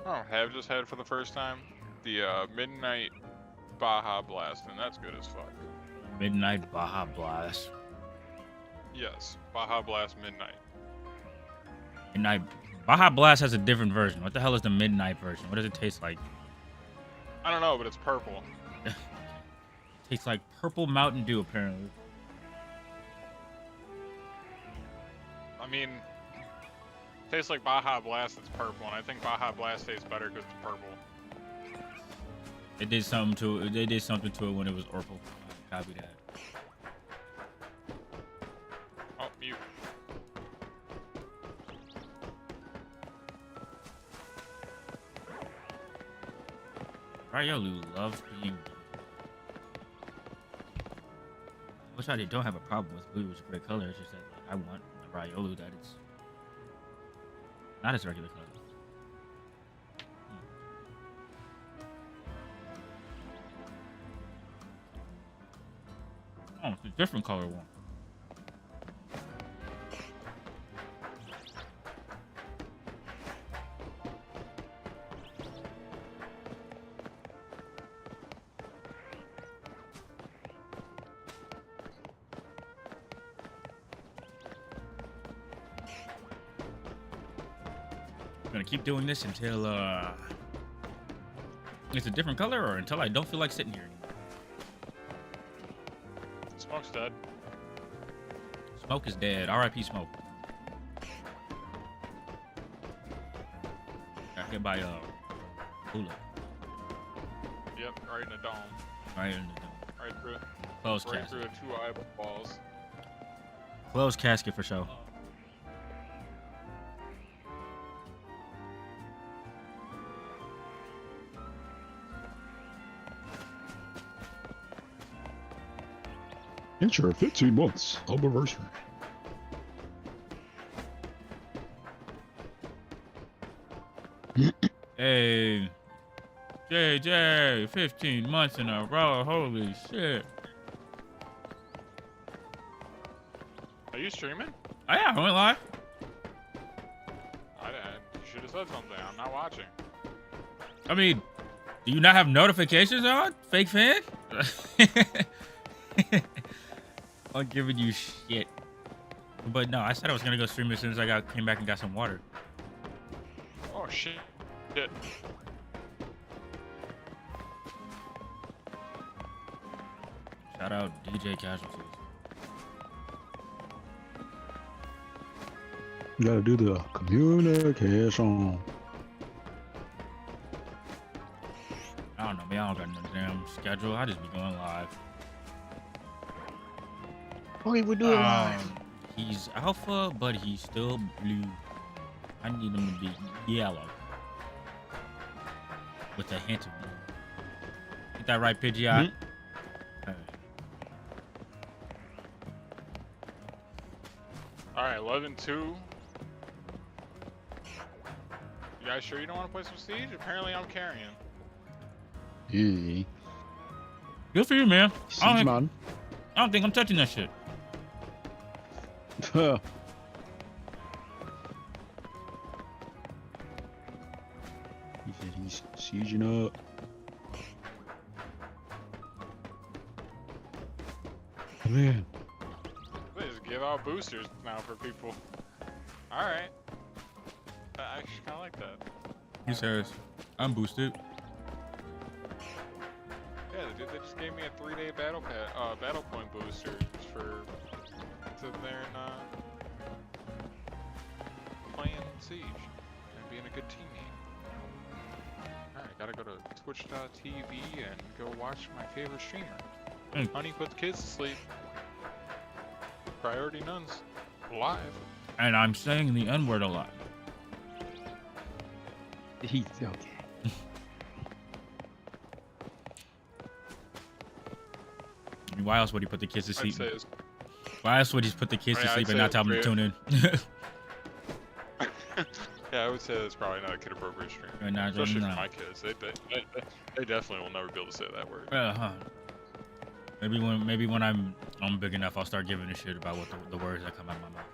Oh, have just had for the first time the Midnight Baja Blast, and that's good as fuck. Midnight Baja Blast. Yes, Baja Blast Midnight. Midnight Baja Blast has a different version. What the hell is the midnight version? What does it taste like? I don't know, but it's purple. Tastes like purple Mountain Dew, apparently. I mean, tastes like Baja Blast. It's purple, and I think Baja Blast tastes better because it's purple. They did something to it. They did something to it when it was purple. Copy that. Oh, mute. Ryolu loves being. Which I don't have a problem with. Blue is a great color. It's just that like, I want a Ryolu that it's not its regular color. Oh, it's a different color one. I'm gonna keep doing this until it's a different color or until I don't feel like sitting here anymore. Smoke's dead. Smoke is dead. R.I.P. Smoke. Got hit by Hula. Yep, right in the dome. Right in the dome. Right through it. Closed Right casket. through the 2 eyeballs. Closed casket for sure. It's your 15 months anniversary. Hey, JJ, 15 months in a row. Holy shit. Are you streaming? Oh yeah, I went live. You should have said something. I'm not watching. I mean, do you not have notifications on? Fake fan? I'm giving you shit. But no, I said I was gonna go stream as soon as I came back and got some water. Oh shit. Shit. Shout out DJ Casualties. You gotta do the communication. I don't know, man. I don't got no damn schedule. I just be going live. Okay, we do it live. He's alpha, but he's still blue. I need him to be yellow. With a hint of blue. Get that right, Pidgey? Alright, 11-2. You guys sure you don't want to play some Siege? Apparently I'm carrying. Yeah. Good for you, man. Siege man. I don't think I'm touching that shit. He said he's sieging up. Man. They just give out boosters now for people. Alright. I actually kind of like that. He says, I'm boosted. Yeah, they just gave me a 3-day battle point booster for sitting there and playing Siege and being a good teammate. Alright, gotta go to twitch.tv and go watch my favorite streamer. Honey put the kids to sleep. Priority Nuns live. And I'm saying the N-word a lot. He's okay. Why else would he put the kids to sleep? I'd say it's, Why else would he put the kids to I'd sleep and say not it's tell them to tune in? yeah, I would say that's probably not a kid-appropriate stream. Nah, Especially no. for my kids. They definitely will never be able to say that word. Maybe when I'm big enough, I'll start giving a shit about what the words that come out of my mouth.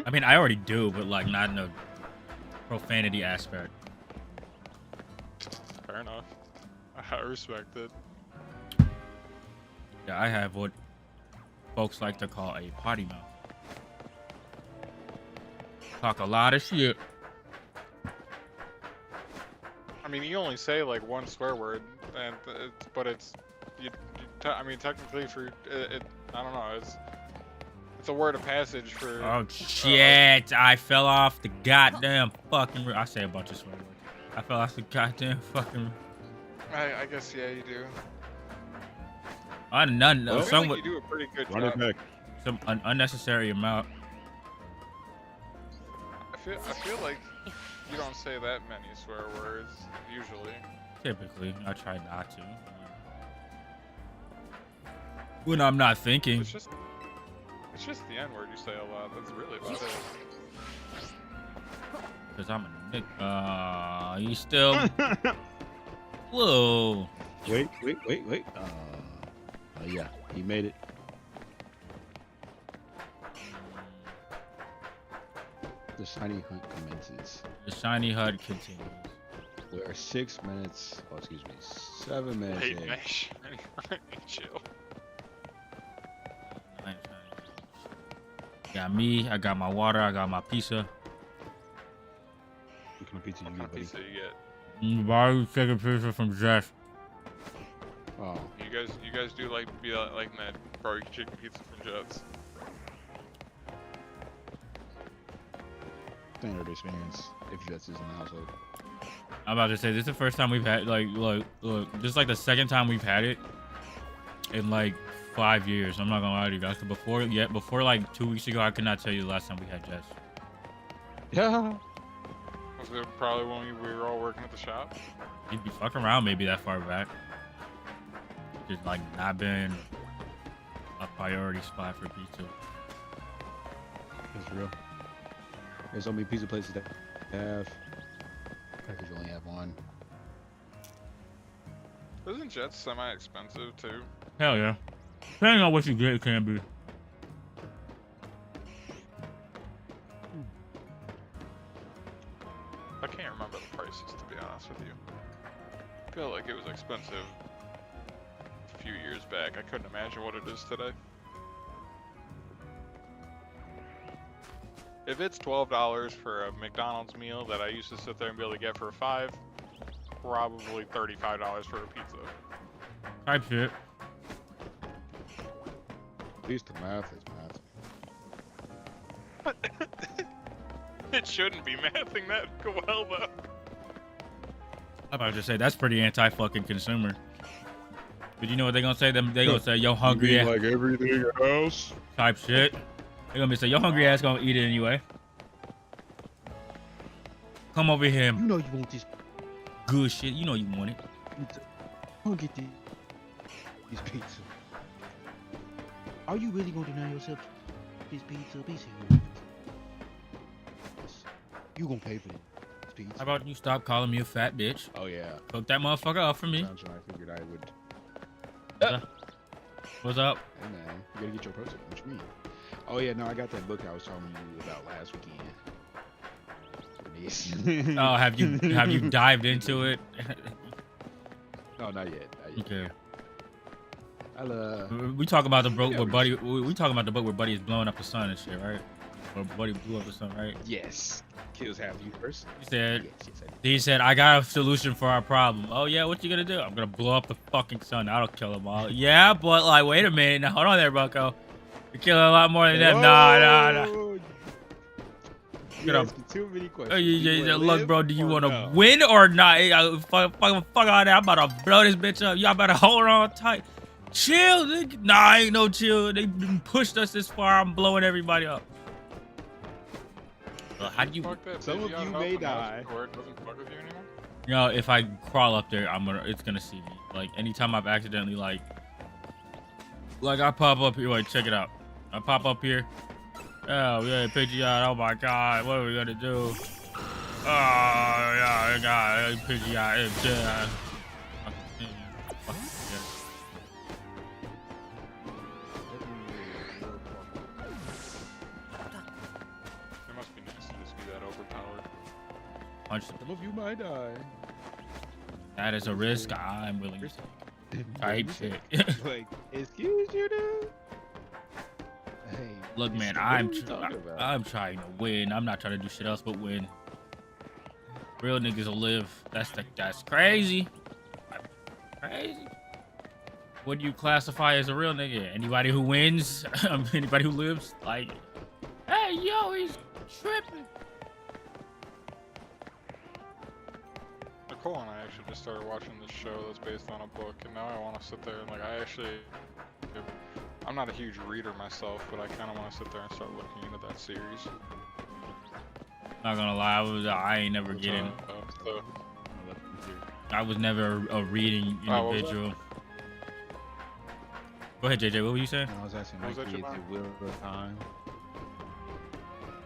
I mean, I already do, but like not in a profanity aspect. Fair enough. I respect it. Yeah, I have what folks like to call a potty mouth. Talk a lot of shit. I mean, you only say like one swear word, and I mean, technically for it, I don't know. It's a word of passage for. Oh shit! I fell off the goddamn fucking. I say a bunch of swear words. I fell off the goddamn fucking. I guess yeah, you do. None. I feel Some like you do a pretty good Run it job. back. some unnecessary amount. I feel like you don't say that many swear words usually. Typically, I try not to. When I'm not thinking. It's just the N word you say a lot. That's really about it. Cause I'm a nick. You still. Whoa. Wait. Yeah, he made it. The shiny hunt commences. The shiny HUD continues. We are 6 minutes. Oh, excuse me, 7 minutes Hey, in. Nash. Chill. Got me. I got my water. I got my pizza. What kind of pizza you What get, kind of buddy? pizza you get? Why are you taking pizza from Jeff? Oh, You guys do like be like that barbecue chicken pizza from Jets. standard experience if Jets is in the household. I'm about to say this is the first time we've had look, this is like the second time we've had it in like 5 years. I'm not gonna lie to you guys. Before like 2 weeks ago, I could not tell you the last time we had Jets. Yeah. Was it probably when we were all working at the shop? You'd be fucking around maybe that far back. Just like not been a priority spot for pizza. That's real. There's so many pizza places that have. Packers only have one. Isn't Jets semi-expensive too? Hell yeah. Depending on what you get, it can be. I can't remember the prices to be honest with you. I feel like it was expensive a few years back. I couldn't imagine what it is today. If it's $12 for a McDonald's meal that I used to sit there and be able to get for $5, probably $35 for a pizza. Type shit. At least the math is math. It shouldn't be mathing that well though. I'm about to say that's pretty anti-fucking consumer. But you know what they gonna say? They gonna say, "Yo, hungry You ass." mean like everything else. Type shit. They gonna be say, "Yo, hungry ass gonna eat it anyway." Come over here, You know you want this good shit. You know you want it. pizza. Go get this pizza. Are you really gonna deny yourself this pizza? Be serious. You gonna pay for this pizza? How about you stop calling me a fat bitch? Oh yeah. Cook that motherfucker up for me. Sounds like I figured I would. What's up? Hey man, you gotta get your protein. What you mean? Oh yeah, no, I got that book I was telling you about last weekend. Oh, have you dived into it? No, not yet. Okay. I love. We talk about the book where Buddy. We talking about the book where Buddy is blowing up the sun and shit, right? Or Buddy blew up the sun, right? Yes. Kills half you first. He said. Yes, I did. He said, "I got a solution for our problem." Oh yeah, what you gonna do? I'm gonna blow up the fucking sun. That'll kill them all. Yeah, but like, wait a minute. Now hold on there, Bucko. You're killing a lot more than them. Nah. You're asking too many questions. Look, bro, do you want to win or not? Fuck all that. I'm about to blow this bitch up. Y'all better hold on tight. Chill, nigga. Nah, ain't no chill. They pushed us this far. I'm blowing everybody up. Well, how do you? Some of you may die. Or it doesn't fuck with you anymore? You know, if I crawl up there, it's gonna see me. Like anytime I've accidentally like I pop up here. Wait, check it out. I pop up here. Oh yeah, Pidgey out. Oh my God, what are we gonna do? Oh yeah, God, Pidgey out. Yeah. It must be nice to just be that overpowered. punch. Some of you might die. That is a risk I'm willing to take. Type shit. Like, excuse you, dude. Hey, Look, man, what are we talking about? I'm trying to win. I'm not trying to do shit else but win. Real niggas will live. That's crazy. Crazy. What do you classify as a real nigga? Anybody who wins? Anybody who lives? Like, hey, yo, he's tripping. Nicole and I actually just started watching this show that's based on a book, and now I want to sit there and like I'm not a huge reader myself, but I kind of want to sit there and start looking into that series. Not gonna lie, I ain't never getting. I was never a reading individual. Go ahead, JJ. What were you saying? I was asking my kids if Wheel of Time.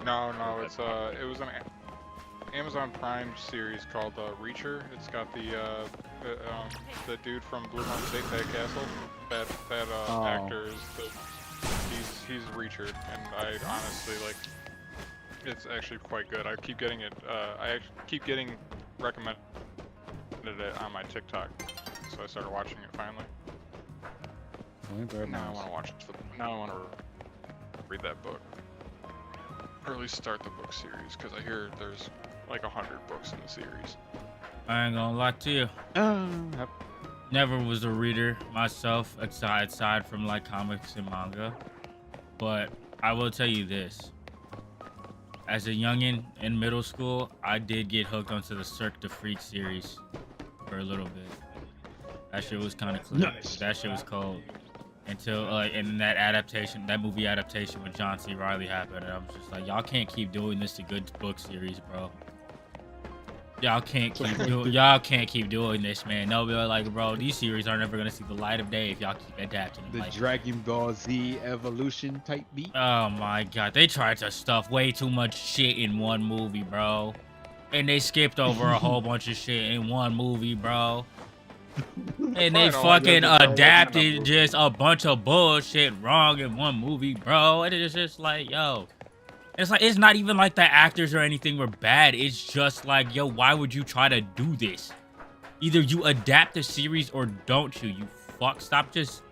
No, it's it was an Amazon Prime series called Reacher. It's got the dude from Blue Mountain State, Pat Castle. That actor is he's Reacher, and I honestly like. It's actually quite good. I keep getting it. I keep getting recommended it on my TikTok, so I started watching it finally. Now I want to watch it. Now I want to read that book, or at least start the book series, because I hear there's like 100 books in the series. I ain't gonna lie to you. Never was a reader myself, aside from like comics and manga. But I will tell you this. As a youngin' in middle school, I did get hooked onto the Cirque du Freak series for a little bit. That shit was kind of cool. Nice. That shit was cold. Until like, and that movie adaptation with John C. Reilly happened, and I was just like, y'all can't keep doing this to good book series, bro. Y'all can't keep doing this, man. They'll be like, bro, these series are never gonna see the light of day if y'all keep adapting them. The like, Dragon Ball Z evolution type beat. oh my god, they tried to stuff way too much shit in one movie, bro. And they skipped over a whole bunch of shit in one movie, bro. And they fucking adapted just a bunch of bullshit wrong in one movie, bro. And it's just like, yo. It's like, it's not even like the actors or anything were bad. It's just like, yo, why would you try to do this? Either you adapt the series or don't you fuck. Stop just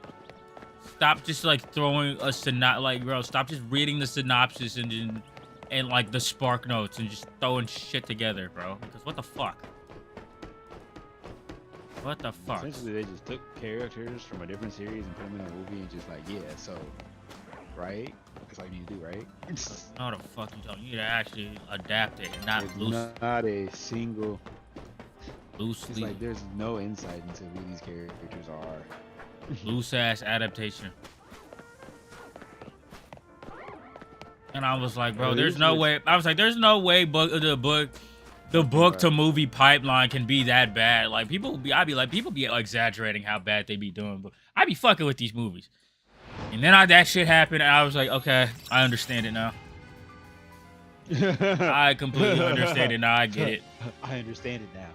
like throwing a like, bro, stop just reading the synopsis and like the spark notes and just throwing shit together, bro. Because what the fuck? What the fuck? Essentially, they just took characters from a different series and put them in a movie and just like, yeah, so, right? That's all you need to do, right? No, the fuck you don't. You need to actually adapt it and not not a single. Loosely. It's like there's no insight into who these characters are. Loose ass adaptation. And I was like, bro, there's no way. I was like, there's no way the book to movie pipeline can be that bad. Like people be exaggerating how bad they be doing, but I be fucking with these movies. And then that shit happened, and I was like, okay, I understand it now. I completely understand it now. I get it. I understand it now.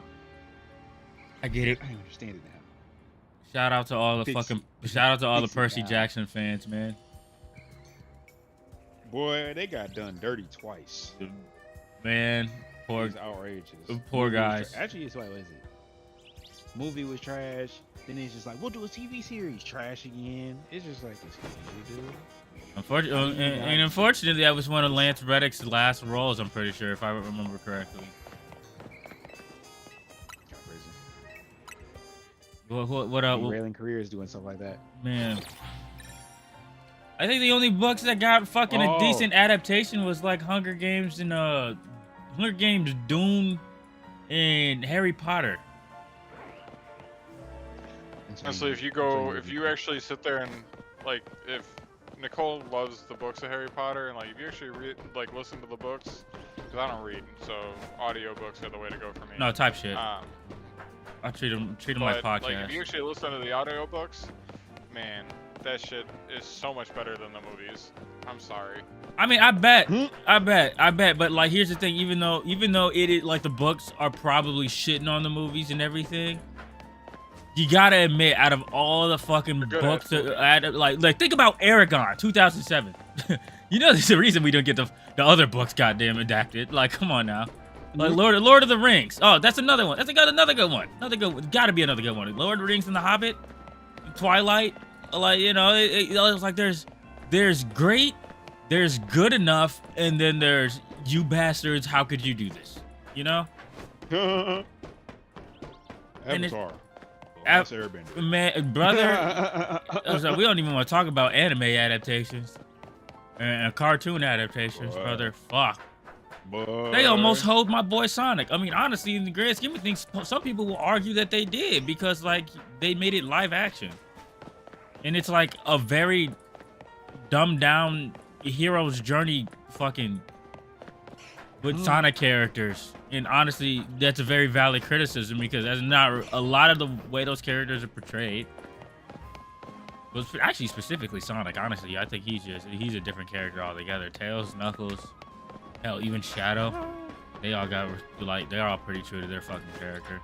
I get it. I understand it now. Shout out to all the Percy Jackson fans, man. Boy, they got done dirty twice. Man, poor, it's outrageous. Poor guys. Actually, it's like, what is it? Movie was trash. Then it's just like, we'll do a TV series. Trash again. It's just like, excuse me, dude. Unfortunately, that was one of Lance Reddick's last roles. I'm pretty sure, if I remember correctly. What Railing careers doing stuff like that. Man, I think the only books that got fucking a decent adaptation was like Hunger Games and Hunger Games, Doom, and Harry Potter. Honestly, if you actually sit there and like, if Nicole loves the books of Harry Potter, and like if you actually listen to the books, because I don't read, so audiobooks are the way to go for me. No, type shit. I treat them like podcasts. Like if you actually listen to the audiobooks, man, that shit is so much better than the movies. I'm sorry. I mean, I bet, but like, here's the thing: even though it is like the books are probably shitting on the movies and everything, you gotta admit, out of all the fucking books, like think about Aragon, 2007. You know, there's a reason we don't get the other books goddamn adapted. Like, come on now. Like Lord of the Rings. Oh, that's another one. That's another good one. Another good one. Gotta be another good one. Lord of the Rings and the Hobbit, Twilight. Like, you know, it's like there's great, there's good enough, and then there's you bastards. How could you do this? You know? Avatar. Last Airbender. Man, brother, we don't even want to talk about anime adaptations and cartoon adaptations, brother. Fuck. They almost hold my boy Sonic. I mean, honestly, in the grand scheme of things, some people will argue that they did because, like, they made it live action. And it's like a very dumbed down hero's journey fucking with Sonic characters. And honestly, that's a very valid criticism because that's not a lot of the way those characters are portrayed. Well, actually, specifically Sonic, honestly, I think he's a different character altogether. Tails, Knuckles, hell, even Shadow, they all got, like, they're all pretty true to their fucking character.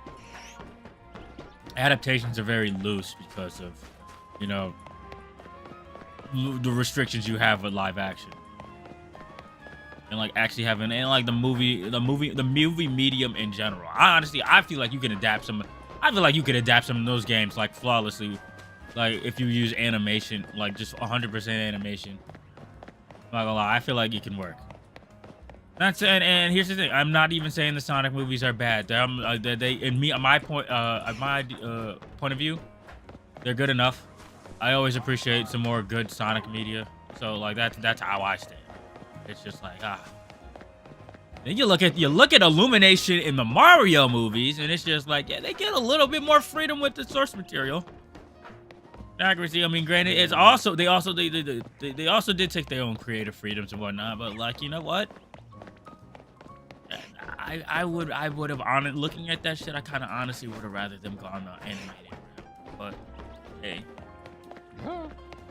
Adaptations are very loose because of, you know, the restrictions you have with live action. And like actually having, and like the movie medium in general. I feel like you can adapt some of those games like flawlessly. Like if you use animation, like just 100% animation. I'm not gonna lie, I feel like it can work. Not saying, and here's the thing, I'm not even saying the Sonic movies are bad. My point of view, they're good enough. I always appreciate some more good Sonic media. So like that's how I stand. It's just like Then you look at Illumination in the Mario movies, and it's just like, yeah, they get a little bit more freedom with the source material. Accuracy. I mean, granted, it's also they also did take their own creative freedoms and whatnot. But like, you know what? I would have looking at that shit. I kind of honestly would have rather them gone the animated route. But hey,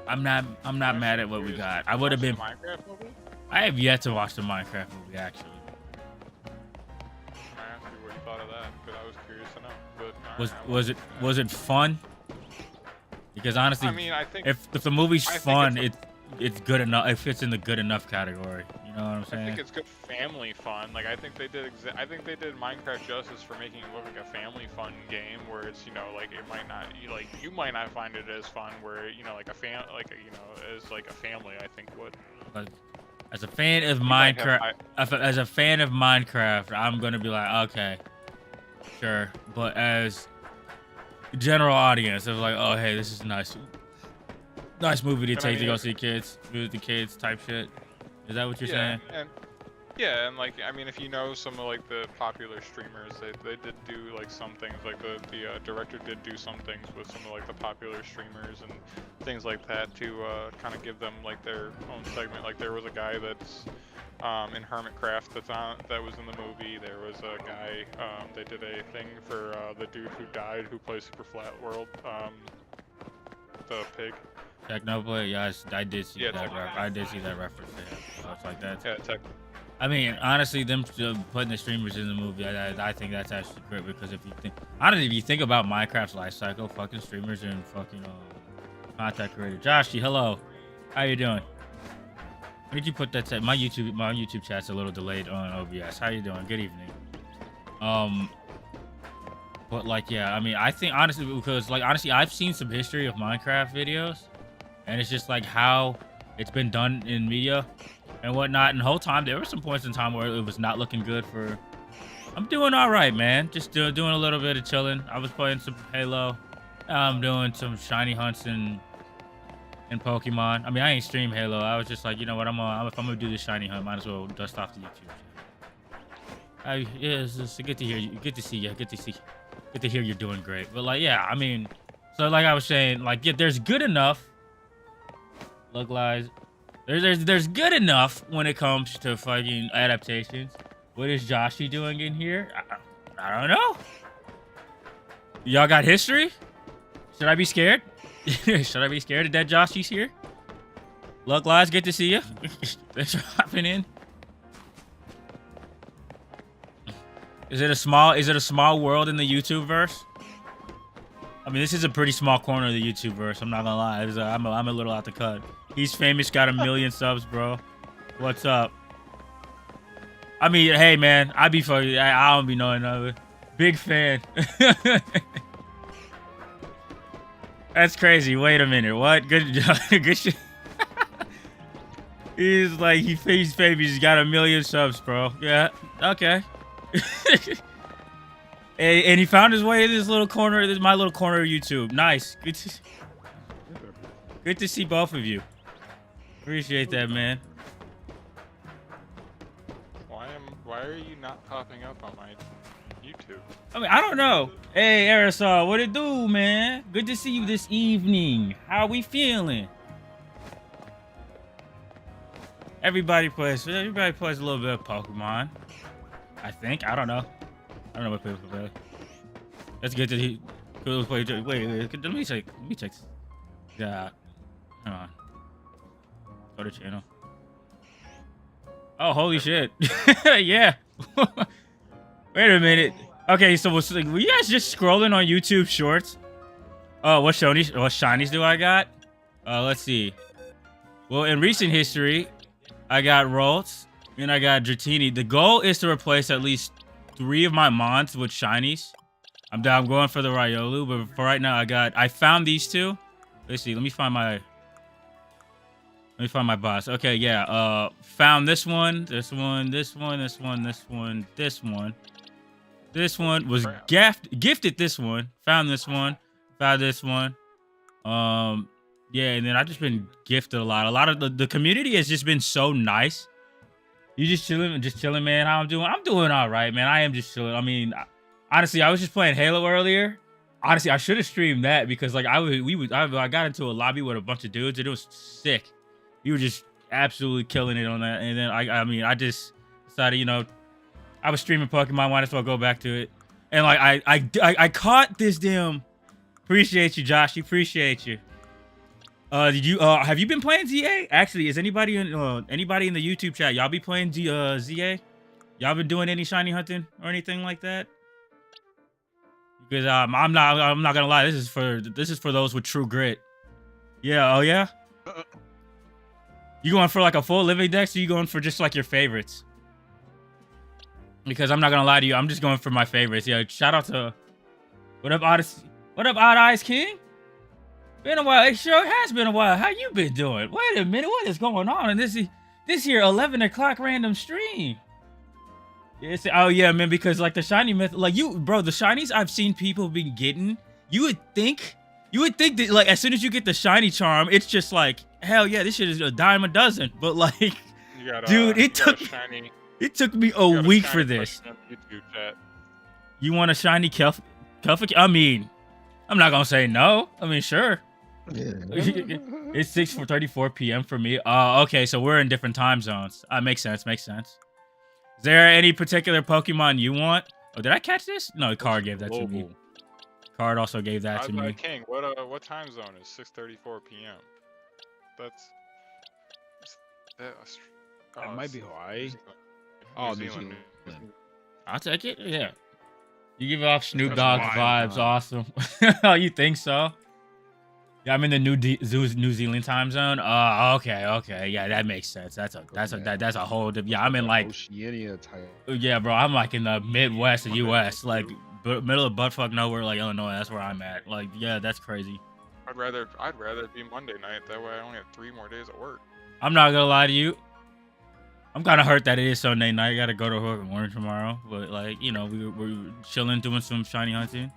I'm not mad at what we got. I would have been. Minecraft movie? I have yet to watch the Minecraft movie, actually. I asked you what you thought of that, because I was curious to know. But Was it fun? Because honestly, I mean, I think if the movie's fun, it's good enough. It fits in the good enough category. You know what I'm saying? I think it's good family fun. Like I think they did Minecraft justice for making it look like a family fun game where it's, you know, like it might not, you might not find it as fun where, you know, like a fan, as like a family I think would. Like, as a fan of Minecraft, I'm gonna be like, okay, sure. But as general audience, of like, oh hey, this is a nice movie to take to go see kids, with the kids type shit. Is that what you're saying? And like, I mean, if you know some of like the popular streamers, they did do like some things, like the director did do some things with some of like the popular streamers and things like that to kind of give them like their own segment. Like there was a guy that's in Hermitcraft that was in the movie. There was a guy, they did a thing for the dude who died who plays Super Flat World, the pig. Technoblade, yes, I did see that. I did see that reference there. So it's like that. Yeah, Tech. I mean, honestly, them putting the streamers in the movie, I think that's actually great because if you think about Minecraft's life cycle, fucking streamers and fucking content creator. Joshy, hello, how you doing? When did you put that? My YouTube chat's a little delayed on OBS. How you doing? Good evening. But like, yeah, I mean, I think honestly, because like honestly, I've seen some history of Minecraft videos, and it's just like how it's been done in media and whatnot. And the whole time, there were some points in time where it was not looking good for. I'm doing all right, man. Just doing a little bit of chilling. I was playing some Halo. I'm doing some shiny hunts and Pokemon. I mean, I ain't stream Halo. I was just like, you know what? If I'm gonna do this shiny hunt, might as well dust off the YouTube. Yeah, it's good to hear you. Good to see you. Good to hear you're doing great. But like, yeah, I mean, so like I was saying, like, yeah, there's good enough. Look, guys, there's good enough when it comes to fucking adaptations. What is Joshy doing in here? I don't know. Y'all got history? Should I be scared? Should I be scared that Joshy's here? Look, guys, good to see you. Thanks for hopping in. Is it a small world in the YouTube verse? I mean, this is a pretty small corner of the YouTube verse. I'm not gonna lie. I'm a little out the cut. He's famous, got 1 million subs, bro. What's up? I mean, hey man, I be fucking. I don't be knowing nothing. Big fan. That's crazy. Wait a minute. What? Good job. Good shit. He's like he's famous. He's got 1 million subs, bro. Yeah. Okay. And he found his way in this little corner. This is my little corner of YouTube. Nice. Good to see both of you. Appreciate that, man. Why are you not popping up on my YouTube? I mean, I don't know. Hey, Aerosol, what it do, man? Good to see you this evening. How we feeling? Everybody plays a little bit of Pokemon. I think. I don't know. I don't know what people play. Let's get to the. Wait, let me check. Yeah. Hang on. Go to channel. Oh, holy shit. Yeah. Wait a minute. Okay, so were you guys just scrolling on YouTube Shorts? Oh, what shinies do I got? Let's see. Well, in recent history, I got Ralts and I got Dratini. The goal is to replace at least 3 of my mons with shinies. I'm going for the Riolu, but for right now, I found these 2. Let's see. Let me find my boss. Okay, yeah. Found this one. This one was gifted this one. Found this one. Found this one. Yeah, and then I've just been gifted a lot. A lot of the community has just been so nice. You just chilling, man. How I'm doing? I'm doing all right, man. I am just chilling. I mean, honestly, I was just playing Halo earlier. Honestly, I should have streamed that because like I got into a lobby with a bunch of dudes and it was sick. You were just absolutely killing it on that. And then I just decided, you know, I was streaming Pokemon. Might as well go back to it. And like I caught this damn. Appreciate you, Josh. Appreciate you. Have you been playing ZA? Actually, is anybody in the YouTube chat? Y'all be playing ZA? Y'all been doing any shiny hunting or anything like that? Because I'm not gonna lie. This is for those with true grit. Yeah. Oh yeah. You going for like a full living dex, or you going for just like your favorites? Because I'm not gonna lie to you, I'm just going for my favorites. Yeah, shout out to what up, Odyssey? What up, Odd Eyes King? Been a while. It sure has been a while. How you been doing? Wait a minute, what is going on in this here 11 o'clock random stream? It's, oh yeah, man, because like the shiny myth, like the shinies I've seen people been getting, you would think that like as soon as you get the shiny charm, it's just like hell yeah, this shit is a dime a dozen. But like, dude, it took me a week for this. You want a shiny Kelphic? I mean, I'm not gonna say no. I mean, sure. Yeah. It's 6:34 p.m. for me. Okay, so we're in different time zones. Makes sense. Is there any particular Pokemon you want? Oh, did I catch this? No, Card gave that to me. Card also gave that to me. King, what time zone is 6:34 p.m.? That might be Hawaii. New Zealand. I'll take it. Yeah. You give off Snoop Dogg vibes. Awesome. Oh, you think so? Yeah, I'm in the New Zealand time zone. Okay. Yeah, that makes sense. That's a whole. Yeah, I'm in like Oceania type. Yeah, bro. I'm like in the Midwest of U.S. Like middle of buttfuck nowhere, like Illinois. That's where I'm at. Like, yeah, that's crazy. I'd rather it be Monday night. That way, I only have 3 more days at work. I'm not gonna lie to you. I'm kind of hurt that it is Sunday night. I gotta go to work in the morning tomorrow. But like, you know, we're chilling, doing some shiny hunting.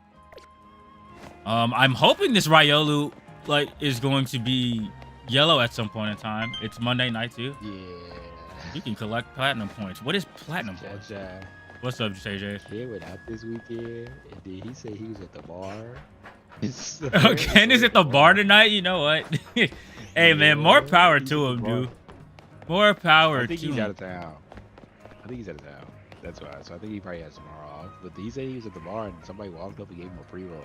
I'm hoping this Riolu like is going to be yellow at some point in time. It's Monday night too. Yeah. You can collect platinum points. What is platinum points? What's up, JJ? He went out this weekend, and then he said he was at the bar. Oh, Ken is at the bar tonight? You know what? Hey, man, more power to him, dude. More power to him. I think he's out of town. That's why. So I think he probably has tomorrow off. But he said he was at the bar, and somebody walked up and gave him a pre-roll.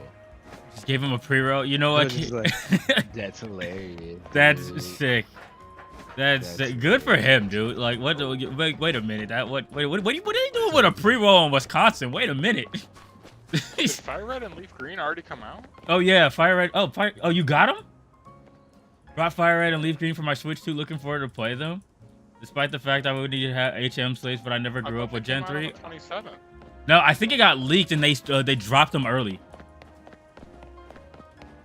Just gave him a pre-roll? You know what? Like, that's hilarious. That's sick. That's good for him, dude. Like, what? Wait a minute. What are you doing with a pre-roll in Wisconsin? Wait a minute. Did Fire Red and Leaf Green already come out? Oh yeah, Fire Red. Oh, you got them? Brought Fire Red and Leaf Green for my Switch 2. Looking forward to play them. Despite the fact I would need to have HM slates, but I never grew up with Gen 3. 27. No, I think it got leaked and they dropped them early.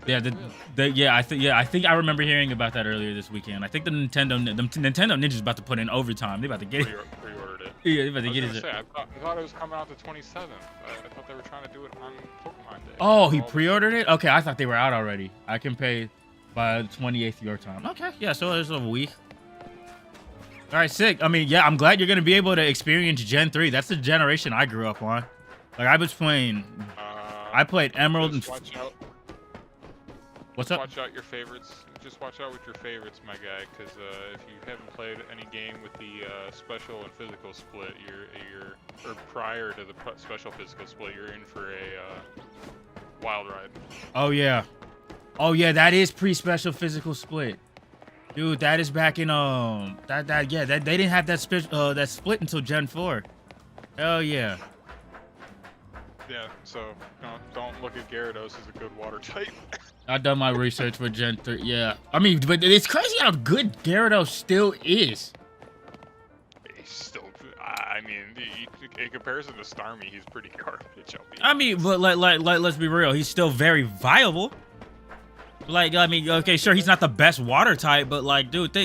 Yeah, I think I remember hearing about that earlier this weekend. I think the Nintendo Ninja's about to put in overtime. They about to get it. Pre-ordered it. Yeah, they about to I was get gonna it. say, I thought it was coming out the 27th. I thought they were trying to do it on Pokemon Day. Oh, he pre-ordered it? Okay, I thought they were out already. I can pay by the 28th your time. Okay, yeah, so it's a week. All right, sick. I mean, yeah, I'm glad you're gonna be able to experience Gen 3. That's the generation I grew up on. Like I was playing. I played Emerald and. Watch out. What's up? Watch out your favorites. Just watch out with your favorites, my guy, because if you haven't played any game with the special and physical split, or prior to the special physical split, you're in for a wild ride. Oh yeah, that is pre-special physical split, dude. That is back in they didn't have that split until Gen 4. Hell yeah. Yeah, so don't look at Gyarados as a good water type. I've done my research for Gen 3. Yeah, I mean, but it's crazy how good Gyarados still is. He's still, I mean, in comparison to Starmie, he's pretty garbage. I mean, but let's be real. He's still very viable. Like, I mean, okay, sure, he's not the best water type, but like, dude,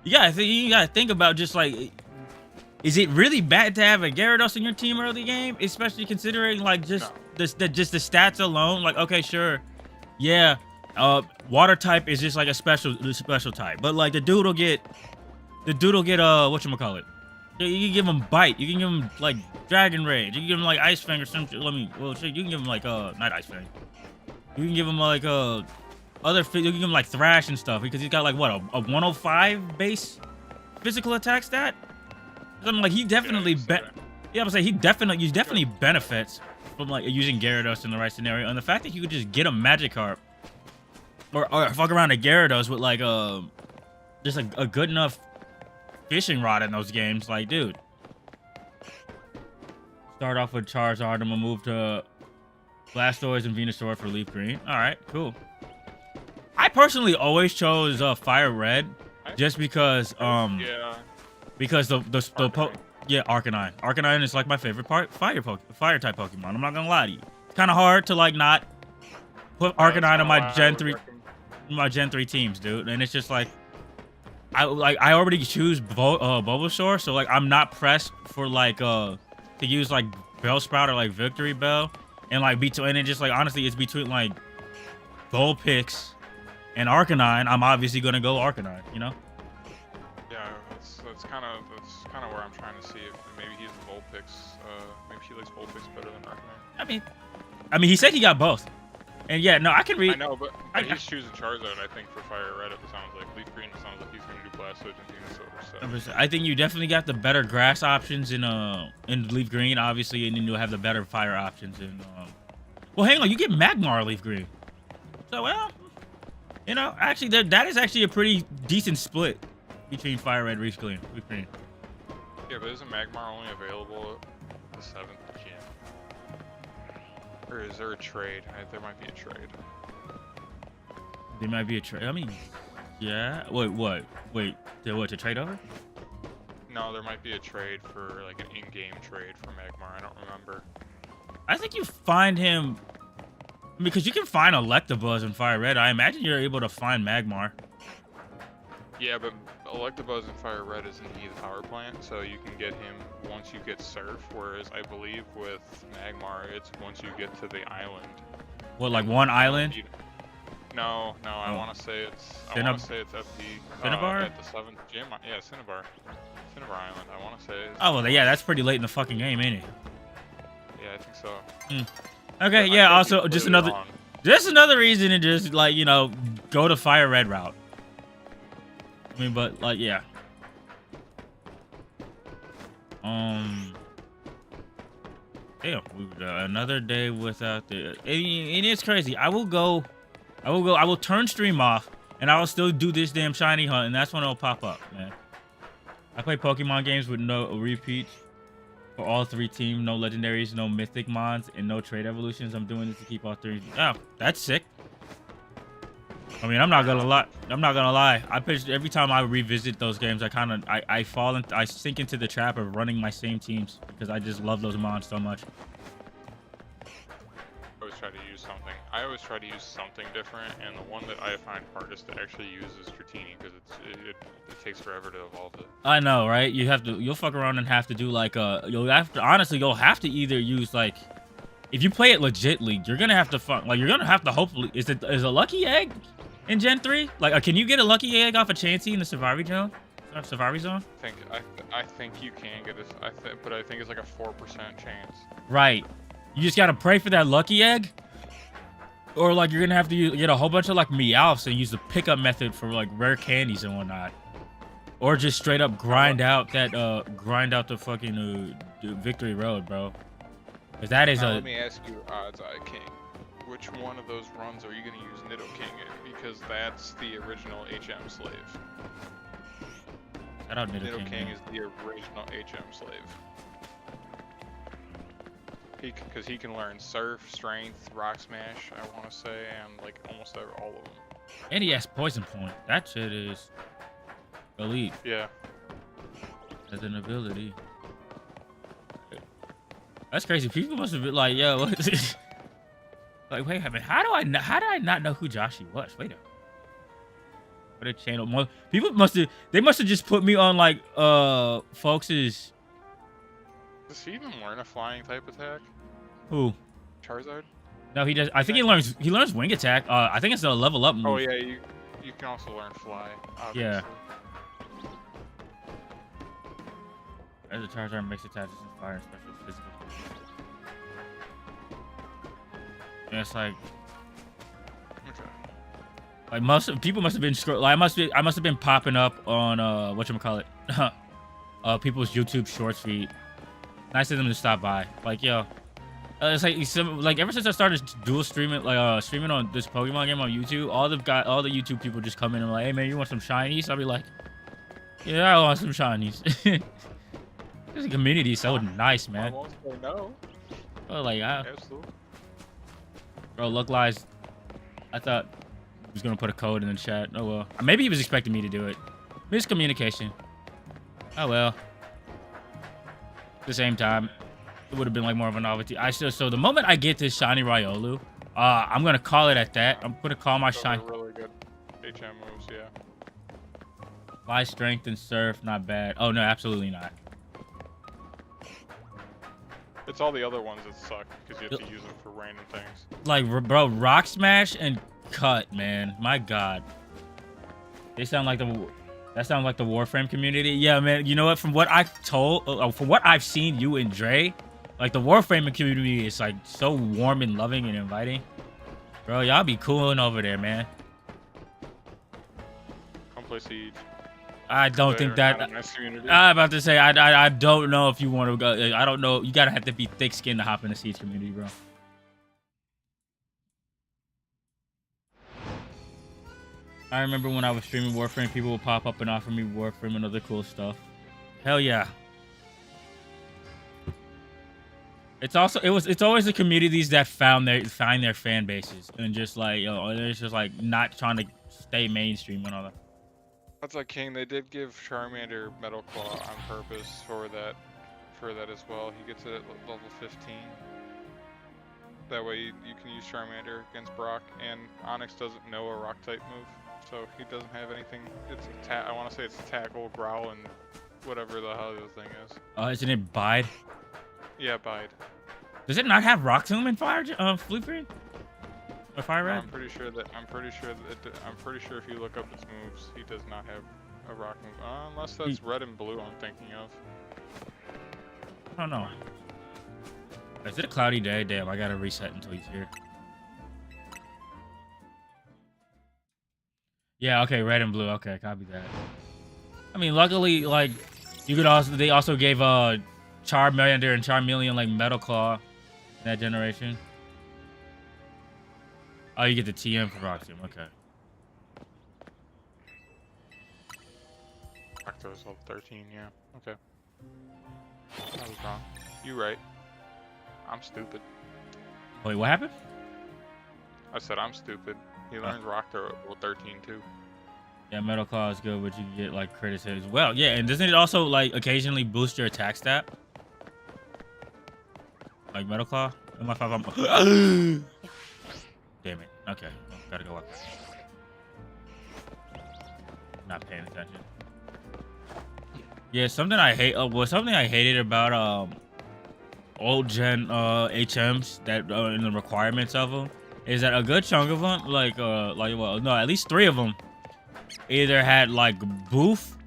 you gotta think about just like, is it really bad to have a Gyarados in your team early game, especially considering like just the stats alone? Like, okay, sure, yeah. Water type is just like a special type, but like the dude will get whatchamacallit. You can give him bite, you can give him like Dragon Rage, you can give him like Ice Fang or something. You can give him like not Ice Fang. You can give him like you can give him like Thrash and stuff because he's got like what a 105 base physical attack stat. Something like he definitely I'm saying he definitely benefits from like using Gyarados in the right scenario, and the fact that you could just get a Magikarp. Or fuck around a Gyarados with like just a good enough fishing rod in those games. Like, dude. Start off with Charizard. I'm gonna move to Blastoise and Venusaur for Leaf Green. All right, cool. I personally always chose Fire Red, just because because the Arcanine. Arcanine is like my favorite fire type Pokemon. I'm not gonna lie to you. It's kind of hard to like not put Arcanine on my Gen 3 teams, dude, and it's just like I already choose Bulbasaur, so like I'm not pressed for like to use like Bellsprout or like Victory Bell, and like and it just like honestly it's between like Vulpix and Arcanine. I'm obviously gonna go Arcanine, you know. Yeah, that's kind of where I'm trying to see if maybe he's Vulpix. Maybe he likes Vulpix better than Arcanine. I mean, he said he got both. And yeah, no, I can read. I know, but he's choosing Charizard, I think, for Fire Red, it sounds like. Leaf Green, it sounds like he's going to do Blastoise and Venusaur. So. I think you definitely got the better grass options in Leaf Green, obviously, and then you'll have the better fire options in... Well, hang on, you get Magmar Leaf Green. So, well, you know, actually, that is actually a pretty decent split between Fire Red and Leaf Green. Yeah, but isn't Magmar only available the 7th of June? Or is there a trade? There might be a trade. There might be a trade. I mean, yeah. Wait, to trade over? No, there might be a trade for like an in-game trade for Magmar. I don't remember. I think you find him because you can find Electabuzz in Fire Red. I imagine you're able to find Magmar. Yeah, but Electabuzz in Fire Red is in the power plant, so you can get him once you get Surf, whereas I believe with Magmar, it's once you get to the island. What, like one island? No, I want to say it's at the Cinnabar? At the 7th gym. Yeah, Cinnabar Island. I want to say. Oh well, yeah, that's pretty late in the fucking game, ain't it? Yeah, I think so. Okay, yeah. Also, just another reason to just like go to Fire Red route. I mean, but like, yeah. Damn, another day without the. It is crazy. I will turn stream off, and I will still do this damn shiny hunt, and that's when it'll pop up, man. I play Pokemon games with no repeats for all 3 teams, no legendaries, no mythic mons, and no trade evolutions. I'm doing this to keep all 3. Oh, that's sick. I mean, I'm not gonna lie. I'm not gonna lie. I pitched every time I revisit those games, I fall in, I sink into the trap of running my same teams because I just love those mods so much. I always try to use something different, and the one that I find hardest to actually use is Dratini because it takes forever to evolve it. I know, right? You'll fuck around and have to do like you'll have to either use like, if you play it legitly, you're gonna have to hopefully, is a lucky egg in Gen 3? Like, can you get a lucky egg off a Chansey in the Survivor Zone? I think you can get this, but I think it's like a 4% chance. Right. You just gotta pray for that lucky egg. Or like you're gonna have to get a whole bunch of like Meowths and use the pickup method for like rare candies and whatnot. Or just straight up grind out the fucking victory road, bro. Cause that is Let me ask you, Odds Eye King. Which one of those runs are you gonna use Nidoking in? Because that's the original HM slave. Shout out Nidoking is the original HM slave. Because he can learn Surf, Strength, Rock Smash, I want to say, and like almost all of them. And he has Poison Point. That shit is elite. Yeah. As an ability. That's crazy. People must have been like, yo, what is this? Like, wait a minute. How did I not know who Joshy was? Wait a minute. What a channel. People must have just put me on like folks's. Does he even learn a flying type attack? Who? Charizard? No, he does. I think he learns wing attack. I think it's a level up move. Oh yeah, you can also learn fly. Obviously. Yeah. As a Charizard makes attacks and fire and special physical. And it's like, Okay. like people must have been like I must have been popping up on whatchamacallit, people's YouTube shorts feed. Nice of them to stop by. Like, yo, it's like ever since I started dual streaming, like streaming on this Pokemon game on YouTube, all the YouTube people just come in and like, hey man, you want some shinies? I'll be like, yeah, I want some shinies. This community is so nice, man. I won't say no. Oh, like, Absolutely. bro, look lies. I thought he was gonna put a code in the chat. Oh well. Maybe he was expecting me to do it. Miscommunication. Oh well. At the same time, it would have been like more of a novelty. So the moment I get this shiny Riolu, I'm gonna call it at that. I'm gonna call my shiny. Really good HM moves, yeah. Fly, Strength, and Surf, not bad. Oh no, absolutely not. It's all the other ones that suck because you have to use them for random things. Like, bro, Rock Smash and Cut, man. My God. That sounds like the Warframe community. Yeah, man. You know what? From what from what I've seen you and Dre, like the Warframe community is like so warm and loving and inviting. Bro, y'all be cooling over there, man. Come play Siege. I don't think that. Nice community. I'm about to say I don't know if you want to go. I don't know. You gotta have to be thick-skinned to hop in the Siege community, bro. I remember when I was streaming Warframe, people would pop up and offer me Warframe and other cool stuff. Hell yeah. It's always the communities that find their fan bases and just like, it's just like not trying to stay mainstream and all that. That's like King. They did give Charmander Metal Claw on purpose for that as well. He gets it at level 15. That way you can use Charmander against Brock, and Onyx doesn't know a rock type move, so he doesn't have anything. It's I want to say it's Tackle, Growl, and whatever the hell the thing is. Isn't it Bide? Yeah, Bide. Does it not have Rock Tomb in Flute Green? Or Fire Red? I'm pretty sure if you look up its moves, he does not have a rock move. Unless that's Red and Blue I'm thinking of. I don't know. Is it a cloudy day? Damn, I gotta reset until he's here. Yeah, okay, Red and Blue. Okay, copy that. I mean, luckily, like, they also gave Charmander and Charmeleon like Metal Claw in that generation. Oh, you get the TM for Rock Tomb. Okay. Octo's level 13, yeah. Okay. I was wrong. You right. I'm stupid. Wait, what happened? I said I'm stupid. He learns Rock Throw at level 13 too. Yeah, Metal Claw is good, but you can get like criticism as well. Yeah, and doesn't it also like occasionally boost your attack stat? Like Metal Claw? Am I five? Damn it. Okay, well, gotta go up. Not paying attention. Yeah, something I hate. Well, something I hated about old gen HMs that in the requirements of them is that a good chunk of them, well, no, at least 3 of them, either had like boof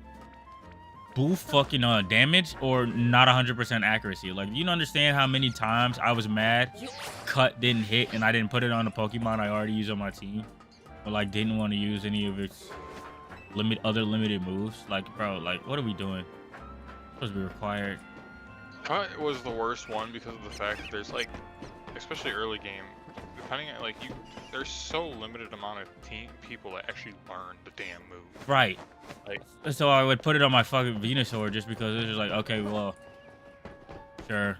fucking damage or not 100% accuracy. Like, you don't understand how many times I was mad cut didn't hit and I didn't put it on the Pokemon I already use on my team, or like didn't want to use any of its other limited moves. Like, bro, like, what are we doing? It's supposed to be required. Cut was the worst one because of the fact that there's like, especially early game, depending on like there's so limited amount of people that actually learn the damn move. Right. Like, so I would put it on my fucking Venusaur just because it was just like, okay, well, sure.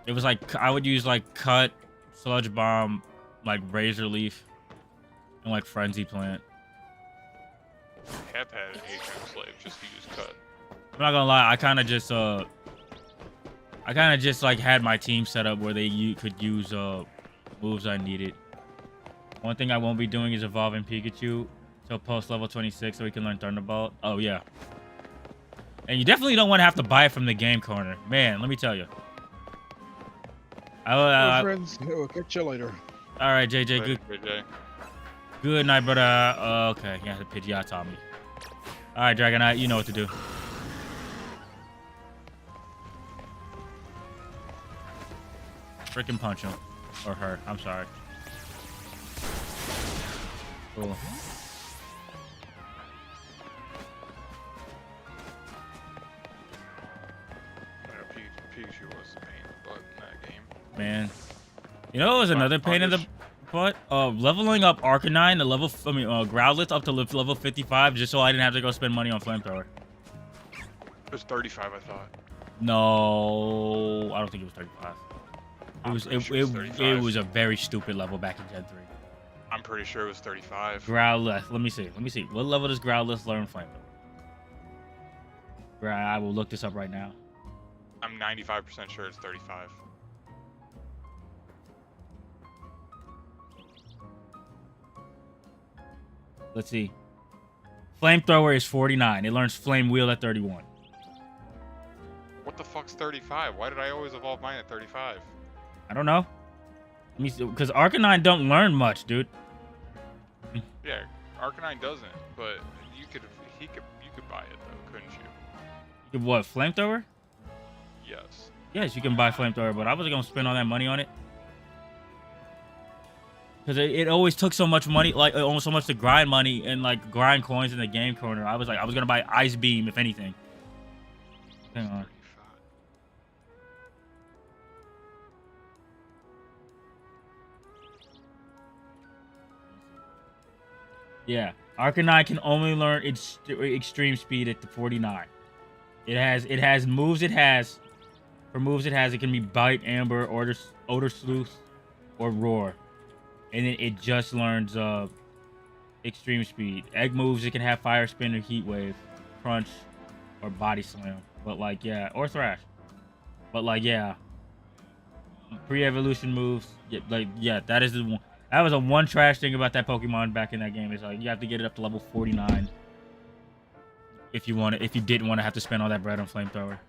It was like I would use like Cut, Sludge Bomb, like Razor Leaf, and like Frenzy Plant. I have had an HM slave just to use Cut. I'm not gonna lie, I kind of just like had my team set up where they could use moves I needed. One thing I won't be doing is evolving Pikachu till post level 26 so we can learn Thunderbolt. Oh yeah. And you definitely don't want to have to buy it from the game corner. Man, let me tell you. Friends, we'll catch you later. All right, JJ. Good. JJ. Good night, brother. Okay, yeah, the Pidgeot taught me. All right, Dragonite, you know what to do. Freaking punch him. Or her. I'm sorry. Cool. Pikachu was a pain in the butt in that game. Man. You know what was another pain in the butt? Leveling up Arcanine to level, Growlithe up to level 55 just so I didn't have to go spend money on Flamethrower. It was 35, I thought. No, I don't think it was 35. It was a very stupid level back in Gen 3. I'm pretty sure it was 35. Growlithe. Let me see. What level does Growlithe learn Flamethrower? I will look this up right now. I'm 95% sure it's 35. Let's see. Flamethrower is 49. It learns Flame Wheel at 31. What the fuck's 35? Why did I always evolve mine at 35? I don't know. Let me see, because Arcanine don't learn much, dude. Yeah, Arcanine doesn't, but you could buy it though, couldn't you? What, Flamethrower? Yes. Yes, you can buy Flamethrower, but I wasn't gonna spend all that money on it. Because it always took so much money, like almost so much to grind money and like grind coins in the game corner. I was gonna buy Ice Beam if anything. Hang on. Yeah, Arcanine can only learn its extreme speed at the 49. It has moves. For moves it can be Bite, Amber, Odor Sleuth, or Roar. And then it just learns extreme speed. Egg moves, it can have Fire Spin or Heat Wave, Crunch, or Body Slam. But like, yeah, or Thrash. But like, yeah, pre-evolution moves. Yeah, that is the one. That was a one trash thing about that Pokemon back in that game. Is like you have to get it up to level 49 if you didn't want to have to spend all that bread on Flamethrower.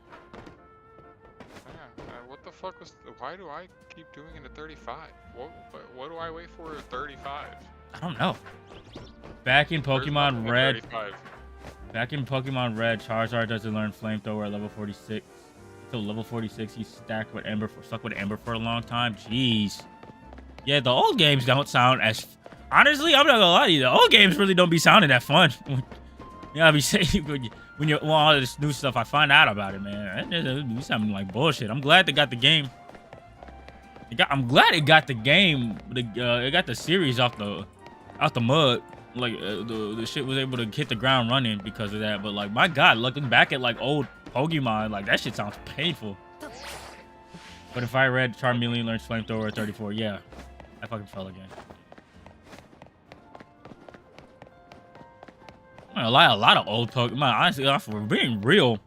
What the fuck was? Why do I keep doing it at 35? What do I wait for at 35? I don't know. Back in Pokemon Red. Back in Pokemon Red, Charizard doesn't learn Flamethrower at level 46. So level 46, he's stuck with Ember for a long time. Jeez. Yeah, the old games don't sound as... Honestly, I'm not gonna lie to you. The old games really don't be sounding that fun. You know, I be saying when all this new stuff I find out about it, man. It be sounding like bullshit. I'm glad they got the game. I'm glad it got the game. It got the series out the mud. Like the shit was able to hit the ground running because of that. But like, my God, looking back at like old Pokemon, like that shit sounds painful. But if I read Charmeleon learns Flamethrower at 34, yeah, I fucking fell again. gonna lie, a lot of old Pokemon. Honestly, if we're being real,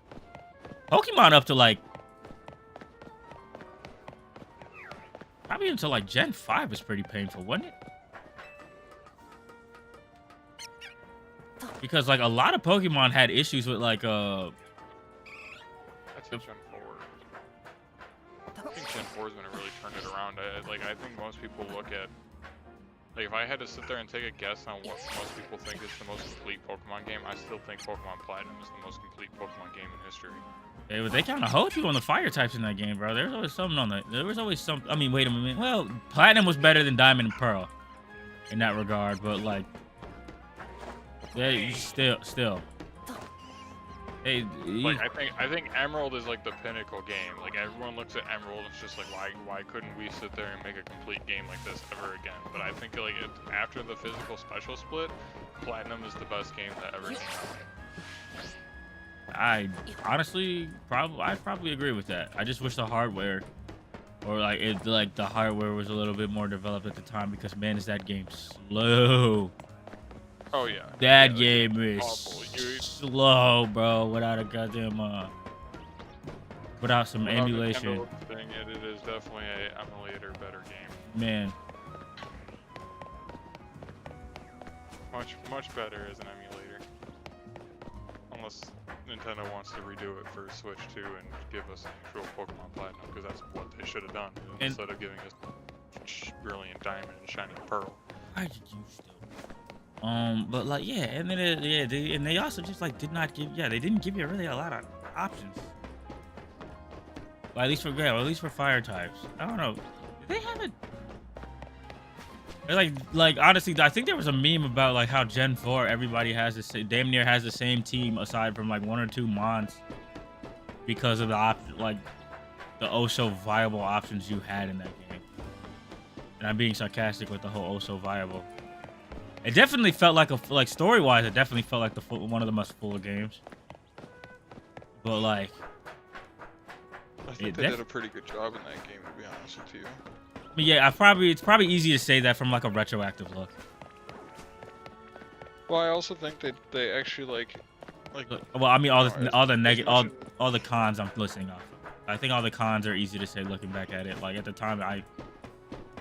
Pokemon up to like probably until like Gen 5 was pretty painful, wasn't it? Because like a lot of Pokemon had issues with like That's Gen 4. I think Gen 4 is when it really turned it around. I think most people look at, like, if I had to sit there and take a guess on what most people think is the most complete Pokemon game, I still think Pokemon Platinum is the most complete Pokemon game in history. yeah, but they kind of hold you on the fire types in that game, bro. There's always something on that. There was always some. I mean, wait a minute. Well, Platinum was better than Diamond and Pearl in that regard, but like, yeah, you still. Hey, Like, I think Emerald is like the pinnacle game. Like, everyone looks at Emerald and it's just like, why couldn't we sit there and make a complete game like this ever again? But I think like after the physical special split, Platinum is the best game that ever came out. I honestly I'd probably agree with that. I just wish the hardware, or like the hardware was a little bit more developed at the time, because man, is that game slow. Oh yeah. That yeah, game is awful. slow, bro. Without a goddamn without some Without emulation, Nintendo thing, it is definitely a emulator better game. man. Much better as an emulator. Unless Nintendo wants to redo it for Switch 2 and give us an actual Pokemon Platinum, because that's what they should have done instead of giving us brilliant Diamond and Shiny Pearl. Why did you still? But like, yeah, and then they also just like did not give, they didn't give you really a lot of options. Well, at least for fire types. I don't know. Did they have it? Like honestly, I think there was a meme about like how Gen 4 everybody has damn near has the same team aside from like one or two mons, because of the the oh so viable options you had in that game. And I'm being sarcastic with the whole oh so viable. It definitely felt like story-wise, it definitely felt like one of the most fuller games. But like, I think they did a pretty good job in that game, to be honest with you. Yeah, it's probably easy to say that from like a retroactive look. Well, I also think that they actually like. Well, I mean, all the cons I'm listing off. I think all the cons are easy to say looking back at it. Like at the time,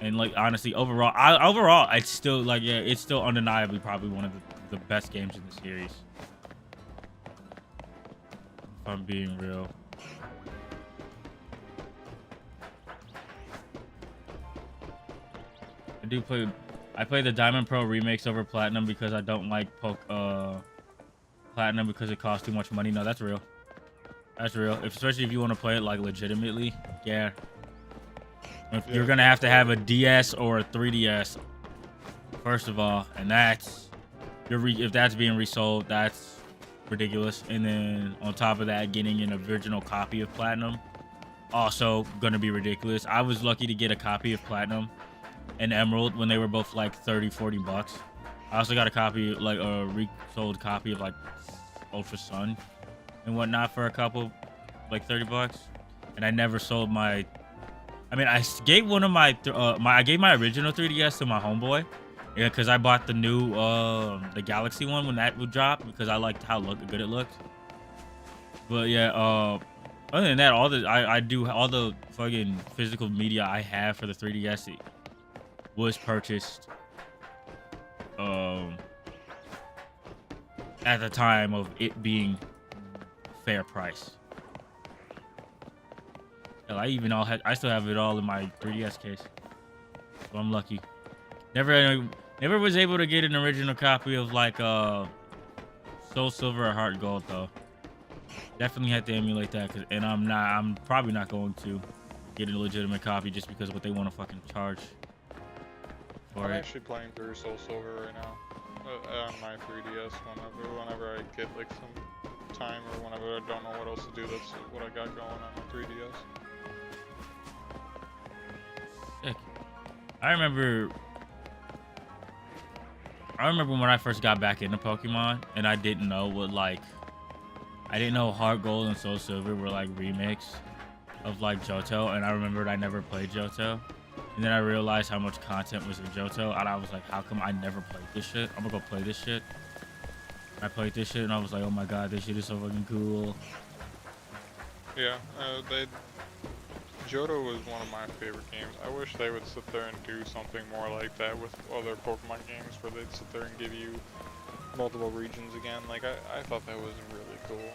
and like honestly, overall, it's still like, yeah, it's still undeniably probably one of the best games in the series. If I'm being real. I play the Diamond Pro remakes over Platinum because I don't like Platinum because it costs too much money. No, that's real. That's real. Especially if you want to play it like legitimately. Yeah. If you're gonna have to have a DS or a 3DS, first of all, and if that's being resold, that's ridiculous. And then on top of that, getting an original copy of Platinum, also gonna be ridiculous. I was lucky to get a copy of Platinum and Emerald when they were both like $30-40. I also got a copy, like a resold copy of like Ultra Sun and whatnot for a couple, like $30. And I never sold my. I mean, I gave one of I gave my original 3DS to my homeboy, yeah, because I bought the new the Galaxy one when that would drop, because I liked how good it looked. But yeah, other than that, I do all the fucking physical media I have for the 3DS was purchased at the time of it being fair price. Hell, I still have it all in my 3DS case, so I'm lucky. Never was able to get an original copy of like Soul Silver or Heart Gold though. Definitely had to emulate that, and I'm probably not going to get a legitimate copy just because of what they want to fucking charge for I'm it. actually playing through Soul Silver right now on my 3DS. Whenever I get like some time, or whenever I don't know what else to do, that's what I got going on my 3DS. Sick. I remember when I first got back into Pokemon, and I didn't know Heart Gold and Soul Silver were like remakes of like Johto, and I remembered I never played Johto, and then I realized how much content was in Johto, and I was like, how come I never played this shit? I'm gonna go play this shit. I played this shit and I was like, oh my god, this shit is so fucking cool. Yeah, Johto was one of my favorite games. I wish they would sit there and do something more like that with other Pokemon games where they'd sit there and give you multiple regions again. Like, I thought that was really cool.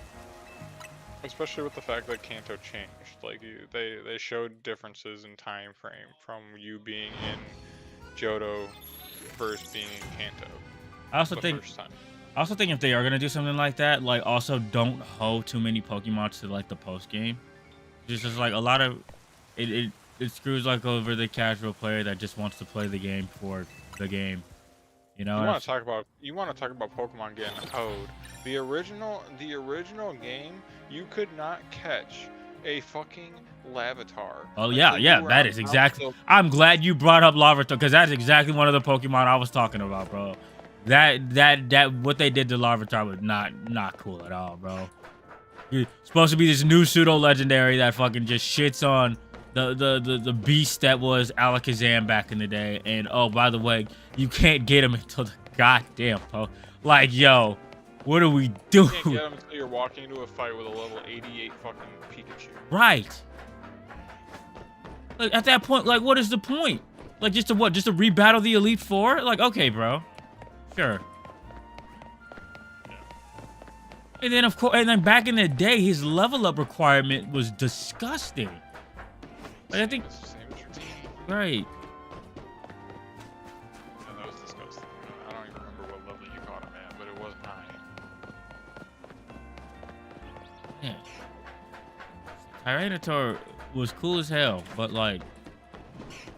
Especially with the fact that Kanto changed. Like, they showed differences in time frame from you being in Johto versus being in Kanto. I also think if they are gonna do something like that, like also don't hold too many Pokemon to like the post game. Just like a lot of it screws like over the casual player that just wants to play the game for the game. You know. You want to talk about Pokemon getting hoed. The original game, you could not catch a fucking Larvitar. Oh Like, yeah, that is exactly. I'm glad you brought up Larvitar because that's exactly one of the Pokemon I was talking about, bro. That what they did to Larvitar was not cool at all, bro. You're supposed to be this new pseudo legendary that fucking just shits on the beast that was Alakazam back in the day. And oh, by the way, you can't get him until the goddamn like, yo, what are we doing? You can't get him until you're walking into a fight with a level 88 fucking Pikachu. Right. Like at that point, like what is the point? Like just to what? Just to rebattle the Elite Four? Like okay, bro. Sure. And then of course, and then back in the day, his level up requirement was disgusting. Like, I think. It's the same as your team. Right. Yeah, that was disgusting. I don't even remember what level you caught him at, but it wasn't high. Yeah. Tyranitar was cool as hell, but like,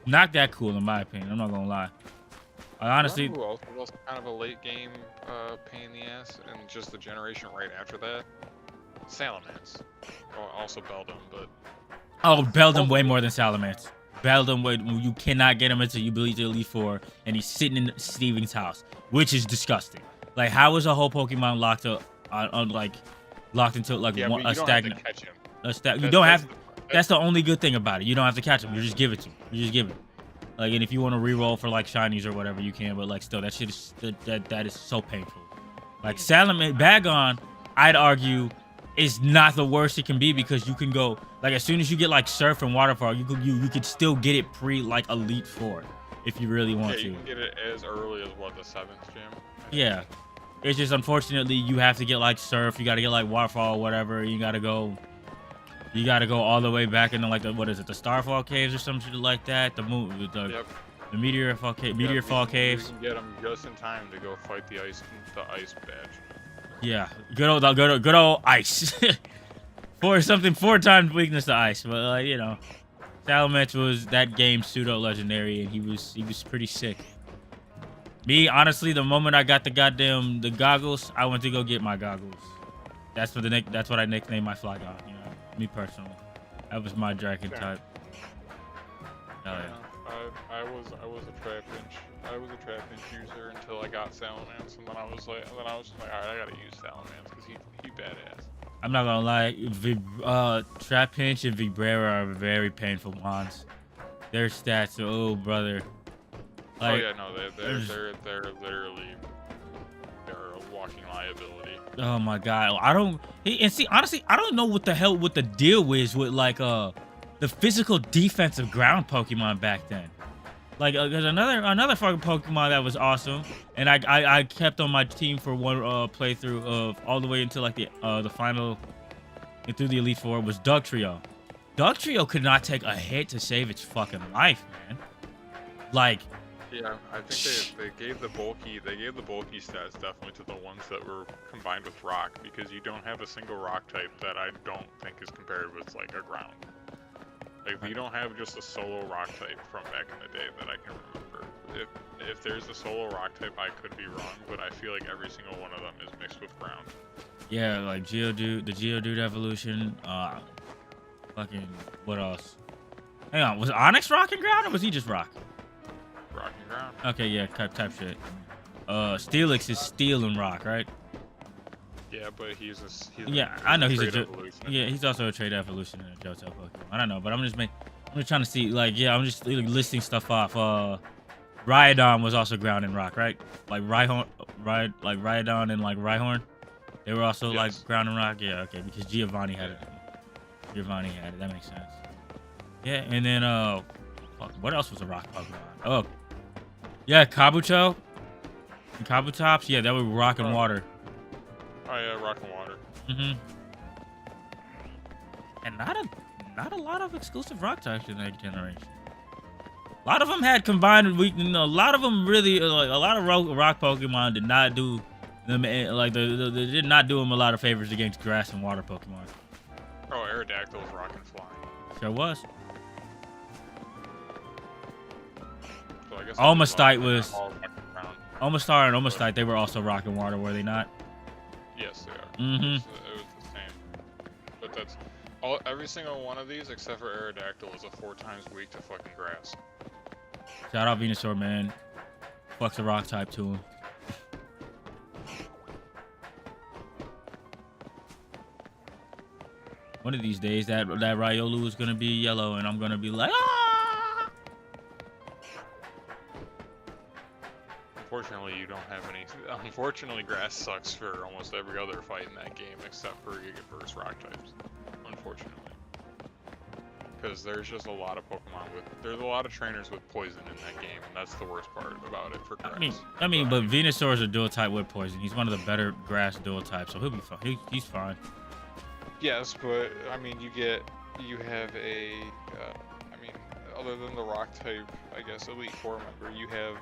not that cool in my opinion. I'm not gonna lie. I honestly. Who else was kind of a late game pain in the ass, and just the generation right after that? Salamence. Oh, also Beldum, but. Oh, Beldum way more than Salamence. Beldum, you cannot get him until you believe the Elite Four, and he's sitting in Steven's house, which is disgusting. Like, how is a whole Pokemon locked up locked into like a stagnant? You don't have. That's the only good thing about it. You don't have to catch him. You just give it to him. You just give it. Like, and if you want to re-roll for like shinies or whatever, you can. But like, still, that shit is that is so painful. Like Salamence, Bagon, I'd argue, is not the worst it can be because you can go like as soon as you get like Surf and Waterfall, you could still get it pre like Elite Four if you really want to. You can get it as early as what, the 7th gym? Yeah, it's just unfortunately you have to get like Surf, you got to get like Waterfall or whatever. You got to go all the way back into like the Starfall caves or some shit like that. The Meteor Fall caves. You can get them just in time to go fight the ice badge. Yeah, good old ice. 4 times weakness to ice, but like you know, Salamence was that game's pseudo legendary, and he was pretty sick. Me, honestly, the moment I got the goggles, I went to go get my goggles. That's what I nicknamed my Flygon. You know, me personally, that was my dragon type. Hell yeah. I was a Trapinch. I was a Trapinch user until I got Salamence, and then I was like, all right, I gotta use Salamence because he badass. I'm not gonna lie, Trapinch and Vibrera are very painful mons. Their stats, oh brother. Like, oh yeah, no, they're literally a walking liability. Oh my god, honestly, I don't know what the deal is with like the physical defensive ground Pokemon back then. Like there's another fucking Pokemon that was awesome, and I kept on my team for one playthrough of all the way until like the final and through the Elite Four was Dugtrio. Dugtrio could not take a hit to save its fucking life, man. Like. Yeah, I think they gave the bulky stats definitely to the ones that were combined with rock, because you don't have a single rock type that I don't think is compared with like a ground. Like you don't have just a solo rock type from back in the day that I can remember. If there's a solo rock type, I could be wrong, but I feel like every single one of them is mixed with ground. Yeah, like Geodude, the Geodude evolution. Fucking what else? Hang on, was Onyx rock and ground or was he just rock? Rock and ground. Okay, yeah, type shit. Steelix is steel and rock, right? Yeah, but he's I know he's he's also a trade evolution in a Johto Pokemon. I don't know, but I'm just trying to see, like, yeah, I'm just listing stuff off. Rhydon was also ground and rock, right? Like Rhydon and like Rhyhorn. They were also like ground and rock. Yeah, okay, because Giovanni had it. Giovanni had it. That makes sense. Yeah, and then fuck, what else was a rock Pokemon? Oh, yeah, Kabuto. And Kabutops. Yeah, that was rock and water. Oh yeah, rock and water. Mm-hmm. And not a lot of exclusive rock types in that generation. A lot of them had combined weak. You know, a lot of them really like a lot of rock Pokemon did not do them like they did not do them a lot of favors against grass and water Pokemon. Oh, Aerodactyl was rock and flying. Sure was. So I guess Almastite was. all rock and ground. Omastar and Omastite, they were also rock and water, were they not? Yes, they are. Mm-hmm. It was the same. But that's every single one of these except for Aerodactyl is a 4 times weak to fucking grass. Shout out Venusaur, man. Fucks a rock type to him. One of these days, that Riolu is gonna be yellow, and I'm gonna be like, ah! Unfortunately, you don't have any. Unfortunately, grass sucks for almost every other fight in that game except for Gigaverse rock types. Unfortunately. Because there's just a lot of Pokemon there's a lot of trainers with poison in that game, and that's the worst part about it for grass. But Venusaur is a dual type with poison. He's one of the better grass dual types, so he'll be fine. He's fine. Yes, but I mean, you have a, I mean, other than the rock type, I guess, Elite Four member, you have,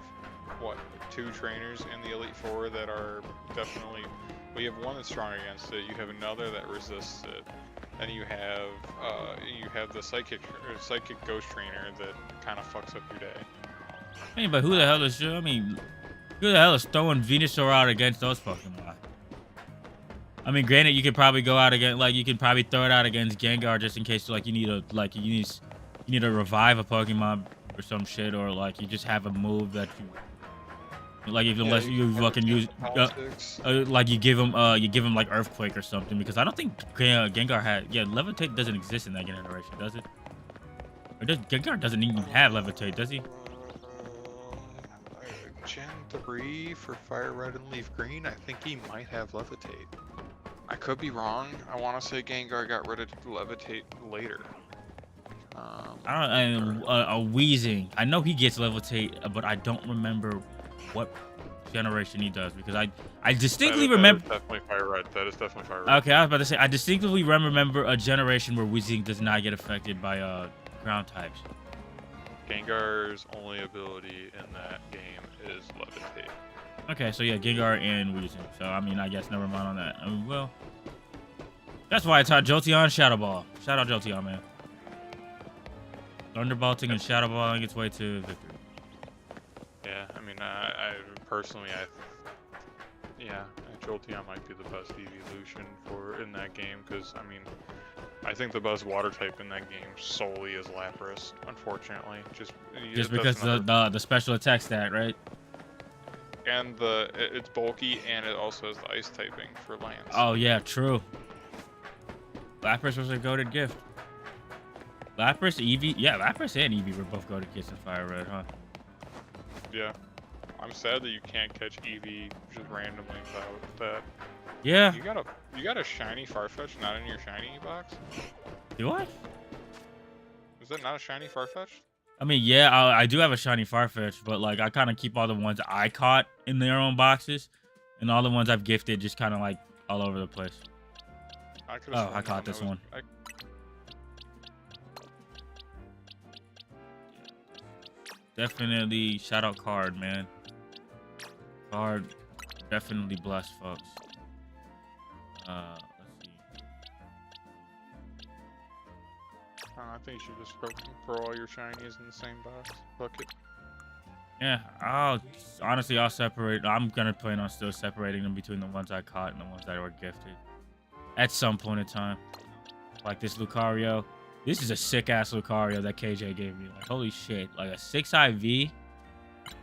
what, 2 trainers in the Elite Four that are definitely, well, you have one that's strong against it, you have another that resists it, and you have the psychic ghost trainer that kind of fucks up your day. I mean, but who the hell is throwing Venusaur out against those Pokemon? I mean, granted, you could probably go out against, like, you could probably throw it out against Gengar just in case, like, you need to revive a Pokemon or some shit, or like you just have a move that you, like, unless you fucking use, like you give him like Earthquake or something, because I don't think Gengar had, Levitate doesn't exist in that generation, does it? Or Gengar doesn't even have Levitate, does he? Gen 3 for Fire Red and Leaf Green, I think he might have Levitate. I could be wrong. I want to say Gengar got rid of Levitate later. A Weezing. I know he gets Levitate, but I don't remember what generation he does, because I distinctly remember. That is definitely Fire Red. That is definitely Fire Red. Okay, I was about to say I distinctly remember a generation where Weezing does not get affected by ground types. Gengar's only ability in that game is Levitate. Okay, so yeah, Gengar and Weezing. So I mean, I guess never mind on that. Well, that's why I taught Jolteon Shadow Ball. Shout out Jolteon, man. Thunderbolting and Shadow Balling its way to victory. Yeah, I mean, I personally, Jolteon might be the best evolution in that game, because I mean, I think the best water type in that game solely is Lapras. Unfortunately, just because the special attack stat, right? And it's bulky, and it also has the ice typing for lands. Oh yeah, true. Lapras was a goated gift. Lapras, Eevee, yeah, Lapras and Eevee were both goated gifts in Fire Red, huh? Yeah. I'm sad that you can't catch Eevee just randomly without that. Yeah. You got a shiny Farfetch not in your shiny box? Do I? Is that not a shiny Farfetch? I mean, yeah, I do have a shiny Farfetch, but like I kind of keep all the ones I caught in their own boxes, and all the ones I've gifted just kind of like all over the place. I caught this one. Definitely shout out Card, man. Card definitely blessed, folks. Let's see. I think you should just throw all your shinies in the same box bucket. Yeah, I'll separate. I'm gonna plan on still separating them between the ones I caught and the ones that were gifted at some point in time. Like this Lucario. This is a sick ass Lucario that KJ gave me. Like, holy shit. Like a 6 IV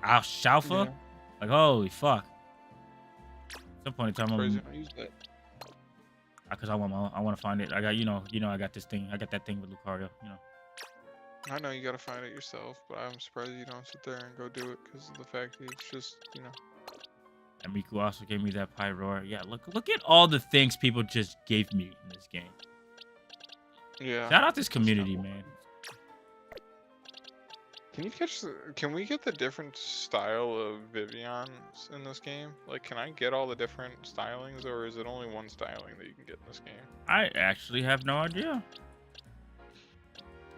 Alfalfa? Yeah. Like, holy fuck. At some point in time, because I want to find it. I got, I got this thing. I got that thing with Lucario, I know you gotta find it yourself, but I'm surprised you don't sit there and go do it because of the fact that it's just, you know. And Miku also gave me that Pyroar. Yeah, look at all the things people just gave me in this game. Yeah. Shout out this that's kinda community, cool. man. Can we get the different style of Vivians in this game? Like, can I get all the different stylings, or is it only one styling that you can get in this game? I actually have no idea.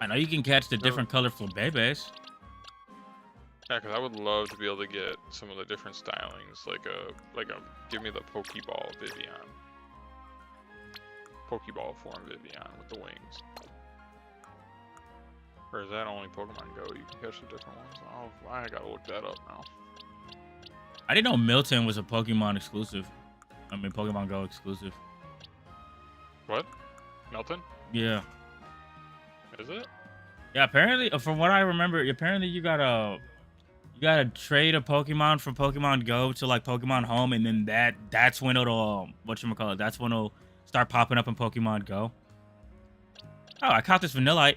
I know you can catch the No. different colorful babies. Yeah, because I would love to be able to get some of the different stylings, like a give me the Pokeball Vivian, Pokeball form Vivian with the wings. Or is that only Pokemon Go? You can catch the different ones. Oh, I gotta look that up now. I didn't know Milton was a Pokemon exclusive. I mean, Pokemon Go exclusive. What? Melton? Yeah. Is it? Yeah, apparently, from what I remember, apparently you gotta trade a Pokemon from Pokemon Go to like Pokemon Home, and then that's when it'll whatchamacallit, that's when it'll start popping up in Pokemon Go. Oh, I caught this Vanillite.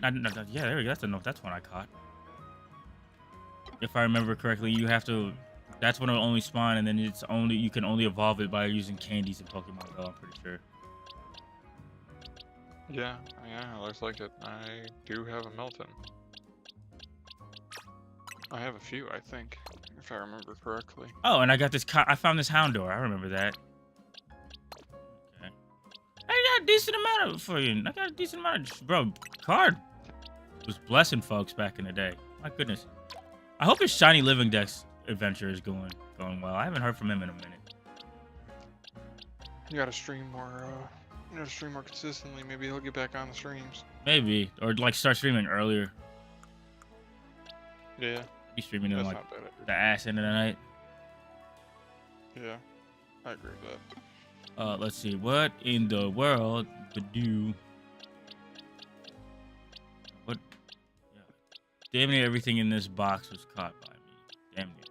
Yeah, there we go. That's one I caught. If I remember correctly, you have to. That's when it'll only spawn, and then you can only evolve it by using candies in Pokemon Go. I'm pretty sure. Yeah, looks like it. I do have a Melton. I have a few, I think, if I remember correctly. Oh, and I got this. I found this Houndour. I remember that. Okay. I got a decent amount of it for you. I got a decent amount of, bro. Card was blessing folks back in the day. My goodness. I hope his Shiny Living Dex adventure is going well. I haven't heard from him in a minute. You gotta stream more. You gotta stream more consistently. Maybe he'll get back on the streams. Maybe, or like start streaming earlier. Yeah. Be streaming in That's like not bad. the ass end of the night. Yeah, I agree with that. Let's see. What in the world could do? What? Yeah. Damn near everything in this box was caught by me. Damn near,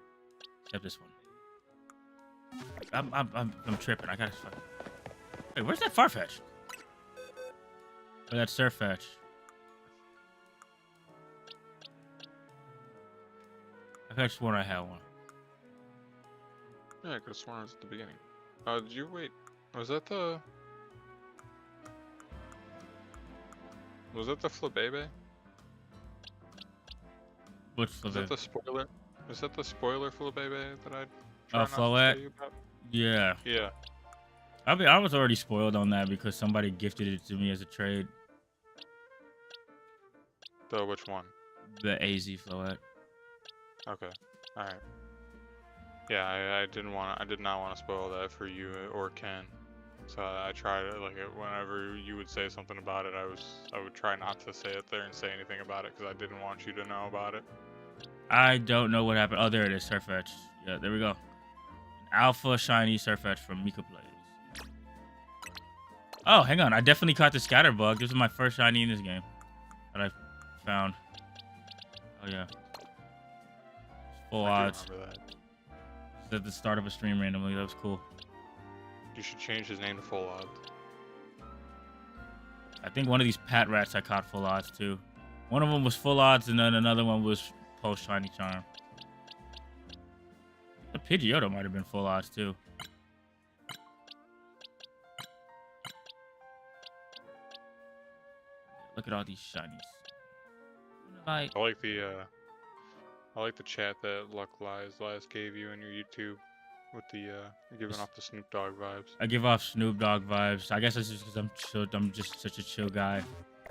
except this one. I'm tripping. I gotta. Wait, where's that Farfetch? Oh, that's Surfetch. I could have sworn I had one. Yeah, I could have sworn it was at the beginning. Did you wait? Was that the Flabébé? Which Is that Flabébé? the spoiler? Is that the spoiler Flabébé that I try not to Floette? tell you about? Yeah. Yeah. I was already spoiled on that because somebody gifted it to me as a trade. Which one? The AZ Floette. Okay. All right. Yeah, I did not want to spoil that for you or Ken. So I tried it, like whenever you would say something about it, I would try not to say it there and say anything about it because I didn't want you to know about it. I don't know what happened. Oh, there it is. Surfetch. Yeah, there we go. Alpha Shiny Surfetch from Mika Plays. Oh, hang on. I definitely caught the Scatterbug. This is my first shiny in this game that I found. Oh, yeah. Full I odds. do remember that. It's at the start of a stream randomly. That was cool. You should change his name to Full Odds. I think one of these Pat Rats I caught full odds, too. One of them was full odds, and then another one was post Shiny Charm. The Pidgeotto might have been full odds, too. Look at all these shinies. Like, I like the chat that Luck Lies last gave you in your YouTube with the giving off the Snoop Dogg vibes. I give off Snoop Dogg vibes. I guess that's just because I'm chill. I'm just such a chill guy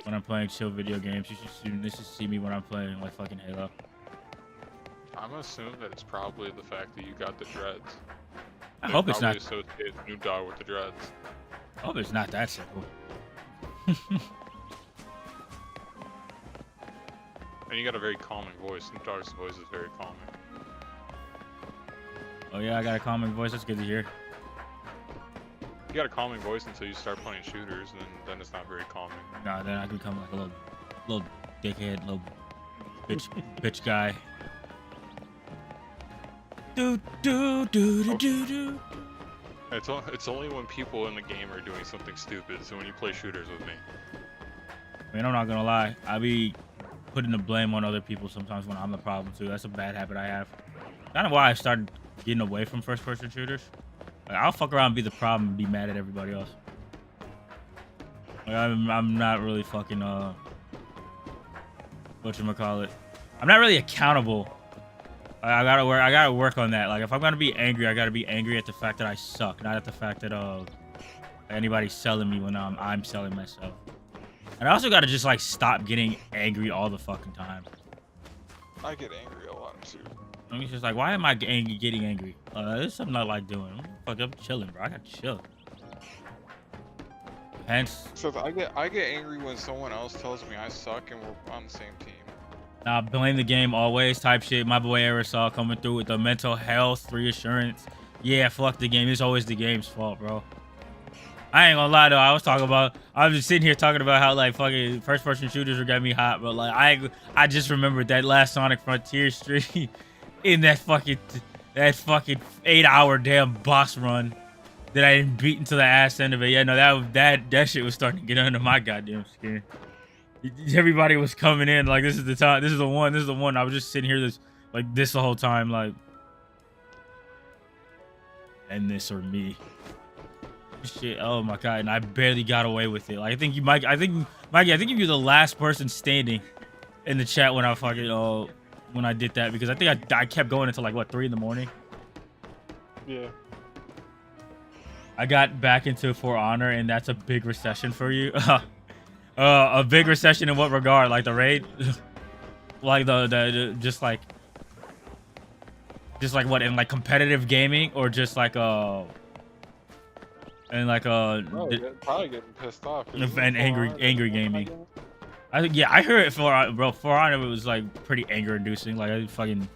when I'm playing chill video games. You should see me when I'm playing like fucking Halo. I'm gonna assume that it's probably the fact that you got the dreads. I hope it's not. Associate Snoop Dogg with the dreads. I hope it's not that simple. And you got a very calming voice. Snoop Dogg's voice is very calming. Oh yeah, I got a calming voice. That's good to hear. You got a calming voice until you start playing shooters, and then it's not very calming. Nah, then I become like a little dickhead, little bitch guy. Do do do do do do. It's only when people in the game are doing something stupid. So when you play shooters with me. I mean, I'm not gonna lie. I be putting the blame on other people sometimes when I'm the problem too. That's a bad habit I have. Kind of why I started getting away from first-person shooters. Like, I'll fuck around and be the problem and be mad at everybody else. Like, I'm not really fucking whatchamacallit. I'm not really accountable. I gotta work on that. Like, if I'm gonna be angry, I gotta be angry at the fact that I suck, not at the fact that anybody's selling me when I'm selling myself. And I also gotta just like stop getting angry all the fucking time. I get angry a lot too. I'm just like, why am I getting angry? There's something I like doing. Fuck, I'm chilling, bro. I gotta chill. Hence. So I get angry when someone else tells me I suck and we're on the same team. Nah, blame the game always type shit. My boy Aerosol coming through with the mental health reassurance. Yeah, fuck the game. It's always the game's fault, bro. I ain't gonna lie though. I was just sitting here talking about how like fucking first-person shooters are getting me hot, but like I just remembered that last Sonic Frontier stream in that fucking 8-hour damn boss run that I didn't beat until the ass end of it. Yeah, no, that shit was starting to get under my goddamn skin. Everybody was coming in like, this is the time, this is the one. I was just sitting here this the whole time, like, and this or me. Shit, oh my god, and I barely got away with it. Like, I think Mikey, I think you're the last person standing in the chat when I fucking when I did that, because I think I kept going until like what, 3 in the morning. Yeah. I got back into For Honor, and that's a big recession for you. A big recession in what regard? Like the raid? Like the just like what, in like competitive gaming, or just like Bro, probably getting pissed off. And angry gaming. I heard it For Honor was like pretty anger inducing. Like, I fucking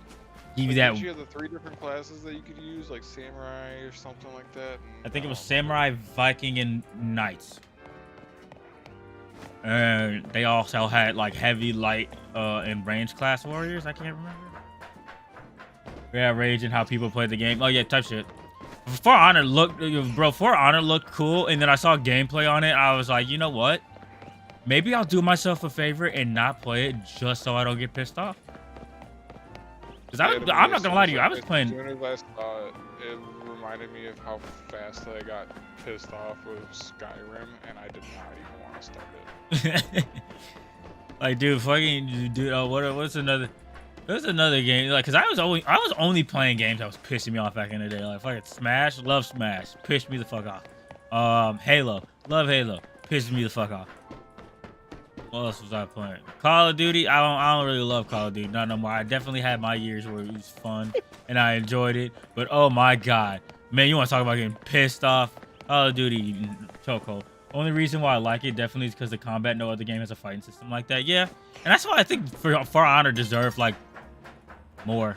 give you that. You have the 3 different classes that you could use, like Samurai or something like that. And, I think it was Samurai, Viking, and Knights. And they also had like heavy, light, and range class warriors. I can't remember. Yeah, rage and how people play the game. Oh yeah, type shit. For Honor looked cool, and then I saw gameplay on it. I was like, you know what? Maybe I'll do myself a favor and not play it just so I don't get pissed off. Cause I'm not gonna lie to you, I was playing. As soon as I saw it, it reminded me of how fast I got pissed off with Skyrim, and I did not even want to start it. Like, dude, fucking, dude. What's another? There's another game, like, cause I was only playing games that was pissing me off back in the day. Like, fucking Smash, love Smash, pissed me the fuck off. Halo, love Halo, pisses me the fuck off. What else was I playing? Call of Duty. I don't really love Call of Duty, not no more. I definitely had my years where it was fun and I enjoyed it, but oh my god, man, you want to talk about getting pissed off? Call of Duty, chokehold. Only reason why I like it definitely is because the combat. No other game has a fighting system like that. Yeah, and that's why I think For Honor deserved like more.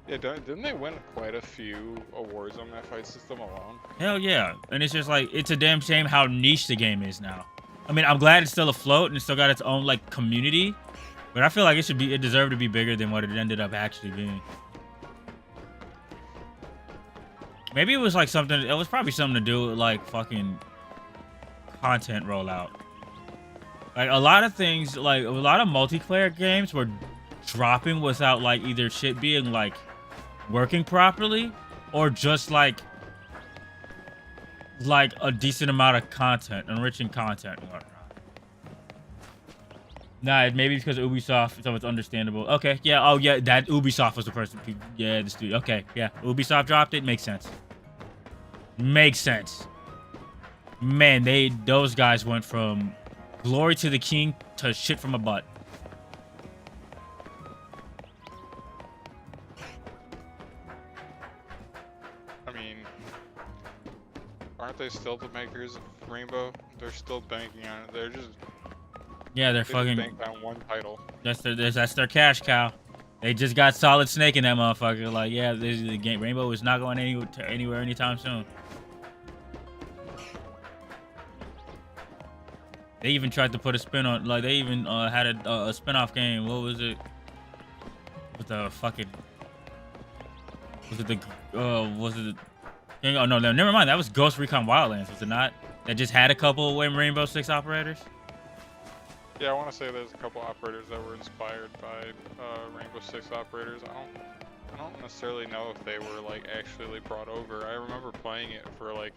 Yeah, didn't they win quite a few awards on that fight system alone? Hell yeah, and it's just like, it's a damn shame how niche the game is now. I mean, I'm glad it's still afloat and it's still got its own like community, but I feel like it deserved to be bigger than what it ended up actually being. Maybe it was like something. It was probably something to do with like fucking content rollout. Like a lot of things, like a lot of multiplayer games were dropping without like either shit being like working properly, or just like a decent amount of content, enriching content and whatnot. Nah, maybe because of Ubisoft, so it's understandable. Okay, yeah, oh yeah, that Ubisoft was the person. Yeah, the studio. Okay, yeah, Ubisoft dropped it. Makes sense. Makes sense. Man, those guys went from glory to the king to shit from a butt. I mean, aren't they still the makers of Rainbow? They're still banking on it. They're just they're fucking banked on one title. That's their cash cow. They just got Solid Snake in that motherfucker. Like, yeah, the game Rainbow is not going anywhere anytime soon. They even tried to put a spin on, like, they even had a spin-off game. What was it? With the fucking, was it oh no, never mind. That was Ghost Recon Wildlands, was it not? That just had a couple of Rainbow Six operators. Yeah, I want to say there's a couple operators that were inspired by Rainbow Six operators. I don't necessarily know if they were like actually brought over. I remember playing it for like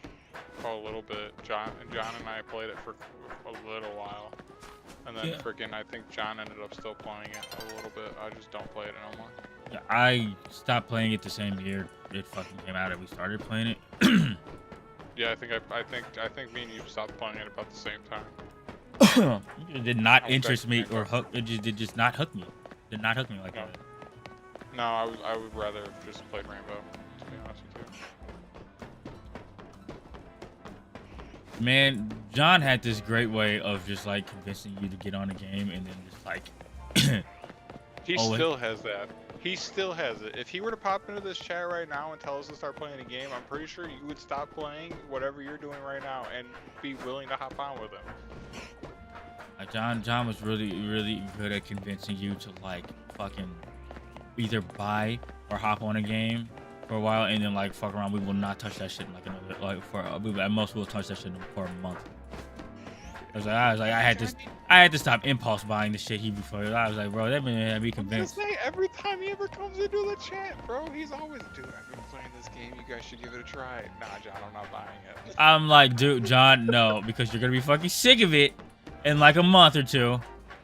a little bit. John and I played it for a little while, and then Yeah. freaking I think John ended up still playing it a little bit. I just don't play it no more. Yeah, I stopped playing it the same year it fucking came out and we started playing it. Yeah, I think me and you stopped playing it about the same time. It did not I was interest back me in or Rainbow. hook. It just not hook me. Did not hook me like No. that. No, I would rather have just played Rainbow, to be honest with you. Man, John had this great way of just like convincing you to get on the game and then just like. He Oh, still has that. He still has it. If he were to pop into this chat right now and tell us to start playing a game, I'm pretty sure you would stop playing whatever you're doing right now and be willing to hop on with him. John was really good at convincing you to like fucking either buy or hop on a game for a while and then like fuck around. We will not touch that shit in like another at most we'll touch that shit for a month. I was like I had to stop impulse buying the shit he before. I was like, bro, that man had me convinced. Say, every time he ever comes into the chat, bro, he's always, dude, I've been playing this game. You guys should give it a try. Nah, John, I'm not buying it. I'm like, dude, John, no, because you're gonna be fucking sick of it in like a month or two,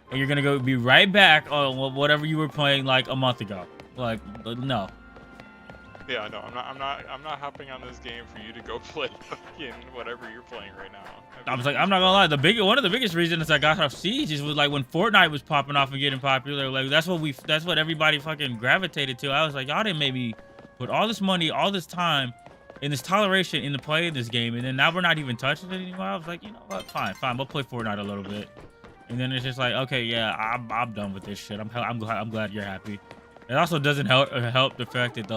and you're gonna go be right back on whatever you were playing like a month ago. Like, no. Yeah, no, I'm not hopping on this game for you to go play fucking whatever you're playing right now. I was like, I'm not gonna lie. One of the biggest reasons I got off Siege is was like when Fortnite was popping off and getting popular. Like that's what everybody fucking gravitated to. I was like, y'all didn't maybe put all this money, all this time, and this toleration into playing this game, and then now we're not even touching it anymore. I was like, you know what? Fine, we'll play Fortnite a little bit, and then it's just like, okay, yeah, I'm done with this shit. I'm glad you're happy. It also doesn't help the fact that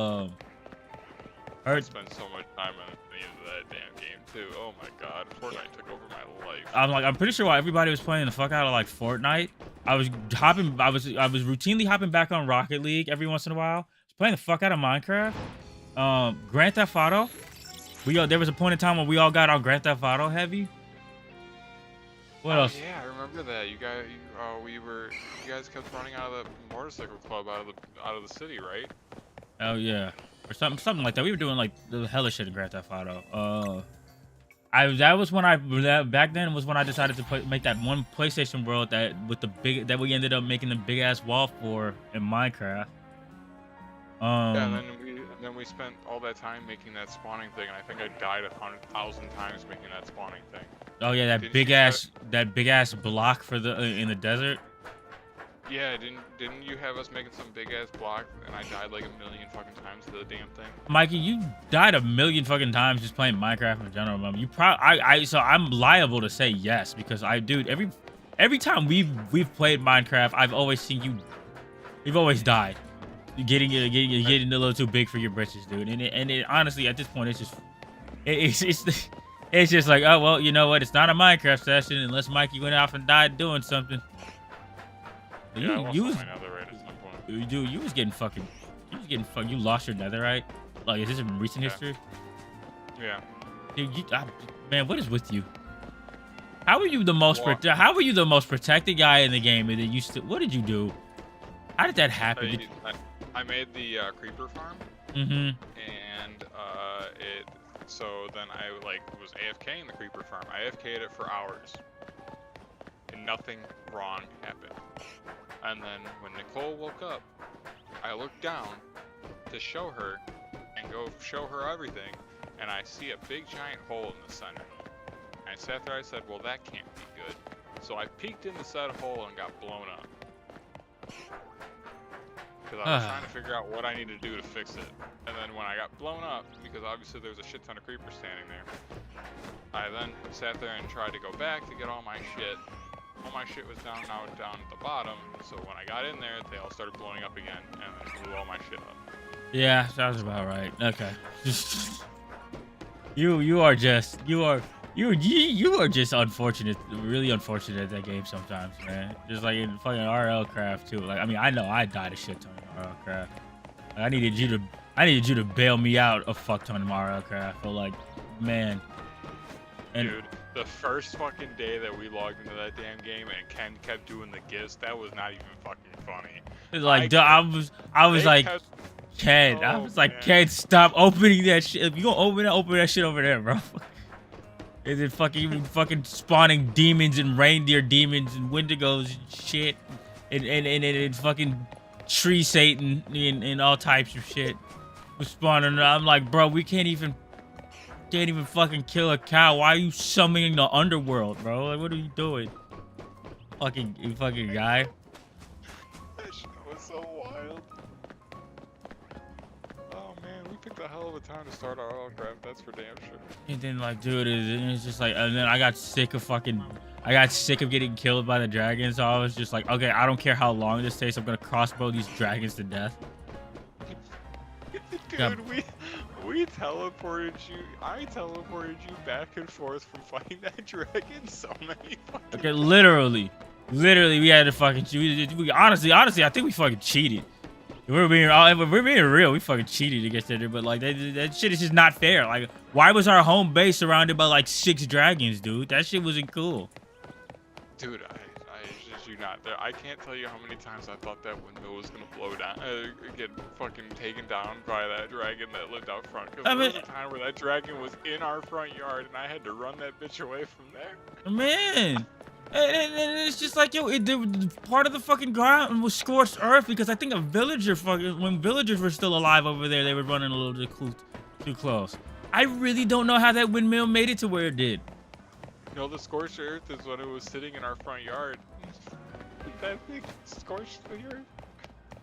I spent so much time on the end of that damn game too. Oh my god, Fortnite took over my life. I'm pretty sure while everybody was playing the fuck out of like Fortnite, I was routinely hopping back on Rocket League every once in a while. I was playing the fuck out of Minecraft. Grand Theft Auto. There was a point in time when we all got on Grand Theft Auto heavy. What else? Yeah, I remember that. You guys kept running out of the motorcycle club out of the city, right? Oh yeah, or something like that. We were doing like the hella shit in Grand Theft Auto. Back then was when I decided to make that one PlayStation world that we ended up making the big ass wall for in Minecraft. Yeah, and then we spent all that time making that spawning thing, and I think I died 100,000 times making that spawning thing. Oh yeah, that big ass block for the in the desert. Yeah, didn't you have us making some big ass block, and I died like a million fucking times to the damn thing? Mikey, you died a million fucking times just playing Minecraft in general. Man. So I'm liable to say yes because every time we've played Minecraft, I've always seen you. You've always died. You're getting a little too big for your britches, dude. And it honestly at this point it's just like, oh well, you know what? It's not a Minecraft session unless Mikey went off and died doing something. Yeah, you was my netherite at some point. Dude, you lost your netherite. Like, is this in recent history? Yeah. Dude, man, what is with you? How are you the most protected guy in the game, and then what did you do? How did that happen? I made the creeper farm. Mm-hmm. And so then I was AFK in the creeper farm. I AFK'd it for hours, and nothing wrong happened. And then when Nicole woke up, I looked down to show her and go show her everything, and I see a big giant hole in the center. And I sat there, I said, well, that can't be good. So I peeked into said hole and got blown up. Because I was trying to figure out what I needed to do to fix it. And then when I got blown up, because obviously there was a shit ton of creepers standing there, I then sat there and tried to go back to get all my shit. All my shit was down at the bottom, so when I got in there, they all started blowing up again, and then blew all my shit up. Yeah, sounds about right. Okay. you are just unfortunate, really unfortunate at that game sometimes, man. Just like in fucking RL Craft too. Like, I mean, I know I died a shit ton in RL Craft. Like, I needed you to bail me out a fuck ton in RL Craft. But like, man. And dude, The first fucking day that we logged into that damn game and Ken kept doing the gifts, that was not even fucking funny. It's like, I was they like, kept- Ken, I Oh, was like, man. Ken, stop opening that shit. If you gonna open that shit over there, bro. Is it fucking spawning demons and reindeer demons and wendigos and shit, and fucking tree Satan and all types of shit was spawning. I'm like, bro, we can't even fucking kill a cow. Why are you summoning the underworld, bro? Like, what are you doing? You fucking guy. That shit was so wild. Oh man, we picked a hell of a time to start our autocraft, that's for damn sure. And then like, dude, it's just like, and then I got sick of getting killed by the dragons. So I was just like, okay, I don't care how long this takes. I'm gonna crossbow these dragons to death. Dude, Yeah. we teleported you. I teleported you back and forth from fighting that dragon so many fucking Okay, literally, we had to fucking. We honestly, I think we fucking cheated. If we're being real, we fucking cheated against it. But like that shit is just not fair. Like, why was our home base surrounded by like 6 dragons, dude? That shit wasn't cool. Dude, it's just you not there. I can't tell you how many times I thought that window was gonna blow down, get fucking taken down by that dragon that lived out front. Cause there was a time where that dragon was in our front yard and I had to run that bitch away from there. Man. And it's just like, yo, part of the fucking ground was scorched earth because I think when villagers were still alive over there, they were running a little bit too close. I really don't know how that windmill made it to where it did. You know, the scorched earth is when it was sitting in our front yard. That thing scorched the earth.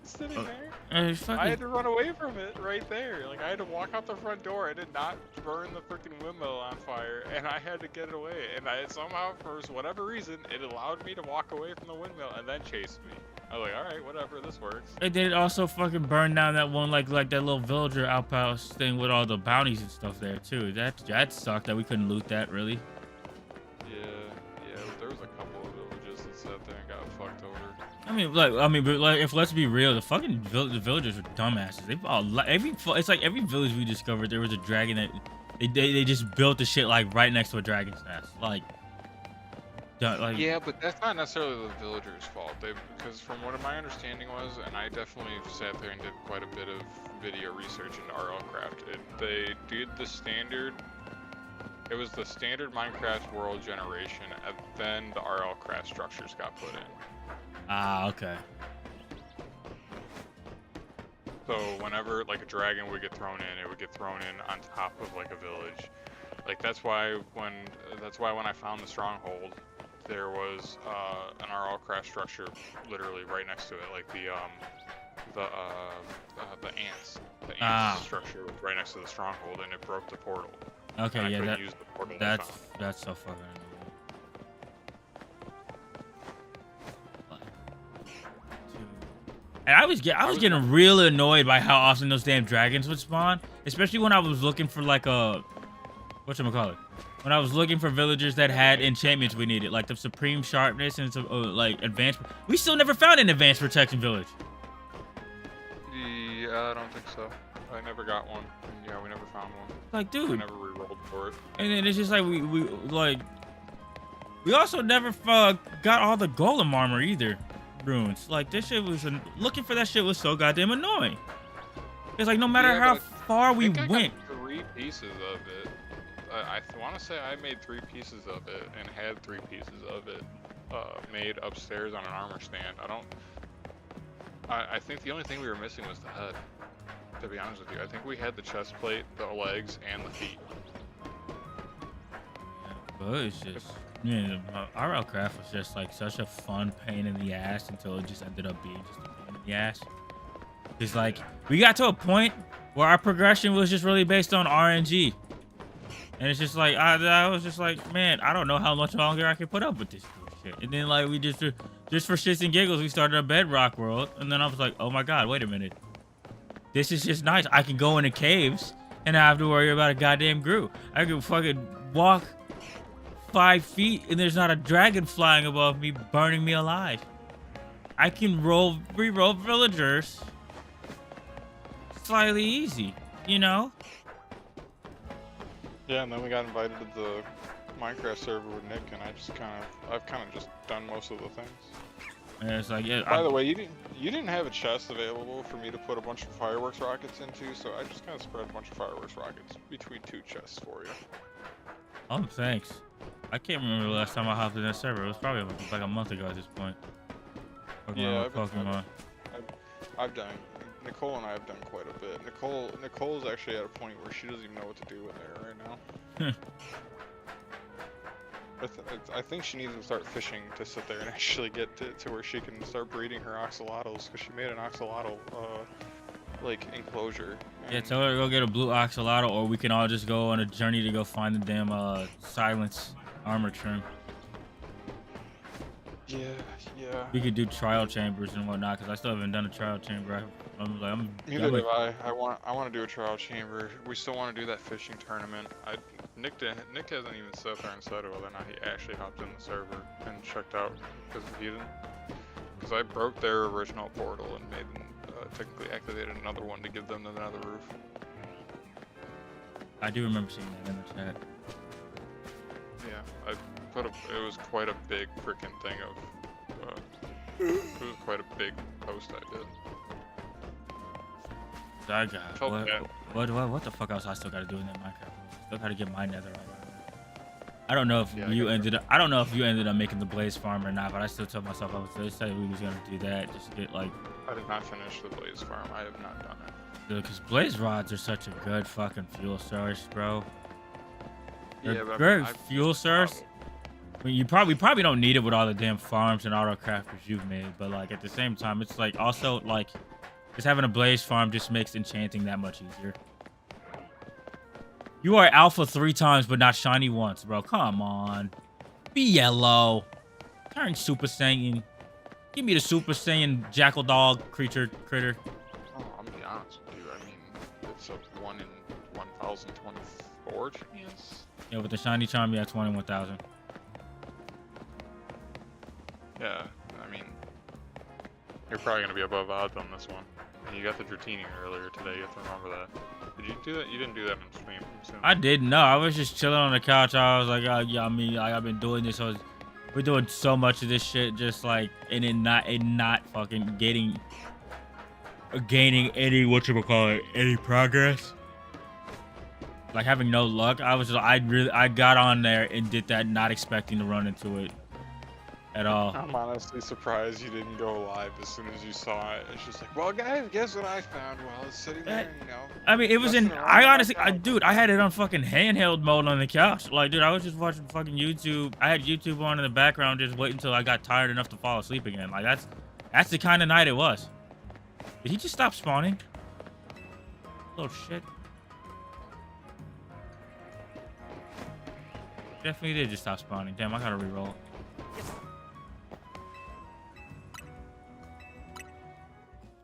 Sitting there. I had to run away from it right there. Like, I had to walk out the front door. I did not burn the freaking windmill on fire, and I had to get it away. And somehow, for whatever reason, it allowed me to walk away from the windmill and then chase me. I was like, all right, whatever, this works. And then it also fucking burned down that one, like that little villager outpost thing with all the bounties and stuff there too. That sucked that we couldn't loot that, really. Yeah, there was a couple of villages that sat there and got fucked over. But if let's be real, the villagers were dumbasses. It's like every village we discovered, there was a dragon that they just built the shit like right next to a dragon's nest. Yeah, but that's not necessarily the villagers' fault. Because from what my understanding was, and I definitely sat there and did quite a bit of video research into RLCraft, they did the standard. It was the standard Minecraft world generation, and then the RLCraft structures got put in. Ah, okay. So whenever like a dragon would get thrown in, it would get thrown in on top of like a village. Like that's why when I found the stronghold, there was an RLCraft structure literally right next to it, like the ants. The ants structure was right next to the stronghold, and it broke the portal. Okay, and I yeah, couldn't use the portal that's so fucking annoying. And I was getting real annoyed by how often those damn dragons would spawn, especially when I was looking for like whatchamacallit? When I was looking for villagers that had enchantments we needed, like the supreme sharpness and some like advanced. We still never found an advanced protection village. Yeah, I don't think so. I never got one. Yeah, we never found one. Like, dude. I never re-rolled for it. And then it's just like we also never got all the golem armor either. Runes. Like, this shit was looking for that shit was so goddamn annoying. It's like no matter how far we went. Got 3 pieces of it. I want to say I made 3 pieces of it and had 3 pieces of it made upstairs on an armor stand. I think the only thing we were missing was the head. To be honest with you, I think we had the chest plate, the legs, and the feet. Yeah, but it's just. Yeah, RLCraft was just like such a fun pain in the ass until it just ended up being just a pain in the ass. It's like we got to a point where our progression was just really based on RNG, and it's just like I was just like, man, I don't know how much longer I can put up with this shit. And then like we just for shits and giggles, we started a Bedrock world, and then I was like, oh my god, wait a minute, this is just nice. I can go into caves and not have to worry about a goddamn Gru. I can fucking walk 5 feet and there's not a dragon flying above me burning me alive. I can re-roll villagers slightly easy, you know? Yeah, and then we got invited to the Minecraft server with Nick, and I've kind of just done most of the things. And it's like, yeah. By the way, you didn't have a chest available for me to put a bunch of fireworks rockets into, so I just kind of spread a bunch of fireworks rockets between 2 chests for you. Oh, thanks. I can't remember the last time I hopped in that server. It was probably like a month ago at this point. Pokemon. I've done. Nicole and I have done quite a bit. Nicole's actually at a point where she doesn't even know what to do in there right now. I think she needs to start fishing to sit there and actually get to where she can start breeding her axolotls, because she made an axolotl like enclosure. Yeah, tell her to go get a blue axolotl, or we can all just go on a journey to go find the damn silence armor trim. Yeah. We could do trial chambers and whatnot, because I still haven't done a trial chamber. Neither have I. I want to do a trial chamber. We still want to do that fishing tournament. Nick hasn't even sat there and said whether or not he actually hopped in the server and checked out, because I broke their original portal and made them technically activated another one to give them another roof. I do remember seeing that in the chat. Yeah, it was quite a big freaking thing of. It was quite a big post I did. I got what the fuck else I still gotta do in that Minecraft? I still gotta get my netherite. I don't know if you ended up making the blaze farm or not, but I still told myself I said we was gonna do that just to get like. I did not finish the blaze farm. I have not done it. Dude, because blaze rods are such a good fucking fuel source, bro. Yeah, but great fuel source. I mean, we probably don't need it with all the damn farms and auto crafters you've made, but like at the same time, it's like also like just having a blaze farm just makes enchanting that much easier. You are alpha 3 times, but not shiny once, bro. Come on, be yellow. Turn Super Saiyan. Give me the Super Saiyan jackal dog critter. Oh, I'm gonna be honest with you. I mean, it's a 1 in 1,024 chance. Yeah, with the shiny charm, yeah, 21,000. Yeah, I mean, you're probably gonna be above odds on this one. And you got the Dratini earlier today. You have to remember that. Did you do that? You didn't do that on stream. I didn't. No, I was just chilling on the couch. I was like, yeah, I mean, like, I've been doing this. We're doing so much of this shit, just like, and not fucking gaining any any progress. Like having no luck. I got on there and did that, not expecting to run into it at all. I'm honestly surprised you didn't go live as soon as you saw it. It's just like, well, guys, guess what I found while it's sitting there, you know. I mean, it was dude, I had it on fucking handheld mode on the couch. Like, dude, I was just watching fucking YouTube. I had YouTube on in the background, just waiting until I got tired enough to fall asleep again. Like, that's the kind of night it was. Did he just stop spawning? Little shit. Definitely did just stop spawning. Damn, I gotta reroll.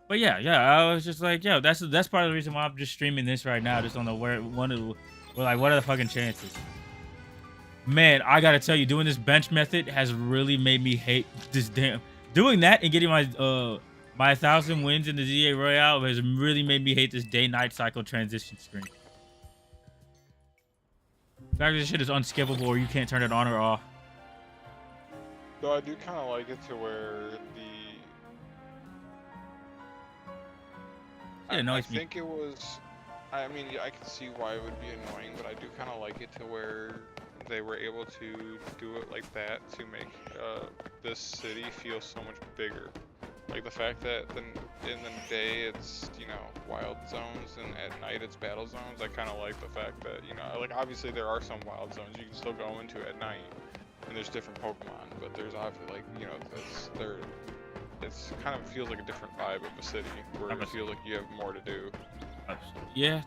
But yeah, I was just like, yo, that's part of the reason why I'm just streaming this right now. Just on the what are the fucking chances? Man, I gotta tell you, doing this bench method has really made me hate this damn. Doing that and getting my 1,000 wins in the ZA Royale has really made me hate this day-night cycle transition screen. The fact that this shit is unskippable, or you can't turn it on or off. Though I do kind of like it to where I think it was. I mean, I can see why it would be annoying, but I do kind of like it to where they were able to do it like that to make this city feel so much bigger. Like the fact that in the day it's, you know, wild zones and at night it's battle zones. I kind of like the fact that, you know, like obviously there are some wild zones you can still go into at night, and there's different Pokemon, but there's obviously, like, you know, it's kind of feels like a different vibe of a city where it feels like you have more to do. Yeah.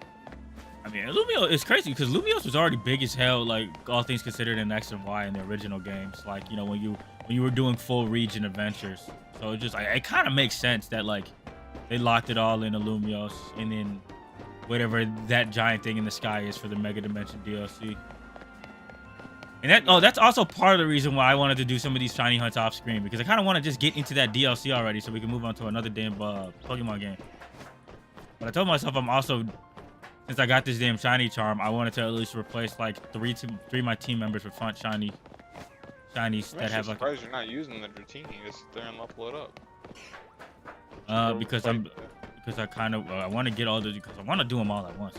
I mean, Lumiose, it's crazy because Lumiose was already big as hell, like all things considered, in X and Y in the original games. Like, you know, when you were doing full region adventures. So it just, it kind of makes sense that like they locked it all into Lumiose, and then whatever that giant thing in the sky is for the Mega Dimension DLC. And that's also part of the reason why I wanted to do some of these shiny hunts off screen, because I kind of want to just get into that DLC already so we can move on to another damn Pokemon game. But I told myself since since I got this damn shiny charm, I wanted to at least replace like three of my team members with font shinies I'm that have like. surprised you're not using the Dratini to sit there and level it up. Because I kind of I want to get all the because I want to do them all at once.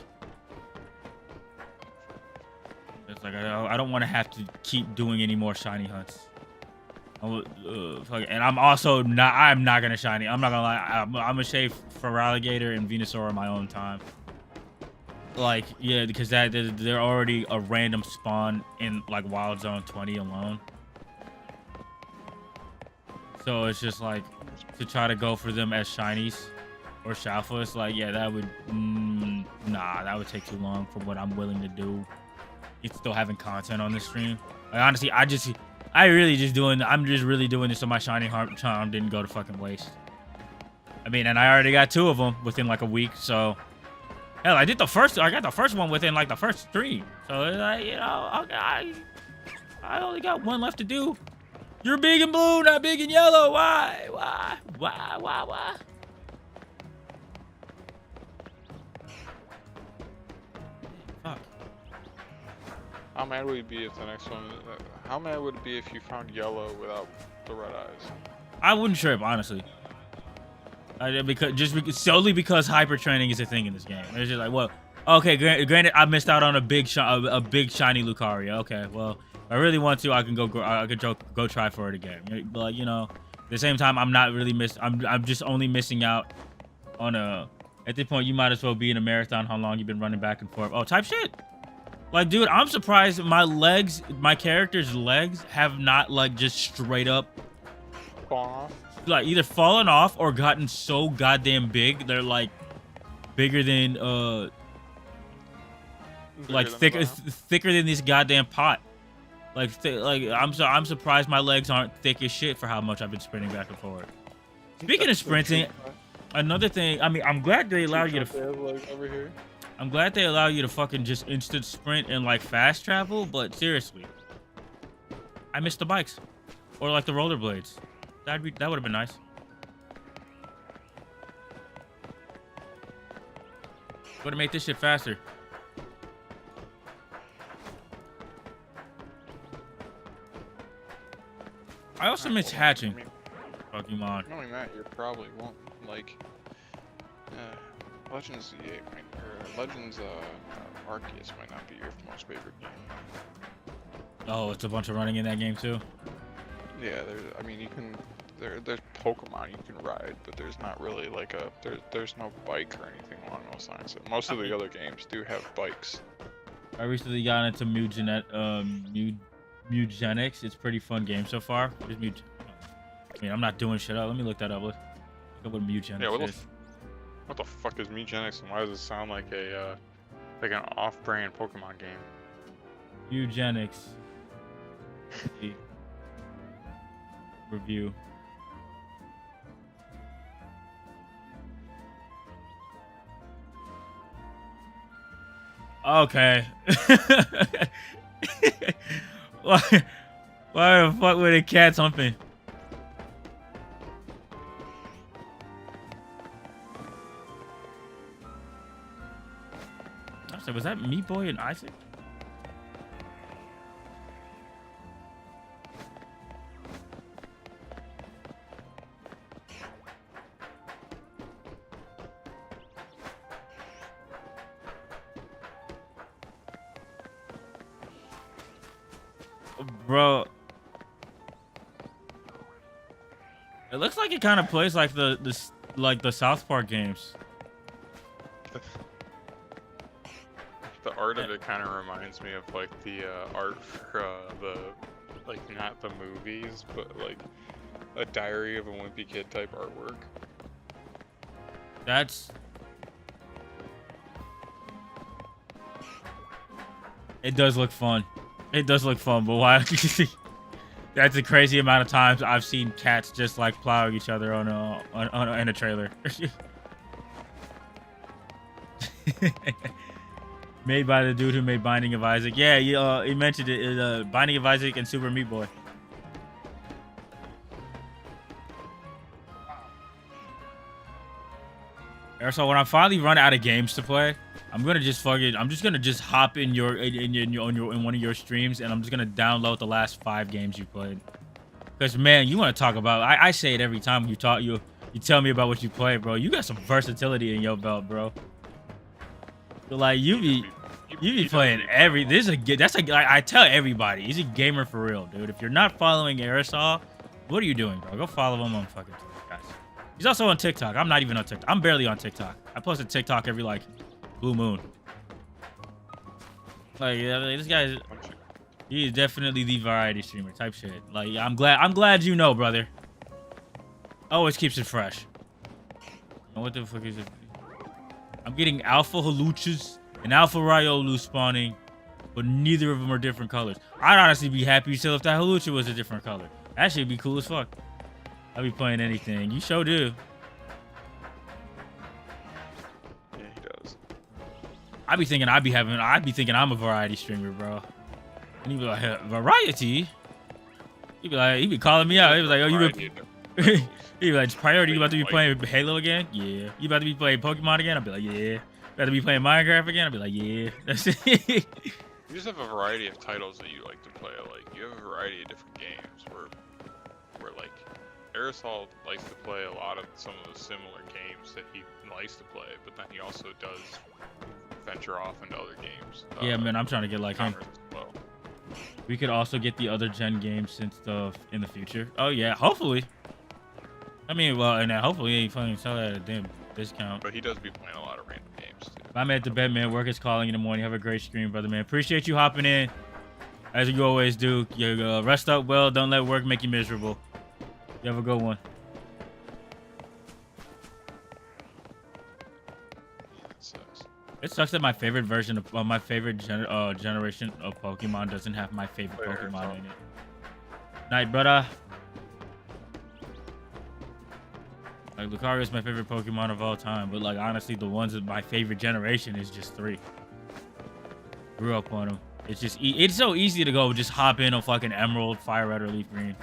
It's like I don't want to have to keep doing any more shiny hunts. And I'm also not. I'm not gonna shiny. I'm not gonna lie. I'm gonna shave Feraligatr and Venusaur on my own time. Like yeah, because they're already a random spawn in like Wild Zone 20 alone. So it's just like to try to go for them as shinies or Shalfas. Like yeah, that would that would take too long for what I'm willing to do. It's still having content on the stream. Like honestly, I'm just really doing this so my shiny charm didn't go to fucking waste. I mean, and I already got 2 of them within like a week, so hell, I got the first one within like the first stream. So like, you know, I only got 1 left to do. You're big and blue, not big and yellow. Why? Fuck. How mad would it be if the next one? How mad would it be if you found yellow without the red eyes? I wouldn't trip, honestly. Solely because hyper training is a thing in this game. It's just like, well, okay, granted, I missed out on a big shiny Lucario. Okay, well, if I really want to, I could go try for it again. But like, you know, at the same time, I'm just only missing out on a. At this point, you might as well be in a marathon. How long you've been running back and forth? Oh, type shit. Like, dude, I'm surprised my character's legs have not like just straight up Fall off. like either fallen off or gotten so goddamn big they're like bigger than thicker than this goddamn pot. Like I'm surprised my legs aren't thick as shit for how much I've been sprinting back and forth. Speaking of sprinting, another thing, I mean, I'm glad they allow you to. I'm glad they allow you to fucking just instant sprint and like fast travel, but seriously, I missed the bikes or like the rollerblades. That would have been nice. Would have made this shit faster. I also miss hatching Pokemon. Not only that, you probably won't like Legends Legends Arceus might not be your most favorite game. Oh, it's a bunch of running in that game too. Yeah, there's Pokemon you can ride, but there's not really like there's no bike or anything along those lines. Most of the other games do have bikes. I recently got into Mugenics. It's a pretty fun game so far. I mean, I'm not doing shit up. Let me look that up. Look at what Mugenics is. What the fuck is Mugenics, and why does it sound like a like an off-brand Pokemon game? Mugenics. Review. Okay. Why the fuck were the cats humping? I said, was that Meat Boy and Isaac? Bro, it looks like it kind of plays like the South Park games. The art of it kind of reminds me of like the art for the like not the movies, but like a Diary of a Wimpy Kid type artwork. It does look fun. It does look fun, but why? That's a crazy amount of times I've seen cats just like plowing each other in a trailer. Made by the dude who made Binding of Isaac. Yeah, he mentioned it. Binding of Isaac and Super Meat Boy. So when I finally run out of games to play, I'm gonna just fucking. I'm just gonna just hop in your in one of your streams, and I'm just gonna download the last 5 games you played. Cause man, you want to talk about? I say it every time you talk. You tell me about what you play, bro. You got some versatility in your belt, bro. So, like you be playing every. This is a that's like I tell everybody, he's a gamer for real, dude. If you're not following Aerosol, what are you doing, bro? Go follow him on fucking Twitter, guys. He's also on TikTok. I'm not even on TikTok. I'm barely on TikTok. I post a TikTok every like blue moon. Like this guy's. He is definitely the variety streamer type shit. Like I'm glad you know, brother. Always keeps it fresh. What the fuck is it? I'm getting Alpha Haluchas and Alpha Riolu spawning, but neither of them are different colors. I'd honestly be happy still if that Halucha was a different color. That should be cool as fuck. I'd be playing anything. You sure do. Yeah, he does. I'd be thinking I'm a variety streamer, bro. And he'd be like, variety? He'd be calling me out. He'd be like, oh, he'd be like, priority, you about to be playing Halo again? Yeah. You about to be playing Pokemon again? I'd be like, yeah. You about to be playing Minecraft again? I'd be like, yeah. That's it. You just have a variety of titles that you like to play. Like, you have a variety of different games where like, Aerosol likes to play a lot of some of the similar games that he likes to play, but then he also does venture off into other games. Yeah, man, I'm trying to get like him. Well. We could also get the other gen games and stuff in the future. Oh yeah, hopefully. I mean, well, and hopefully he fucking sell that at a damn discount. But he does be playing a lot of random games too. I'm at the bed, man. Work is calling in the morning. Have a great stream, brother, man. Appreciate you hopping in, as you always do. You rest up well. Don't let work make you miserable. You have a good one. It sucks that my favorite version of my favorite generation of Pokemon doesn't have my favorite Pokemon in it. Night, brother. Like Lucario is my favorite Pokemon of all time, but like honestly, the ones of my favorite generation is just 3. Grew up on them. It's just it's so easy to go just hop in on fucking Emerald, Fire Red, or Leaf Green.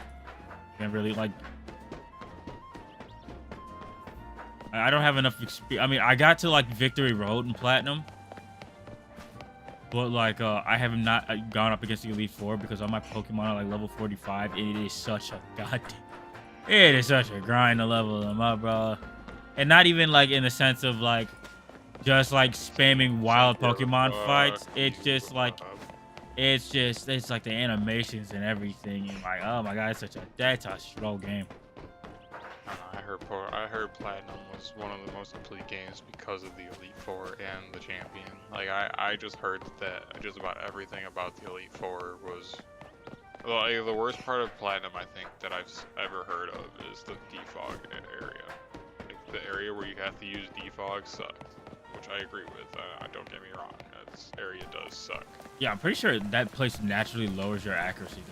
Can't really like. I don't have enough experience. I mean, I got to like Victory Road and Platinum, but like I have not gone up against the Elite Four because all my Pokemon are like level 45. And it is such a it is such a grind to level them up, bro. And not even like in the sense of like just like spamming wild Pokemon fights. It's just like it's like the animations and everything. And like, oh my god, that's a slow game. I heard Platinum was one of the most complete games because of the Elite Four and the Champion. Like I just heard that just about everything about the Elite Four was. Like, the worst part of Platinum, I think, that I've ever heard of is the defog area. Like, the area where you have to use defog sucked, which I agree with. Don't get me wrong, that area does suck. Yeah, I'm pretty sure that place naturally lowers your accuracy.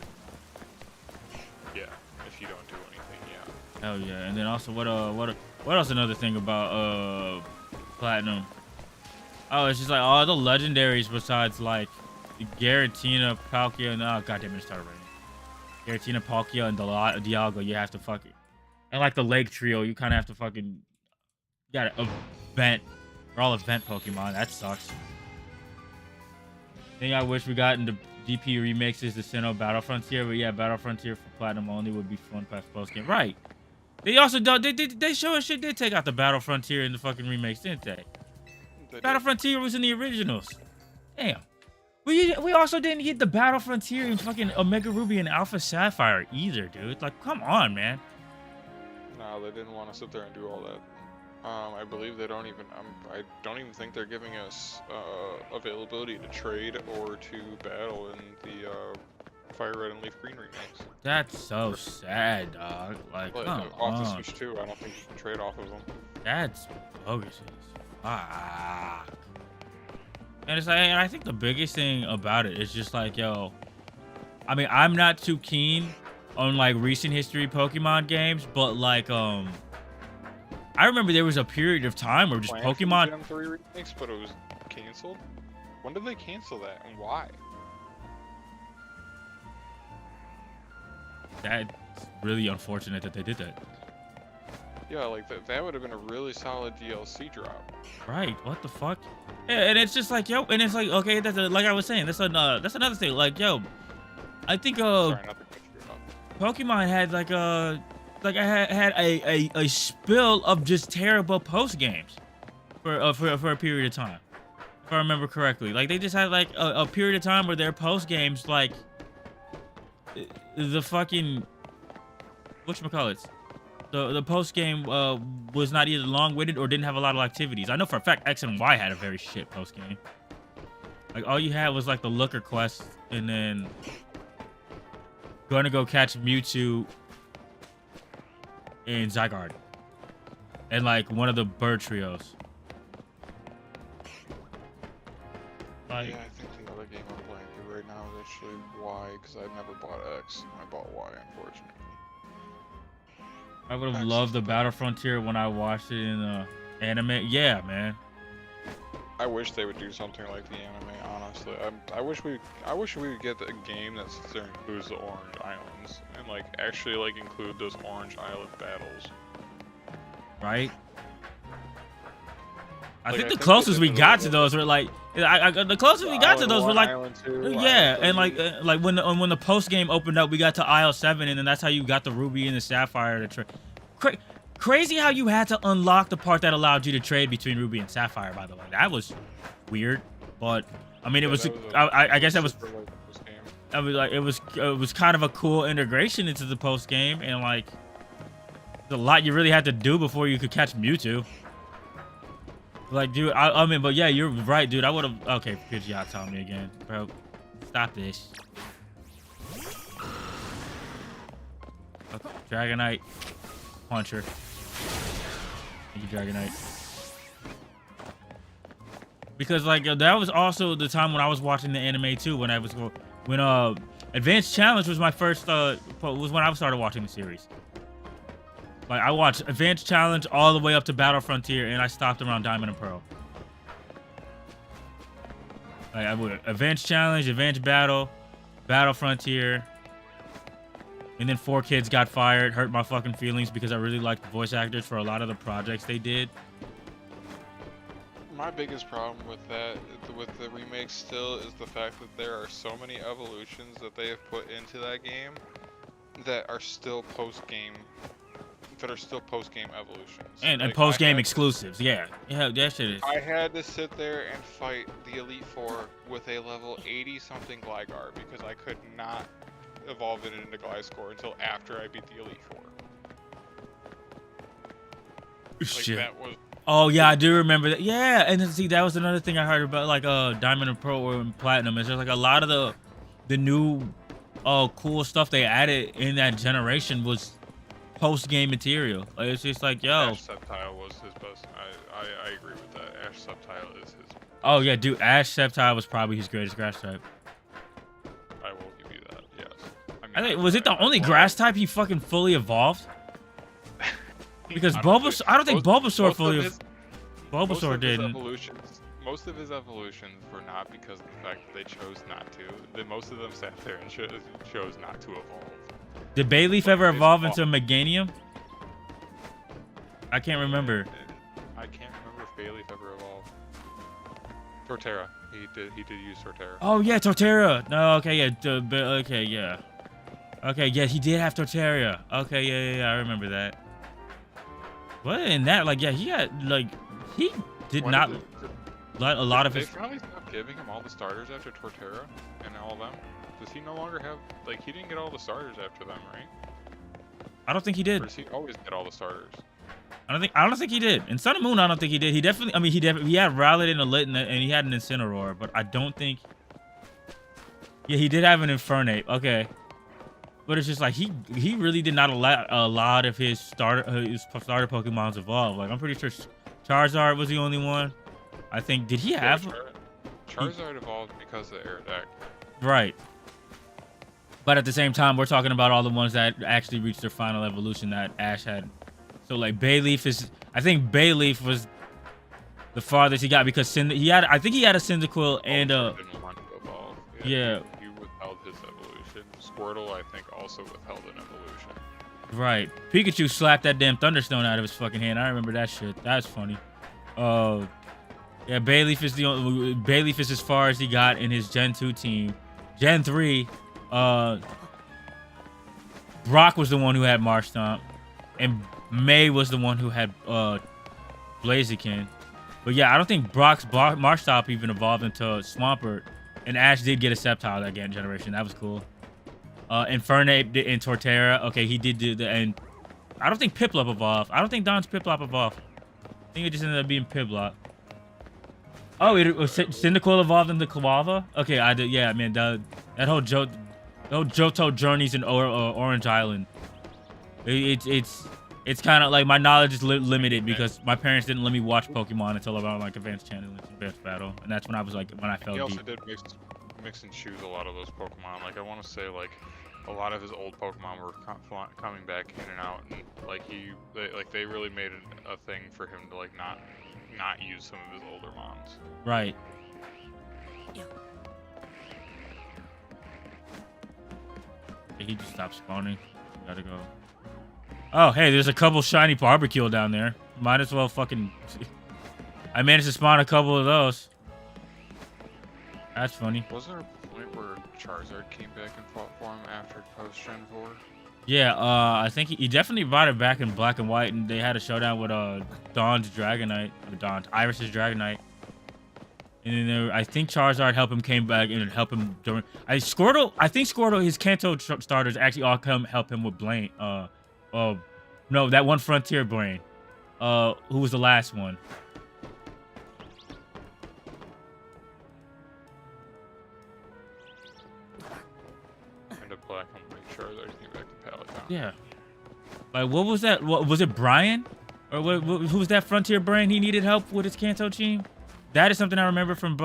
Yeah, if you don't do anything, yeah. Hell yeah! And then also, what else? Another thing about Platinum. Oh, it's just like all the legendaries besides like Giratina, Palkia, and oh goddamn it, started raining. Giratina, Palkia, and Dialga, you have to fucking, and like the Lake Trio, you kind of have to fucking, you gotta event. They're all event Pokemon. That sucks. Thing I wish we got into DP remixes the Sinnoh Battle Frontier, but yeah, Battle Frontier for Platinum only would be fun past post game. Right. They also they show us shit. They take out the Battle Frontier in the fucking remakes, didn't they? Battle Frontier was in the originals. Damn. We also didn't get the Battle Frontier in fucking Omega Ruby and Alpha Sapphire either, dude. Like, come on, man. No, they didn't want to sit there and do all that. I believe they don't even. I don't even think they're giving us availability to trade or to battle in the Fire Red and Leaf Green remakes. That's so sad, dog. Like, come off the on. Switch too. I don't think you can trade off of them. That's bogus as fuck. And it's like, and I think the biggest thing about it is just like, yo, I mean, I'm not too keen on like recent history Pokemon games, but like, I remember there was a period of time where just Pokemon. Gen 3 remakes, but it was canceled. When did they cancel that, and why? That's really unfortunate that they did that. Yeah, like that would have been a really solid DLC drop. Right? What the fuck? Yeah, and it's just like, yo, and it's like, okay, like I was saying, that's another thing. Like, yo, I think Sorry, not to cut you off. Pokemon had I had a spill of just terrible post games for a period of time, if I remember correctly. Like they just had like a period of time where their post games, like the fucking whatchamacallits, the post game was not either long winded or didn't have a lot of activities. I know for a fact X and Y had a very shit post game. Like all you had was like the looker quest and then gonna go catch Mewtwo in Zygarde. And like one of the bird trios. Like, Yeah, I think the other game I'm playing through right now is actually Y, because I never bought X. I bought Y, unfortunately. I would have X loved is the the- Battle Frontier when I watched it in the anime. Yeah, man. I wish they would do something like the anime. Honestly, I wish we would get a game that sits there and includes the Orange Islands and like actually like include those Orange Island battles. Right? I Like, think I the think closest they we did a got little to bit those were like, the closest we got to those were like, Island 2, yeah, Island and 3. like when the post game opened up, we got to Isle 7, and then that's how you got the Ruby and the Sapphire to trade. Crazy how you had to unlock the part that allowed you to trade between Ruby and Sapphire. By the way, that was weird, but I mean, it Yeah, was. that was I guess that was. super late post game. I was like, it was kind of a cool integration into the post game, and like, there's a lot you really had to do before you could catch Mewtwo. Like, dude, I mean, but yeah, you're right, dude. I would have. Okay, Pidgeot tell me again, bro. Stop this. Okay, Dragonite, Puncher. Thank you, Dragonite. Because like that was also the time when I was watching the anime too. When Advanced Challenge was my first was when I started watching the series. Like I watched Advanced Challenge all the way up to Battle Frontier, and I stopped around Diamond and Pearl. Like I would Advanced Challenge, Advanced Battle, Battle Frontier, and then 4Kids got fired. Hurt my fucking feelings because I really liked the voice actors for a lot of the projects they did. My biggest problem with that, with the remake still, is the fact that there are so many evolutions that they have put into that game that are still post-game evolutions. And Like, post game I had- exclusives, yeah, that shit is. I had to sit there and fight the Elite Four with a level 80 something Gligar because I could not evolve it into Gliscor until after I beat the Elite Four. Like Shit. that was. Oh yeah, I do remember that. Yeah, and then, see, that was another thing I heard about, like Diamond and Pearl and Platinum. Is there's like a lot of the new cool stuff they added in that generation was post game material. Like it's just like, yo. Ash Sceptile was his best. I agree with that. Ash Sceptile is his. Oh yeah, dude, Ash Sceptile was probably his greatest grass type. I will give you that. Yes. I think was it the only grass type he fucking fully evolved? Because Bulbasaur, I don't think Bulbasaur fully. Bulbasaur didn't. Most of his evolutions were not because of the fact that they chose not to. Most of them sat there and chose not to evolve. Did Bayleaf ever evolve into a Meganium? I can't remember. I can't remember if Bayleaf ever evolved. Torterra. He did use Torterra. Oh yeah, Torterra. No, okay, yeah, okay, yeah. Okay, yeah, he did have Torterra. Okay, yeah, I remember that. What in that? Like, yeah, he had like he did When not did let a lot of they his. finally stopped giving him all the starters after Torterra and all of them? Does he no longer have, like, he didn't get all the starters after them, right? I don't think he did. Or does he always get all the starters? I don't think he did. In Sun and Moon, I don't think he did. He definitely. I mean, he had Rowlet and a Lit and he had an Incineroar, but I don't think. Yeah, he did have an Infernape. Okay. But it's just like he really did not allow a lot of his starter Pokemons to evolve. Like I'm pretty sure Charizard was the only one. I think did he have Charizard evolved because of Aerodactyl. right? But at the same time, we're talking about all the ones that actually reached their final evolution that Ash had. So like Bayleaf is, I think Bayleaf was the farthest he got because I think he had a Cyndaquil and Didn't want to evolve. Yeah. He withheld his evolution. Squirtle, I think, also withheld an evolution. right. Pikachu slapped that damn Thunderstone out of his fucking hand. I remember that shit. That's funny. Yeah, Bayleaf is the only. Bayleaf is as far as he got in his Gen 2 team. Gen 3, Brock was the one who had Marshtomp, and May was the one who had Blaziken. But yeah, I don't think Brock's Marshtomp even evolved into Swampert, and Ash did get a Sceptile that generation. That was cool. Infernape and Torterra. Okay, he did do the and I don't think Piplup evolved. I don't think Don's Piplup evolved. I think it just ended up being Piplup. Oh, it was Cyndaquil evolved into Quilava? Okay, I did. Yeah, man, that whole Johto journeys in Orange Island. It's kind of like my knowledge is limited because my parents didn't let me watch Pokemon until about like Advanced Channel and Advanced Battle, and that's when I was like when I fell He deep. also did mix and choose a lot of those Pokemon. Like I want to say like a lot of his old Pokemon were coming back in and out, and like they really made it a thing for him to like not use some of his older mons. Right. He just stopped spawning. Gotta go. Oh, hey, there's a couple shiny Barbecue down there. Might as well fucking... I managed to spawn a couple of those. That's funny. Was there a point where Charizard came back and fought for him after post-Gen 4? Yeah, I think he definitely brought it back in Black and White, and they had a showdown with Dawn's Dragonite, or Iris's Dragonite. And then I think Charizard helped him came back and helped him during. I think Squirtle, his Kanto starters actually all help him with Blaine. No, that one Frontier Brain. Who was the last one? And a Black and White Charizard came back to Pallet. Yeah. Like, what was that? What was it, Brian? Or who was that Frontier Brain? He needed help with his Kanto team. That is something I remember from,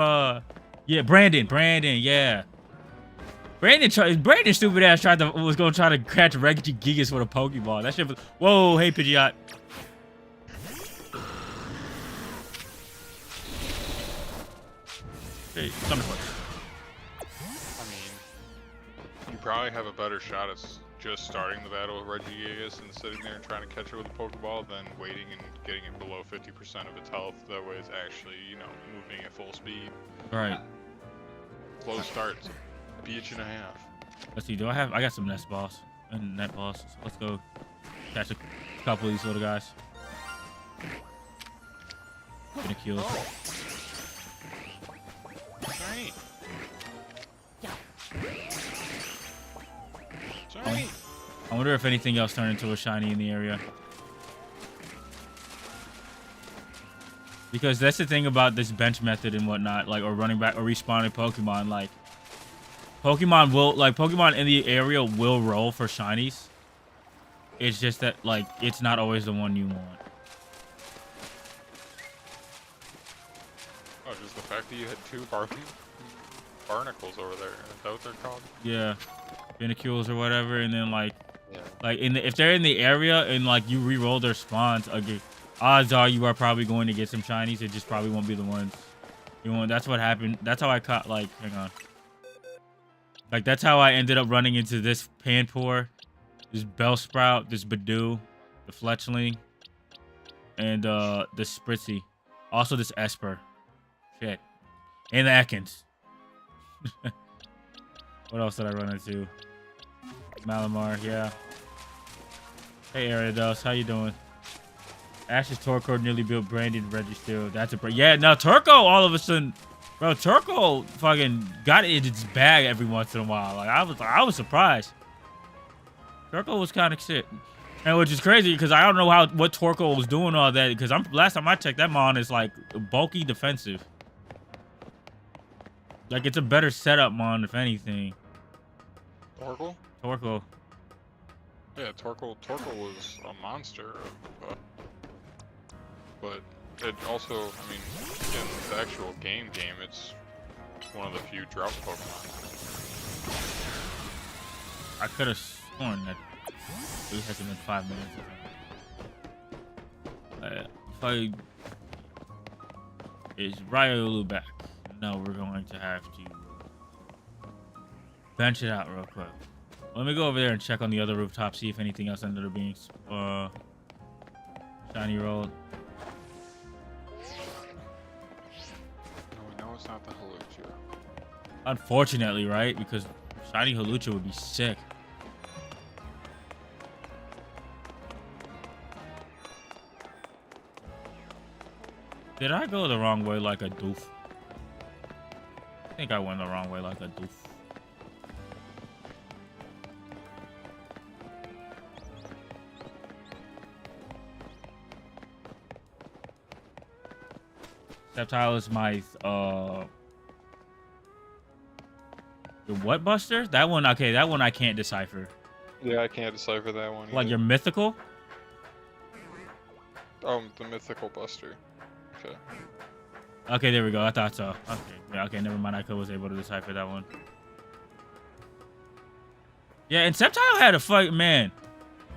yeah, Brandon, yeah. Brandon stupid ass was gonna try to catch Regigigas with a Pokeball. That shit was, whoa, hey, Pidgeot. Hey, Thunderbolt. I mean, you probably have a better shot at just starting the battle with Regigigas and sitting there and trying to catch it with a Pokeball than waiting and getting it below 50% of its health. That way it's actually, you know, moving at full speed. Right. Close starts. Beach and a half. Let's see, I got some nest balls and net balls. So let's go catch a couple of these little guys. Gonna kill. Oh. Shiny. Shiny. I wonder if anything else turned into a shiny in the area. Because that's the thing about this bench method and whatnot, like, or running back or respawning Pokemon, like, Pokemon in the area will roll for shinies. It's just that, like, it's not always the one you want. Oh, just the fact that you had two barnacles over there. Is that what they're called? Yeah. Binnacules or whatever, and then, like, Yeah. if they're in the area and, like, you re-roll their spawns, odds are you are probably going to get some shinies. It just probably won't be the ones you want. That's what happened. That's how I caught, like, hang on. Like, that's how I ended up running into this Panpour, this Bellsprout, this Badoo, the Fletchling, and this Spritzy. Also this Esper. Shit. And the Ekans. What else did I run into? Malamar, yeah. Hey, Ariados, how you doing? Ash's Torkoal nearly built Brandon Registeel. That's a yeah. Now Turco, all of a sudden, bro, Turco fucking got it in its bag every once in a while. Like I was surprised. Turco was kind of shit, and which is crazy because I don't know what Torco was doing all that. Because last time I checked, that mon is like bulky defensive. Like it's a better setup mon if anything. Torkoal? Torco. Yeah, Torkoal was a monster. But it also, I mean, in the actual game, it's one of the few drought Pokemon. I could have sworn that it hasn't been 5 minutes. Is Riolu back? No, we're going to have to bench it out real quick. Let me go over there and check on the other rooftop, see if anything else ended up being shiny rolled. it's not the Halucha. Unfortunately, right? Because shiny Halucha would be sick. Did I go the wrong way like a doof? I think I went the wrong way like a doof. Sceptile is my the what buster? That one, okay, that one I can't decipher. Yeah, I can't decipher that one. Like either. your mythical? The mythical buster. Okay. Okay, there we go. I thought so. Okay, yeah, okay, never mind. I was able to decipher that one. Yeah, and Sceptile had a fight, man.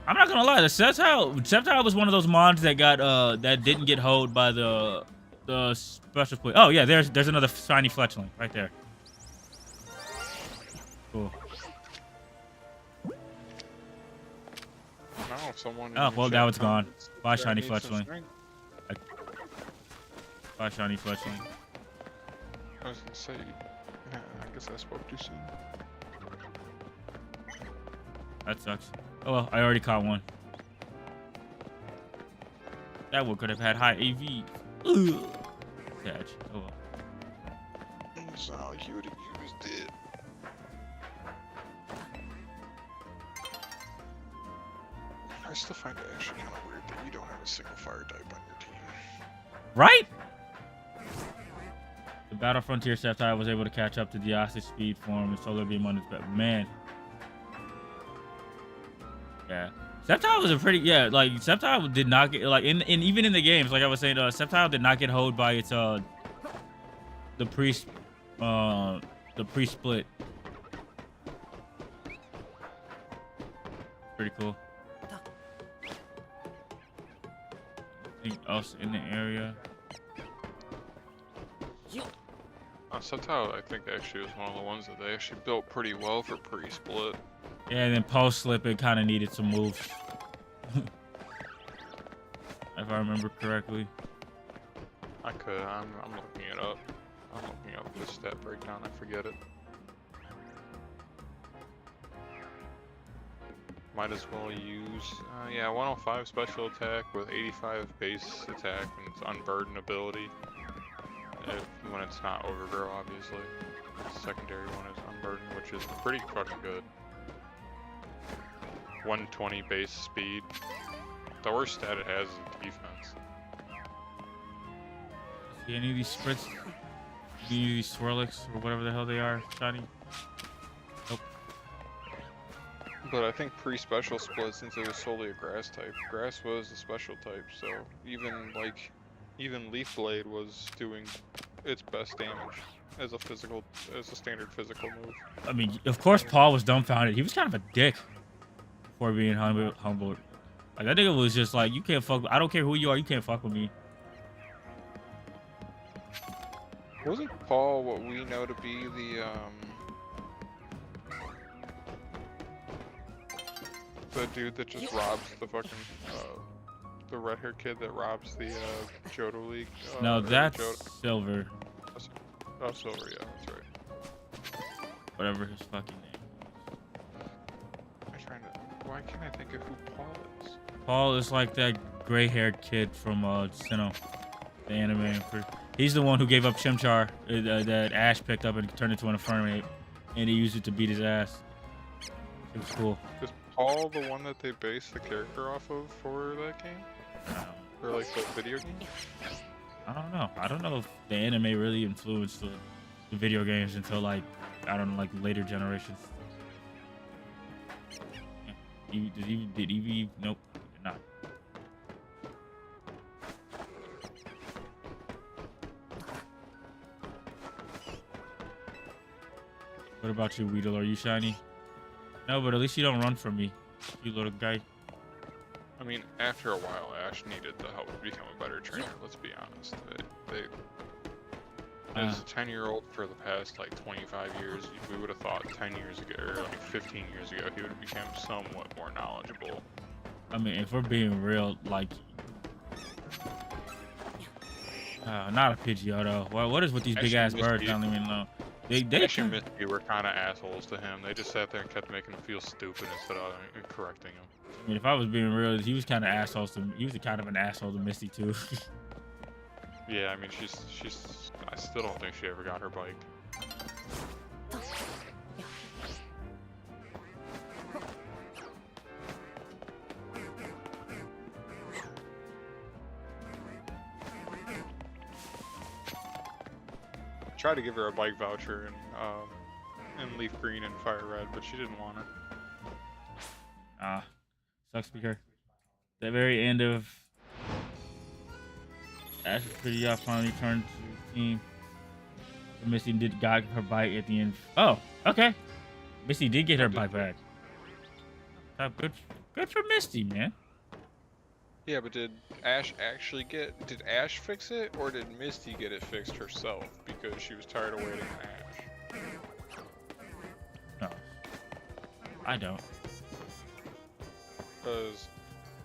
I'm not gonna lie, the Sceptile was one of those mons that got that didn't get hoed by the special play. Oh yeah, there's another shiny fletchling right there. Cool. Now if someone. Oh well, now it's gone. Bye, That shiny needs some fletchling. strength. Bye, shiny fletchling. I was gonna say. Yeah, I guess I spoke too soon. That sucks. Oh well, I already caught one. That one could have had high AV. Ugh. Catch. Oh well. It's not like you would have used it. I still find it actually kind of weird that you don't have a single fire type on your team. Right? The Battle Frontier Sceptile was able to catch up to Diasis speed form and Solar Beam on its back. Man. Yeah. Sceptile was a pretty, yeah, like, Sceptile did not get, like, in even in the games, like I was saying, Sceptile did not get hoed by its, the pre-split. Pretty cool. Anything else in the area? Sceptile, I think actually was one of the ones that they actually built pretty well for pre-split. Yeah, and then post-slip, it kind of needed some moves. If I remember correctly. I could. I'm looking it up. I'm looking up the stat breakdown. I forget it. Might as well use, yeah, 105 special attack with 85 base attack and it's unburden ability. When it's not overgrow, obviously. The secondary one is unburden, which is pretty fucking good. 120 base speed. The worst stat it has is defense. See any of these splits? Any of these Swirlix or whatever the hell they are, shiny? Nope. But I think pre-special split, since it was solely a grass type, grass was a special type, so even Leaf Blade was doing its best damage as a standard physical move. I mean, of course Paul was dumbfounded. He was kind of a dick for being humbled. Like, that nigga was just like, you can't fuck, I don't care who you are, you can't fuck with me. Wasn't Paul what we know to be the dude that just robs the fucking, the red-haired kid that robs the, Johto League? No, that's Johto... Silver. Oh, Silver, yeah, that's right. Whatever his fucking name. Why can't I think of who Paul is? Paul is like that gray-haired kid from, Sinnoh, the anime. He's the one who gave up Chimchar that Ash picked up and turned into an Infernape, and he used it to beat his ass. It was cool. Is Paul the one that they based the character off of for that game? Or like the video game? I don't know. I don't know if the anime really influenced the video games until, like, I don't know, like later generations. Did Eevee? Nope, did not. What about you, Weedle? Are you shiny? No, but at least you don't run from me, you little guy. I mean, after a while, Ash needed the help to become a better trainer, let's be honest. As a 10-year-old for the past, like, 25 years, we would have thought 10 years ago, or like 15 years ago, he would have become somewhat more knowledgeable. I mean, if we're being real, like, Not a Pidgeot though. What is with these big ass Actually, birds? Misty- I don't even know. They Ash and Misty were kind of assholes to him. They just sat there and kept making him feel stupid instead of correcting him. I mean, if I was being real, he was kind of assholes to. He was kind of an asshole to Misty too. Yeah, I mean, she's. I still don't think she ever got her bike. Tried to give her a bike voucher in Leaf Green and Fire Red, but she didn't want it. Sucks speaker. The very end of Ash's Pidgeot finally turned to his team. Misty got her bike at the end. Oh, okay. Misty did get her bike back. Good for Misty, man. Yeah, but did Ash did Ash fix it, or did Misty get it fixed herself because she was tired of waiting on Ash? No. I don't. Because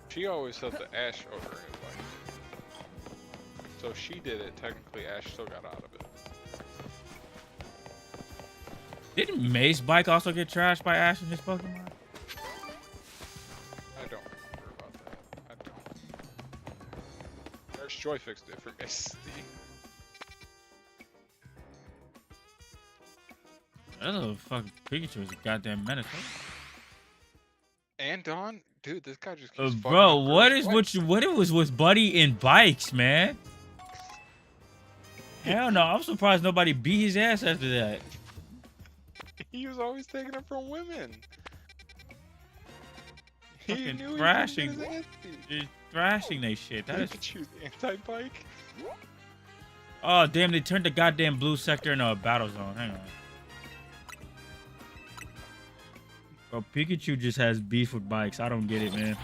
she always said that Ash owed her his bike. So if she did it, technically Ash still got out of it. Didn't May's bike also get trashed by Ash and his Pokemon? I don't remember about that. I don't. Nurse Joy fixed it for Misty. That little fucking Pikachu is a goddamn menace. Huh? And Dawn? Dude, this guy just keeps fucking bro, up what girls' is bikes. what it was with Buddy in bikes, man? Hell no, I'm surprised nobody beat his ass after that. He was always taking it from women. He Fucking knew thrashing. he couldn't get his ass beat. Just thrashing they shit. That is. Pikachu's anti-bike? Oh damn! They turned the goddamn blue sector into a battle zone. Hang on. Bro, Pikachu just has beef with bikes. I don't get it, man.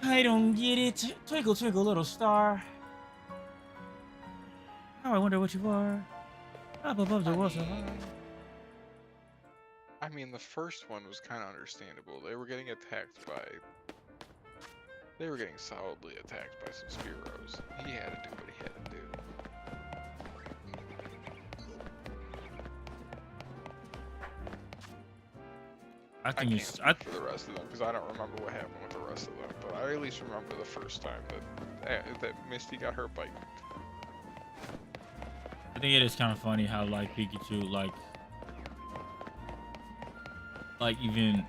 I don't get it. Twinkle, twinkle, little star. Oh, I wonder what you are. Up above the world so high. I mean, the first one was kind of understandable. They were getting attacked by... They were getting solidly attacked by some Spearows. He had to do what he had to do. I I think can't it's. speak for the rest of them because I don't remember what happened with the rest of them. But I at least remember the first time that Misty got her bike. I think it is kind of funny how like Pikachu like even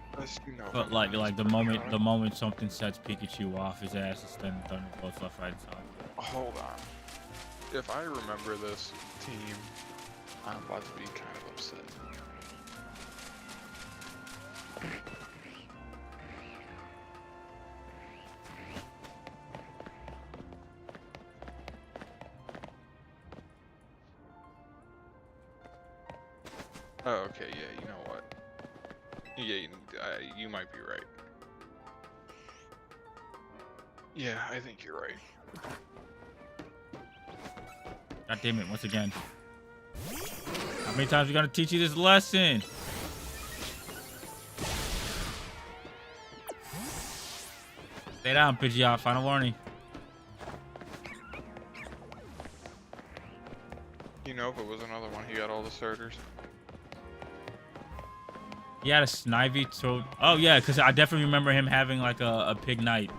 but like the moment something sets Pikachu off, his ass is then Thunderbolts left, right, and center. Hold on. If I remember this team, I'm about to be kind of upset. Oh, okay, yeah, you know what? Yeah, you might be right. Yeah, I think you're right. God damn it! Once again, how many times we gotta teach you this lesson? Stay down, Pidgeot. Final warning. You know, if it was another one, he got all the starters. He had a Snivy throw. Oh yeah, because I definitely remember him having like a Pig Knight.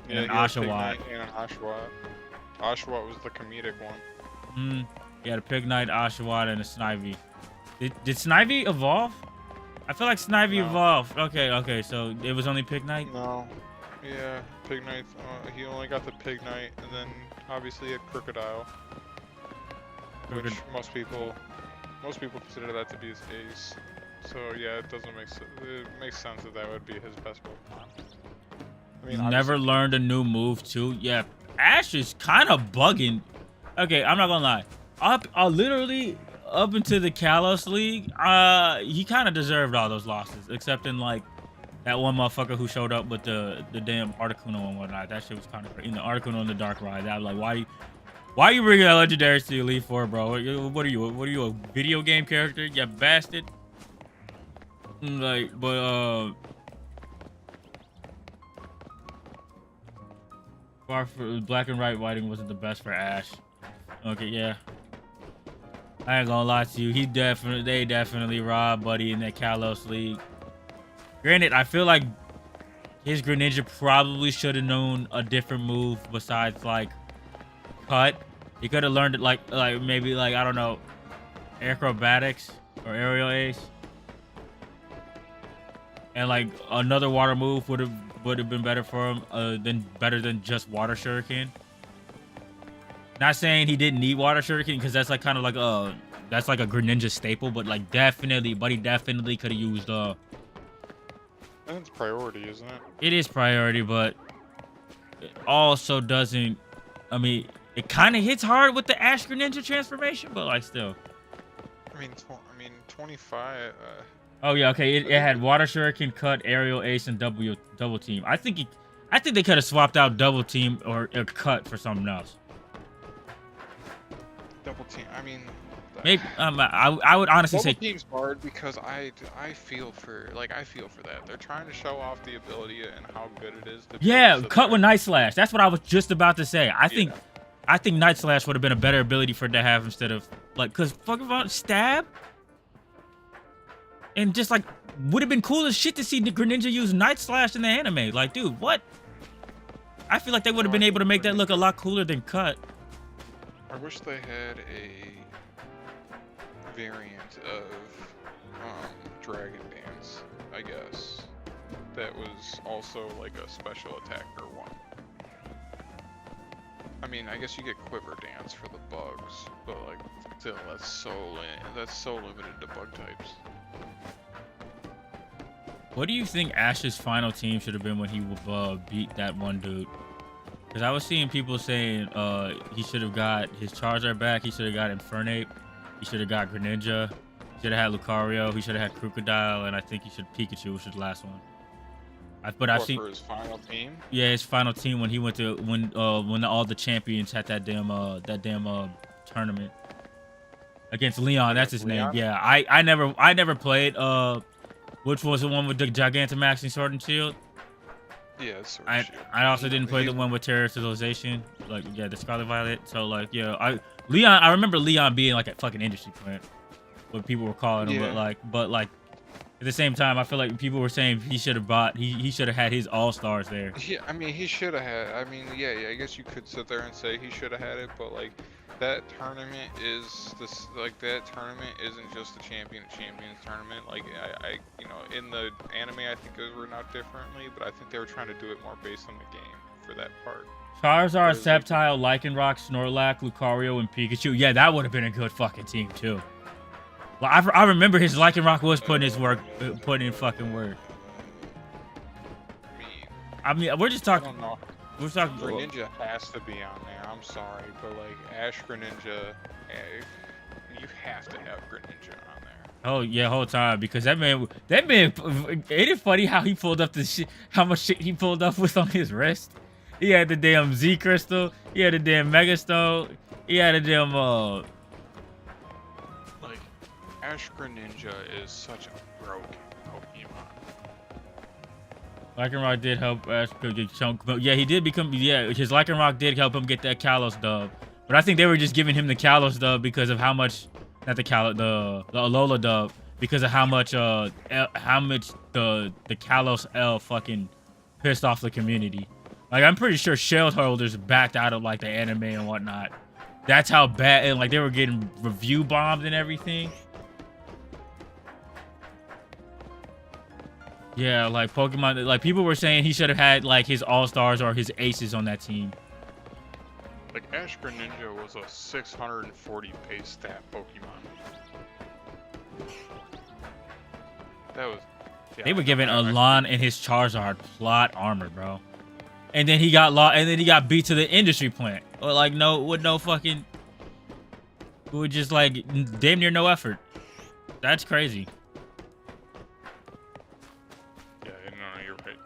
And an Oshawott. And an Oshawott. Oshawott was the comedic one. He had a Pig Knight, Oshawott, and a Snivy. Did Snivy evolve? I feel like Snivy No. evolved. Okay, so it was only Pig Knight? No. Yeah, Pig Knight. He only got the Pig Knight, and then obviously a Crocodile. Which most people consider that to be his ace. So yeah, it doesn't make sense. It makes sense that would be his best Pokemon. I mean, Never learned a new move too. Yeah, Ash is kind of bugging. Okay, I'm not gonna lie. Literally up into the Kalos League, he kind of deserved all those losses, except in like that one motherfucker who showed up with the damn Articuno and whatnot. That shit was kind of in the Articuno and the Dark Ride. That was like, why you bringing that legendary to the Elite Four, bro? What are you, a video game character, you bastard? Like, but Far for black and white whiting wasn't the best for Ash. Okay, yeah. I ain't gonna lie to you. They definitely robbed Buddy in that Kalos League. Granted, I feel like his Greninja probably should have known a different move besides like cut. He could have learned it like maybe like I don't know, acrobatics or aerial ace. And like another water move would have been better for him than just water shuriken. Not saying he didn't need water shuriken because that's like kind of like a Greninja staple, but like Buddy definitely could have used That's priority, isn't it? It is priority, but it also doesn't. I mean, it kind of hits hard with the Ash Greninja transformation, but like still. I mean, 25. Oh yeah, okay. It had water shuriken, cut, aerial ace, and double team. I think they could have swapped out double team or cut for something else. Double team. I mean, maybe I would honestly say double team's hard because I feel for that. They're trying to show off the ability and how good it is to. Yeah, cut with Night Slash. That's what I was just about to say. I think Night Slash would have been a better ability for it to have instead of like, cause fucking about stab. And just like, would have been cool as shit to see Greninja use Night Slash in the anime. Like, dude, what? I feel like they would have been able to make that look a lot cooler than cut. I wish they had a variant of Dragon Dance, I guess, that was also like a special attacker one. I mean, I guess you get Quiver Dance for the bugs, but like, still, that's so limited to bug types. What do you think Ash's final team should have been when he beat that one dude? Because I was seeing people saying he should have got his Charizard back, he should have got Infernape, he should have got Greninja, he should have had Lucario, he should have had Crocodile, and I think he should Pikachu, which is the last one. I've seen for his final team. Yeah, his final team when he went to when all the champions had that damn tournament against Leon. That's his name. Yeah, I never played which was the one with the Gigantamax and Sword and Shield. Yeah, I also didn't play the one with Terrorization, like yeah, the Scarlet Violet. So like yeah, I remember Leon being like a fucking industry plant, what people were calling him. Yeah. But like at the same time, I feel like people were saying he should have had his All Stars there. Yeah, I mean he should have had. I mean yeah, I guess you could sit there and say he should have had it, but like that tournament isn't just the champions tournament. Like I you know, in the anime I think it was written out differently, but I think they were trying to do it more based on the game for that part. Charizard, Sceptile, Lycanroc, Snorlax, Lucario, and Pikachu. Yeah, that would have been a good fucking team too. Like, I remember his Lycanroc was putting in fucking work. I mean, we're just talking. I don't know. We're talking. Greninja has to be on there. I'm sorry, but like Ash Greninja, you have to have Greninja on there. Oh yeah, whole time, because that man. Ain't it funny how he pulled up the shit? How much shit he pulled up with on his wrist? He had the damn Z Crystal. He had the damn Mega Stone. He had the damn Like Ash Greninja is such a broken Pokemon. Lycanroc did help Ash get chunk. Yeah, he did become. Yeah, his Lycanroc did help him get that Kalos dub. But I think they were just giving him the Kalos dub because of how much, not the Alola dub, because of how much the Kalos L fucking pissed off the community. Like I'm pretty sure shareholders backed out of like the anime and whatnot. That's how bad, and like they were getting review bombed and everything. Yeah, like Pokemon, like people were saying he should have had like his All-Stars or his Aces on that team. Like Ash Greninja was a 640 base stat Pokemon. That was. Yeah, they were giving Alon and his Charizard plot armor, bro. And then he got beat to the industry plant. Or like with just like damn near no effort. That's crazy. Yeah, no, you're right.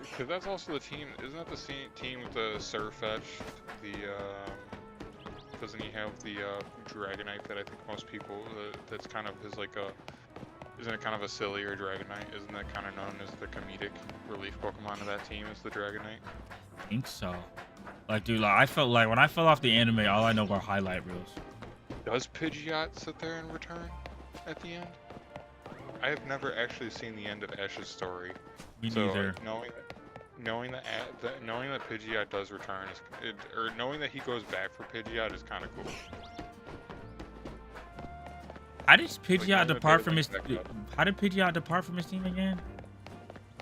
Because that's also the team. Isn't that the same team with the Surfetch? Because then you have the Dragonite that I think most people. That's kind of his like a Isn't it kind of a sillier Dragonite? Isn't that kind of known as the comedic relief Pokemon of that team? Is the Dragonite? I think so. Like, dude, like I felt like when I fell off the anime, all I know were highlight reels. Does Pidgeot sit there and return at the end? I have never actually seen the end of Ash's story. Me So neither. knowing that Pidgeot does return, or knowing that he goes back for Pidgeot is kind of cool. How did knowing Pidgeot that depart they from his? link back up. How did Pidgeot depart from his team again?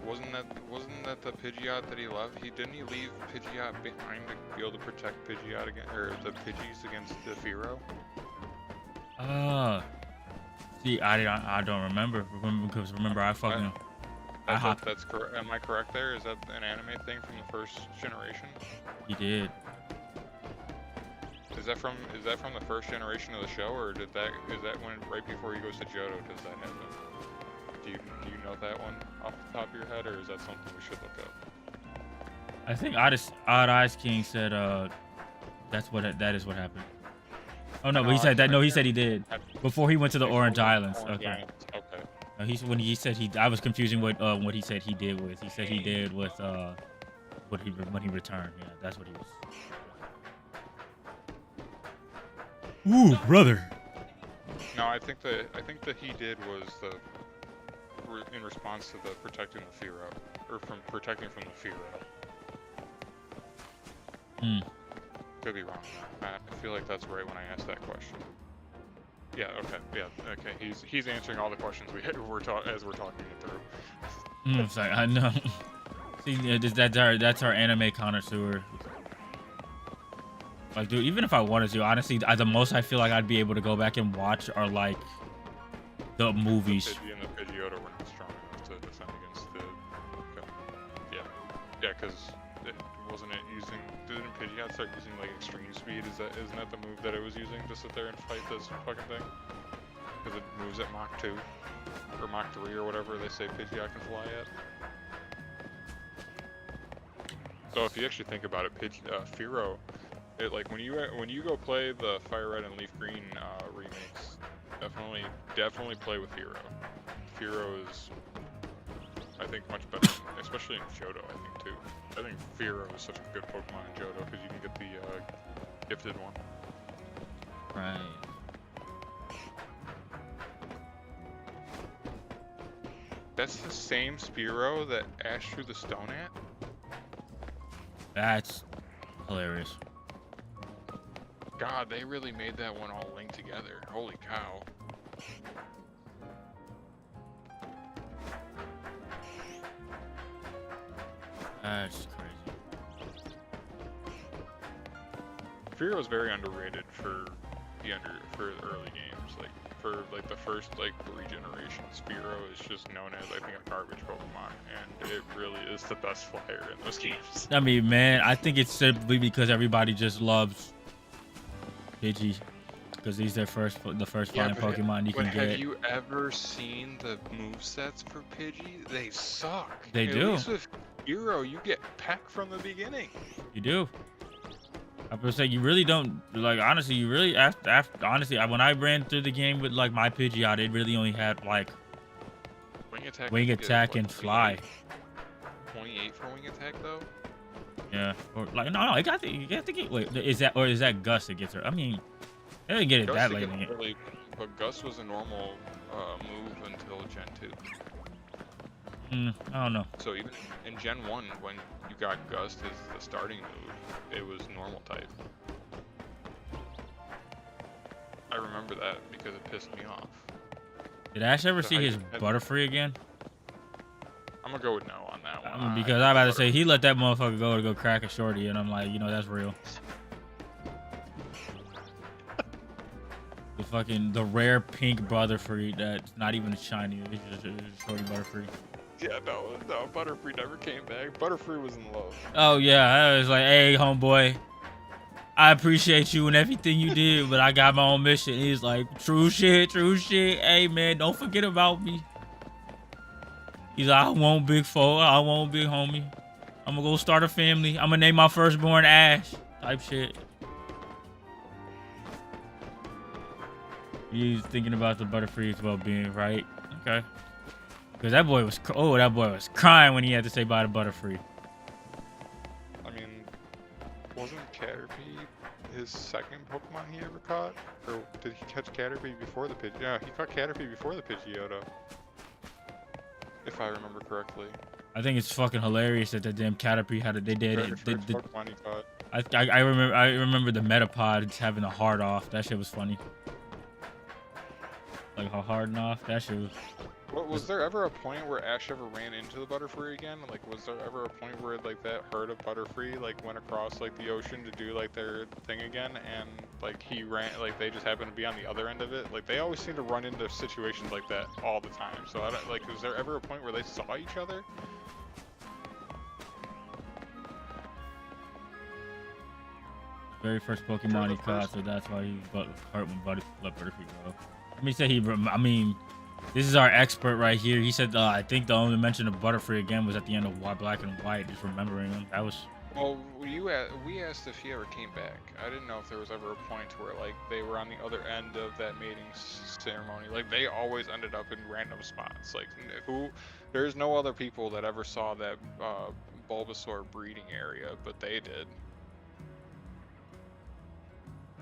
Wasn't that the Pidgeot that he left? Didn't he leave Pidgeot behind to be able to protect Pidgeot or the Pidgeys against the Fearow? See, I don't remember. Because remember I fucking. That's correct. Am I correct there? Is that an anime thing from the first generation? He did. Is that from the first generation of the show, or is that when right before he goes to Johto? Does that happen? Do you know that one off the top of your head, or is that something we should look up? I think Odd Eyes King said that is what happened. Oh no, but he said that. No, he said he did before he went to the Orange Islands. Okay. Okay. When he said I was confusing what he said he did with. He said he did with when he returned. Yeah, that's what he was. Ooh, brother. No, I think that he did was in response to the protecting the Fearow, or from protecting from the Fearow. Could be wrong. I feel like that's right when I asked that question. Yeah. Okay. Yeah. Okay. He's answering all the questions as we're talking it through. Sorry, I know. See, that's our anime connoisseur. Like, dude, even if I wanted to, honestly, the most I feel like I'd be able to go back and watch are like the movies. The Pidgey and the Pidgeotto were not strong enough to defend against the. Okay. Yeah, because didn't Pidgeot start using like extreme speed? Isn't that the move that it was using to sit there and fight this fucking thing? Because it moves at Mach 2 or Mach 3 or whatever they say Pidgeot can fly at. So if you actually think about it, Fearow. It like when you go play the Fire Red and Leaf Green remakes, definitely play with Fearow. Fearow is, I think, much better, especially in Johto. I think too. I think Fearow is such a good Pokemon in Johto because you can get the gifted one. Right. That's the same Spearow that Ash threw the stone at. That's hilarious. God, they really made that one all linked together. Holy cow. That's crazy. Fearow is very underrated for the early games. Like for like the first like 3 generations, Fearow is just known as I think a garbage Pokemon, and it really is the best flyer in those games. I mean, man, I think it's simply because everybody just loves Pidgey, because he's the first flying Pokemon you can get. Have you ever seen the movesets for Pidgey? They suck. They At do. least with Fearow, you get Peck from the beginning. You do. I was saying, you really don't, like, honestly, you really, honestly, when I ran through the game with, like, my Pidgeot, it really only had, like, wing attack and fly. 28 for wing attack, though? Yeah. Or, like, no, you have to get, wait, is that Gus that gets her? I mean, they didn't get it that late in the game. But Gus was a normal move until Gen 2. I don't know. So even in Gen 1, when you got Gust as the starting move, it was normal type. I remember that because it pissed me off. Did Ash ever see his Butterfree again? I'm gonna go with no on that one. Because I'm about to say, he let that motherfucker go to go crack a shorty, and I'm like, you know, that's real. The rare pink Butterfree that's not even shiny, it's just a shorty Butterfree. Yeah, no, Butterfree never came back. Butterfree was in love. Oh yeah, I was like, hey, homeboy, I appreciate you and everything you did, but I got my own mission. He's like, true shit. Hey man, don't forget about me. He's like, I want big foe, I want big homie. I'm gonna go start a family. I'm gonna name my firstborn Ash. Type shit. He's thinking about the Butterfree's well-being, right? Okay. Because that boy was crying when he had to say bye to Butterfree. I mean, wasn't Caterpie his second Pokemon he ever caught? Or did he catch Caterpie before the Pidgeotto? Yeah, he caught Caterpie before the Pidgeotto. If I remember correctly. I think it's fucking hilarious that the damn Caterpie had it. They did it. First Pokemon he caught. I remember the Metapods having a hard off. That shit was funny. Like a hard off. That shit was. What, was there ever a point where Ash ever ran into the Butterfree again? Like, was there ever a point where like that herd of Butterfree like went across like the ocean to do like their thing again, and like he ran, like they just happened to be on the other end of it? Like they always seem to run into situations like that all the time. So I don't, like, was there ever a point where they saw each other? Very first Pokemon he caught, so that's why he hurt when let Butterfree go. Let me say I mean, this is our expert right here. He said I think the only mention of Butterfree again was at the end of Black and White. Just remembering him. That was. Well, we asked if he ever came back. I didn't know if there was ever a point where like they were on the other end of that mating ceremony. Like they always ended up in random spots. Like there's no other people that ever saw that Bulbasaur breeding area, but they did.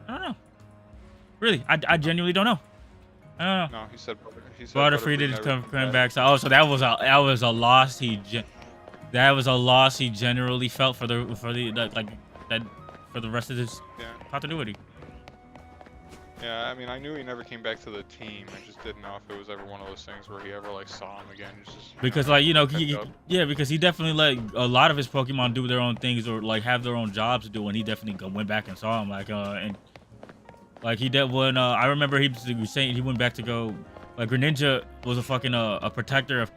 I don't know. Really, I genuinely don't know. I don't know. No, he said Butterfree didn't come back. So that was a loss he generally felt for the rest of his continuity. Yeah, I mean, I knew he never came back to the team. I just didn't know if it was ever one of those things where he ever like saw him again. Because because he definitely let a lot of his Pokemon do their own things or like have their own jobs to do, and he definitely went back and saw him and like he did when I remember he was saying he went back to go like Greninja was a fucking a protector of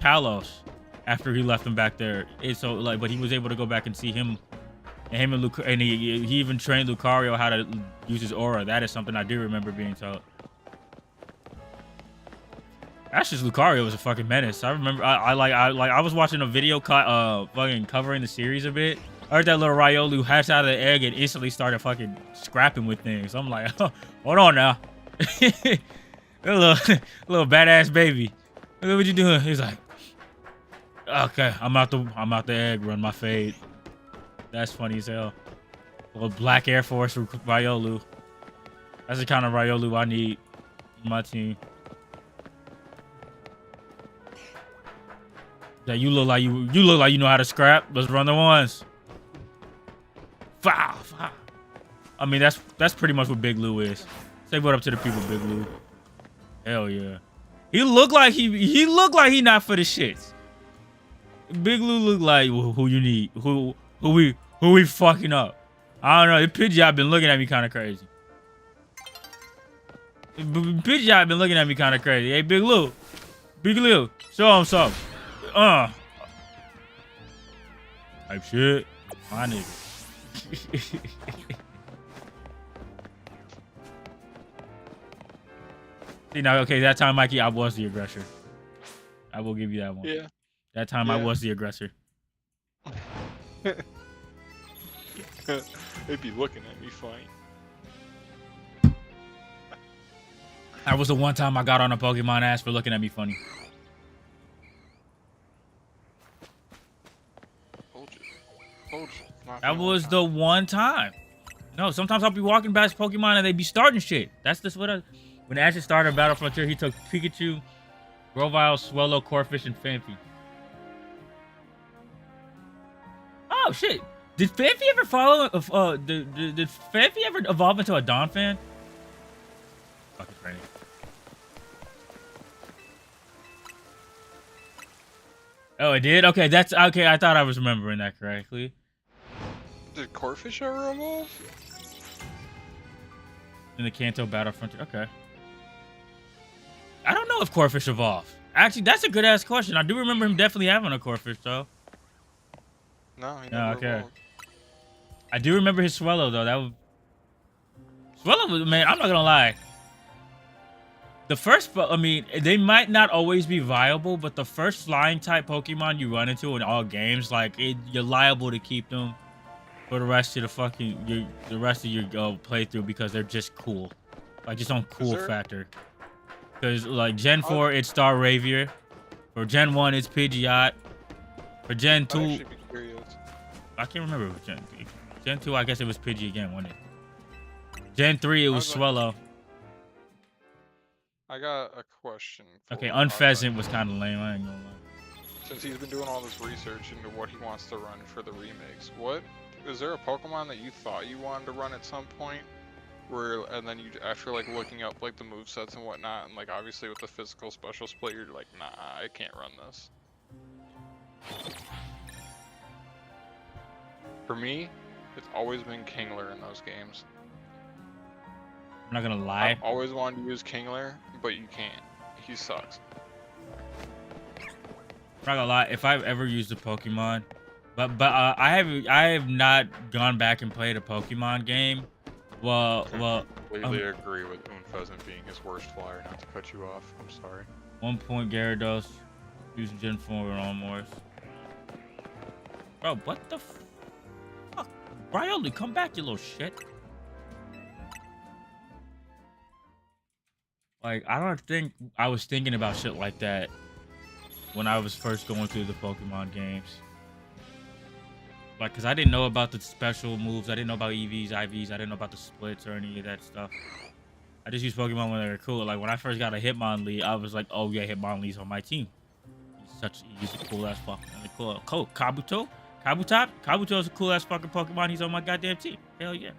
Kalos after he left him back there. So like, but he was able to go back and see him. And he even trained Lucario how to use his aura. That is something I do remember being told. Actually, Lucario was a fucking menace. I remember I was watching a video fucking covering the series a bit. I heard that little Riolu hatched out of the egg and instantly started fucking scrapping with things. I'm like, oh, hold on now. a little badass baby. Look at what you doing. He's like, okay, I'm out the egg, run my fade. That's funny as hell. A little black Air Force for Riolu. That's the kind of Riolu I need in my team. Yeah, you look like you know how to scrap. Let's run the ones. Foul. I mean, that's pretty much what Big Lou is. Say what up to the people, Big Lou. Hell yeah. He looked like he not for the shits. Big Lou look like who you need. Who we fucking up? I don't know. The Pidgeot been looking at me kind of crazy. Pidgeot been looking at me kind of crazy. Hey, Big Lou, show him something. Type shit, my nigga. See now, okay, that time, Mikey, I was the aggressor. I will give you that one. Yeah. That time, I was the aggressor. They'd be looking at me funny. That was the one time I got on a Pokemon ass for looking at me funny. That was the one time. No, sometimes I'll be walking past Pokemon and they be starting shit. That's just what when Ash started Battle Frontier, he took Pikachu, Grovyle, Swellow, Corphish, and Phanpy. Oh shit. Did Phanpy ever follow? Did Phanpy ever evolve into a Donphan? Fuck, it's raining. Oh, it did? Okay, that's okay. I thought I was remembering that correctly. Did Corphish ever evolve? In the Kanto Battle Frontier. Okay. I don't know if Corphish evolved. Actually, that's a good ass question. I do remember him definitely having a Corphish though. No, he never evolved. I do remember his Swellow though. Swellow was, man, I'm not gonna lie. The first, I mean, they might not always be viable, but the first flying type Pokemon you run into in all games, like you're liable to keep them for the rest of the rest of your playthrough because they're just cool, like just on cool factor. Because like Gen 4, it's Star Ravier. For Gen 1, it's Pidgeot. For Gen 2, I'd actually be curious. I can't remember what Gen 3. Gen 2, I guess it was Pidgey again, wasn't it? Gen 3, it was Swellow. I got a question. Okay, Unpheasant was kind of lame. I ain't gonna lie. Since he's been doing all this research into what he wants to run for the remakes, is there a Pokemon that you thought you wanted to run at some point? And then you, after like looking up like the movesets and whatnot, and like obviously with the physical special split, you're like, nah, I can't run this. For me, it's always been Kingler in those games. I'm not gonna lie. I've always wanted to use Kingler, but you can't. He sucks. I'm not gonna lie. If I've ever used a Pokemon, but I have not gone back and played a Pokemon game. Well, I completely agree with Unpheasant being his worst flyer. Not to cut you off. I'm sorry. 1 point Gyarados, using Gen 4 Almors. Bro, what the fuck? Bryony, come back, you little shit. Like, I don't think I was thinking about shit like that when I was first going through the Pokemon games. Like, because I didn't know about the special moves. I didn't know about EVs, IVs. I didn't know about the splits or any of that stuff. I just used Pokemon when they were cool. Like, when I first got a Hitmonlee, I was like, oh, yeah, Hitmonlee's on my team. He's a cool-ass fucking... Cool. Kabuto? Kabuto's a cool-ass fucking Pokemon. He's on my goddamn team. Hell yeah.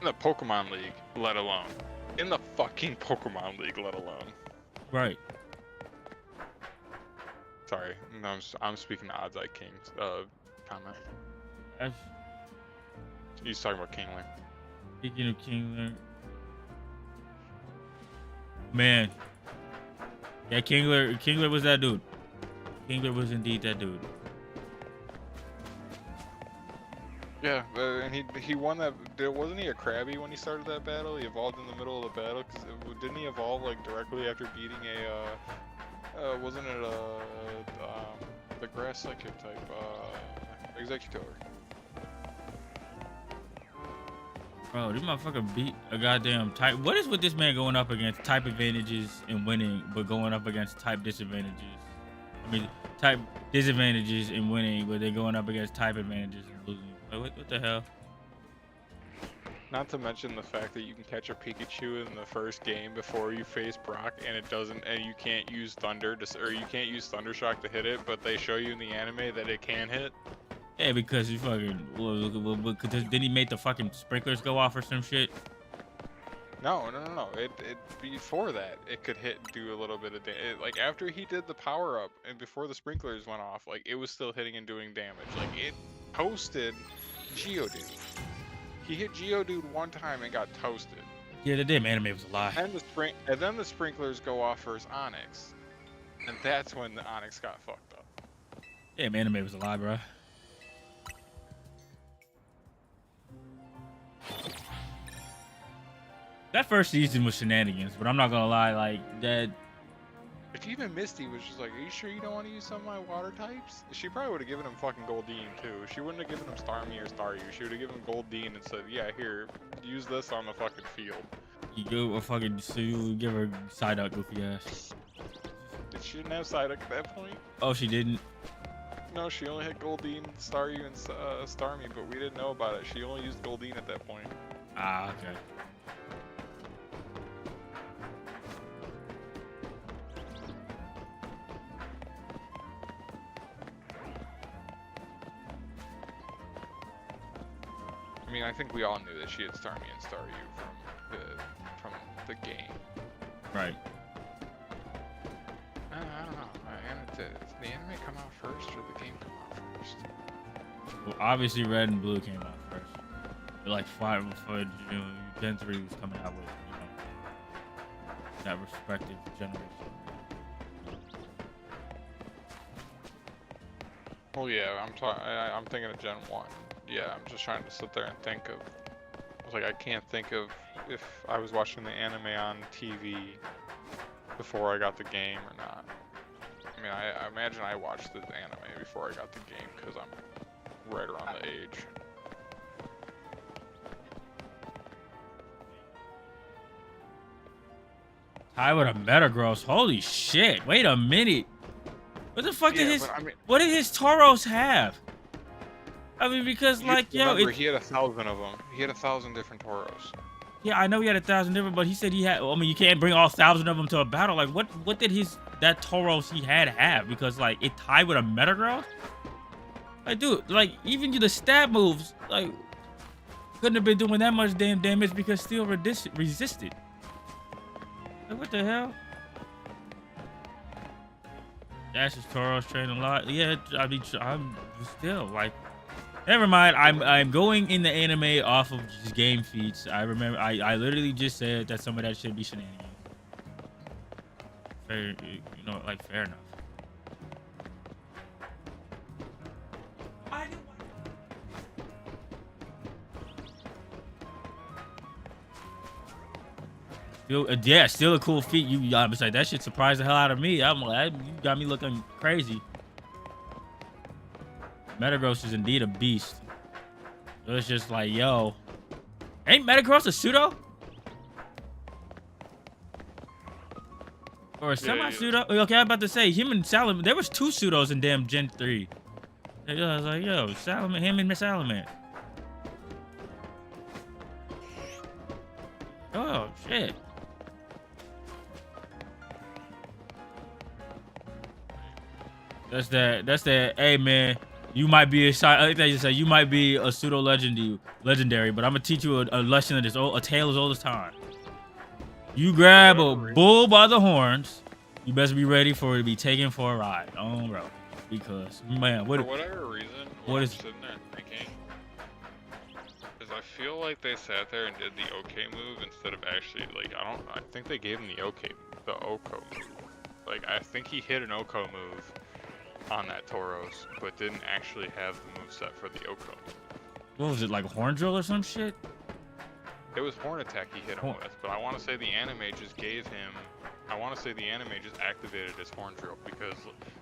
In the Pokemon League, let alone. In the fucking Pokemon League, let alone. Right. Sorry, no, I'm speaking Odds Eye King's comment. He's talking about Kingler. Speaking of Kingler, man, yeah, Kingler was that dude. Kingler was indeed that dude. Yeah, and he won that. Wasn't he a Krabby when he started that battle? He evolved in the middle of the battle. Cause didn't he evolve like directly after beating wasn't it the grass psychic type Executor? Bro, this motherfucker beat a goddamn type. What is with this man going up against type advantages and winning, but going up against type disadvantages? I mean, type disadvantages and winning, but they're going up against type advantages and losing. Like, what the hell? Not to mention the fact that you can catch a Pikachu in the first game before you face Brock, and it doesn't, and you can't use Thunder or you can't use Thundershock to hit it, but they show you in the anime that it can hit. Yeah, because he fucking did he make the fucking sprinklers go off or some shit? No. It before that it could do a little bit of damage. Like after he did the power up and before the sprinklers went off, like it was still hitting and doing damage. Like it toasted Geodude. He hit Geodude one time and got toasted. Yeah, the damn anime was a lie. And then the sprinklers go off for his Onyx, and that's when the Onyx got fucked up. Damn anime was a lie, bro. That first season was shenanigans, but I'm not gonna lie, like that. If even Misty was just like, "Are you sure you don't want to use some of my water types?" She probably would have given him fucking Goldeen too. She wouldn't have given him Starmie or Staryu. She would have given him Goldeen and said, "Yeah, here, use this on the fucking field." You go a fucking give her Psyduck, goofy ass. She didn't have Psyduck at that point. Oh, she didn't. No, she only had Goldeen, Staryu, and Starmie, but we didn't know about it. She only used Goldeen at that point. Ah, okay. I mean, I think we all knew that she had Starmie and Staryu from the game. Right. I don't know. Did the anime come out first or the game come out first? Well, obviously, Red and Blue came out first. They're like 5 before Gen 3 was coming out with, that respective generation. Well, yeah, I'm thinking of Gen 1. Yeah, I'm just trying to sit there and think of. I was like, I can't think of if I was watching the anime on TV before I got the game or not. I mean, I imagine I watched the anime before I got the game because I'm right around the age. High with a Metagross. Holy shit. Wait a minute. What the fuck did his... but I mean, What did his Tauros have? I mean, because, like, yo... remember, he had 1,000 of them. He had 1,000 different Tauros. Yeah, I know he had 1,000 different, but he said he had... I mean, you can't bring all 1,000 of them to a battle. Like, what did that Tauros he had have? Because, like, it tied with a Metagross? Like, dude, like, even the stab moves, like, couldn't have been doing that much damn damage because Steel resisted. Like, what the hell? Dash's Tauros train a lot. Yeah, I mean, I'm still, like... Never mind. I'm going in the anime off of just game feats. I remember I literally just said that some of that should be shenanigans. Fair, you know, like fair enough. Yeah, still a cool feat. I was like, that shit surprised the hell out of me. I'm like, you got me looking crazy. Metagross is indeed a beast. So it's just like, yo, ain't Metagross a pseudo? Or a semi-pseudo? Okay, I'm about to say, him and Salamence, there was 2 pseudos in damn Gen 3. I was like, yo, Salamence, him and Miss Salamence. Oh, shit. That's that, hey, man. You might be you might be a pseudo legendary, but I'm gonna teach you a lesson that is a tale as old as time. You grab a bull by the horns, you best be ready for it to be taken for a ride on road. Because man, for whatever reason, what I'm sitting there thinking is I feel like they sat there and did the OK move instead of actually like I think they gave him the Oko move. Like I think he hit an Oko move on that Tauros, but didn't actually have the moveset for the Oko. What was it, like Horn Drill or some shit? It was Horn Attack he hit him with, but I want to say the anime just gave him... I want to say the anime just activated his Horn Drill, because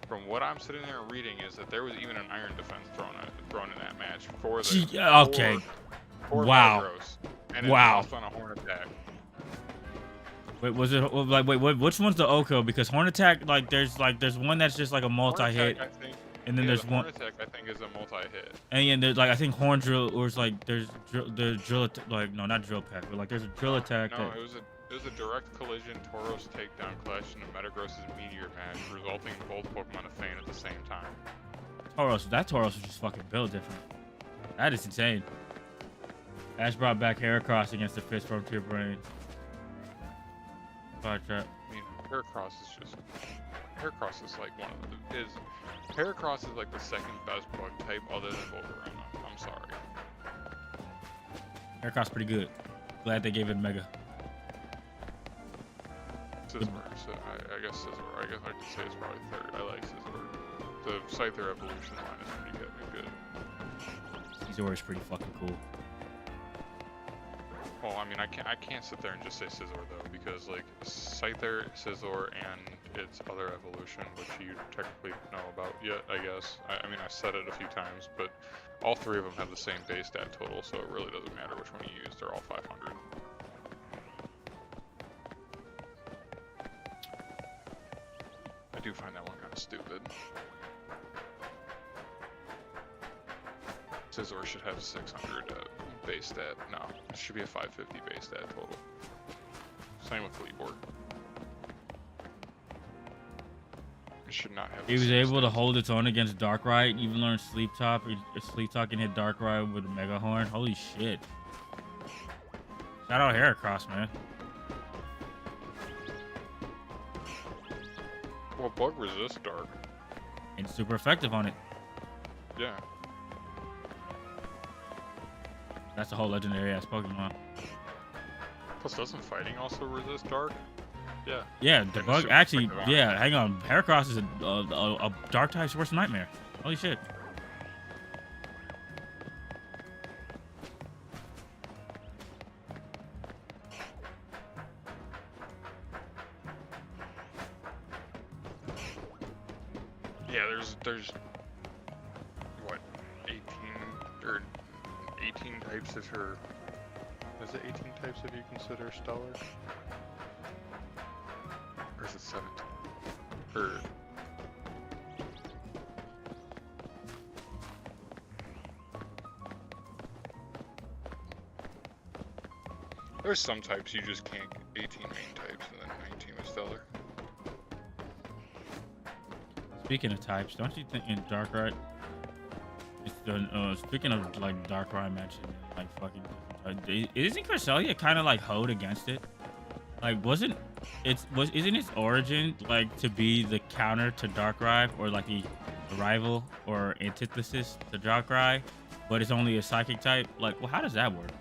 from what I'm sitting there reading is that there was even an Iron Defense thrown in that match for the... Okay. For wow. Metagross, and it lost on a Horn Attack. Wait, was it like which one's the Oko? Because Horn Attack, like there's one that's just like a multi-hit, and then there's one. Horn Attack I think is a multi-hit. And yeah, there's like I think Horn Drill, or it's like there's drill like no, not Drill Pack, but like there's a Drill Attack. No, it was a direct collision Tauros takedown clash in a Metagross's Meteor match, resulting in both Pokemon to faint at the same time. That Tauros was just fucking built different. That is insane. Ash brought back Heracross against the Fist Frontier Brain. I mean, Heracross is like one of the Heracross is like the second best bug type other than Volcarona. I'm sorry. Heracross pretty good. Glad they gave it Mega. Scizor, so I guess Scizor. I guess I could say it's probably third. I like Scizor. The Scyther evolution line is pretty good. Scizor is pretty fucking cool. Well, I mean, I can't sit there and just say Scizor though, because like Scyther, Scizor, and its other evolution, which you technically know about yet, I guess. I mean, I said it a few times, but all 3 of them have the same base stat total, so it really doesn't matter which one you use. They're all 500. I do find that one kind of stupid. Scizor should have 600 base stat. No, it should be a 550 base stat total. Same with Fleetborg. It should not have. He was able to hold its own against Darkrai, even learn Sleep Talk. Sleep Talk can hit Darkrai with a Mega Horn. Holy shit. Shout out Heracross, man. Well, Bug resists Dark. And super effective on it. Yeah. That's a whole legendary ass Pokemon. Plus, doesn't fighting also resist Dark? Yeah. Yeah, the Bug actually. Yeah, hang on. Heracross is a Dark type's worst nightmare. Holy shit. Yeah, there's what 18 or 18 types if you're. Is it 18 types if you consider Stellar? Or is it 17? Or... There's some types you just can't get 18 main types and then 19 with Stellar. Speaking of types, don't you think in Darkrai, speaking of like Darkrai mentioned, like fucking, isn't Cresselia kind of like hoed against it? Like, isn't its origin like to be the counter to Darkrai, or like the rival or antithesis to Darkrai, but it's only a psychic type? Like, well, how does that work?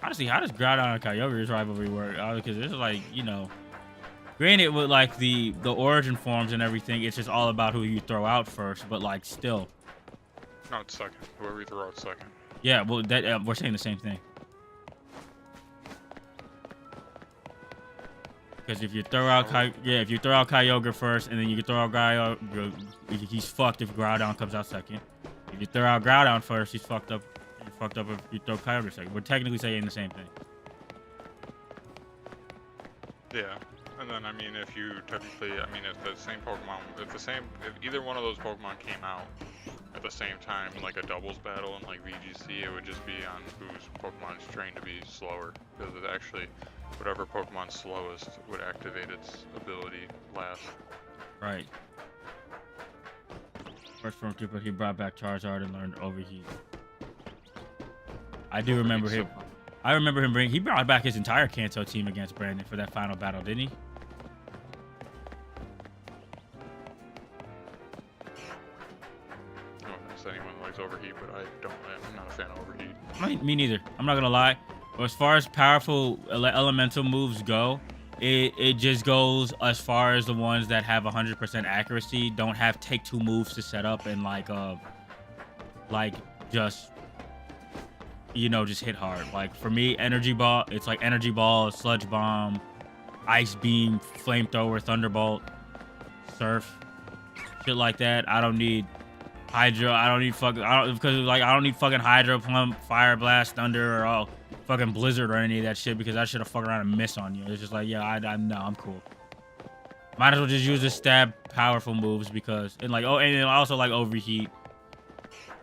Honestly, how does Groudon and Kyogre's rivalry work? Because it's like, you know, granted with like the origin forms and everything, it's just all about who you throw out first. But like, still. No, it's second. Whoever you throw out second. Yeah, well, that we're saying the same thing. Because if you throw out if you throw out Kyogre first, and then you can throw out Kyogre, he's fucked if Groudon comes out second. If you throw out Groudon first, he's fucked up. You're fucked up if you throw Kyogre second. We're technically saying the same thing. Yeah, and then I mean, if you technically, I mean, if the same Pokemon, if either one of those Pokemon came out at the same time, like a doubles battle in like VGC, it would just be on whose Pokemon is trained to be slower, because it actually, whatever Pokemon's slowest would activate its ability last. Right. First form keeper, he brought back Charizard and learned Overheat. I do remember him. I remember him he brought back his entire Kanto team against Brandon for that final battle, didn't he? I don't know if anyone likes Overheat, but I'm not a fan of Overheat. Me neither. I'm not gonna lie. But as far as powerful elemental moves go, it just goes as far as the ones that have 100% accuracy, don't have take two moves to set up, and like just, you know, just hit hard. Like for me, Energy Ball, it's like Energy Ball, Sludge Bomb, Ice Beam, Flamethrower, Thunderbolt, Surf, shit like that. I don't need Hydro. I don't need fucking Hydro Pump, Fire Blast, Thunder, or all fucking Blizzard or any of that shit, because that shit will fuck around and miss on you. It's just like, yeah, I'm cool. Might as well just use the stab powerful moves, because and also like Overheat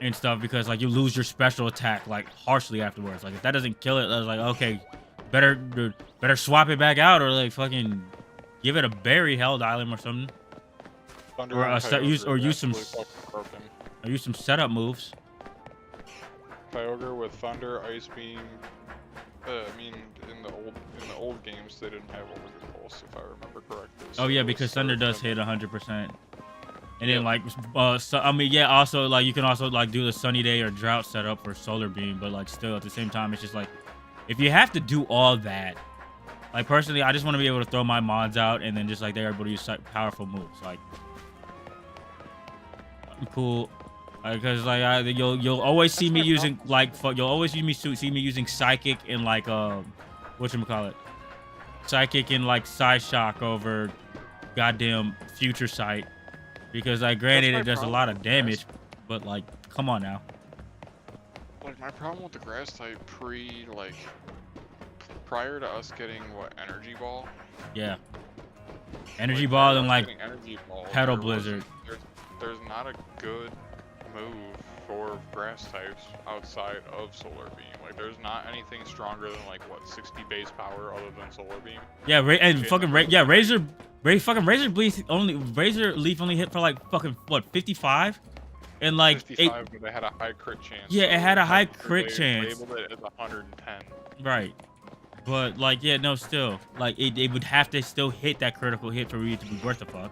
and stuff, because like you lose your special attack like harshly afterwards. Like if that doesn't kill it, I was like, okay, better swap it back out, or like fucking give it a berry Held Island or something. Use some setup moves. Kyogre with Thunder, Ice Beam. I mean, in the old games they didn't have Overheat Pulse, if I remember correctly. So yeah, because Thunder does hit 100%. And then like, also like you can also like do the Sunny Day or Drought setup for Solar Beam, but like still at the same time, it's just like, if you have to do all that, like personally, I just want to be able to throw my mods out and then just like they're able to use powerful moves. Like, I'm cool, because like you'll always see me using see me using Psychic and like whatchamacallit, Psychic and like Psyshock over goddamn Future Sight. Because, like, granted, it does a lot of damage, but, like, come on now. Like, my problem with the grass type prior to us getting, Energy Ball? Yeah. Energy Ball and, like, Petal Blizzard. There's not a good move for grass types outside of Solar Beam. Like, there's not anything stronger than, 60 base power other than Solar Beam. Yeah, Razor Leaf only hit for like fucking what, 55, and like 55, but they had a high crit chance. Yeah, it had a high crit chance. Labeled it as 110. Right, but like yeah, no, still like it would have to still hit that critical hit for it to be worth the fuck.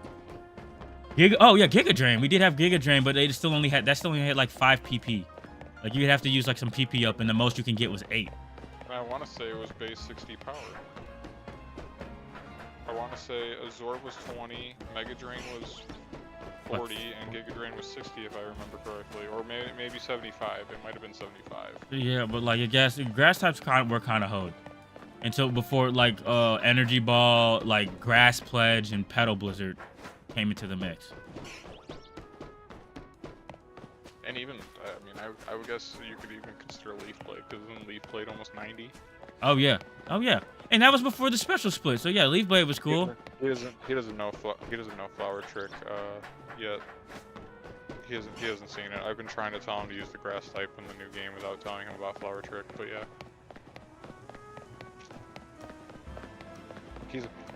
Giga Drain. We did have Giga Drain, but that still only hit like 5 PP. Like you'd have to use like some PP up, and the most you can get was 8. And I want to say it was base 60 power. I want to say Azor was 20, Mega Drain was 40, and Giga Drain was 60 if I remember correctly, or maybe 75. It might have been 75. Yeah, but like I guess grass types were kind of hoed until before like Energy Ball, like Grass Pledge, and Petal Blizzard came into the mix. And even, I mean, I would guess you could even consider Leaf Blade, because isn't Leaf Blade almost 90? Oh yeah, oh yeah, and that was before the special split. So yeah, Leaf Blade was cool. He doesn't know Flower Trick yet. He hasn't seen it. I've been trying to tell him to use the grass type in the new game without telling him about Flower Trick, but yeah.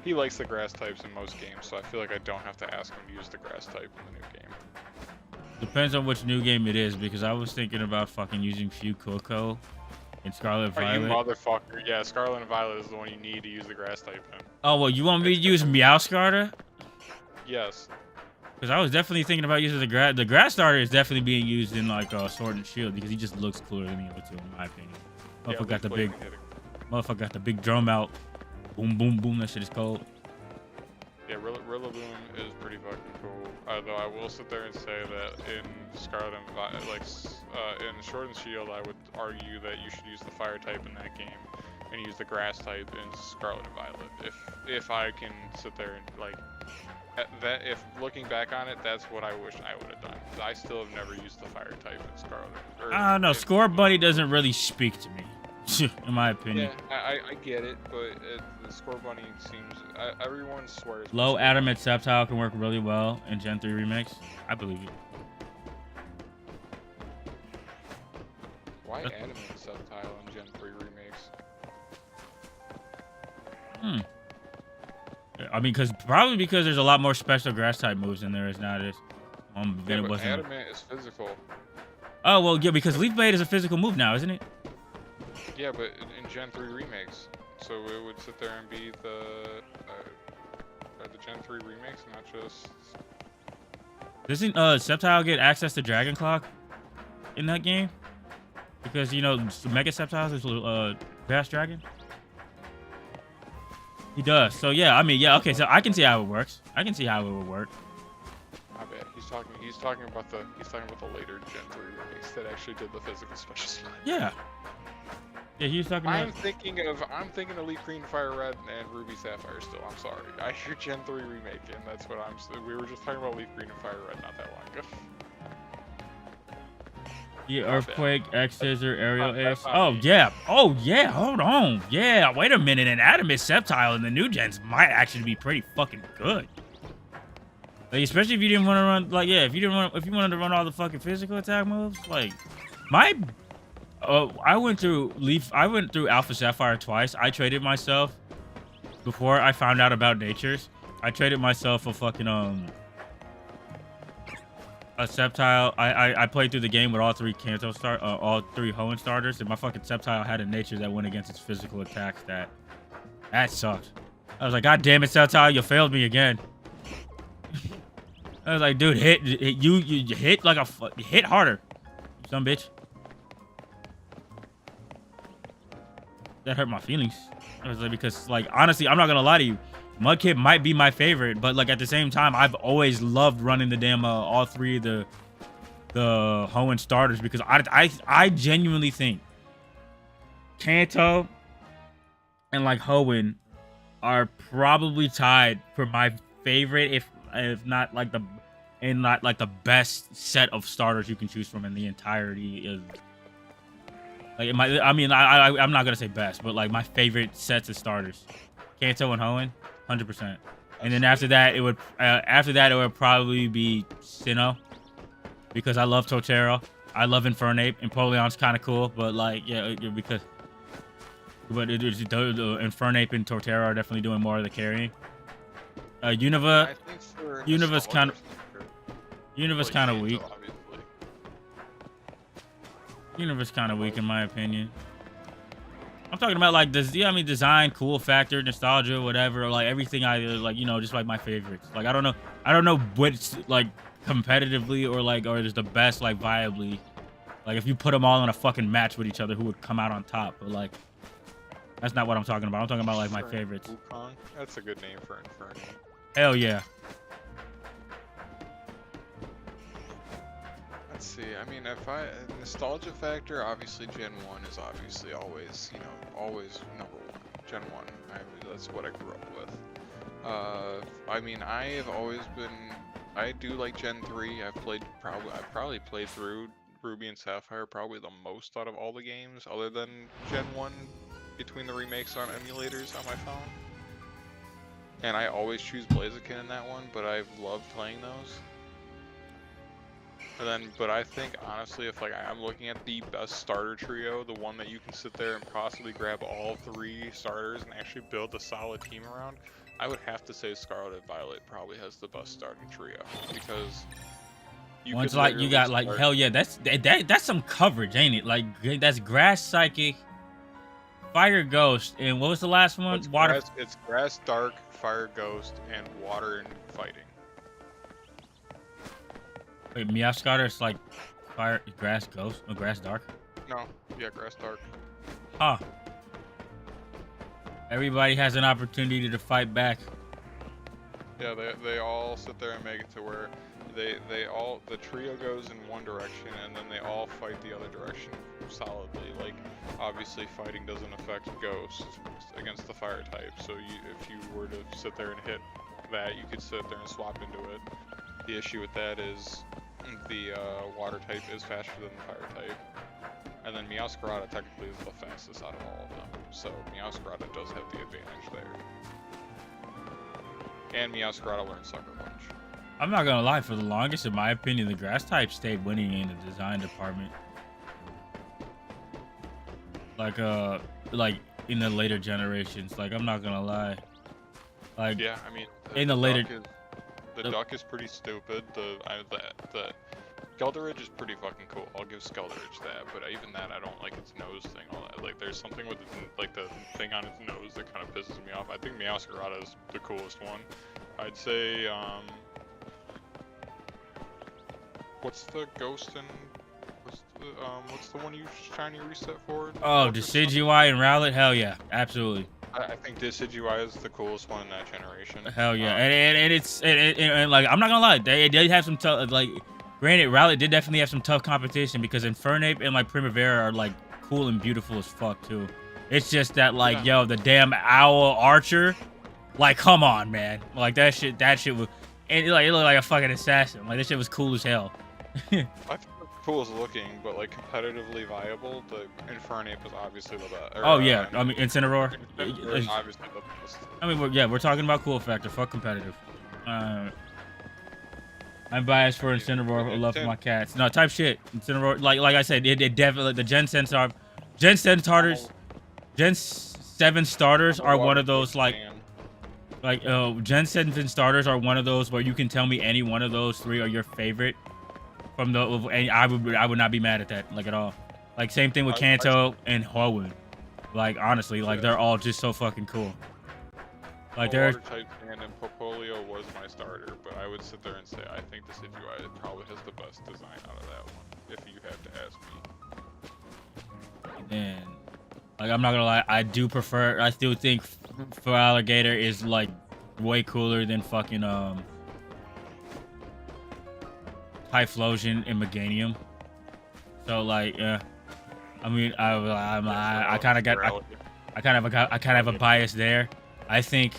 He likes the grass types in most games, so I feel like I don't have to ask him to use the grass type in the new game. Depends on which new game it is, because I was thinking about fucking using Fuecoco in Scarlet Are you Violet. motherfucker? Yeah, Scarlet and Violet is the one you need to use the grass type in. Oh well, you want me to use Meowscarter? Yes. Because I was definitely thinking about using the grass. The grass starter is definitely being used in like Sword and Shield because he just looks cooler than the other two, in my opinion. Motherfucker got the big, motherfucker got the big drum out. Boom, boom, boom. That shit is cold. Yeah, Rillaboom is pretty fucking cool. Although I will sit there and say that in Scarlet and Violet, in Sword and Shield, I would argue that you should use the fire type in that game and use the grass type in Scarlet and Violet. If I can sit there and like that, if looking back on it, that's what I wish I would have done. I still have never used the fire type in Scarlet. I don't know. Score Bunny doesn't really speak to me, in my opinion. Yeah, I get it, but the Score Bunny seems everyone swears. Low Adamant Sceptile can work really well in Gen 3 remakes. I believe you. Why Adamant Sceptile in Gen 3 remakes? I mean, probably because there's a lot more special grass type moves in there as nowadays. Yeah, but Adamant is physical. Oh well, yeah, because Leaf Blade is a physical move now, isn't it? Yeah, but in Gen 3 remakes, so it would sit there and be the Gen 3 remakes, not just. Doesn't Sceptile get access to Dragon Clock in that game? Because you know Mega Sceptile is Grass Dragon. He does. So yeah, I mean, yeah, okay. So I can see how it works. I can see how it would work. I bet he's talking about the later Gen 3 remakes that actually did the physical special slot. Yeah. Yeah, he was talking about. I'm thinking of Leaf Green, Fire Red, and Ruby Sapphire. Still, I'm sorry. I hear Gen 3 remake, and that's what I'm. We were just talking about Leaf Green and Fire Red not that long ago. Yeah, Earthquake, X Scissor, Aerial Ace. Oh yeah. Oh yeah. Hold on. Yeah. Wait a minute. An Adamant Sceptile in the new gens might actually be pretty fucking good. Like, especially if you didn't want to run, like, yeah, if you wanted to run all the fucking physical attack moves, like, I went through Alpha Sapphire twice. I traded myself before I found out about Natures. I traded myself a fucking a Sceptile. I played through the game with all three all three Hoenn starters, and my fucking Sceptile had a nature that went against its physical attacks. That sucked. I was like, God damn it, Sceptile, you failed me again. I was like, dude, you hit like you hit harder, you son bitch. That hurt my feelings. I was like, because like honestly, I'm not gonna lie to you, Mudkip might be my favorite, but like at the same time, I've always loved running the damn all three of the Hoenn starters because I genuinely think Kanto and like Hoenn are probably tied for my favorite, if not like the best set of starters you can choose from in the entirety of. Like I'm not gonna say best, but like my favorite sets of starters, Kanto and Hoenn, 100%. And then after that, it would probably be Sinnoh, because I love Totero, I love Infernape, and Empoleon's kind of cool, but like Infernape and Totero are definitely doing more of the carrying. Univa's kind of weak. Universe kind of weak in my opinion. I'm talking about like design, cool factor, nostalgia, whatever. Like everything I like, just like my favorites. Like I don't know what's like competitively or is the best like viably. Like if you put them all in a fucking match with each other, who would come out on top? But like that's not what I'm talking about. I'm talking about like my favorites. Wukong? That's a good name for Inferno. Hell yeah. Let's see. I mean, nostalgia factor, obviously Gen 1 is obviously always, always number one. Gen 1. That's what I grew up with. I mean, I do like Gen 3. I've probably played through Ruby and Sapphire probably the most out of all the games, other than Gen 1, between the remakes on emulators on my phone. And I always choose Blaziken in that one, but I've loved playing those. And then, but I think honestly, if like I'm looking at the best starter trio, the one that you can sit there and possibly grab all 3 starters and actually build a solid team around, I would have to say Scarlet and Violet probably has the best starting trio, because One's like you got like hell yeah, that's some coverage, ain't it? Like that's Grass Psychic, Fire Ghost, and what was the last one? Water. It's Grass Dark, Fire Ghost, and Water and Fighting. Wait, Meowscarter is like Fire, Grass Ghost, or Grass Dark? No, yeah, Grass Dark. Huh. Everybody has an opportunity to fight back. Yeah, they all sit there and make it to where the trio goes in one direction and then they all fight the other direction solidly. Like obviously fighting doesn't affect Ghost against the fire type, so if you were to sit there and hit that, you could sit there and swap into it. The issue with that is the water type is faster than the fire type. And then Meowscarada technically is the fastest out of all of them. So Meowscarada does have the advantage there. And Meowscarada learns Sucker Punch. I'm not gonna lie, for the longest, in my opinion, the grass type stayed winning in the design department. Like in the later generations. Like I'm not gonna lie. Like yeah, I mean in the later the duck is pretty stupid. The Skeldridge is pretty fucking cool. I'll give Skeldridge that, but even that, I don't like its nose thing. All that, like, there's something with like the thing on its nose that kind of pisses me off. I think Meowscarada is the coolest one. I'd say, what's the ghost and what's the one you shiny reset for? Oh, Decidueye and Rowlet. Hell yeah, absolutely. I think Decidueye is the coolest one in that generation. Hell yeah, and like I'm not gonna lie, they have some tough, like, granted, Rowlet did definitely have some tough competition because Infernape and like Primavera are like cool and beautiful as fuck too. It's just that like yo, the damn owl archer, like come on man, like that shit was, and like it looked like a fucking assassin. Like this shit was cool as hell. I think it's cool as looking, but like competitively viable, the Infernape is obviously the best. Oh yeah, I mean Incineroar. Is obviously the best. I mean, we're talking about cool factor. Fuck competitive. I'm biased for Incineroar. I love for my cats. No, type shit. Incineroar, like I said, it definitely the Gen 7 starters are one of those Gen 7 starters are one of those where you can tell me any one of those 3 are your favorite. From the, and I would not be mad at that, like, at all. Like same thing with Kanto and Hoenn. Like honestly, like they're all just so fucking cool. Like they're water type and Popolio was my starter, but I would sit there and say I think the Decidueye probably has the best design out of that one, if you have to ask me. And like I'm not gonna lie, I still think Alligator is like way cooler than fucking Typhlosion and Meganium. So like yeah, I mean I kind of have a bias there. I think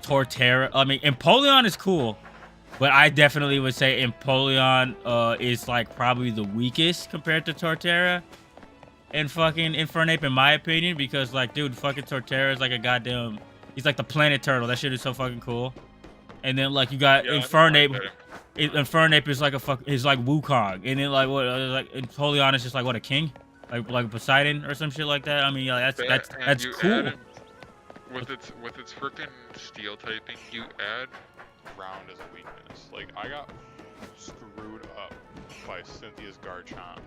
Torterra, I mean Empoleon is cool, but I definitely would say Empoleon is like probably the weakest compared to Torterra and fucking Infernape in my opinion, because like dude, fucking Torterra is like a goddamn, he's like the planet turtle. That shit is so fucking cool. And then like you got Infernape. Infernape is like is like Wukong, and then like what, like Empoleon is just like what, a king, like Poseidon or some shit like that. I mean, yeah, that's cool. With its freaking steel typing, you add ground as a weakness. Like I got screwed up by Cynthia's Garchomp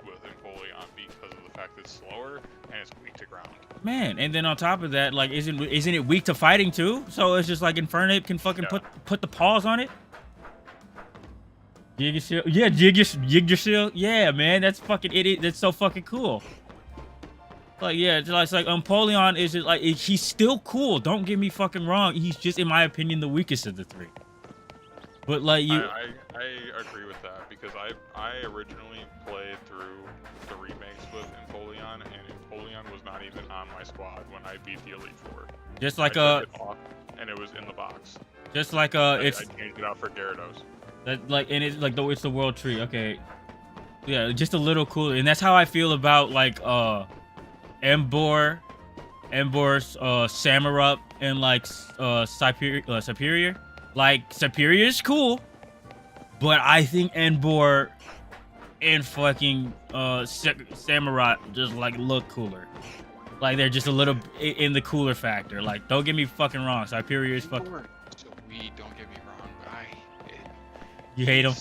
with Empoleon because of the fact that it's slower and it's weak to ground. Man, and then on top of that, like isn't it weak to fighting too? So it's just like Infernape can fucking put the paws on it. Yggdrasil, yeah, Yggdrasil, yeah, man, that's fucking idiot. That's so fucking cool. Like, yeah, it's like Empoleon is just like, he's still cool. Don't get me fucking wrong. He's just, in my opinion, the weakest of the 3. But like you, I agree with that because I originally played through the remakes with Empoleon, and Empoleon was not even on my squad when I beat the Elite Four. Just like and it was in the box. Just like I changed it out for Gyarados. That like, and it's like it's the world tree. Okay, Yeah, just a little cooler, and that's how I feel about like Embor's Samurott and like Superior. Like Superior is cool, but I think Embor and fucking Samurott just like look cooler. Like they're just a little in the cooler factor. Like don't get me fucking wrong, Superior is fucking. Sweet, don't get me wrong, but You hate him? He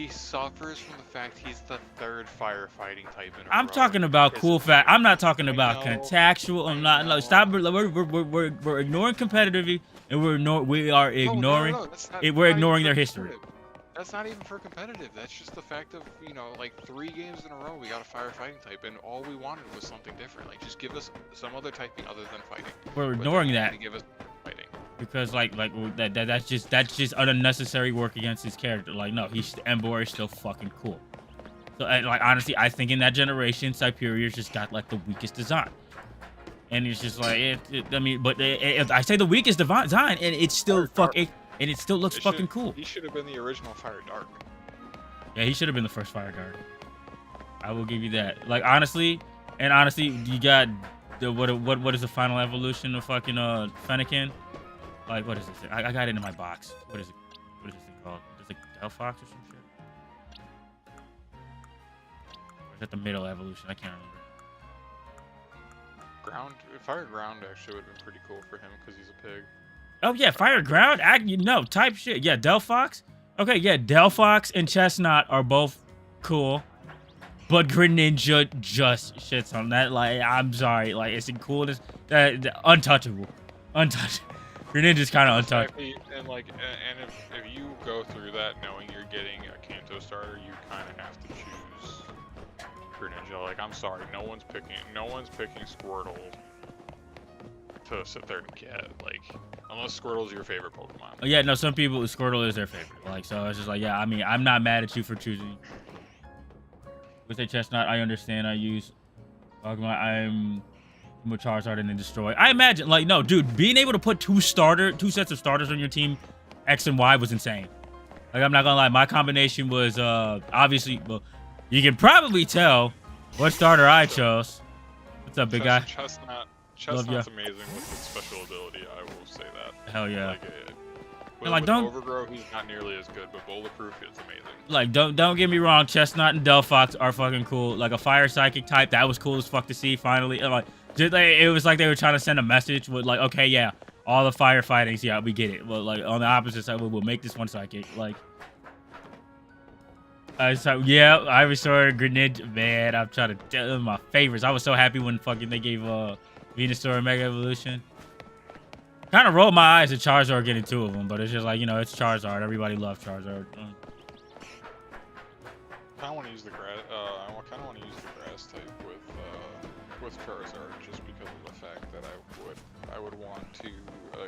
suffers from the fact he's the third firefighting type in a I'm row. talking about cool fact. I'm not talking about know, contextual. I'm not. No, stop. We're ignoring competitively, and we are ignoring. No, that's not, We're not ignoring even their for history. competitive. That's not even for competitive. That's just the fact of, you know, like 3 games in a row we got a firefighting type, and all we wanted was something different. Like, just give us some other typing other than fighting. We're ignoring that. Give us fighting. Because that's just unnecessary work against his character. Like no, Embor is still fucking cool. So like honestly, I think in that generation, Superior's just got like the weakest design, and it's just like I say the weakest design, and it's still and it still looks fucking cool. He should have been the original Fire Dark. Yeah, he should have been the first Fire Guard. I will give you that. Like honestly, you got the what is the final evolution of fucking Fennekin? Like, what is this? I got it in my box. What is it? What is this thing called? Is it Delphox or some shit? Or is that the middle evolution? I can't remember. Fire Ground actually would have been pretty cool for him because he's a pig. Oh, yeah, Fire Ground? Type shit. Yeah, Delphox? Okay, yeah, Delphox and Chestnut are both cool. But Greninja just shits on that. Like, I'm sorry. Like, it's the coolest. Untouchable. Greninja's kind of untouchable. And if you go through that knowing you're getting a Kanto starter, you kind of have to choose Greninja. Like, I'm sorry, no one's picking Squirtle to sit there and get, like, unless Squirtle's your favorite Pokemon. Yeah, no, some people Squirtle is their favorite. Like, so it's just like, yeah, I mean, I'm not mad at you for choosing. With a Chestnut, I understand. I use Pokemon. I'm with Charizard and then destroy. I imagine, like, no, dude, being able to put two sets of starters on your team, X and Y, was insane. Like, I'm not gonna lie, my combination was obviously. Well, you can probably tell what starter I chose. What's up, big guy? Chestnut's amazing with his special ability. I will say that. Hell yeah. With Overgrow, he's not nearly as good, but Bulletproof is amazing. Like, don't get me wrong, Chestnut and Delphox are fucking cool. Like a Fire Psychic type, that was cool as fuck to see. Finally, and like. It was like they were trying to send a message with like, okay, yeah, all the firefightings, yeah, we get it. But like on the opposite side, we'll make this one psychic. Like, I restored Greninja. Man, I'm trying to tell them my favorites. I was so happy when fucking they gave Venusaur Mega Evolution. Kind of rolled my eyes at Charizard getting 2 of them, but it's just like, you know, it's Charizard. Everybody loves Charizard. I kind of want to use the grass. Type with Charizard, just because of the fact that I would want to,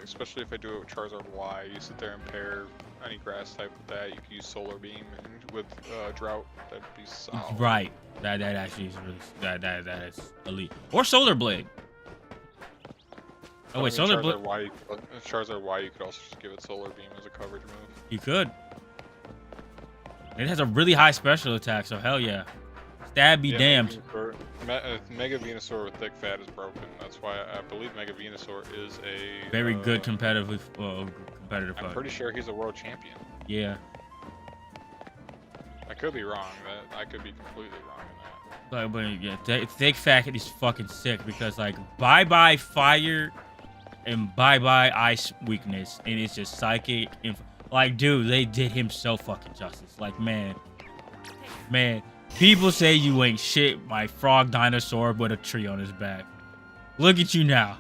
especially if I do it with Charizard Y, you sit there and pair any grass type with that. You can use Solar Beam, and with Drought, that'd be solid. Right. That actually is really that is elite. Or Solar Blade. Oh wait, Solar Blade. Charizard Y, you could also just give it Solar Beam as a coverage move. You could. It has a really high special attack, so hell yeah. Stab be damned. Mega Venusaur with thick fat is broken. That's why I believe Mega Venusaur is a very good competitive. I'm pretty sure he's a world champion. Yeah. I could be wrong. I could be completely wrong in that. But yeah, thick fat is fucking sick because like bye fire and bye ice weakness, and it's just psychic. Like, dude, they did him so fucking justice. Like, man. People say you ain't shit, my frog dinosaur with a tree on his back. Look at you now.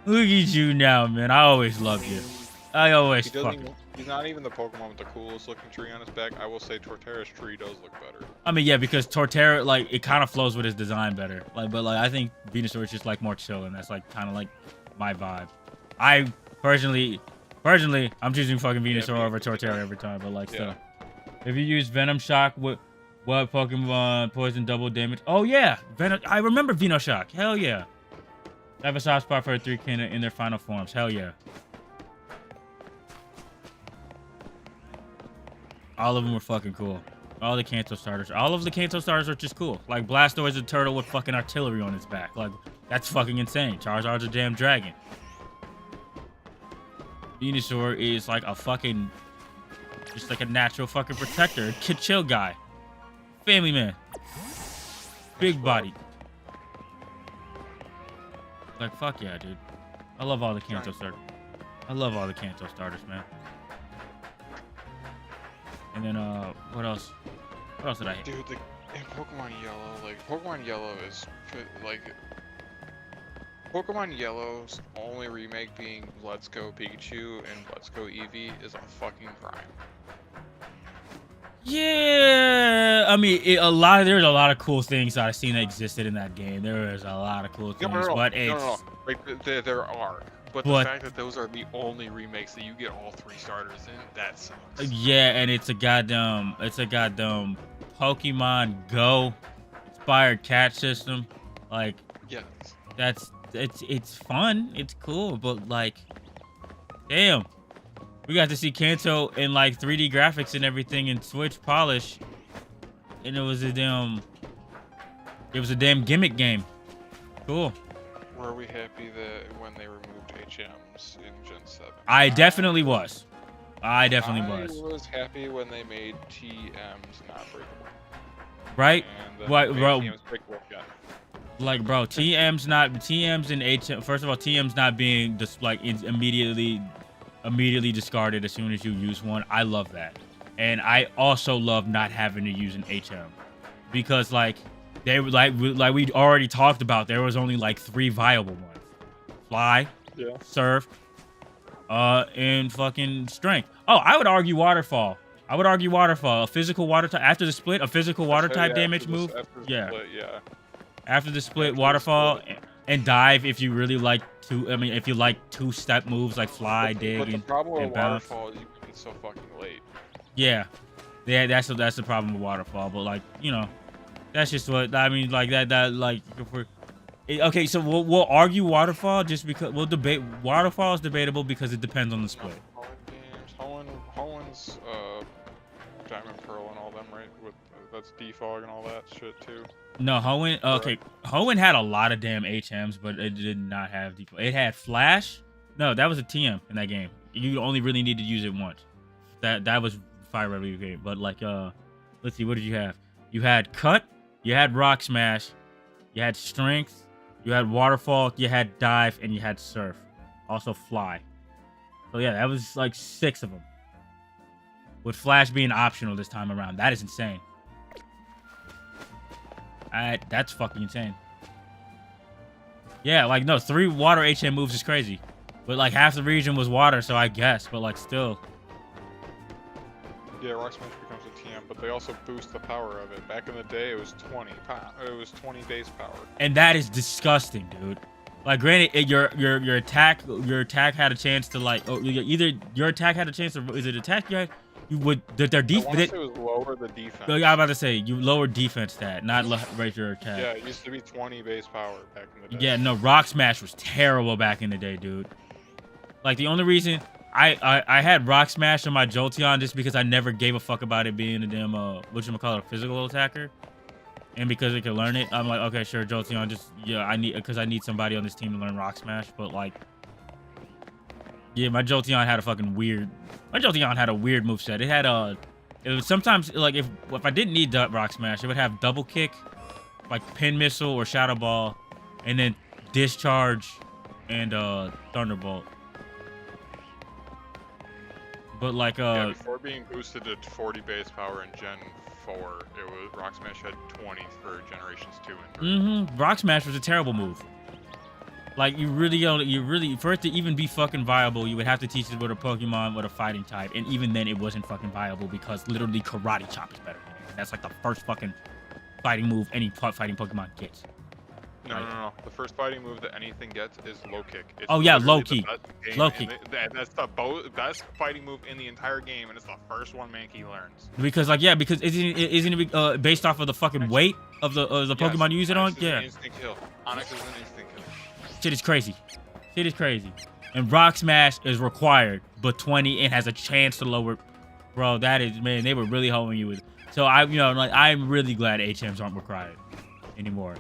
Look at you now, man. I always loved you. I always He's not even the Pokemon with the coolest looking tree on his back. I will say Torterra's tree does look better. I mean, yeah, because Torterra, like, it kind of flows with his design better. Like, but like, I think Venusaur is just like more chill, and that's like kind of like my vibe. I personally, I'm choosing fucking Venusaur over Torterra every time. But like, still, if you use Venom Shock, what Pokemon poison double damage? Oh yeah, Venom. I remember Venoshock. Hell yeah. I have a soft spot for a 3K in their final forms. Hell yeah. All of them were fucking cool. All the Kanto starters. All of the Kanto starters are just cool. Like Blastoise is a turtle with fucking artillery on its back. Like that's fucking insane. Charizard's a damn dragon. Venusaur is like a fucking, just like a natural fucking protector. Kid chill guy. Family man. Big body. Like fuck yeah, dude. I love all the Kanto starters. I love all the Kanto starters, man. And then what else? What else did I hit? Dude, in Pokemon Yellow, like Pokemon Yellow is like Pokemon Yellow's only remake being Let's Go Pikachu and Let's Go Eevee is a fucking crime. Yeah, I mean, there's a lot of cool things that I've seen that existed in that game. There is a lot of cool things, but it's no. Like, there are. But the fact that those are the only remakes that you get all 3 starters in, that sucks. Yeah, and it's a goddamn Pokemon Go inspired catch system. Like, yes, it's fun, it's cool, but like, damn, we got to see Kanto in like 3D graphics and everything in Switch polish, and it was a damn gimmick game. Cool. Were we happy that when they removed HMs in Gen 7? I definitely was. I was happy when they made TMs not breakable. Right? What, bro? Like, bro, TMs and HM. First of all, TMs not being just like immediately discarded as soon as you use one. I love that, and I also love not having to use an HM because like they were like we already talked about. There was only like 3 viable ones: Fly, Surf, and fucking Strength. Oh, I would argue Waterfall. A physical water type after the split. A physical water type damage move. After the split, Waterfall and Dive if you really like if you like 2-step moves like Fly, Dig, but the and problem with Bounce. Waterfall is you can get so fucking late. Yeah, that's the problem with Waterfall. But like, you know, that's just what I mean. Like that like if we're okay, so we'll argue Waterfall just because we'll debate. Waterfall is debatable because it depends on the split. Hoen's Diamond Pearl and all them, right? With that's defog and all that shit too. No, Hoenn. Okay, Hoenn had a lot of damn HMs, but it did not have defog. It had Flash. No, that was a TM in that game. You only really need to use it once. That was Fire Red Leaf game. But like, let's see, what did you have? You had Cut. You had Rock Smash. You had Strength. You had Waterfall. You had Dive, and you had Surf. Also Fly. So yeah, that was like 6 of them. With Flash being optional this time around. That is insane. That's fucking insane. Yeah, like, no, 3 water HM moves is crazy. But, like, half the region was water, so I guess. But, like, still. Yeah, Rock Smash becomes a TM, but they also boost the power of it. Back in the day, it was 20 base power. And that is disgusting, dude. Like, granted, your attack had a chance to, like, either your attack had a chance to, is it attack you had? You would their defense. It was lower the defense. I was about to say you lower defense stat, not raise your attack. Yeah, it used to be 20 base power back in the day. Yeah, no, Rock Smash was terrible back in the day, dude. Like the only reason I had Rock Smash on my Jolteon just because I never gave a fuck about it being a damn a physical attacker, and because it could learn it, I'm like, okay, sure, Jolteon, just I need somebody on this team to learn Rock Smash, but like. Yeah, my Jolteon had a weird moveset. It had it was sometimes like if I didn't need Rock Smash, it would have double kick, like Pin Missile or Shadow Ball, and then Discharge and Thunderbolt. But like yeah, before being boosted to 40 base power in Gen 4, it was Rock Smash had 20 for Generations 2 and 3. Rock Smash was a terrible move. Like, you really, for it to even be fucking viable, you would have to teach it with a Pokemon with a fighting type. And even then, it wasn't fucking viable because literally Karate Chop is better than it. That's like the first fucking fighting move any fighting Pokemon gets. No. The first fighting move that anything gets is Low Kick. It's Low Kick. Low Kick. That's the best fighting move in the entire game, and it's the first one Mankey learns. Because isn't it based off of the fucking weight of the Pokemon you use it on? Yeah. Instant kill. Onyx is an instant kill. Shit is crazy. And Rock Smash is required, but 20 and has a chance to lower. Bro, that is, man, they were really holding you with. So I'm really glad HMs aren't required anymore.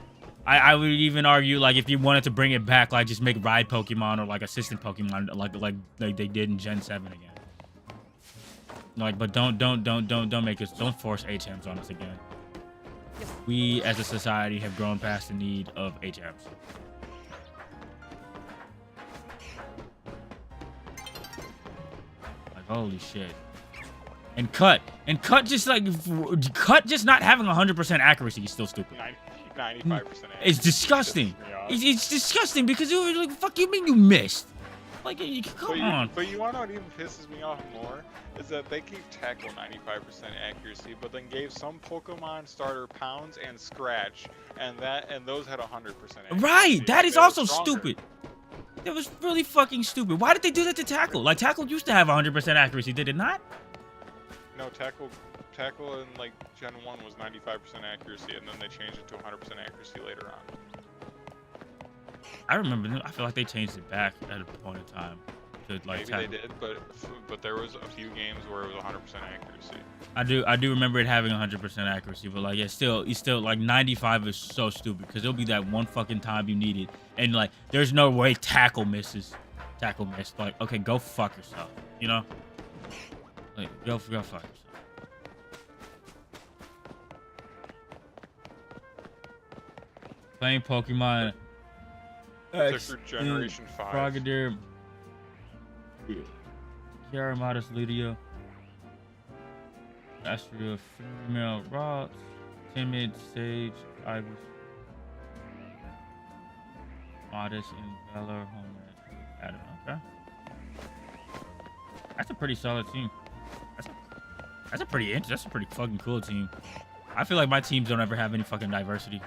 I would even argue like if you wanted to bring it back, like just make ride Pokemon or like assistant Pokemon like they did in Gen 7 again. Like, but don't make us, don't force HMs on us again. We as a society have grown past the need of HMs. Like, holy shit. And cut just not having 100% accuracy is still stupid. 95%. It's disgusting. It's disgusting because it was like, fuck you mean you missed? Like, come on. But you want to know what even pisses me off more? Is that they gave Tackle 95% accuracy, but then gave some Pokemon starter Pounds and Scratch, and those had 100% accuracy. Right, that is also stupid. That was really fucking stupid. Why did they do that to Tackle? Like, Tackle used to have 100% accuracy, did it not? No, Tackle in like Gen 1 was 95% accuracy, and then they changed it to 100% accuracy later on. I remember. I feel like they changed it back at a point in time. To, like, maybe they did, but there was a few games where it was 100% accuracy. I do remember it having 100% accuracy, but like it's still like 95 is so stupid because it'll be that one fucking time you need it, and like there's no way Tackle missed. Like, okay, go fuck yourself, you know? Like, go fuck yourself. Playing Pokemon X Generation 5. Frogadier, Yaramatus Ludio, Astria, Female Ross, Timid, Sage, Iris, Modest, and Valor, Homeland, Adam. Okay. That's a pretty solid team. That's a pretty fucking cool team. I feel like my teams don't ever have any fucking diversity.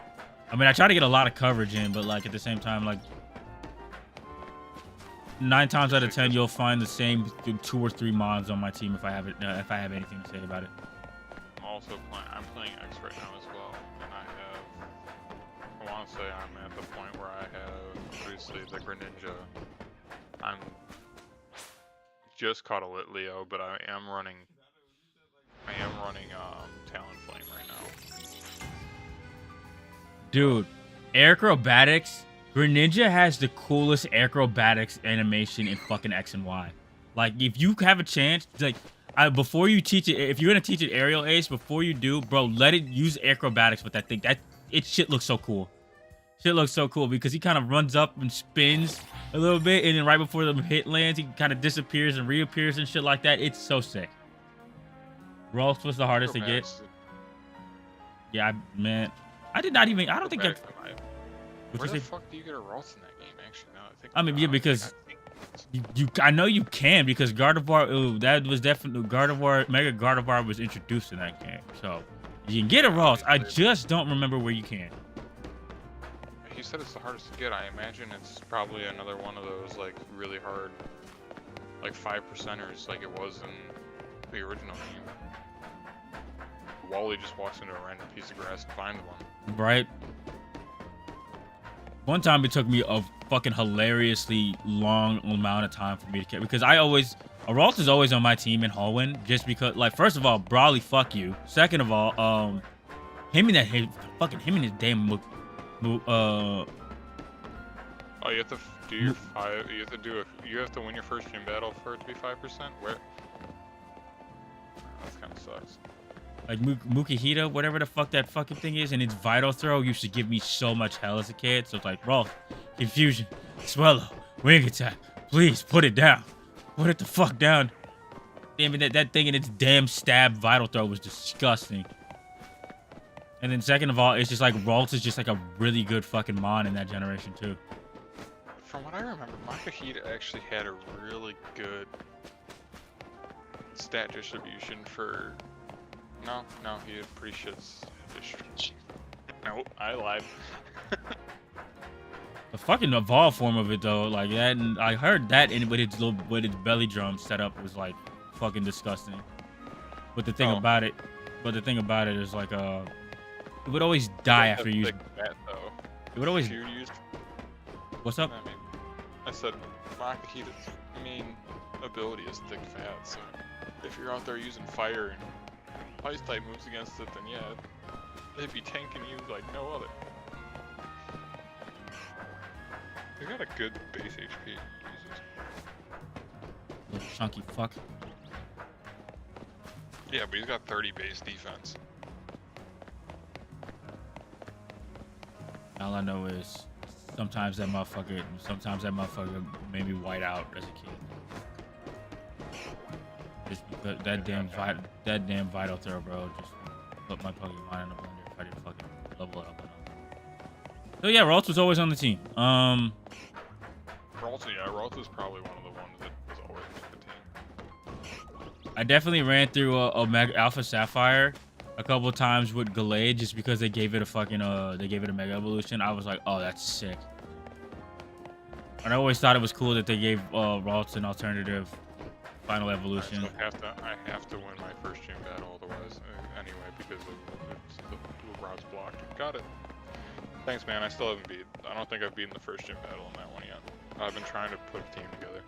I mean, I try to get a lot of coverage in, but like at the same time, like 9 times out of 10, you'll find the same 2 or 3 mods on my team if I have anything to say about it. I'm playing X right now as well, and I want to say I'm at the point where I have obviously the Greninja. I'm just caught a Lit Leo, but I am running Talonflame right now. Dude, acrobatics. Greninja has the coolest acrobatics animation in fucking X and Y. Like, if you have a chance, like, before you teach it, if you're gonna teach it aerial ace, before you do, bro, let it use acrobatics with that thing. Shit looks so cool. Shit looks so cool because he kind of runs up and spins a little bit, and then right before the hit lands, he kind of disappears and reappears and shit like that. It's so sick. Rolf was the hardest to get. Yeah, man. I don't think that. Where the fuck do you get a Rolf in that game? Actually, now I mean, yeah, because I know you can because Gardevoir. Ooh, that was definitely Gardevoir. Mega Gardevoir was introduced in that game, so you can get a Rolf. I just don't remember where you can. He said it's the hardest to get. I imagine it's probably another one of those like really hard, like 5%ers, like it was in the original game. Wally just walks into a random piece of grass and finds one. Right. One time it took me a fucking hilariously long amount of time for me to get, because Aralt is always on my team in Hallwyn, just because, like, first of all, Brawly, fuck you. Second of all, him and his damn Oh, you have to do your 5. You have to win your first gym battle for it to be 5%. Where? That kind of sucks. Like Mukihita, whatever the fuck that fucking thing is, and its Vital Throw used to give me so much hell as a kid. So it's like, Rolf, Confusion, Swallow, Wing Attack, please put it down. Put it the fuck down. Damn it, that thing in its damn stab Vital Throw was disgusting. And then second of all, it's just like Rolf is just like a really good fucking mon in that generation too. From what I remember, Makahita actually had a really good stat distribution for... No, he had pretty shit distribution. Nope, I lied. The fucking evolved form of it though, like that, and I heard that in with its belly drum setup was like fucking disgusting. But the thing about it, is like it would always die after you use. Fat, though. It would always. If you used... What's up? I said Makahita's main ability is thick fat, so if you're out there using fire and ice type moves against it, then yeah, they'd be tanking you like no other. They got a good base HP. Jesus. Little chunky fuck. Yeah, but he's got 30 base defense. All I know is sometimes that motherfucker made me white out as a kid. Just because that damn vital throw, bro, just put my Pokemon in a blender if I didn't fucking level it up enough. So yeah, Ralts was always on the team. Ralts, yeah, Ralts was probably one of the ones that was always on the team. I definitely ran through a Mega Alpha Sapphire a couple of times with Gallade just because they gave it a fucking they gave it a Mega Evolution. I was like, oh, that's sick. And I always thought it was cool that they gave Ralts an alternative final evolution. I have to win my first gym battle otherwise, anyway, because the routes blocked. Got it. Thanks, man. I still haven't I don't think I've beaten the first gym battle in that one yet. I've been trying to put a team together.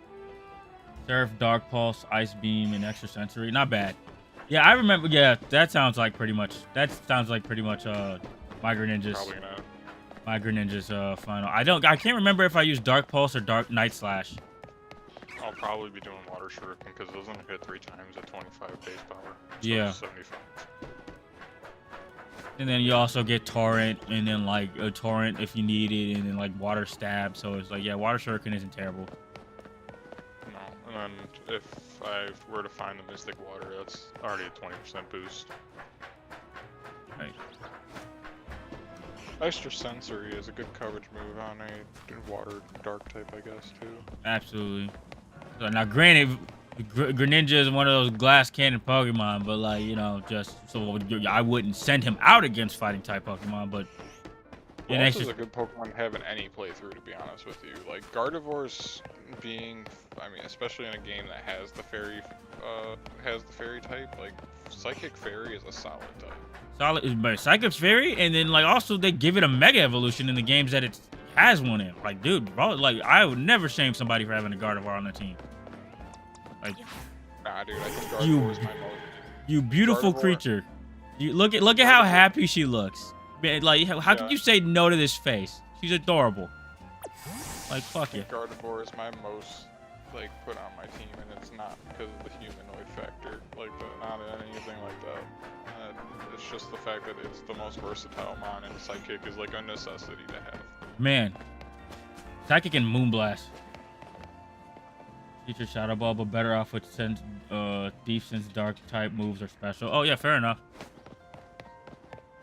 Surf, Dark Pulse, Ice Beam, and Extrasensory. Not bad. Yeah, I remember. Yeah, that sounds like pretty much. My Greninja's. Probably not. My Greninja's final. I can't remember if I used Dark Pulse or Dark Night Slash. I'll probably be doing Water Shuriken because it doesn't hit 3 times at 25 base power. So Yeah. 75. And then you also get Torrent, and then like a Torrent if you need it, and then like Water Stab. So it's like, yeah, Water Shuriken isn't terrible. No, and then if I were to find the Mystic Water, that's already a 20% boost. Right. Extra Sensory is a good coverage move on a water dark type, I guess, too. Absolutely. So now, granted, Greninja is one of those glass cannon Pokemon, but like, you know, just so I wouldn't send him out against fighting type Pokemon, but Well, this is a good Pokemon to have in any playthrough, to be honest with you. Like, Gardevoir's being, I mean, especially in a game that has the fairy type, like, Psychic Fairy is a solid type. Solid, but Psychic's Fairy, and then like also they give it a Mega Evolution in the games that it has one in. Like, dude, bro, like I would never shame somebody for having a Gardevoir on their team. Like, nah, dude, I think Gardevoir is my most. You beautiful creature. You look at how happy she looks. Man, like, how could you say no to this face? She's adorable. Like, fuck you. Gardevoir is my most, like, put on my team, and it's not because of the humanoid factor, like, not anything like that. It's just the fact that it's the most versatile mon, and Psychic is like a necessity to have. Man, Psychic and Moonblast. Feature Shadow Ball, but better off with Thief since Dark type moves are special. Oh yeah, fair enough.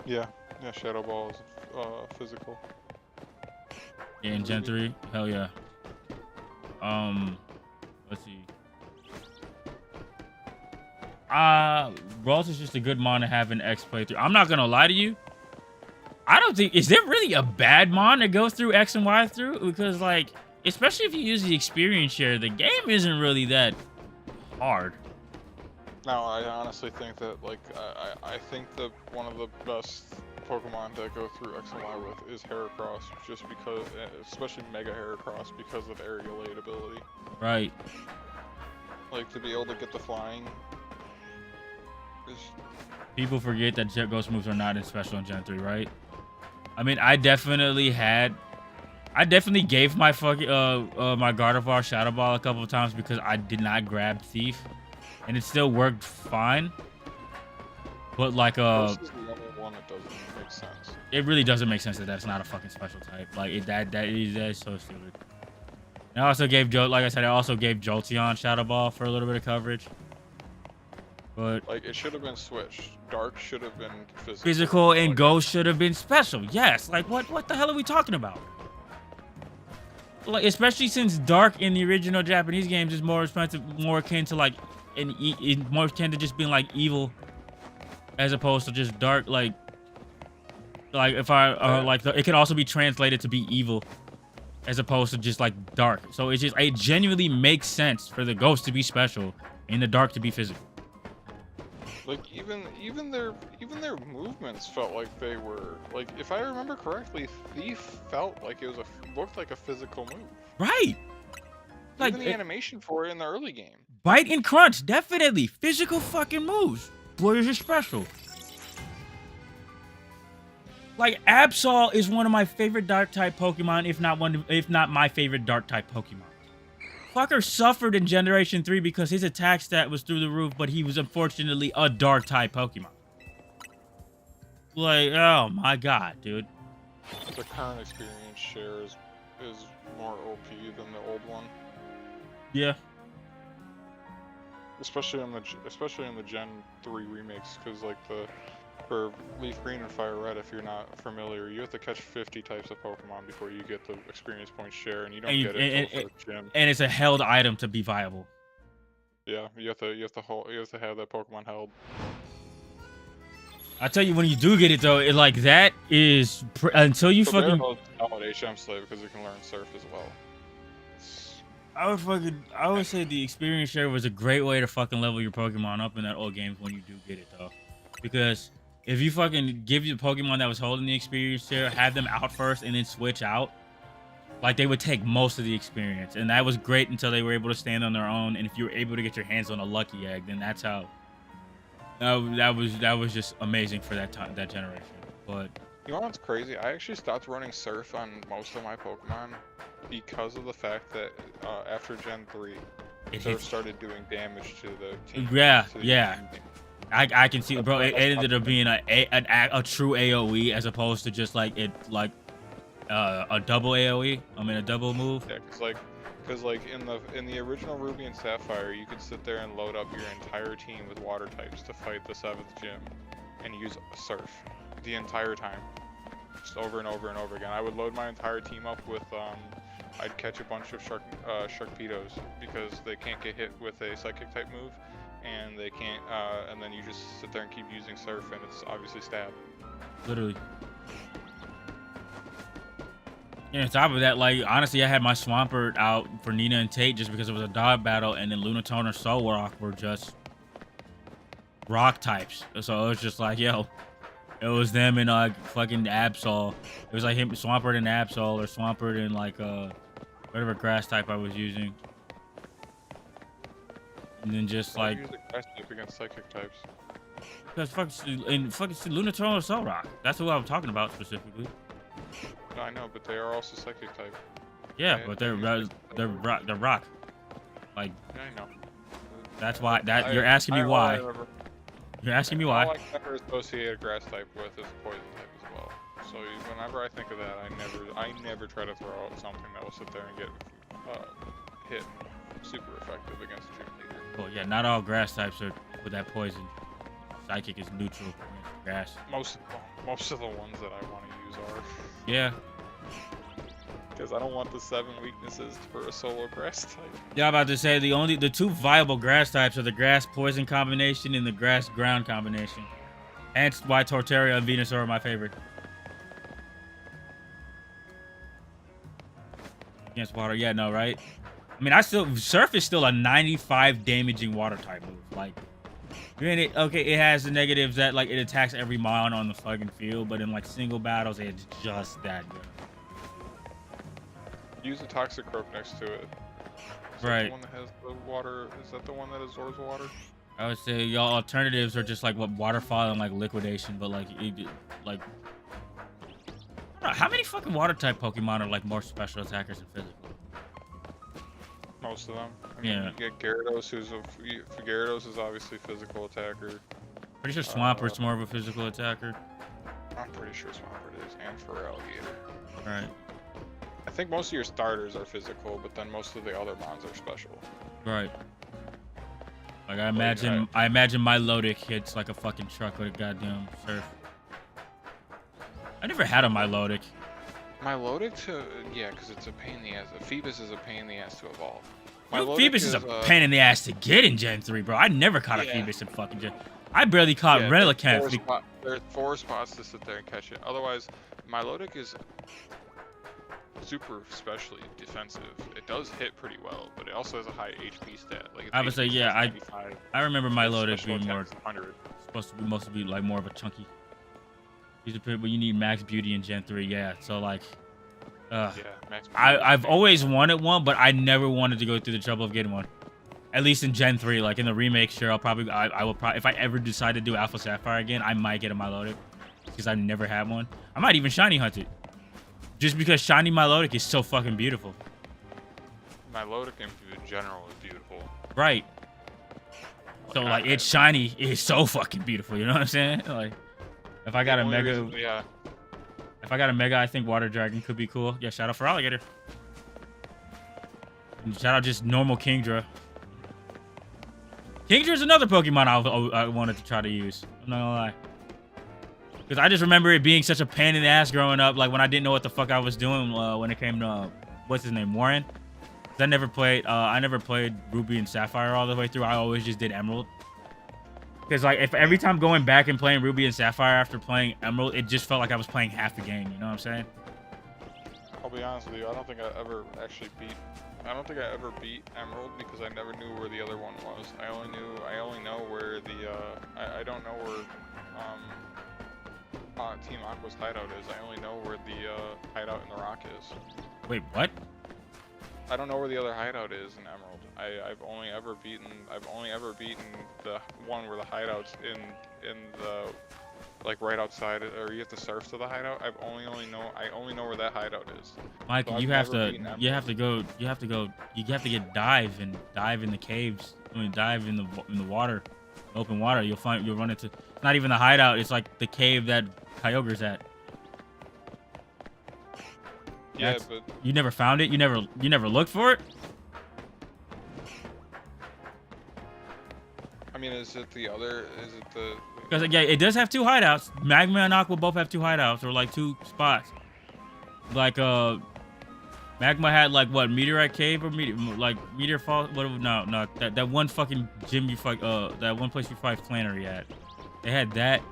Yeah, Shadow Ball is physical. Yeah, in Gen 3, hell yeah. Let's see. Ralts is just a good mon to have in X playthrough. I'm not gonna lie to you. I don't think, is there really a bad mon that goes through X and Y through? Because like, especially if you use the experience share, the game isn't really that hard. No, I honestly think that, like, I think that one of the best Pokemon to go through X and Y with is Heracross, just because, especially Mega Heracross, because of Aerial Aid ability. Right. Like, to be able to get the flying is... People forget that Jet Ghost moves are not in special in Gen 3, right? I mean, I definitely gave my fucking my Gardevoir Shadow Ball a couple of times because I did not grab Thief, and it still worked fine. But like this is the only one that doesn't make sense. It really doesn't make sense that that's not a fucking special type. Like that is so stupid. And I also gave like I said, I also gave Jolteon Shadow Ball for a little bit of coverage. But like, it should have been switched. Dark should have been physical. Physical and Ghost should have been special. Yes. Like what the hell are we talking about? Like, especially since Dark in the original Japanese games is more expensive, more akin to like more akin to just being like evil, as opposed to just Dark. Like if I it can also be translated to be evil, as opposed to just like Dark. So it genuinely makes sense for the Ghost to be special and the Dark to be physical. Like, even their movements felt like they were, like, if I remember correctly, Thief felt like it looked like a physical move. Right. Like even the animation for it in the early game. Bite and Crunch, definitely physical fucking moves. warriors are special. Like Absol is one of my favorite dark type Pokemon, if not my favorite dark type Pokemon. Fucker suffered in Generation 3 because his attack stat was through the roof, but he was unfortunately a dark type Pokemon. Like, oh my god, dude. The current experience share is more OP than the old one. Yeah. Especially in the Gen 3 remakes, because like for Leaf Green and Fire Red, if you're not familiar, you have to catch 50 types of Pokemon before you get the experience point share, and you don't get it until first gym. And it's a held item to be viable. Yeah, you have to have that Pokemon held. I tell you, when you do get it though, it like that is until you So fucking. HM Slave because it can learn Surf as well. I would say the experience share was a great way to fucking level your Pokemon up in that old games when you do get it though, because if you fucking give you the Pokemon that was holding the experience share, have them out first and then switch out, like they would take most of the experience, and that was great until they were able to stand on their own. And if you were able to get your hands on a Lucky Egg, then that's how. That was just amazing for that generation. But you know what's crazy? I actually stopped running Surf on most of my Pokemon because of the fact that after Gen 3, Surf started doing damage to the team. Yeah, to yeah. team. I can see, bro. It ended up being a true AOE as opposed to just like a double AOE. I mean, a double move. Yeah, because like in the original Ruby and Sapphire, you could sit there and load up your entire team with water types to fight the 7th gym, and use Surf the entire time, just over and over and over again. I would load my entire team up with I'd catch a bunch of Sharkpedos because they can't get hit with a Psychic type move, and they can't, and then you just sit there and keep using Surf, and it's obviously stab. Literally. Yeah, on top of that, like, honestly, I had my Swampert out for Nina and Tate just because it was a dog battle, and then Lunatone or Solrock were just rock types. So it was just like, yo, it was them and fucking Absol. It was like him, Swampert and Absol, or Swampert and like whatever grass type I was using. And then just Why like, use a grass type against Psychic types? because fucking Lunatone or Solrock. That's who I'm talking about specifically. No, I know, but they are also Psychic type. Yeah, but they're rock. Like, Yeah, I know. that's why you're asking me why. You're asking me why. All I ever associate a grass type with is poison type as well. So whenever I think of that, I never try to throw out something that will sit there and get hit super effective against a gym leader. Well, yeah, not all grass types are with that poison. Psychic is neutral against grass. Most of the ones that I want to use are. Yeah. Because I don't want the 7 weaknesses for a solo grass type. Yeah, I'm about to say the two viable grass types are the grass poison combination and the grass ground combination. Hence why Torterra and Venusaur are my favorite. Against water, yeah, no, right? I mean, Surf is still a 95 damaging water type move. Like, granted, okay, it has the negatives that like it attacks every mon on the fucking field, but in like single battles, it's just that good. Use a Toxic Croak next to it. Is that Right. the one that has the water? Is that the one that absorbs water? I would say y'all alternatives are just like what waterfall and like liquidation, but like I don't know, how many fucking water type Pokemon are like more special attackers than physical? Most of them. I mean, Yeah. you get Gyarados, Gyarados is obviously physical attacker. Pretty sure Swampert's more of a physical attacker. I'm pretty sure Swampert is, and Feraligatr. Right. I think most of your starters are physical, but then most of the other mons are special. Right. Like I imagine my Lodic hits like a fucking truck with a goddamn Surf. I never had a Milotic. Milotic yeah, because it's a pain in the ass. Phoebus is a pain in the ass to evolve. Phoebus is a pain in the ass to get in Gen 3, bro. I never caught a Phoebus in fucking Gen. I barely caught Relicanth. There's 4 spots to sit there and catch it. Otherwise, Milotic is super specially defensive. It does hit pretty well, but it also has a high HP stat. Like I would say, yeah, I remember Milotic being more 100. supposed to be mostly like more of a chunky. He's a but you need max beauty in Gen 3, yeah. So like, yeah, max beauty I've always wanted one, but I never wanted to go through the trouble of getting one. At least in Gen 3, like in the remake, sure, I will probably, if I ever decide to do Alpha Sapphire again, I might get a Milotic because I've never had one. I might even shiny hunt it, just because shiny Milotic is so fucking beautiful. Milotic in general is beautiful. Right. So like it's shiny is so fucking beautiful. You know what I'm saying? Like, if I got a mega, yeah. If I got a mega, I think Water Dragon could be cool. Yeah, shout out for Alligator. And shout out just normal Kingdra. Kingdra is another Pokemon I wanted to try to use. I'm not gonna lie. Because I just remember it being such a pain in the ass growing up, like when I didn't know what the fuck I was doing when it came to, what's his name, Warren? 'Cause I never played Ruby and Sapphire all the way through. I always just did Emerald. Because like if every time going back and playing Ruby and Sapphire after playing Emerald, it just felt like I was playing half the game. You know what I'm saying? I'll be honest with you. I don't think I ever actually beat. I don't think I ever beat Emerald because I never knew where the other one was. I only know where the. I don't know where Team Aqua's hideout is. I only know where the hideout in the rock is. Wait, what? I don't know where the other hideout is in Emerald. I've only ever beaten the one where the hideout's in the like right outside, or you have to surf to the hideout. I only know where that hideout is. Mike, So you have to get dive in the caves. I mean, dive in the water, open water. You'll run into, it's not even the hideout. It's like the cave that Kyogre's at. Yeah, but you never found it. You never looked for it. I mean, is it the? Because yeah, it does have two hideouts. Magma and Aqua both have two hideouts, or like two spots. Like Magma had like what, Meteorite Cave or Meteor Fall? Whatever. No, that one fucking gym you fight. That one place you fight Flannery at. They had that.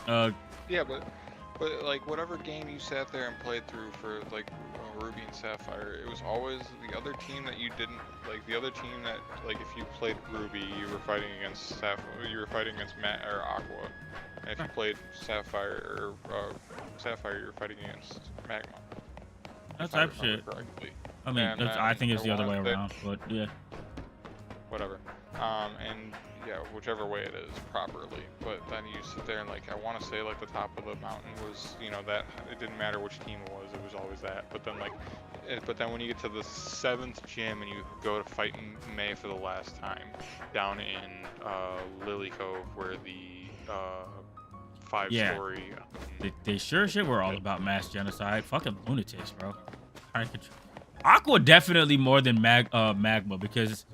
Yeah, but like whatever game you sat there and played through for like Ruby and Sapphire, it was always the other team that you didn't like. The other team that like if you played Ruby, you were fighting against Sapphire. You were fighting against or Aqua. And if you played Sapphire or Sapphire, you were fighting against Magma. That type of shit. Correctly. I mean, I think it's the other way around, but yeah. Whatever. And yeah, whichever way it is properly. But then you sit there and like, I want to say like the top of the mountain was, you know, that it didn't matter which team it was always that. But then like, but then when you get to the 7th gym and you go to fight in May for the last time, down in Lily Cove where the 5-story. They sure shit were all about mass genocide. Fucking lunatics, bro. Aqua definitely more than Magma, because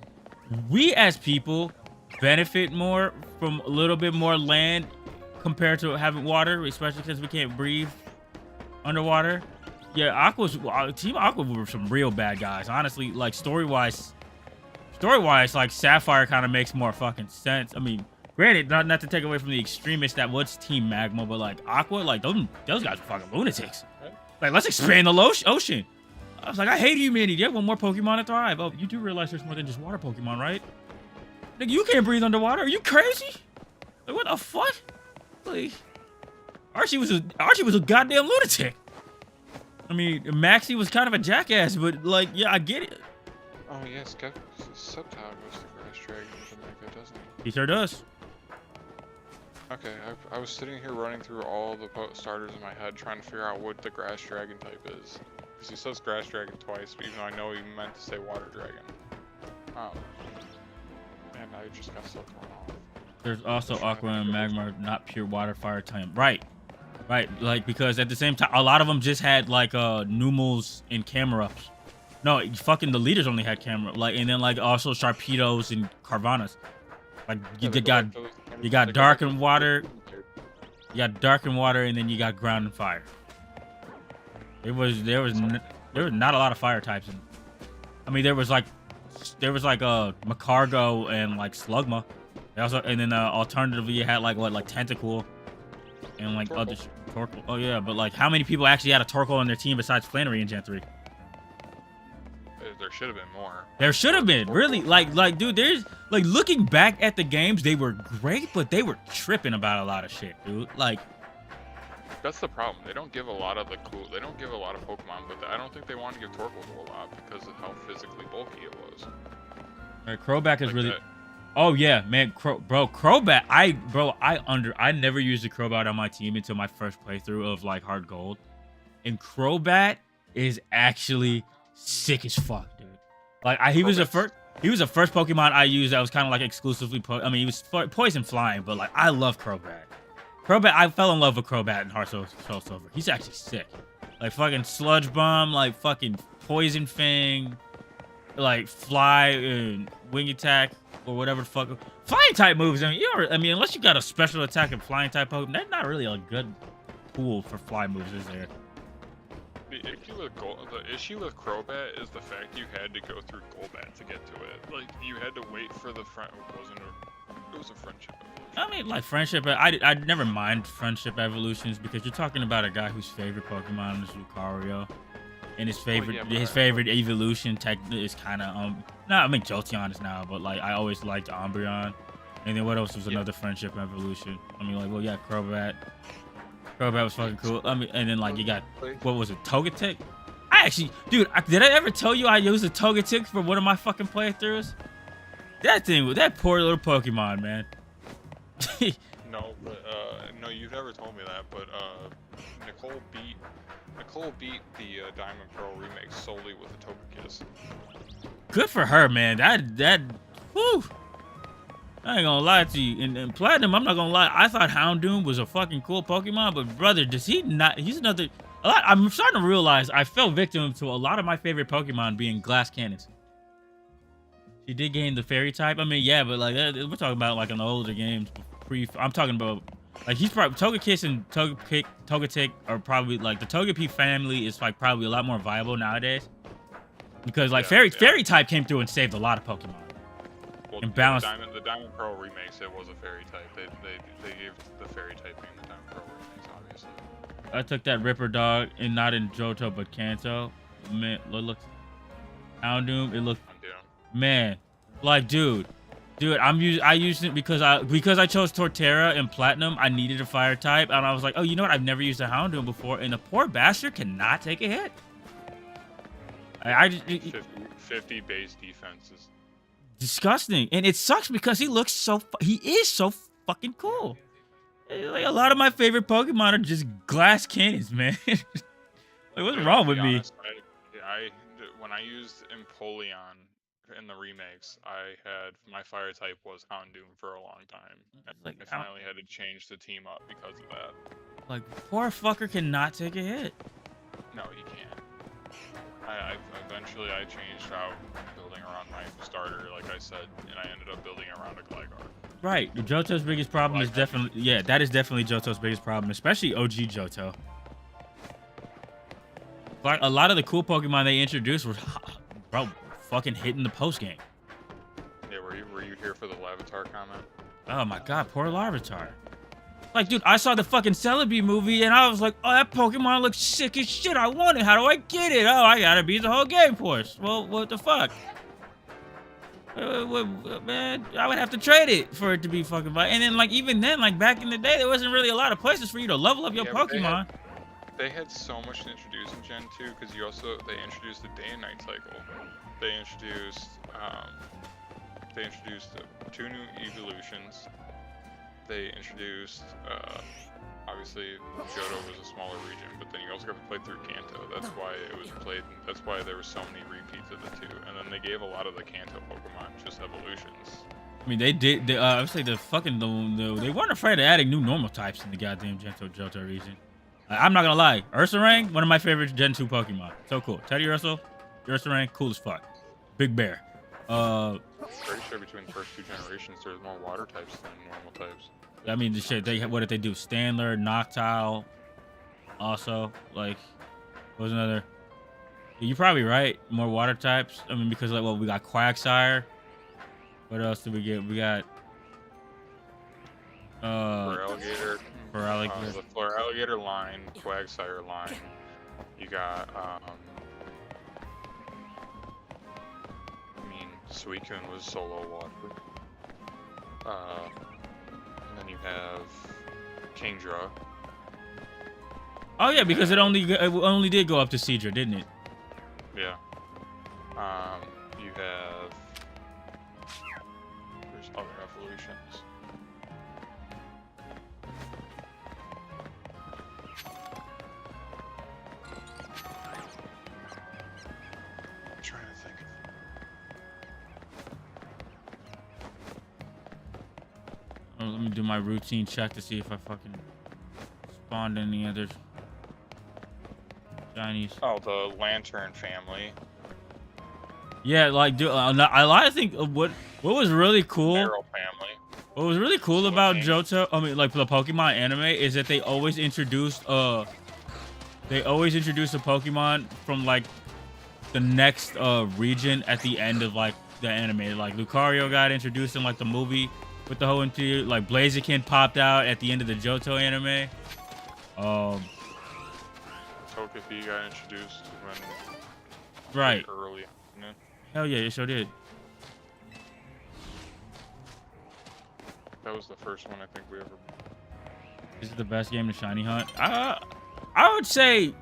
we as people benefit more from a little bit more land compared to having water, especially because we can't breathe underwater. Yeah, Team Aqua were some real bad guys, honestly. Like story-wise, like Sapphire kind of makes more fucking sense. I mean, granted, not to take away from the extremists that was Team Magma, but like Aqua, like those guys are fucking lunatics. Like, let's expand the ocean. I was like, I hate humanity. You have one more Pokemon to thrive. Oh, you do realize there's more than just water Pokemon, right? Like, you can't breathe underwater. Are you crazy? Like, what the fuck? Like, Archie was a goddamn lunatic. I mean, Maxie was kind of a jackass, but like, yeah, I get it. Oh yes, Subtile goes to Grass Dragon in Jamaica, doesn't he? He sure does. Okay, I was sitting here running through all the starters in my head, trying to figure out what the Grass Dragon type is. Because he says Grass Dragon twice, even though I know he meant to say Water Dragon. And I just got so thrown off. There's also Aqua and Magma, not pure water fire type. Right. Like, because at the same time, a lot of them just had like Numels and camera-ups. No, fucking the leaders only had camera. Like, and then like also Sharpedos and Carvanas. Like, you got dark and water. You got dark and water, and then you got ground and fire. There was not a lot of fire types. I mean, there was like Macargo and like Slugma. They also, and then alternatively you had like Tentacool and like Torkoal. other Torkoal. Oh yeah, but like how many people actually had a Torkoal on their team besides Flannery in Gen 3? There should have been more. There should have been, really. Like dude, there's like, looking back at the games, they were great, but they were tripping about a lot of shit, dude. Like, That's the problem. They don't give a lot of Pokemon, but I don't think they wanted to give Torkoal to a lot because of how physically bulky it was. Right, Crobat is Like really. that. Oh yeah, man, Crobat. I never used a Crobat on my team until my first playthrough of like Hard Gold, and Crobat is actually sick as fuck, dude. Like he was the first. He was the first Pokemon I used that was kind of like exclusively. I mean, he was poison flying, but like I love Crobat. Crobat, I fell in love with Crobat in Heart Soul Silver. He's actually sick. Like fucking Sludge Bomb, like fucking Poison Fang, like Fly and Wing Attack or whatever the fuck. Flying type moves. I mean, unless you got a special attack and flying type Pokemon, that's not really a good pool for fly moves, is there? The issue with Crobat is the fact you had to go through Golbat to get to it. Like, you had to wait for the friend. It was a friendship evolution. I mean, like friendship. I never mind friendship evolutions because you're talking about a guy whose favorite Pokemon is Lucario, and his favorite evolution tech is kind of No, I mean Jolteon is now, but like I always liked Umbreon, and then what else was another friendship evolution? I mean, like, well, yeah, Crobat. Crobat was fucking cool. I mean, and then like you got, what was it, Togetic? I actually, dude, did I ever tell you I used a Togetic for one of my fucking playthroughs? That poor little Pokemon, man. No, but no, you've never told me that. But Nicole beat the Diamond Pearl remake solely with a Togekiss. Good for her, man. That, whew. I ain't gonna lie to you. In Platinum, I'm not gonna lie. I thought Houndoom was a fucking cool Pokemon, but brother, does he not? He's another. I'm starting to realize I fell victim to a lot of my favorite Pokemon being glass cannons. She did gain the fairy type. I mean, yeah, but like we're talking about like in the older games. I'm talking about like he's probably Togekiss and Togetic are probably like the Togepi family is like probably a lot more viable nowadays because like fairy type came through and saved a lot of Pokemon. Well, and balance. The Diamond Pearl remakes, it was a fairy type. They gave the fairy type in the Diamond Pearl remakes, obviously. I took that Ripper Dog and not in Johto but Kanto. Man, look. Houndoom, it looked. Man, like dude, I used it because I chose Torterra in Platinum. I needed a fire type, and I was like, oh, you know what? I've never used a Houndoom before, and the poor bastard cannot take a hit. I just 50 base defenses. Disgusting, and it sucks because he is so fucking cool. Like a lot of my favorite Pokemon are just glass cannons, man. Like what's wrong with me? Honest, when I used Empoleon in the remakes, my fire type was Houndoom for a long time. And like, I finally had to change the team up because of that. Like poor fucker cannot take a hit. No, he can't. Eventually I changed out building around my starter, like I said, and I ended up building around a Gligar. Right. Johto's biggest problem is definitely that is definitely Johto's biggest problem, especially OG Johto. Like a lot of the cool Pokemon they introduced were fucking hitting the post game. Yeah, were you here for the Larvitar comment? Oh my god, poor Larvitar. Like, dude, I saw the fucking Celebi movie and I was like, oh, that Pokemon looks sick as shit. I want it. How do I get it? Oh, I gotta beat the whole game course. Well, what the fuck? Man, I would have to trade it for it to be fucking fun. And then, like, even then, like, back in the day, there wasn't really a lot of places for you to level up your Pokemon. They had so much to introduce in Gen 2 because they introduced the day and night cycle. They introduced 2 new evolutions. They introduced, obviously, Johto was a smaller region, but then you also got to play through Kanto. That's why it was played. That's why there were so many repeats of the 2. And then they gave a lot of the Kanto Pokemon just evolutions. I mean, they did. I would say they weren't afraid of adding new normal types in the goddamn Johto region. I'm not gonna lie, Ursaring, one of my favorite Gen 2 Pokemon. So cool. Teddy Ursaring, cool as fuck. Big Bear. I'm pretty sure between the first 2 generations, there's more water types than normal types. I mean, the shit. What did they do? Standler, Noctowl. Also, like, what was another? You're probably right. More water types. I mean, because like, well, we got Quagsire. What else did we get? We got Feraligatr. Feraligatr. The Feraligatr line, Quagsire line. You got Suicune was solo water. And then you have Kingdra. Oh yeah, because it only did go up to Seadra, didn't it? Yeah. You have let me do my routine check to see if I fucking spawned any other shinies. Oh, the Lantern family. Yeah, like, dude, I think what was really cool. Arrow family. What was really cool about Switching. Johto, I mean, like the Pokemon anime, is that they always introduced a Pokemon from like the next region at the end of like the anime. Like Lucario got introduced in like the movie with the whole interior. Like Blaziken popped out at the end of the Johto anime. Togepi got introduced when Right. early. You know? Hell yeah, it sure did. That was the first one I think we ever. This is the best game to shiny hunt. I would say,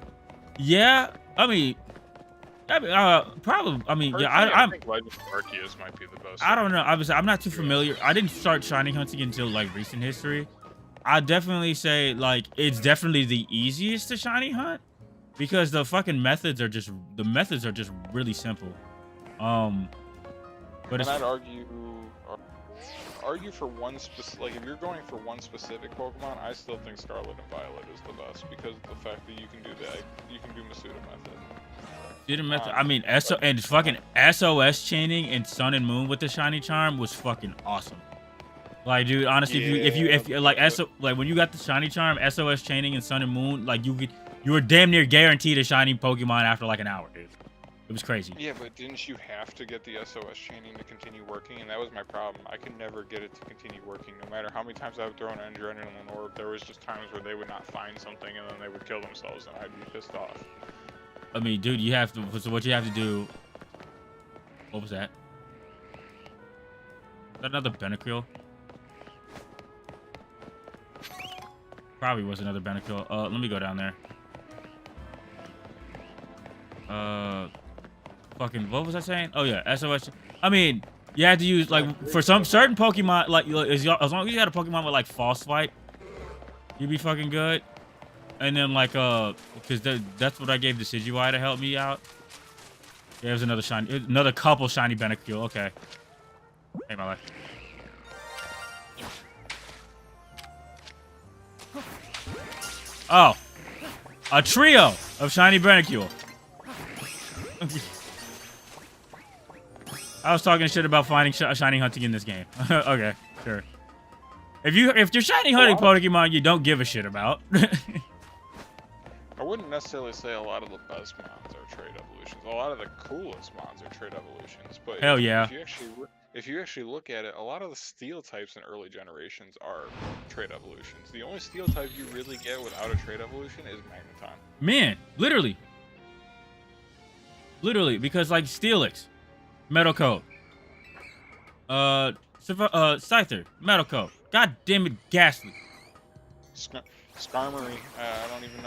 yeah. Probably. I mean, yeah. I think Legend of Arceus might be the best. I don't know. I'm not too familiar. I didn't start shiny hunting until like recent history. I'd definitely say like it's definitely the easiest to shiny hunt because the fucking methods are just really simple. But And I'd argue for one specific. Like if you're going for one specific Pokemon, I still think Scarlet and Violet is the best because of the fact that you can do that. You can do Masuda method. I mean, and fucking SOS chaining and Sun and Moon with the shiny charm was fucking awesome. Like, dude, honestly, if you like when you got the shiny charm, SOS chaining and Sun and Moon, like you were damn near guaranteed a shiny Pokemon after like an hour, dude. It was crazy. Yeah, but didn't you have to get the SOS chaining to continue working? And that was my problem. I could never get it to continue working, no matter how many times I would throw an Adrenaline Orb. There was just times where they would not find something, and then they would kill themselves, and I'd be pissed off. I mean, dude, you have to. So what you have to do? What was that? Is that another Benecril? Probably was another Benecril. Let me go down there. Fucking, what was I saying? Oh yeah, SOS. I mean, you had to use like for some certain Pokemon, like as long as you had a Pokemon with like False Swipe, you'd be fucking good. And then like because that's what I gave Decidueye to help me out. Yeah, there's another couple shiny Benecril. Okay. Hey, my life. Oh, a trio of shiny Benecril. I was talking shit about finding shiny hunting in this game. Okay, sure. If you're shiny hunting Pokemon you don't give a shit about. I wouldn't necessarily say a lot of the best mons are trait evolutions. A lot of the coolest mons are trait evolutions. But hell yeah. If you actually look at it, a lot of the steel types in early generations are trait evolutions. The only steel type you really get without a trait evolution is Magneton. Man, literally, because like Steelix, Metal Coat, Scyther, Metal Coat. God damn it, Ghastly. Skarmory, I don't even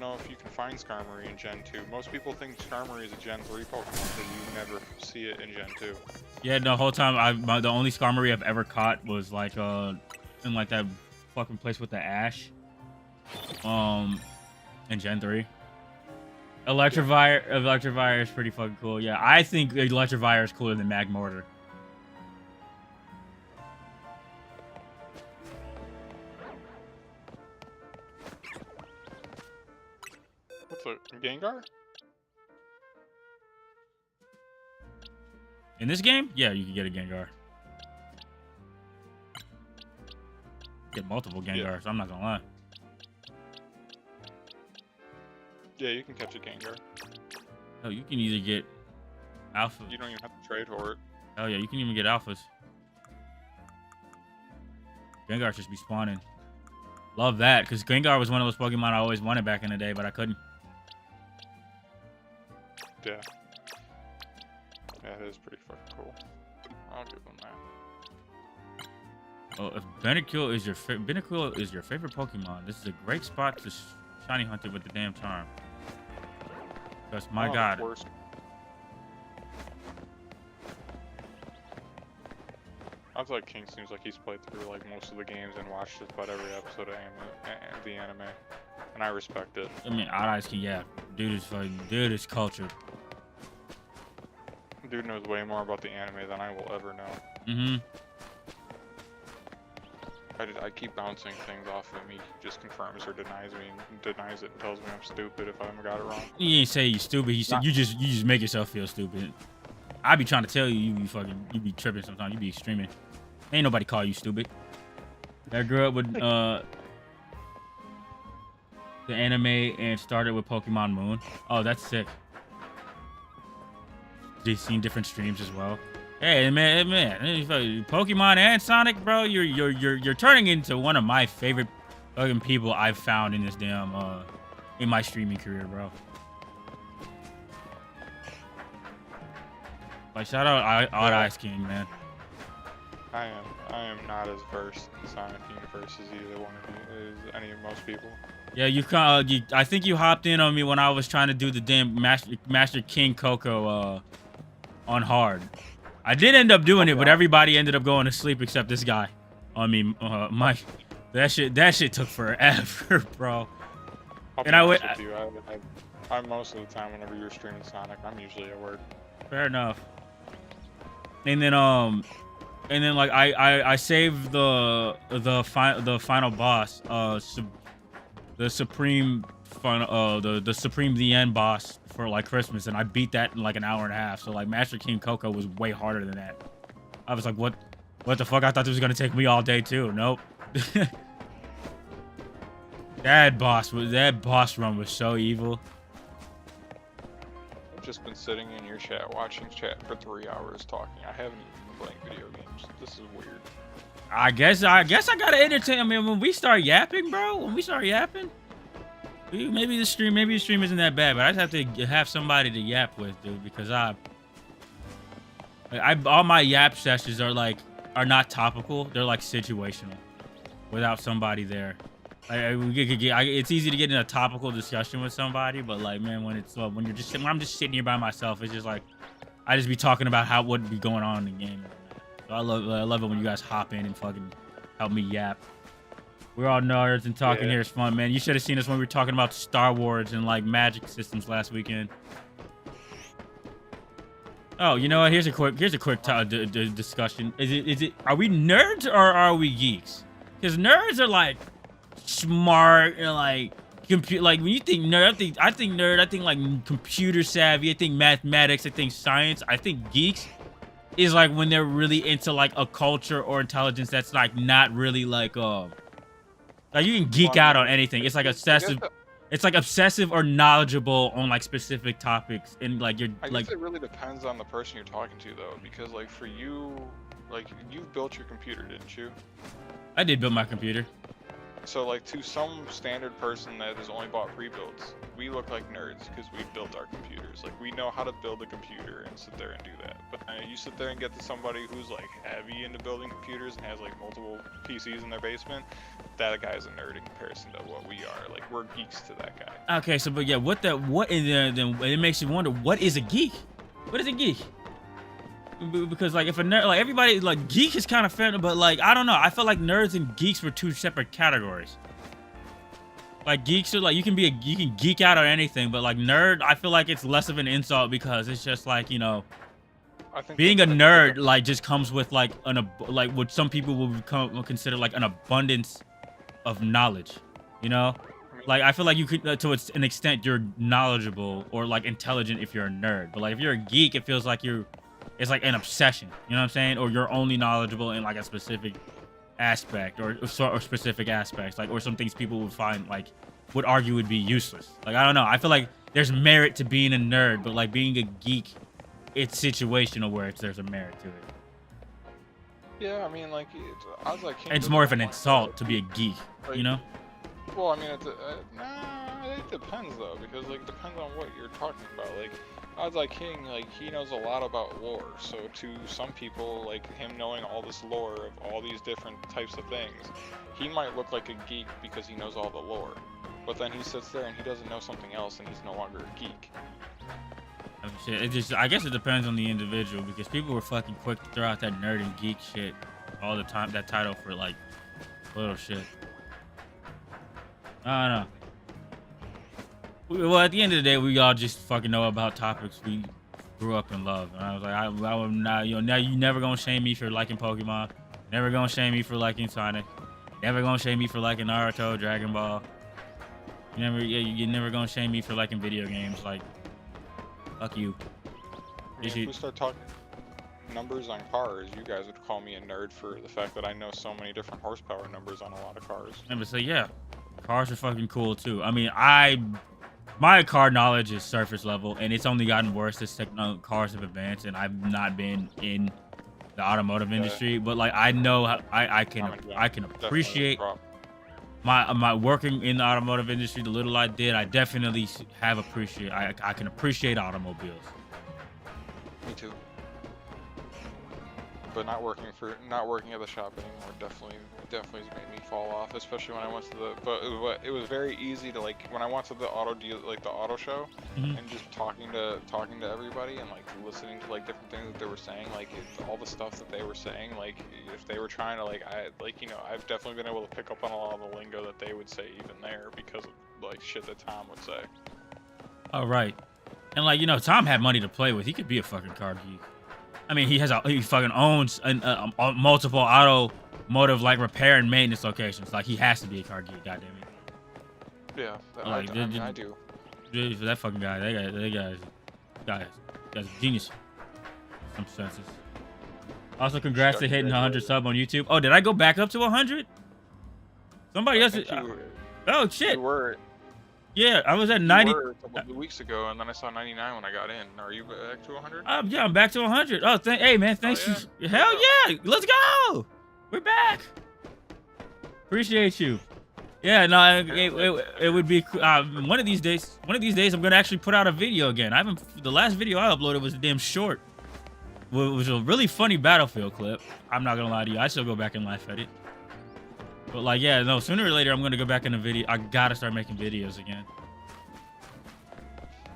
know if you can find Skarmory in Gen 2. Most people think Skarmory is a Gen 3 Pokemon, but you never see it in Gen 2. Yeah, the whole time the only Skarmory I've ever caught was like in like that fucking place with the ash. In Gen 3. Electivire is pretty fucking cool. Yeah, I think Electivire is cooler than Magmortar. What's a Gengar? In this game? Yeah, you can get a Gengar. Get multiple Gengars, I'm not gonna lie. Yeah, you can catch a Gengar. Hell, you can either get Alpha. You don't even have to trade for it. Hell yeah, you can even get Alphas. Gengar just be spawning. Love that, because Gengar was one of those Pokemon I always wanted back in the day, but I couldn't. Yeah. Yeah, it is pretty fucking cool. I'll give them that. Oh, if Benecril is your favorite Pokemon, this is a great spot to shiny hunt it with the damn charm. Because my god. I feel like King seems like he's played through like most of the games and watched just about every episode of the anime, and I respect it. I mean, Eyes can, yeah, dude is cultured. Dude knows way more about the anime than I will ever know. Mm-hmm. I keep bouncing things off of him. He just confirms or denies me and denies it and tells me I'm stupid if I got it wrong. He ain't say you stupid. He said you just make yourself feel stupid. I be trying to tell you, you be tripping sometimes. You be extreming. Ain't nobody call you stupid. I grew up with the anime and started with Pokemon Moon. Oh, that's sick. They've seen different streams as well. Hey man, Pokemon and Sonic, bro. You're turning into one of my favorite fucking people I've found in this damn in my streaming career, bro. Like shout out Odd Ice King, man. I am not as versed in Sonic Universe as either one of you, as any of most people. Yeah, I think you hopped in on me when I was trying to do the damn Master King Coco on hard. I did end up doing it, but everybody ended up going to sleep except this guy. I mean, Mike, that shit took forever, bro. And I most of the time whenever you're streaming Sonic, I'm usually at work. Fair enough. And then like I saved the final boss, the Supreme the End boss for like Christmas, and I beat that in like an hour and a half. So like Master King Coco was way harder than that. I was like, what the fuck? I thought this was gonna take me all day too. Nope. that boss run was so evil. I've just been sitting in your chat, watching chat for 3 hours talking. I haven't even been playing video games. This is weird. I guess I gotta entertain. I mean, when we start yapping, bro, maybe the stream isn't that bad, but I just have to have somebody to yap with, dude, because all my yap sessions are not topical. They're like situational, without somebody there. It's easy to get in a topical discussion with somebody, but like, man, when I'm just sitting here by myself, it's just like I just be talking about what would be going on in the game. So I love it when you guys hop in and fucking help me yap. We're all nerds and talking here is fun, man. You should have seen us when we were talking about Star Wars and like magic systems last weekend. Oh, you know what? Here's a quick discussion. Are we nerds or are we geeks? Because nerds are like smart and like like when you think nerd, I think nerd. I think like computer savvy. I think mathematics. I think science. I think geeks is like when they're really into like a culture or intelligence that's like not really like you can geek out on anything. It's like obsessive. It's like obsessive or knowledgeable on like specific topics, and like I guess it really depends on the person you're talking to, though, because like for you, like you built your computer, didn't you? I did build my computer. So like to some standard person that has only bought pre-builds, we look like nerds because we built our computers. Like we know how to build a computer and sit there and do that. But you sit there and get to somebody who's like heavy into building computers and has like multiple PCs in their basement. That guy's a nerd in comparison to what we are. Like we're geeks to that guy. Okay, so but yeah, then it makes you wonder, what is a geek? What is a geek? Because like if a nerd, like everybody, like geek is kind of fair, but like I don't know, I feel like nerds and geeks were two separate categories. Like geeks are like you can geek out on anything, but like nerd, I feel like it's less of an insult because it's just like, you know, I think being a nerd like just comes with like like what some people will consider like an abundance of knowledge, you know. Like I feel like you could to an extent you're knowledgeable or like intelligent if you're a nerd, but like if you're a geek, it feels like it's like an obsession, you know what I'm saying? Or you're only knowledgeable in like a specific aspect or specific aspects, like or some things people would argue would be useless. Like I don't know, I feel like there's merit to being a nerd, but like being a geek, it's situational where there's a merit to it. Yeah, I mean like it's more of an insult to be a geek, like, you know? Well, I mean, it depends though, because like it depends on what you're talking about. Like Odds Like King, like he knows a lot about lore. So to some people, like him knowing all this lore of all these different types of things, he might look like a geek because he knows all the lore. But then he sits there and he doesn't know something else, and he's no longer a geek. I guess it depends on the individual, because people were fucking quick to throw out that nerd and geek shit all the time. That title for like little shit. I don't know. Well, at the end of the day, we all just fucking know about topics we grew up and love. And I was like, I would not, now you never gonna shame me for liking Pokemon. Never gonna shame me for liking Sonic. Never gonna shame me for liking Naruto, Dragon Ball. You're never gonna shame me for liking video games. Like, fuck you. I mean, if we start talking numbers on cars, you guys would call me a nerd for the fact that I know so many different horsepower numbers on a lot of cars. And but say, yeah, cars are fucking cool too. I mean, my car knowledge is surface level, and it's only gotten worse as cars have advanced, and I've not been in the automotive industry. But like, I know how, I can appreciate my working in the automotive industry. The little I did, I definitely have I can appreciate automobiles. Me too. But not working at the shop anymore definitely has made me fall off, especially when I went to the it was very easy to, like, when I went to the auto show and just talking to everybody and like listening to like different things that they were saying, like all the stuff that they were saying, like if they were trying to I've definitely been able to pick up on a lot of the lingo that they would say even there because of like shit that Tom would say. Oh right. And like, Tom had money to play with. He could be a fucking car geek. I mean, he fucking owns multiple automotive like repair and maintenance locations. Like, he has to be a car geek, goddamn it. Yeah, like, I do. For that fucking guy, that guy's a genius. In some senses. Also, congrats to hitting 100 sub on YouTube. Oh, did I go back up to 100? Somebody else. Oh shit. You were. Yeah, I was at 90 a couple of weeks ago, and then I saw 99 when I got in. Are you back to 100? Yeah, I'm back to 100. Oh, hey man, thanks. Oh, yeah. Hell yeah, let's go. We're back. Appreciate you. Yeah, no, it would be one of these days. One of these days, I'm gonna actually put out a video again. The last video I uploaded was damn short. It was a really funny Battlefield clip. I'm not gonna lie to you. I still go back and laugh at it. But like, yeah, no, sooner or later, I'm gonna go back in the video. I gotta start making videos again.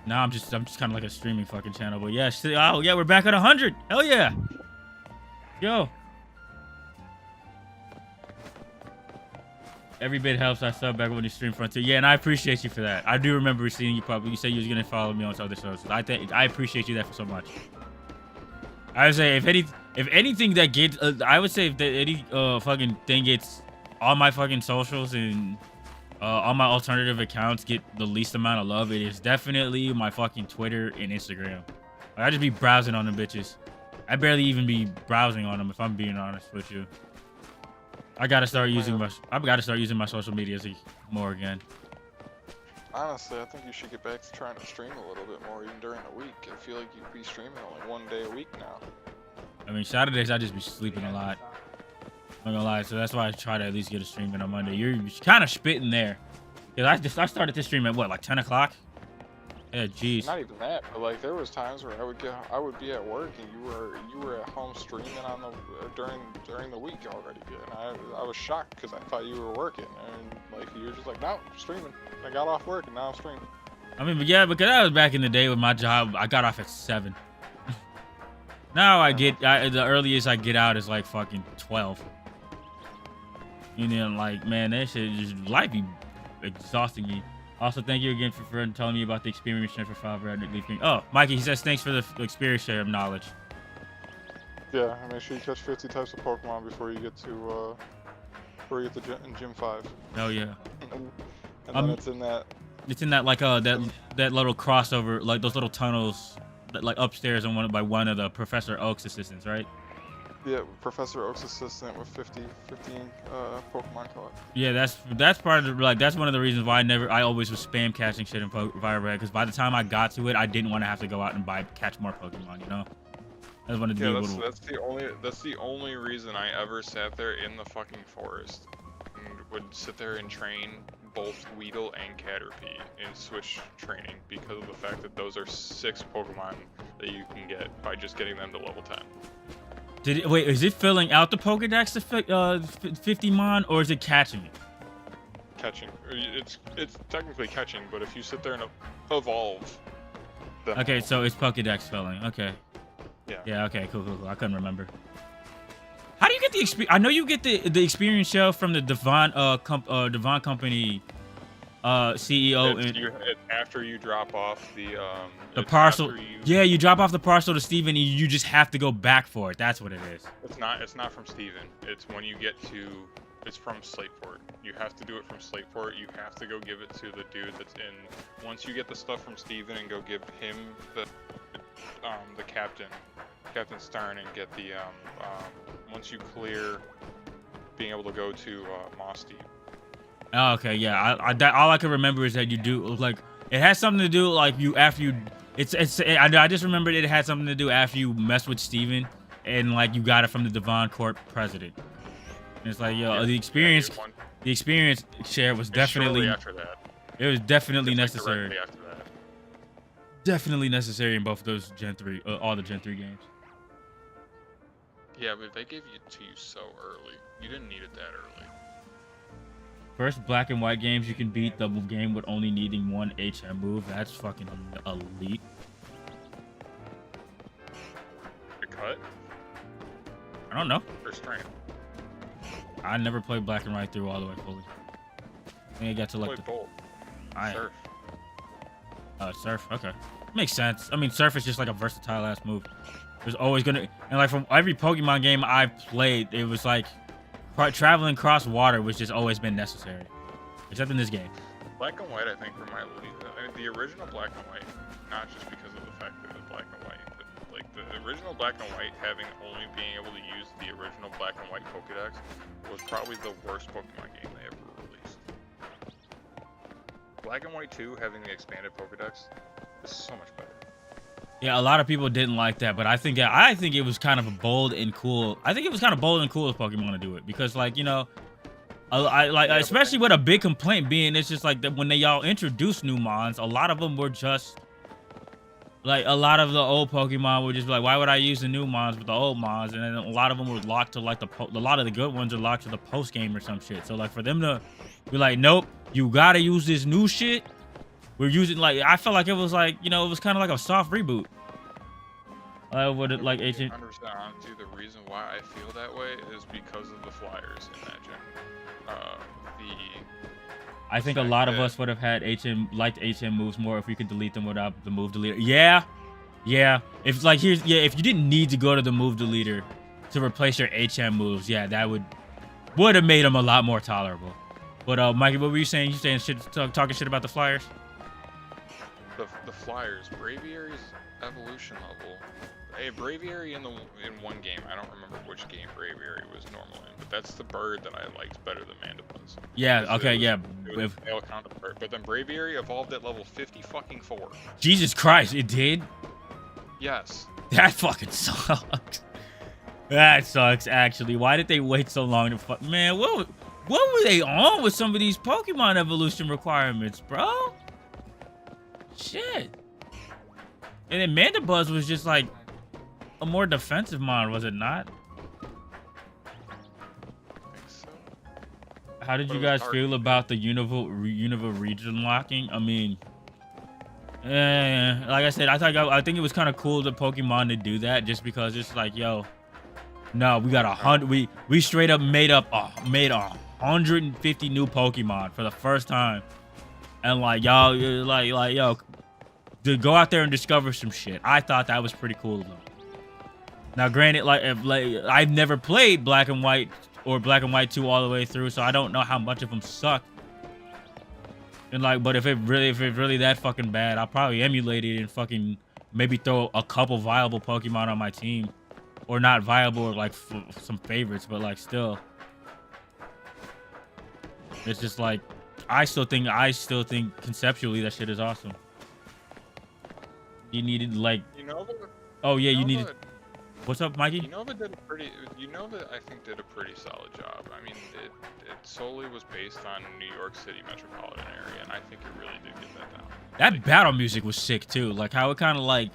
Now I'm just kind of like a streaming fucking channel. But yeah, oh yeah, we're back at 100. Hell yeah. Yo. Every bit helps. I sub back when you stream Frontier. Yeah, and I appreciate you for that. I do remember seeing you probably. You said you was gonna follow me on other shows. I appreciate you that for so much. I would say if anything that gets, I would say if any fucking thing gets all my fucking socials and all my alternative accounts get the least amount of love, it is definitely my fucking Twitter and Instagram. Like, I just be browsing on them bitches. I barely even be browsing on them if I'm being honest with you. I gotta start using my social medias more again. Honestly, I think you should get back to trying to stream a little bit more even during the week. I feel like you'd be streaming only one day a week now. I mean, Saturdays I just be sleeping a lot. I'm not gonna lie, so that's why I try to at least get a stream in on Monday. You're kind of spitting there, cause I started to stream at what, like 10 o'clock? Yeah, jeez. Not even that, but like there was times where I would be at work and you were at home streaming on during the week already, and I was shocked because I thought you were working, and like you were just like, no, I'm streaming. I got off work and now I'm streaming. I mean, but yeah, because I was back in the day with my job. I got off at 7. Now the earliest I get out is like fucking 12. And then like, man, that shit just life be exhausting me. Also, thank you again for telling me about the experience share for 5 rad. Oh, Mikey, he says thanks for the experience share of knowledge. Yeah, and make sure you catch 50 types of Pokemon before you get to Gym 5. Oh yeah. And then it's in that. It's in that like that little crossover, like those little tunnels, that, like upstairs on one of the Professor Oak's assistants, right? Yeah, Professor Oak's assistant with 15 Pokemon caught. Yeah, that's part of the, like, that's one of the reasons why I always was spam catching shit in Fire Red, because by the time I got to it, I didn't want to have to go out and catch more Pokemon, you know. I just wanted to do that's the only reason I ever sat there in the fucking forest and would sit there and train both Weedle and Caterpie in Switch training, because of the fact that those are 6 Pokemon that you can get by just getting them to level 10. Wait, is it filling out the Pokedex to 50 Mon, or is it catching it? Catching. It's technically catching, but if you sit there and evolve. Then okay, so it's Pokedex filling. Okay. Yeah. Yeah. Okay. Cool. I couldn't remember. How do you get the experience? I know you get the experience shell from the Devon Company CEO. It's after you drop off the parcel. Yeah, you drop off the parcel to Steven, and you just have to go back for it. That's what it is. It's not from Steven. It's when you get to It's from Slateport. You have to do it from Slateport. You have to go give it to the dude that's in. Once you get the stuff from Steven and go give him the captain, Captain Stern, and get the once you clear being able to go to Moss Deep. Oh, okay, yeah. All I can remember is that you do like it has something to do like you after you. I just remembered it had something to do after you mess with Steven and like you got it from the Devon Court president. And it's like yo, the experience share was definitely after that. It was definitely It's, like, necessary. directly after that. Definitely necessary in both of those Gen 3, all the Gen 3 games. Yeah, but they gave it to you so early. You didn't need it that early. First black and white games you can beat the game with only needing one HM move. That's fucking elite. The cut I don't know. or strength? I never played black and white through all the way fully. I think I got to like Play the both. Surf. surf. Okay, makes sense. I mean, surf is just like a versatile ass move. There's always gonna and like from every Pokemon game I've played, it was like traveling across water was just always been necessary, except in this game. Black and white, I think, were my least. I mean, the original black and white, not just because of the fact that it was black and white, but like the original black and white having only being able to use the original black and white Pokedex was probably the worst Pokemon game they ever released. Black and White 2 having the expanded Pokedex is so much better. Yeah, a lot of people didn't like that, but I think it was kind of a bold and cool. I think it was kind of bold and cool of Pokemon to do it because, like, you know, I like especially with a big complaint being it's just like that when y'all introduced new mons, a lot of them were just like a lot of the old Pokemon were just like, why would I use the new mons with the old mons? And then a lot of them were locked to like a lot of the good ones are locked to the post game or some shit. So like for them to be like, nope, you gotta use this new shit. We're using like I felt like it was like you know it was kind of like a soft reboot. Would it like ancient? Honestly, the reason why I feel that way is because of the flyers in that gen. I think a lot of us would have had liked HM moves more if we could delete them without the move deleter. Yeah. If like if you didn't need to go to the move deleter to replace your HM moves, yeah, that would have made them a lot more tolerable. But Mikey, what were you saying? You saying shit, talking shit about the flyers? The flyers, Braviary's evolution level. Hey, Braviary in one game, I don't remember which game Braviary was normal in, but that's the bird that I liked better than Mandibuzz. Yeah, okay, yeah. It was a male counterpart, but then Braviary evolved at level 50 fucking 4. Jesus Christ, it did? Yes. That fucking sucks. That sucks, actually. Why did they wait so long to man, what were they on with some of these Pokemon evolution requirements, bro? Shit. And then Mandibuzz was just like a more defensive mod, was it not? I think so. How did you guys feel about the Unova region locking? I mean, like I said, I think it was kind of cool to Pokemon to do that, just because it's like, yo, no, we got 100. We straight up made 150 new Pokemon for the first time, and like y'all, like yo, to go out there and discover some shit. I thought that was pretty cool though. Now, granted, like I've never played Black and White or Black and White 2 all the way through, so I don't know how much of them suck. And like, but if it really that fucking bad, I'll probably emulate it and fucking maybe throw a couple viable Pokemon on my team, or not viable, or like some favorites, but like still, it's just like I still think conceptually that shit is awesome. You needed like, oh yeah, you needed. What's up, Mikey? Unova I think did a pretty solid job. I mean, it solely was based on New York City metropolitan area, and I think it really did get that down. That battle music was sick too. Like how it kind of like,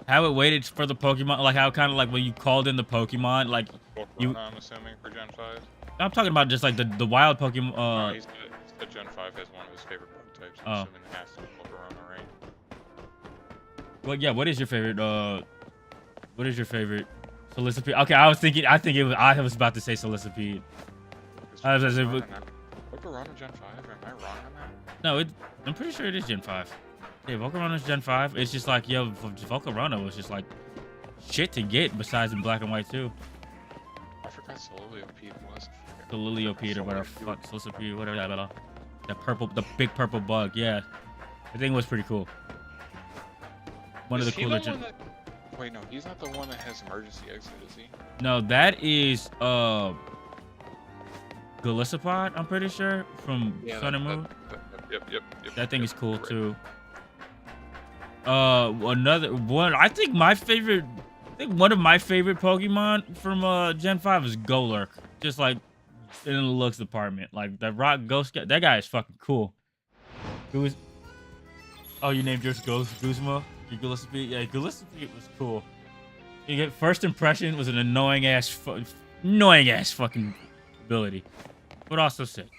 how it waited for the Pokemon, like how it kind of like when you called in the Pokemon, like Pokemon, I'm assuming for Gen 5. I'm talking about just like the wild Pokemon. No, he said Gen 5 has one of his favorite bug types. I'm assuming it has to be Pokemon, right? Well, yeah. What is your favorite? What is your favorite? Solicipede. Okay, I was about to say Solicipede. Pokemon Gen 5? Am I wrong on that? No, I'm pretty sure it is Gen 5. Yeah, Volcarona is Gen 5. It's just like, yo, Volcarona was just like shit to get besides in Black and White too. I forgot Solely OP was. Soliliopeter, whatever. Fuck, Soliliopeter, whatever. Blah, blah, blah. The big purple bug. Yeah, the thing was pretty cool. One of the cooler. Wait, no, he's not the one that has emergency exit, is he? No, that is Golisopod, I'm pretty sure, from Sun and Moon. Yep. That thing is cool too. Another one. I think one of my favorite Pokemon from Gen 5 is Golurk. Just like in the looks department, like that rock ghost guy. That guy is fucking cool. Oh, you named yours Guzma? Gillespie? Yeah, Gillespie was cool. You get first impression was an annoying ass fucking ability, but also sick.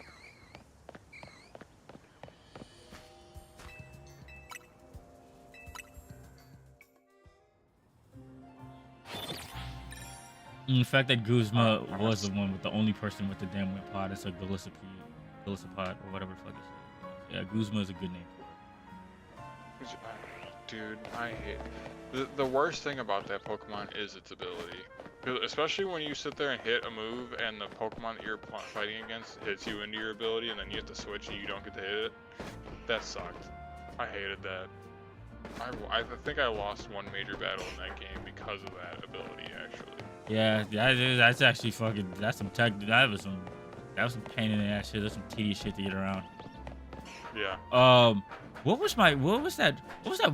And the fact that Guzma was the one with the only person with the damn whip pod is a Gillespie or whatever the fuck it's. Yeah, Guzma is a good name. Dude, I hate the worst thing about that Pokemon is its ability. Especially when you sit there and hit a move and the Pokemon that you're fighting against hits you into your ability and then you have to switch and you don't get to hit it. That sucked. I hated that. I think I lost one major battle in that game because of that ability, actually. Yeah, that's actually fucking. That was some pain in the ass shit. That's some tedious shit to get around. Yeah. What was that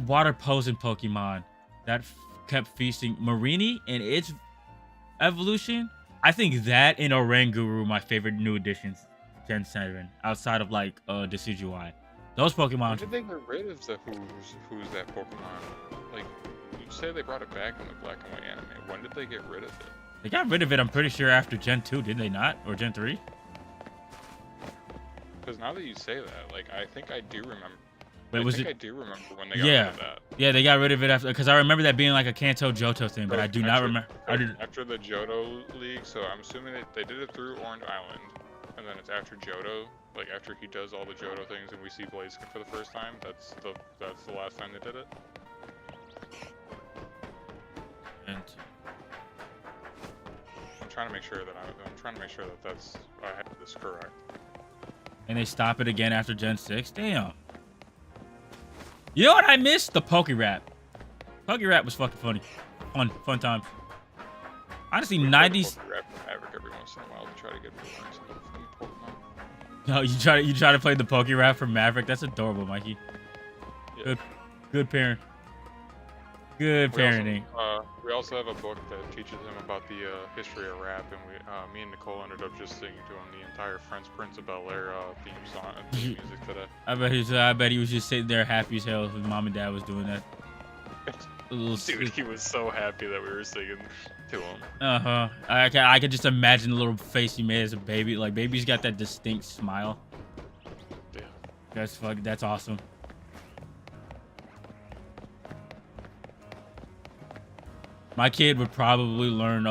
water posing Pokemon that kept feasting Marini and its evolution? I think that and Oranguru were my favorite new additions, Gen 7, outside of like Decidueye. Those Pokemon. When did they get rid of the who's that Pokemon? Like, you say they brought it back in the black and white anime. When did they get rid of it? They got rid of it, I'm pretty sure, after Gen 2, did they not? Or Gen 3? Because now that you say that, like, I think I do remember. Wait, I do remember when they got rid of that. Yeah, they got rid of it after, because I remember that being like a Kanto Johto thing, but I do not remember. After the Johto League, so I'm assuming they did it through Orange Island, and then it's after Johto, like after he does all the Johto things and we see Blaziken for the first time. That's the last time they did it. And I'm trying to make sure that that's I have this correct. And they stop it again after Gen 6. Damn. You know what I missed? The Pokérap. Pokérap was fucking funny. Fun times. Honestly, 90s. Pokérap from Maverick every once in a while to try to get Pokemon from Pokemon. No, you try to play the Pokérap from Maverick. That's adorable, Mikey. Yeah. Good parent. Good parenting. We also have a book that teaches him about the history of rap, and me and Nicole ended up just singing to him the entire Fresh Prince of Bel-Air theme music today. I bet he was just sitting there happy as hell. His mom and dad was doing that. Dude, he was so happy that we were singing to him. I could just imagine the little face he made as a baby. Like, baby's got that distinct smile. Yeah. That's awesome. My kid would probably learn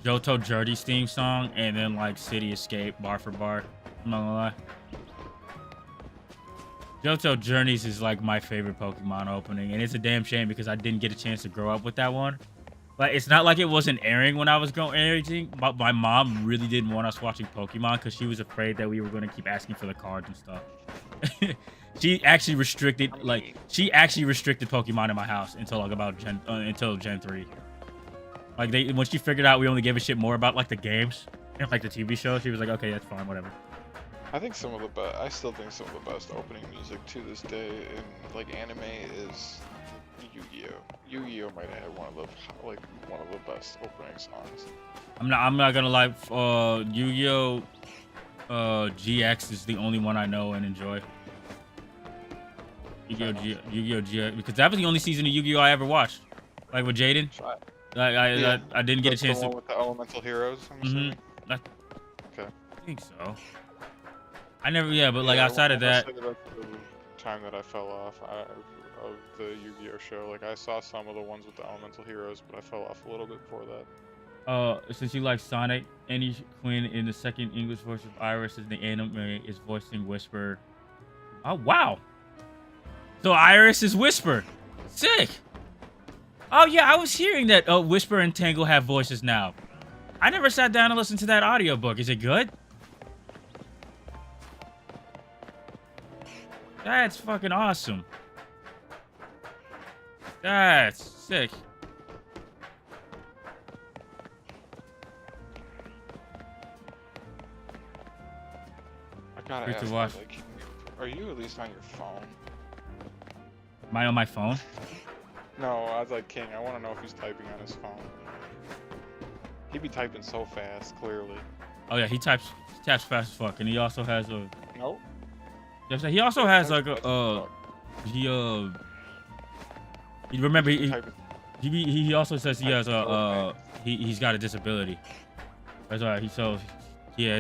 Johto Journey's theme song and then like City Escape bar for bar. I'm not gonna lie. Johto Journeys is like my favorite Pokemon opening, and it's a damn shame because I didn't get a chance to grow up with that one. Like, it's not like it wasn't airing when I was airing, but my mom really didn't want us watching Pokemon because she was afraid that we were going to keep asking for the cards and stuff. She actually restricted Pokemon in my house until like about Gen 3. Like, when she figured out we only gave a shit more about like the games and like the TV show, she was like, okay, that's fine, whatever. I still think some of the best opening music to this day in like anime is Yu-Gi-Oh. Yu-Gi-Oh might have one of the best opening songs. I'm not gonna lie. Yu-Gi-Oh GX is the only one I know and enjoy. Yu-Gi-Oh GX, because that was the only season of Yu-Gi-Oh I ever watched. Like with Jaden. I didn't get a chance the one with the elemental heroes. Okay. I think so. But like outside of that. That's the time that I fell off of the Yu-Gi-Oh show. Like, I saw some of the ones with the elemental heroes, but I fell off a little bit before that. Since you like Sonic, Annie Quinn in the second English voice of Iris in the anime is voicing Whisper. Oh wow! So Iris is Whisper. Sick. Oh yeah, I was hearing that Whisper and Tangle have voices now. I never sat down and listened to that audiobook. Is it good? That's fucking awesome. That's sick. I gotta Good to ask, watch. like, are you at least on your phone? Am I on my phone? No, I was like, King, I want to know if he's typing on his phone. He'd be typing so fast, clearly. Oh yeah, he taps fast as fuck, and he also has a. Nope. He also has like Types a fast as fuck. You remember Typing he also says he has so a fast. he's got a disability. That's why his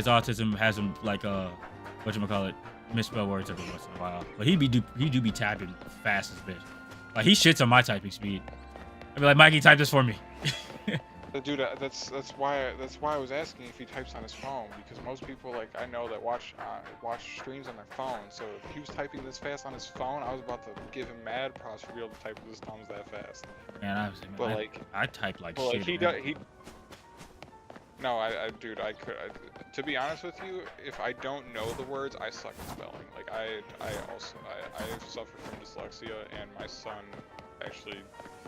autism has him like whatchamacallit, misspell words every once in a while. But he do be tapping fast as bitch. Like he shits on my typing speed. I'd be like, Mikey, type this for me. Dude, that's why I was asking if he types on his phone, because most people, like, I know that watch streams on their phone. So if he was typing this fast on his phone, I was about to give him mad props for being able to type with his thumbs that fast. Man, But I type like Well, shit. like No, dude, to be honest with you, if I don't know the words, I suck at spelling. Like, I suffer from dyslexia, and my son, actually,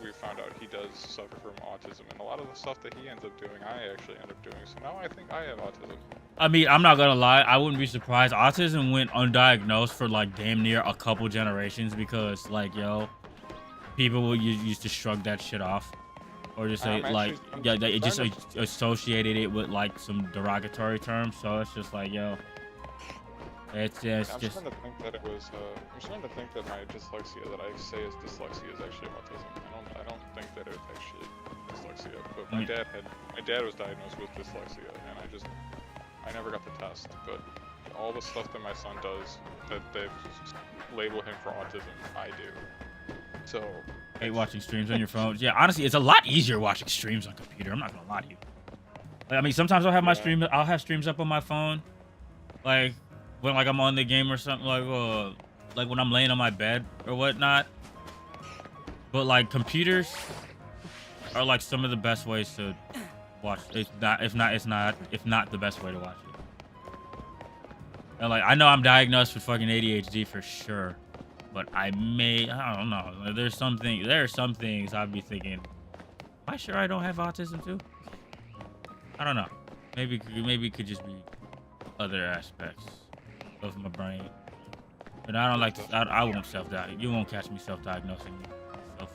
we found out he does suffer from autism, and a lot of the stuff that he ends up doing, I actually end up doing, so now I think I have autism. I mean, I'm not gonna lie, I wouldn't be surprised. Autism went undiagnosed for like damn near a couple generations because, like, yo, people used to shrug that shit off. Or just say, like, yeah, they just associated it with, like, some derogatory terms. So it's just like, yo, it's I'm just. starting to think that it was. I'm starting to think that my dyslexia that I say is dyslexia is actually autism. I don't think that it's actually dyslexia. But my dad was diagnosed with dyslexia, and I never got the test. But all the stuff that my son does, that they label him for autism, I do. So. Hate watching streams on your phone. Yeah, honestly, it's a lot easier watching streams on computer. I'm not gonna lie to you. Like, I mean, sometimes I'll have my stream. I'll have streams up on my phone, like when I'm on the game or something, like when I'm laying on my bed or whatnot. But like computers are like some of the best ways to watch. If not the best way to watch it. And like I know I'm diagnosed with fucking ADHD for sure. But I don't know. There are some things I'd be thinking, am I sure I don't have autism too? I don't know. Maybe it could just be other aspects of my brain. But I don't like to, I won't self-diagnose. You won't catch me self-diagnosing myself.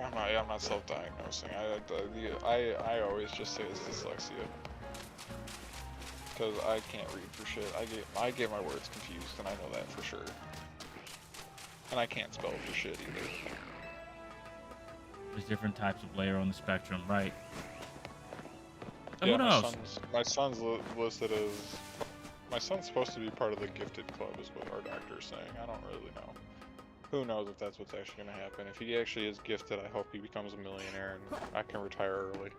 I'm not self-diagnosing. I always just say it's dyslexia. Because I can't read for shit. I get my words confused, and I know that for sure. And I can't spell for shit either. There's different types of layer on the spectrum, right? So yeah, who knows? My son's listed as... My son's supposed to be part of the gifted club is what our doctor's saying. I don't really know. Who knows if that's what's actually going to happen. If he actually is gifted, I hope he becomes a millionaire and I can retire early.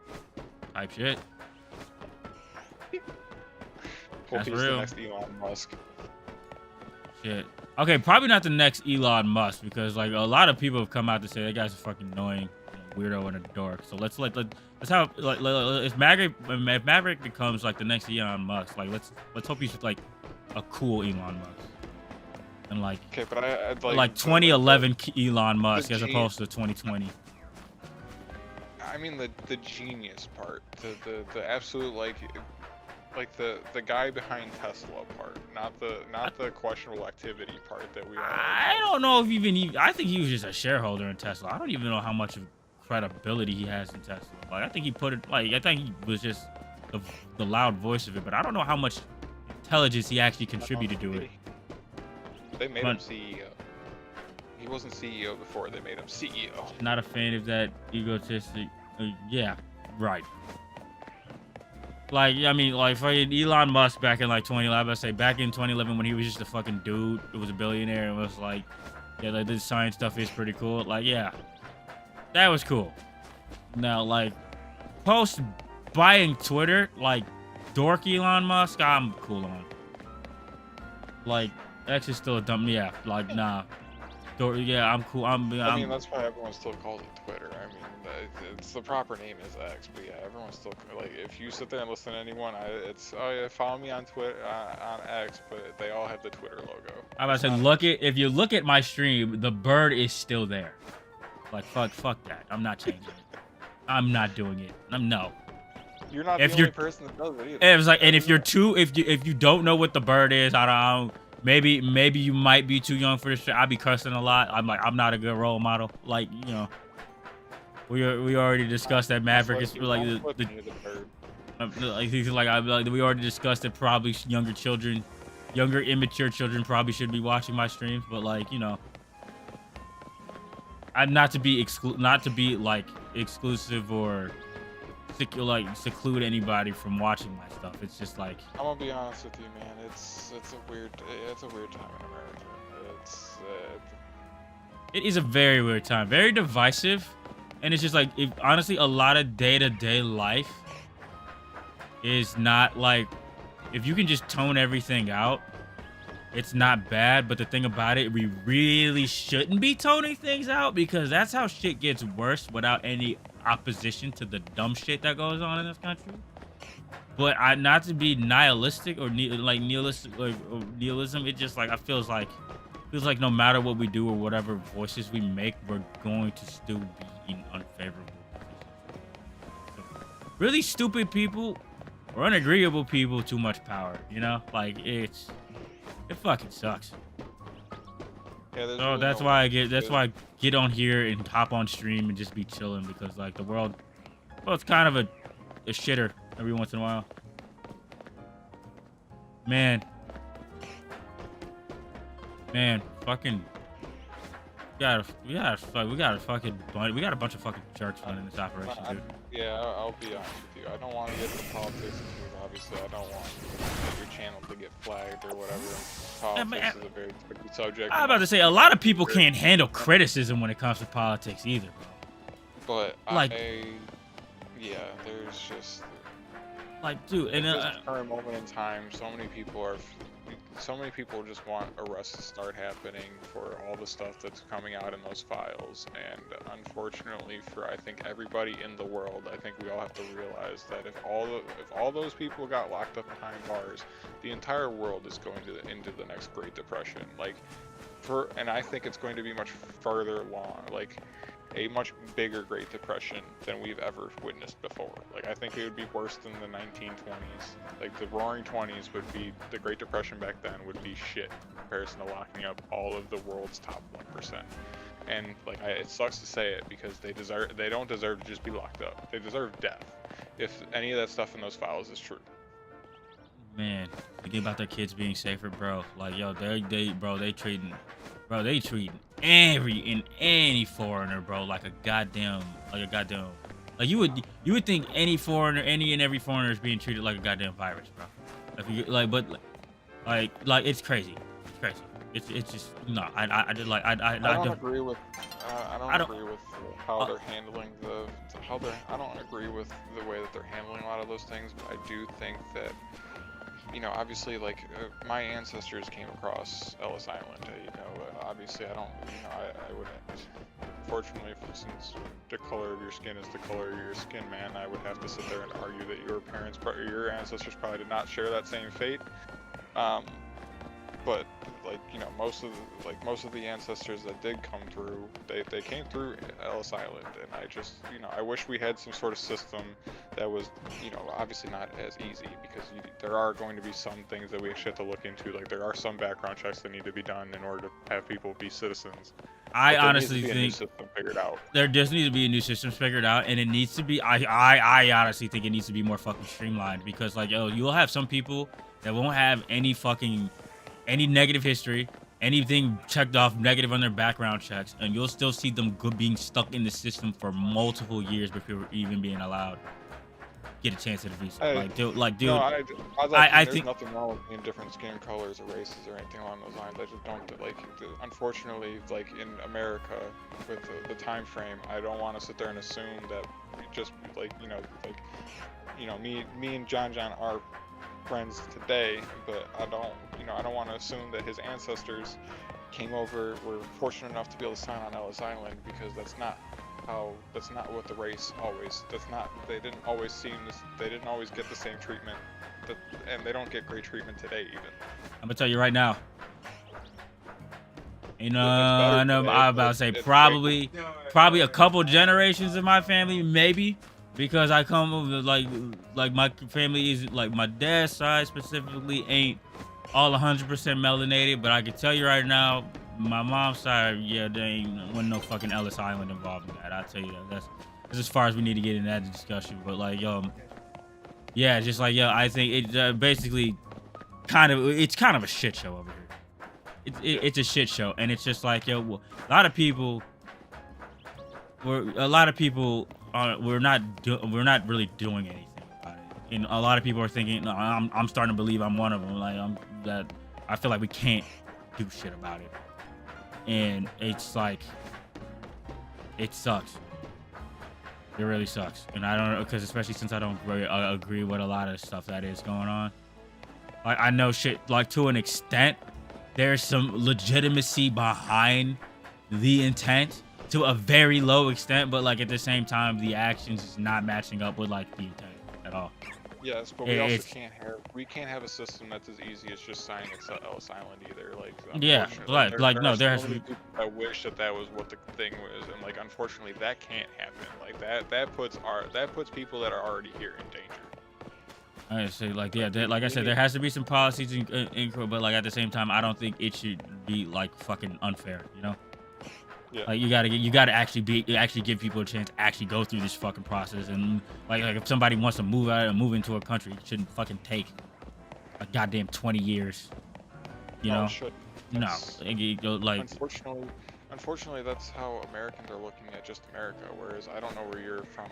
Type shit. Hope That's he's real. the next Elon Musk. Shit. Okay, probably not the next Elon Musk because like a lot of people have come out to say that guy's a fucking annoying weirdo and a dork. So let's have if Maverick becomes like the next Elon Musk, like let's hope he's like a cool Elon Musk. And like okay, but I'd like 2011 Elon Musk as opposed to 2020. I mean the genius part, the absolute like the guy behind Tesla part, not the questionable activity part that we all. I don't know if even I think he was just a shareholder in Tesla. I don't even know how much of credibility he has in Tesla. Like I think he put it I think he was just the loud voice of it, but I don't know how much intelligence he actually contributed to it. They made him CEO. He wasn't CEO before they made him CEO. Not a fan of that egotistic. Yeah, right. Like, I mean, like, fucking Elon Musk back in, like, 2011, I say, back in 2011 when he was just a fucking dude who was a billionaire and was like, yeah, like, this science stuff is pretty cool. Like, yeah, that was cool. Now, like, post buying Twitter, like, dork Elon Musk, I'm cool on. Like, X is still a dumb, yeah, like, nah. Yeah, I'm cool. I mean, that's why everyone still calls it Twitter. I mean, it's the proper name is X, but yeah, everyone still like if you sit there and listen to anyone, it's oh yeah, follow me on Twitter on X, but they all have the Twitter logo. I'm about to say, if you look at my stream, the bird is still there. Like fuck that. I'm not changing it. I'm not doing it. No. You're not the only person that does it either. It was like, and if you don't know what the bird is, I don't. Maybe you might be too young for this shit. I be cussing a lot. I'm not a good role model. Like, you know, we already discussed that Maverick is like we already discussed that probably younger immature children probably should be watching my streams. But like, you know, I'm not to be like exclusive or seclude anybody from watching my stuff. It's just like, I'm gonna be honest with you, man. It's a weird time in America. It is a very weird time, very divisive, and it's just like, honestly, a lot of day-to-day life is not like, if you can just tone everything out, it's not bad. But the thing about it, we really shouldn't be toning things out, because that's how shit gets worse without any opposition to the dumb shit that goes on in this country. But not to be nihilistic or nihilism. It just like, feels like no matter what we do or whatever voices we make, we're going to still be in unfavorable positions. So, really stupid people or unagreeable people, too much power. You know, like it fucking sucks. Yeah, so really that's why I get on here and hop on stream and just be chilling, because like the world, well, it's kind of a shitter every once in a while. Man, fucking, we got a bunch of fucking jerks running this operation, dude. Yeah, I'll be honest with you. I don't want to get into politics, because obviously I don't want your channel to get flagged or whatever. Politics is a very tricky subject. I'm about to say, a lot of people can't handle criticism when it comes to politics either, bro. But like, yeah, there's just like, dude, and at this current moment in time, so many people just want arrests to start happening for all the stuff that's coming out in those files. And unfortunately for, I think, everybody in the world, I think we all have to realize that if all those people got locked up behind bars, the entire world is going into the next Great Depression. And I think it's going to be much further along, like a much bigger Great Depression than we've ever witnessed before. Like, I think it would be worse than the 1920s. Like, the Roaring 20s would be, the Great Depression back then would be shit in comparison to locking up all of the world's top 1%. And like, it sucks to say it, because they don't deserve to just be locked up. They deserve death, if any of that stuff in those files is true. Man, thinking about their kids being safer, bro. Like, yo, they treating any foreigner, bro, like you would think any and every foreigner is being treated like a goddamn virus, bro. If you like it's crazy. It's crazy. It's just no. I don't agree with how they're handling I don't agree with the way that they're handling a lot of those things, but I do think that, you know, obviously, like, my ancestors came across Ellis Island, you know, obviously I don't, you know, I wouldn't, fortunately, since the color of your skin is the color of your skin, man, I would have to sit there and argue that your ancestors probably did not share that same fate. But like, you know, most of the ancestors that did come through, they came through Ellis Island, and I just, you know, I wish we had some sort of system that was, you know, obviously not as easy, because there are going to be some things that we actually have to look into. Like, there are some background checks that need to be done in order to have people be citizens. I honestly think a new system figured out. There does need to be a new system figured out, and it needs to be. I honestly think it needs to be more fucking streamlined, because like, yo, you'll have some people that won't have any negative history, anything checked off negative on their background checks, and you'll still see them being stuck in the system for multiple years before even being allowed get a chance at a visa. Dude. No, I think think there's nothing wrong with being different skin colors or races or anything along those lines. I just don't like. Unfortunately, like in America, with the time frame, I don't want to sit there and assume that just like, me and John are friends today, but I don't want to assume that his ancestors came over were fortunate enough to be able to sign on Ellis Island, because that's not what the race always. They didn't always seem this. They didn't always get the same treatment, and they don't get great treatment today even. I'm gonna tell you right now. You know, It's better today, I'm about to say probably a couple generations of my family, maybe, because I come with like my family is like my dad's side specifically ain't all 100% melanated, but I can tell you right now, my mom's side, yeah, there wasn't no fucking Ellis Island involved in that. I'll tell you that. That's as far as we need to get in that discussion. But like, yeah, just like, I think it basically it's kind of a shit show over here. It's a shit show, and it's just like, a lot of people we're not really doing anything about it, and a lot of people are thinking, no, I'm starting to believe I'm one of them. Like I feel like we can't do shit about it, and it's like it sucks. It really sucks, and I don't, because especially since I don't agree with a lot of stuff that is going on. Like, I know shit, like, to an extent, there's some legitimacy behind the intent to a very low extent, but like at the same time, the actions is not matching up with like the intent at all. Yes, but we also can't have a system that's as easy as just signing Ellis Island either. Like, yeah, there has to be. I wish that was what the thing was, and like unfortunately that can't happen. Like that puts people that are already here in danger. I say, like, yeah, like I said, there has to be some policies but like at the same time, I don't think it should be like fucking unfair, you know? Yeah. Like you gotta actually give people a chance to actually go through this fucking process, and like if somebody wants to move out and move into a country, it shouldn't fucking take a goddamn 20 years, you know? It should. Like Unfortunately, that's how Americans are looking at just America. Whereas I don't know where you're from.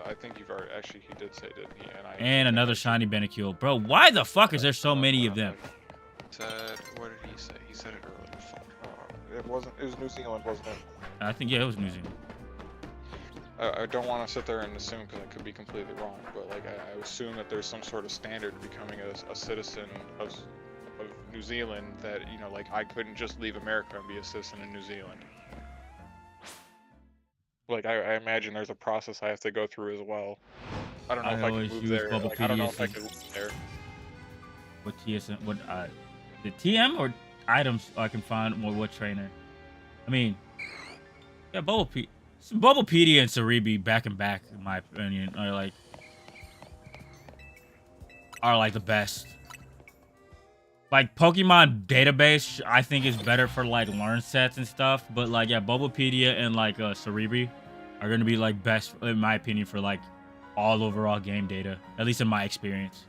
I think you've already, actually, he did say, didn't he? And another shiny Benecule, bro. Why the fuck is there so many of them? What did he say? He said it earlier. Fuck. It was New Zealand, wasn't it? I think, yeah, it was New Zealand. I don't want to sit there and assume, because I could be completely wrong, but like I assume that there's some sort of standard to becoming a citizen of New Zealand, that, you know, like I couldn't just leave America and be a citizen in New Zealand. Like I imagine there's a process I have to go through as well. I don't know if I can move there. Like, I don't know if I can move there. What TSM? What the TM or items I can find, or what trainer? I mean, yeah, Bubblepedia and Cerebi back and back, in my opinion, are like the best. Like, Pokemon database, I think, is better for like learn sets and stuff, but like, yeah, Bubblepedia and like Cerebi are gonna be like best, in my opinion, for like all overall game data, at least in my experience.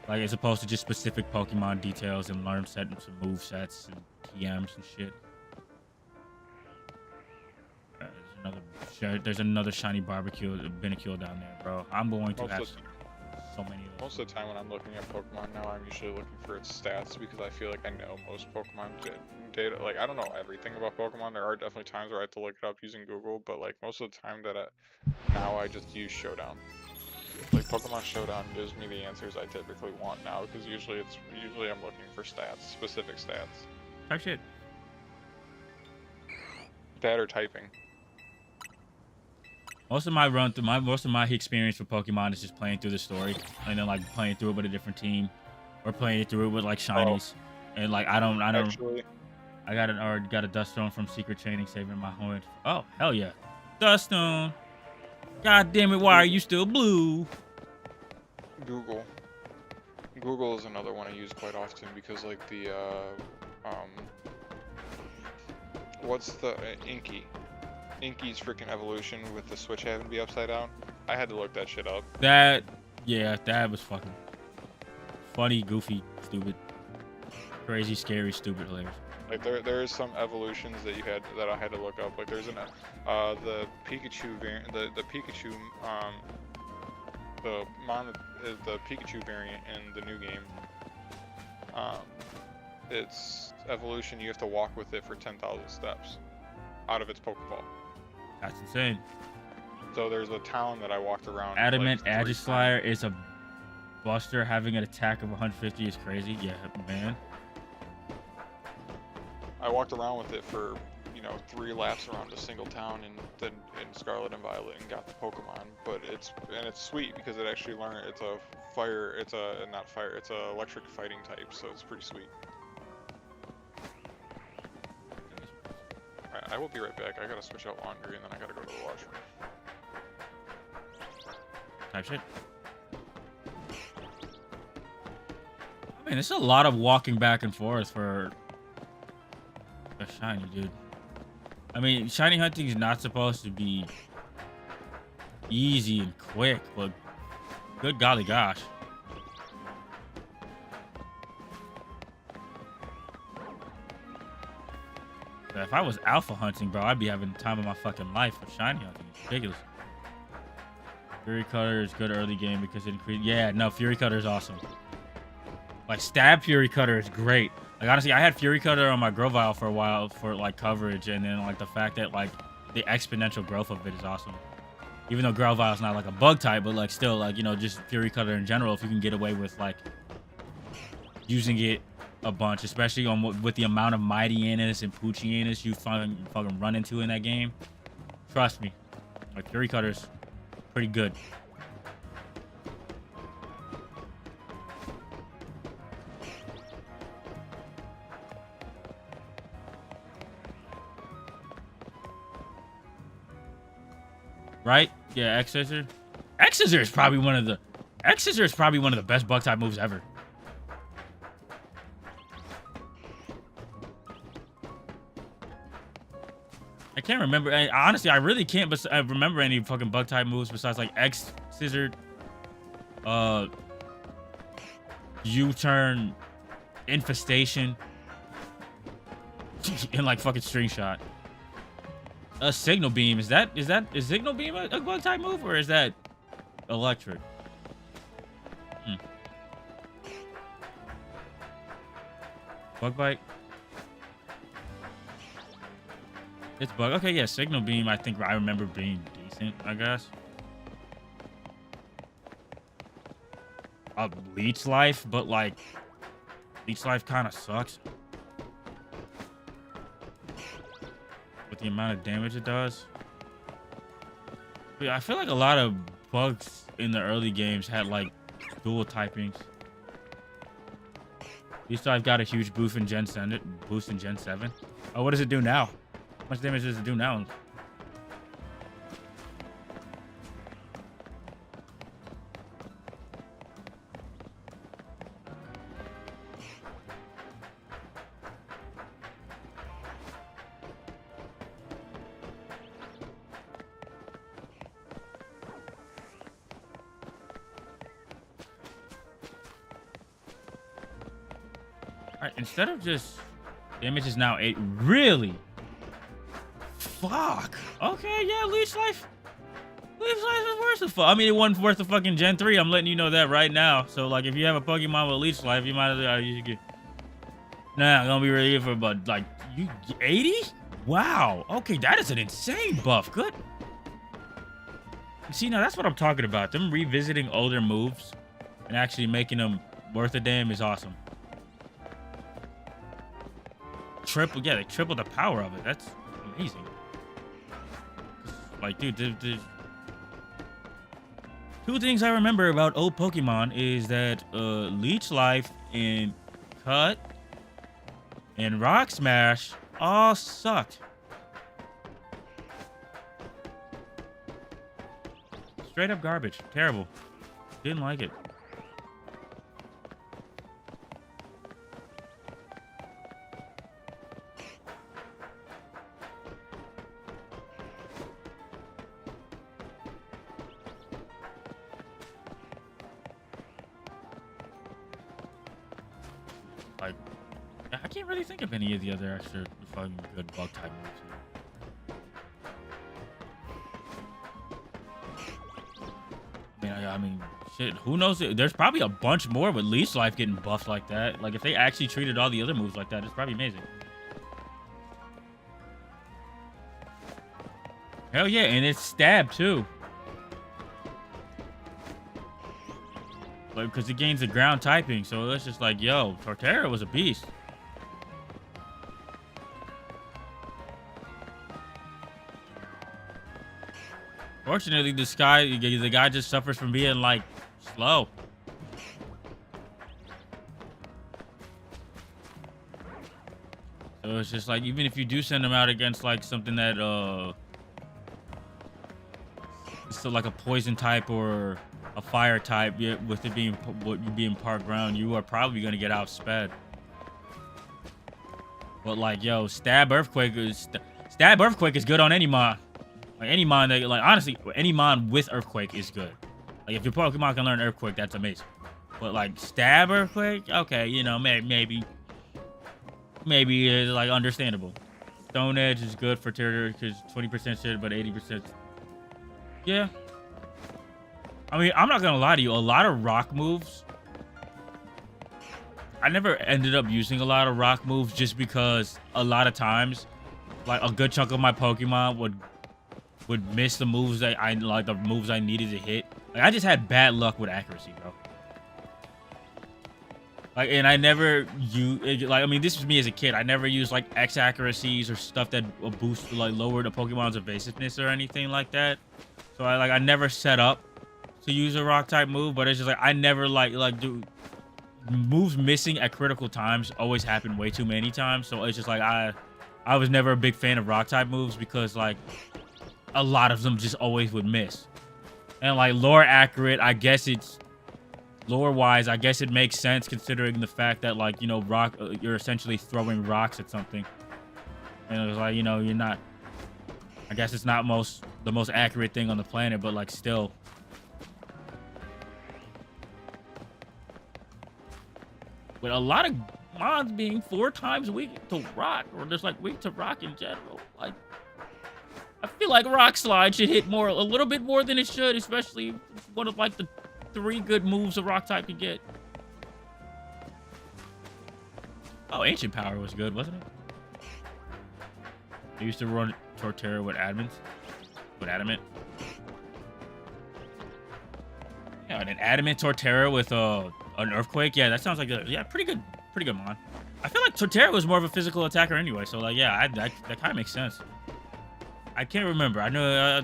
Like, as opposed to just specific Pokemon details and learn sets and some move sets and TMs and shit. There's another shiny Benecule down there, bro. I'm going to have so many of those. Most of the time when I'm looking at Pokemon now, I'm usually looking for its stats, because I feel like I know most Pokemon data. Like, I don't know everything about Pokemon. There are definitely times where I have to look it up using Google, but like most of the time now I just use Showdown. Like, Pokemon Showdown gives me the answers I typically want now, because usually I'm looking for stats, specific stats. Type shit. That or typing. Most of my experience with Pokemon is just playing through the story, and then like playing through it with a different team, or playing it through it with like shinies. And like I don't. Actually, I got a Duststone from Secret Training, saving my hood. Oh hell yeah, Duststone! God damn it, why are you still blue? Google is another one I use quite often, because like the what's the Inky's freaking evolution with the switch having to be upside down. I had to look that shit up. That was fucking funny, goofy, stupid, crazy, scary, stupid, hilarious. Like there is some evolutions that I had to look up. Like there's the Pikachu variant, the Pikachu the Pikachu variant in the new game. Its evolution, you have to walk with it for 10,000 steps out of its Pokeball. That's insane. So there's a town that I walked around. Adamant Aegislayer is a buster. Having an attack of 150 is crazy. Yeah, man. I walked around with it for, you know, 3 laps around a single town and then in Scarlet and Violet and got the Pokemon. But it's sweet because it actually learned it's a fire, it's a not fire, it's a electric fighting type, so it's pretty sweet. Alright, I will be right back. I gotta switch out laundry and then I gotta go to the washroom. Type shit. I mean, it's a lot of walking back and forth for a shiny, dude. I mean, shiny hunting is not supposed to be easy and quick, but good golly gosh. If I was alpha hunting, bro, I'd be having the time of my fucking life for shiny hunting. It's ridiculous. Fury Cutter is good early game because it increases. Yeah, no, Fury Cutter is awesome. Like, Stab Fury Cutter is great. Like, honestly, I had Fury Cutter on my Grovyle for a while for, like, coverage. And then, like, the fact that, like, the exponential growth of it is awesome. Even though Grovyle is not, like, a bug type, but, like, still, like, you know, just Fury Cutter in general, if you can get away with, like, using it a bunch, especially on with the amount of Mighty-Anus and Poochie-Anus you fucking run into in that game. Trust me. Like, Fury Cutter's pretty good. Right? Yeah, X-Scissor. X-Scissor is probably one of the best bug type moves ever. I can't remember. Honestly, I really can't remember any fucking bug type moves besides like X-Scissor, U-turn, infestation, and like fucking string shot. Signal beam. Is Signal beam a bug type move or is that electric? Bug bite. It's bug. Okay, yeah, signal beam. I think I remember being decent, I guess. Leech life, but like, leech life kind of sucks with the amount of damage it does. But yeah, I feel like a lot of bugs in the early games had like dual typings. Leech life got a huge boost in Gen 7. Oh, what does it do now? How much damage does it do now? Alright, instead of just damage is now 8. Really? Fuck. Okay, yeah, Leech Life. Leech Life is worth the fuck. I mean, it wasn't worth the fucking Gen 3. I'm letting you know that right now. So, like, if you have a Pokemon with Leech Life, you might as well you should get. Nah, gonna be ready for about like 80? Wow. Okay, that is an insane buff. Good. See, now that's what I'm talking about. Them revisiting older moves and actually making them worth a damn is awesome. Yeah, they tripled the power of it. That's amazing. Like, dude, the two things I remember about old Pokemon is that Leech Life and Cut and Rock Smash all sucked. Straight up garbage. Terrible. Didn't like it. Like, I can't really think of any of the other extra fucking good bug type moves. I mean, shit, who knows? There's probably a bunch more with Leech Life getting buffed like that. Like, if they actually treated all the other moves like that, it's probably amazing. Hell yeah, and it's stab too. Like, because it gains the ground typing, so it's just like, yo, Torterra was a beast. Fortunately, the guy just suffers from being like slow. So it's just like, even if you do send him out against like something that still like a poison type or a fire type, yeah, with it being part ground, you are probably gonna get outsped. But like, yo, stab earthquake is good on any mon. Like any mon that, like, honestly, any mon with earthquake is good. Like if your Pokemon can learn earthquake, that's amazing. But like stab earthquake, okay, you know, maybe is like understandable. Stone Edge is good for territory because 20% shit, but 80%. Yeah. I mean, I'm not gonna lie to you. A lot of rock moves. I never ended up using a lot of rock moves just because a lot of times, like a good chunk of my Pokemon would miss the moves that I like, the moves I needed to hit. Like I just had bad luck with accuracy, bro. Like, and I never use, like, I mean, this was me as a kid. I never used like X accuracies or stuff that will boost, like, lower the Pokemon's evasiveness or anything like that. So I never set up to use a rock type move, but it's just like I never do moves missing at critical times always happen way too many times. So it's just like I was never a big fan of rock type moves because like a lot of them just always would miss. And like lore accurate, I guess it's lore wise, I guess it makes sense considering the fact that, like, you know, rock, you're essentially throwing rocks at something. And it was like, you know, you're not, I guess it's not the most accurate thing on the planet, but like still. With a lot of mons being 4 times weak to rock, or just like weak to rock in general, like I feel like Rock Slide should hit a little bit more than it should, especially one of like the 3 good moves a rock type could get. Oh, Ancient Power was good, wasn't it? I used to run Torterra with Adamant. Yeah, and an Adamant Torterra with an Earthquake. Yeah, that sounds like pretty good mon. I feel like Torterra was more of a physical attacker anyway, so like, yeah, that kind of makes sense. I can't remember. I know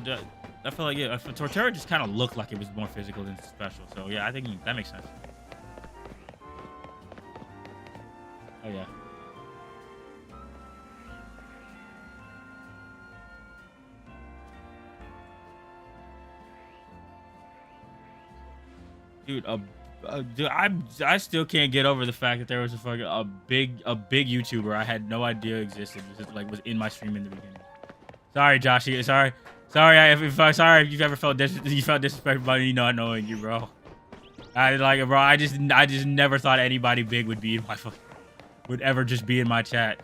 I feel like, yeah, Torterra just kind of looked like it was more physical than special. So yeah, I think that makes sense. Oh yeah. Dude, I still can't get over the fact that there was a big YouTuber I had no idea existed. Just like was in my stream in the beginning. Sorry, Joshy. Sorry if you've ever felt disrespected by me not knowing you, bro. I just never thought anybody big would ever just be in my chat.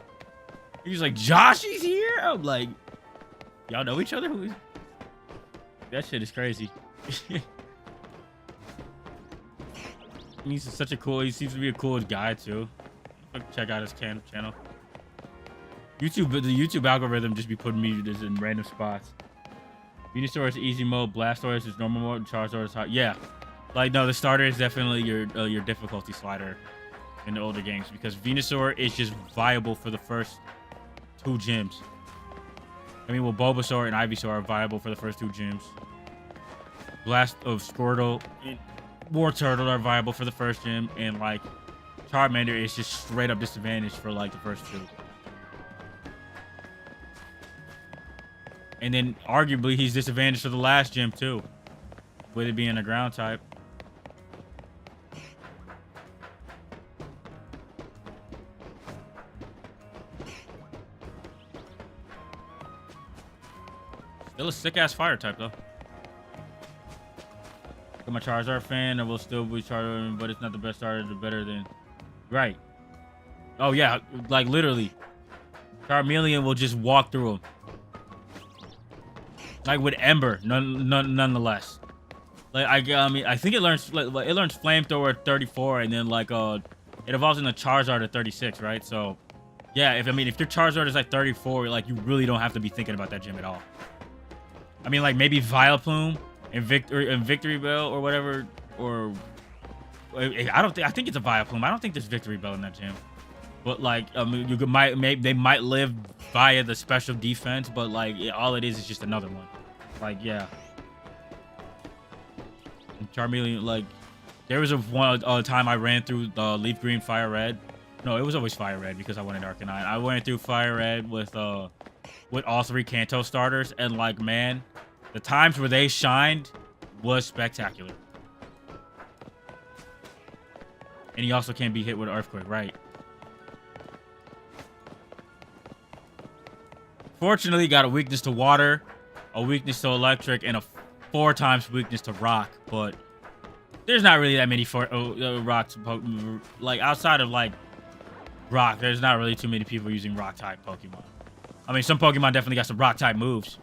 He was like, Joshy's here. I'm like, y'all know each other? That shit is crazy. He's such a cool. He seems to be a cool guy too. Check out his channel. The YouTube algorithm just be putting me just in random spots. Venusaur is easy mode. Blastoise is normal mode. Charizard is hot. Yeah, like no, the starter is definitely your difficulty slider in the older games because Venusaur is just viable for the first 2 gyms. I mean, well, Bulbasaur and Ivysaur are viable for the first 2 gyms. Squirtle and Wartortle are viable for the first gym, and like Charmander is just straight up disadvantaged for like the first 2. And then arguably he's disadvantaged for the last gym too, with it being a ground type. Still a sick ass fire type though. I'm a Charizard fan, and will still be Charizard, but it's not the best starter. The better than, right? Oh yeah, like literally, Charmeleon will just walk through him, like with Ember, nonetheless. Like I mean, I think it learns Flamethrower at 34, and then like it evolves into Charizard at 36, right? So yeah, if your Charizard is like 34, like you really don't have to be thinking about that gym at all. I mean, like maybe Vileplume and Victory Bell or whatever, or I think it's a Vileplume. I don't think there's Victory Bell in that gym. But like, I mean, they might live via the special defense, but like all it is just another one. Like, yeah, Charmeleon, like, there was one time I ran through the Leaf Green, Fire Red. No, it was always Fire Red because I wanted Arcanine. I went through Fire Red with all 3 Kanto starters, and like, man, the times where they shined was spectacular. And he also can't be hit with an Earthquake, right? Fortunately, got a weakness to water, a weakness to electric, and a 4 times weakness to rock. But there's not really that many rocks. Like, outside of, like, rock, there's not really too many people using rock-type Pokemon. I mean, some Pokemon definitely got some rock-type moves.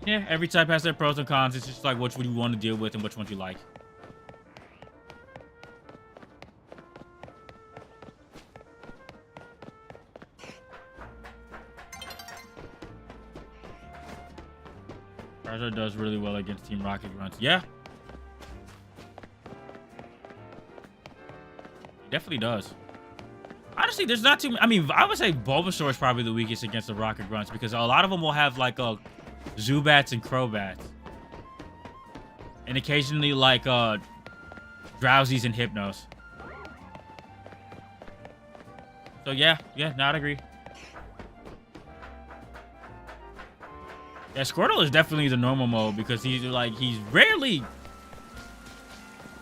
Yeah, every type has their pros and cons. It's just like which one you want to deal with and which ones you like. Charizard does really well against Team Rocket Grunts. Yeah. He definitely does. Honestly, there's not too many. I mean, I would say Bulbasaur is probably the weakest against the Rocket Grunts because a lot of them will have like Zubats and Crobats. And occasionally like Drowsies and Hypnos. So yeah, no, I'd agree. Yeah, Squirtle is definitely the normal mode because he's rarely.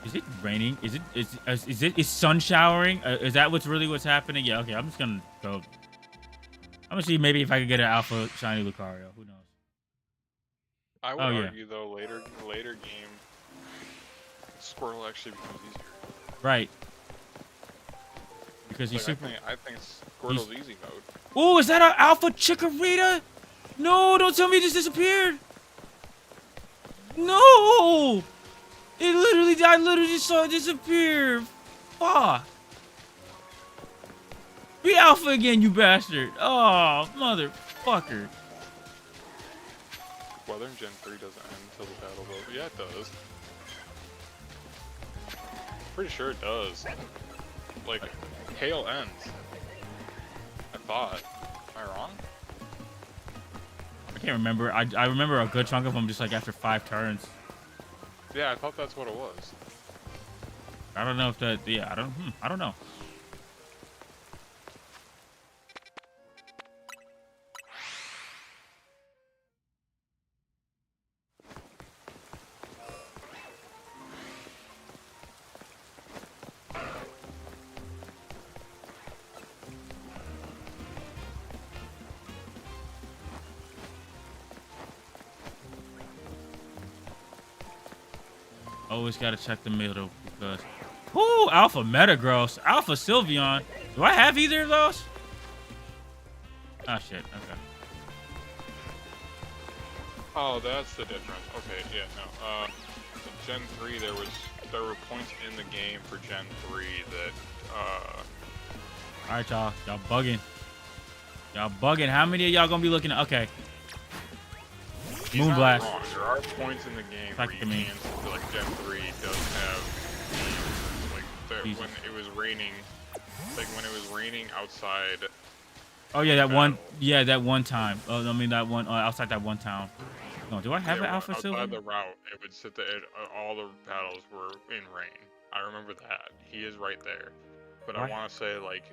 Is it raining? Is sun showering? Is that what's happening? Yeah, okay, I'm just gonna go. I'm gonna see maybe if I could get an alpha shiny Lucario. Who knows? I would argue though later game, Squirtle actually becomes easier. Right. Because he's like, I think Squirtle's easy mode. Oh, is that an alpha Chikorita? No, don't tell me it just disappeared. No! I literally just saw it disappear. Fuck. Be alpha again, you bastard. Oh, motherfucker. Weather in Gen 3 doesn't end until the battle though. Yeah, it does. Pretty sure it does. Like, Hail ends. I thought. Am I wrong? I can't remember. I remember a good chunk of them just like after 5 turns. Yeah, I thought that's what it was. I don't know if that. Yeah, I don't know. Always gotta check the middle because. Ooh, Alpha Metagross, Alpha Sylveon. Do I have either of those? Oh shit. Okay. Oh, that's the difference. Okay, yeah, no. Gen 3, there were points in the game for Gen 3 that. All right, y'all bugging. Y'all bugging. How many of y'all gonna be looking at? Okay. Moonblast. There are points in the game where you can see, like, Gen 3 does have when it was raining, like when it was raining outside. Oh yeah, that one. Yeah, that one time. Oh, I mean that one outside that one town. No, do I have an Alpha Silver? Outside the route, it would sit there. All the battles were in rain. I remember that. He is right there. But what? I want to say like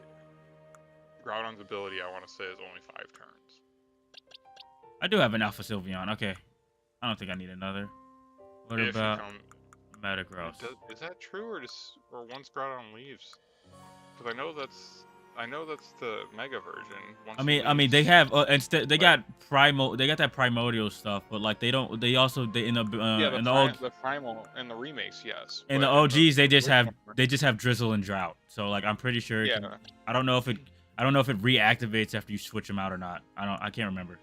Groudon's ability. I want to say is only 5 turns. I do have an Alpha Sylveon. Okay, I don't think I need another. What about Metagross? Is that true, or once Groudon leaves? Because I know that's the Mega version. I mean they have instead they got that primordial stuff, but like they also in the primal and the remakes, yes. In the OGs they just have Drizzle and Drought. So like I'm pretty sure. Yeah. I don't know if it reactivates after you switch them out or not. I can't remember.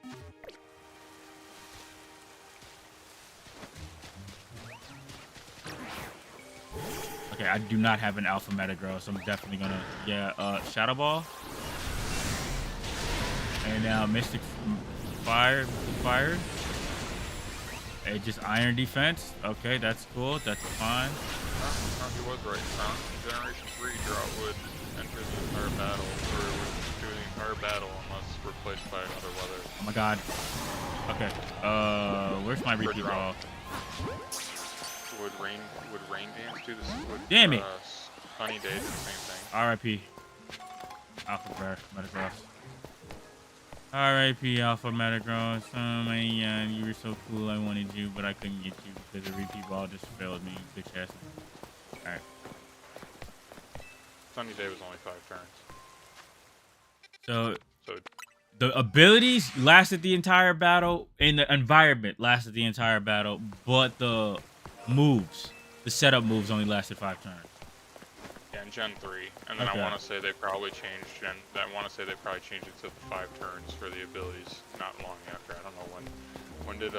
Okay, I do not have an Alpha Metagross, so I'm definitely gonna Shadow Ball. And now Mystic Fire. Hey, just Iron Defense. Okay, that's cool. That's fine. He was right. Generation 3 Drought would enter the entire battle, or would do the entire battle unless replaced by another weather. Oh my god. Okay. Where's my repeat ball? Would rain dance do this? Damn it. Sunny day do the same thing? R.I.P. Alpha Metagross. R.I.P. Alpha Metagross. Oh man, you were so cool. I wanted you, but I couldn't get you because the repeat ball just failed me. Bitch ass. Alright. Sunny day was only 5 turns. So So the abilities lasted the entire battle, and the environment lasted the entire battle, but the moves, the setup moves, only lasted 5 turns. yeah, in Gen 3, and then Okay. I want to say they probably changed it to the 5 turns for the abilities not long after. I don't know when did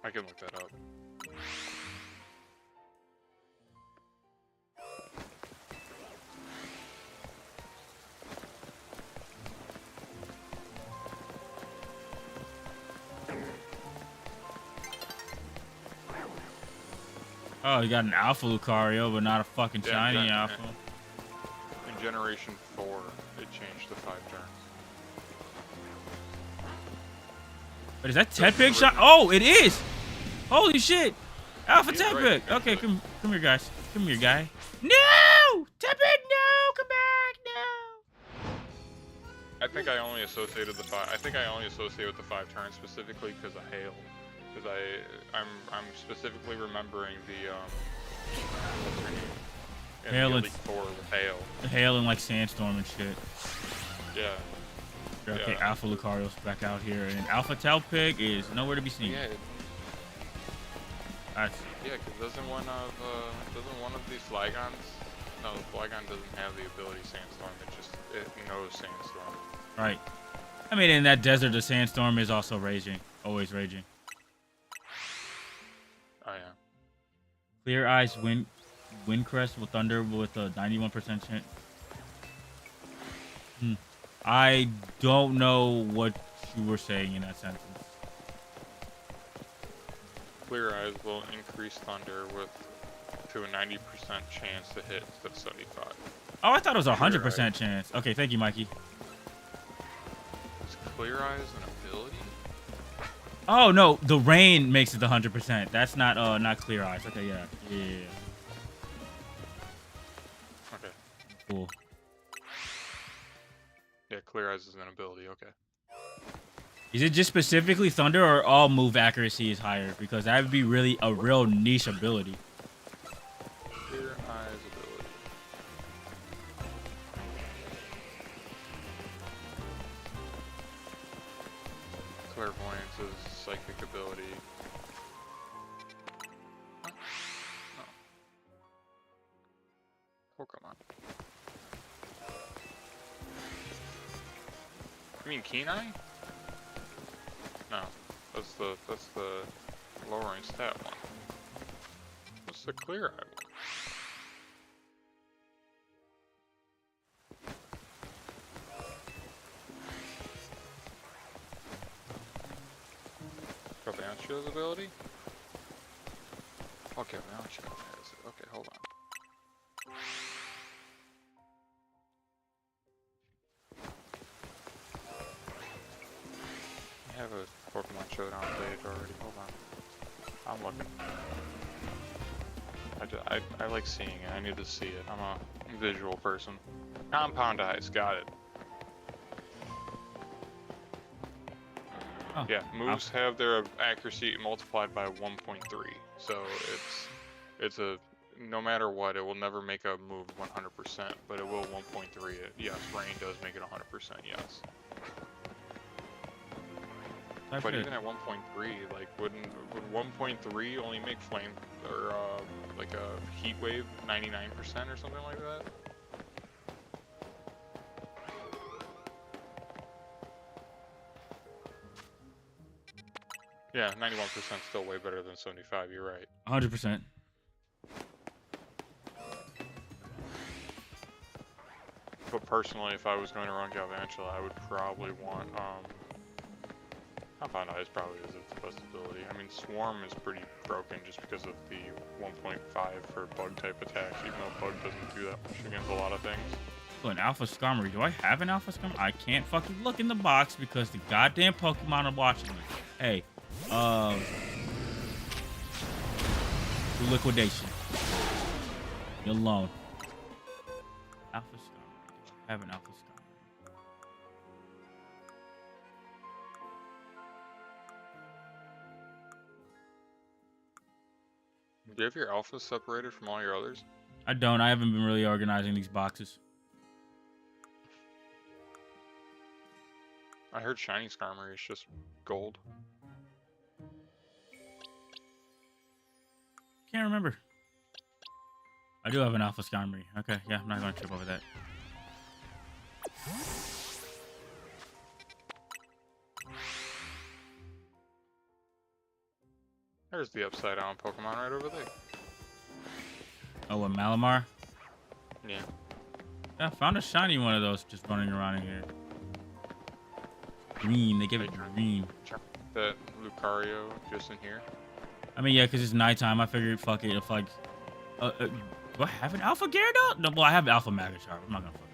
I can look that up. Oh, you got an Alpha Lucario, but not a fucking Yeah, shiny yeah. Alpha. In Generation 4, it changed to 5 turns. But is that Tepig shot? Oh, it is! Holy shit! Alpha He's Tepig! right, Okay, actually. come here, guys. Come here, guy. No! Tepig, no! Come back, no! I think I only associated with the 5 turns specifically because of hail. Because I'm specifically remembering the what's her name? In Hail the and- Elite Four with hail. The hail and like sandstorm and shit. Yeah. Okay, Yeah. Alpha Lucario's back out here, and Alpha Tepig is nowhere to be seen. Yeah. That's Yeah. Because doesn't one of these Flygons? No, the Flygon doesn't have the ability Sandstorm. It knows Sandstorm. right. I mean, in that desert, the sandstorm is also raging, always raging. Oh yeah. Clear Eyes Windcrest with Thunder with a 91% chance. I don't know what you were saying in that sentence. Clear Eyes will increase Thunder to a 90% chance to hit instead of 75. Oh, I thought it was a Clear 100% chance. Okay, thank you, Mikey. Is Clear Eyes an ability? Oh no, the rain makes it the 100%. That's not Clear Eyes. Okay, yeah. Okay. Cool. Yeah, Clear Eyes is an ability. Okay. Is it just specifically Thunder, or all move accuracy is higher? Because that would be really a real niche ability. Clear Eyes ability. Clairvoyance is psychic ability. Huh? No. Pokemon. You mean Keen Eye? No, that's the lowering stat one. What's the Clear Eye one? Galvantula's ability? Okay, Galvantula has it. Okay, hold on. I have a Pokemon Showdown page already. Hold on. I'm looking. I like seeing it. I need to see it. I'm a visual person. Compound Eyes. Got it. Oh, Yeah, moves have their accuracy multiplied by 1.3. So it's a no matter what, it will never make a move 100%, but it will 1.3 it. Yes, rain does make it 100%. Yes. That's But it. even at 1.3, like would 1.3 only make flame or like a heat wave 99% or something like that? Yeah, 91% still way better than 75. You're right. 100%. But personally, if I was going to run Galvantula, I would probably want Compound Eyes probably is its best ability. I mean, Swarm is pretty broken just because of the 1.5 for bug type attacks, even though bug doesn't do that much against a lot of things. Oh, an Alpha Skarmory. Do I have an Alpha Skarmory? I can't fucking look in the box because the goddamn Pokemon are watching me. Hey, liquidation. You alone. Alpha Skarmory. Do I have an Alpha Skarmory? Do you have your alphas separated from all your others? I don't. I haven't been really organizing these boxes. I heard shiny Skarmory is just gold. Can't remember. I do have an Alpha Skarmory. Okay, yeah, I'm not going to trip over that. There's the upside down Pokemon right over there. Oh, a Malamar? Yeah. Yeah, I found a shiny one of those just running around in here. Green, they give it green. That Lucario just in here. I mean, yeah, because it's nighttime. I figured, fuck it, if like... do I have an Alpha Gyarados? No, well, I have Alpha Magikarp. I'm not gonna fuck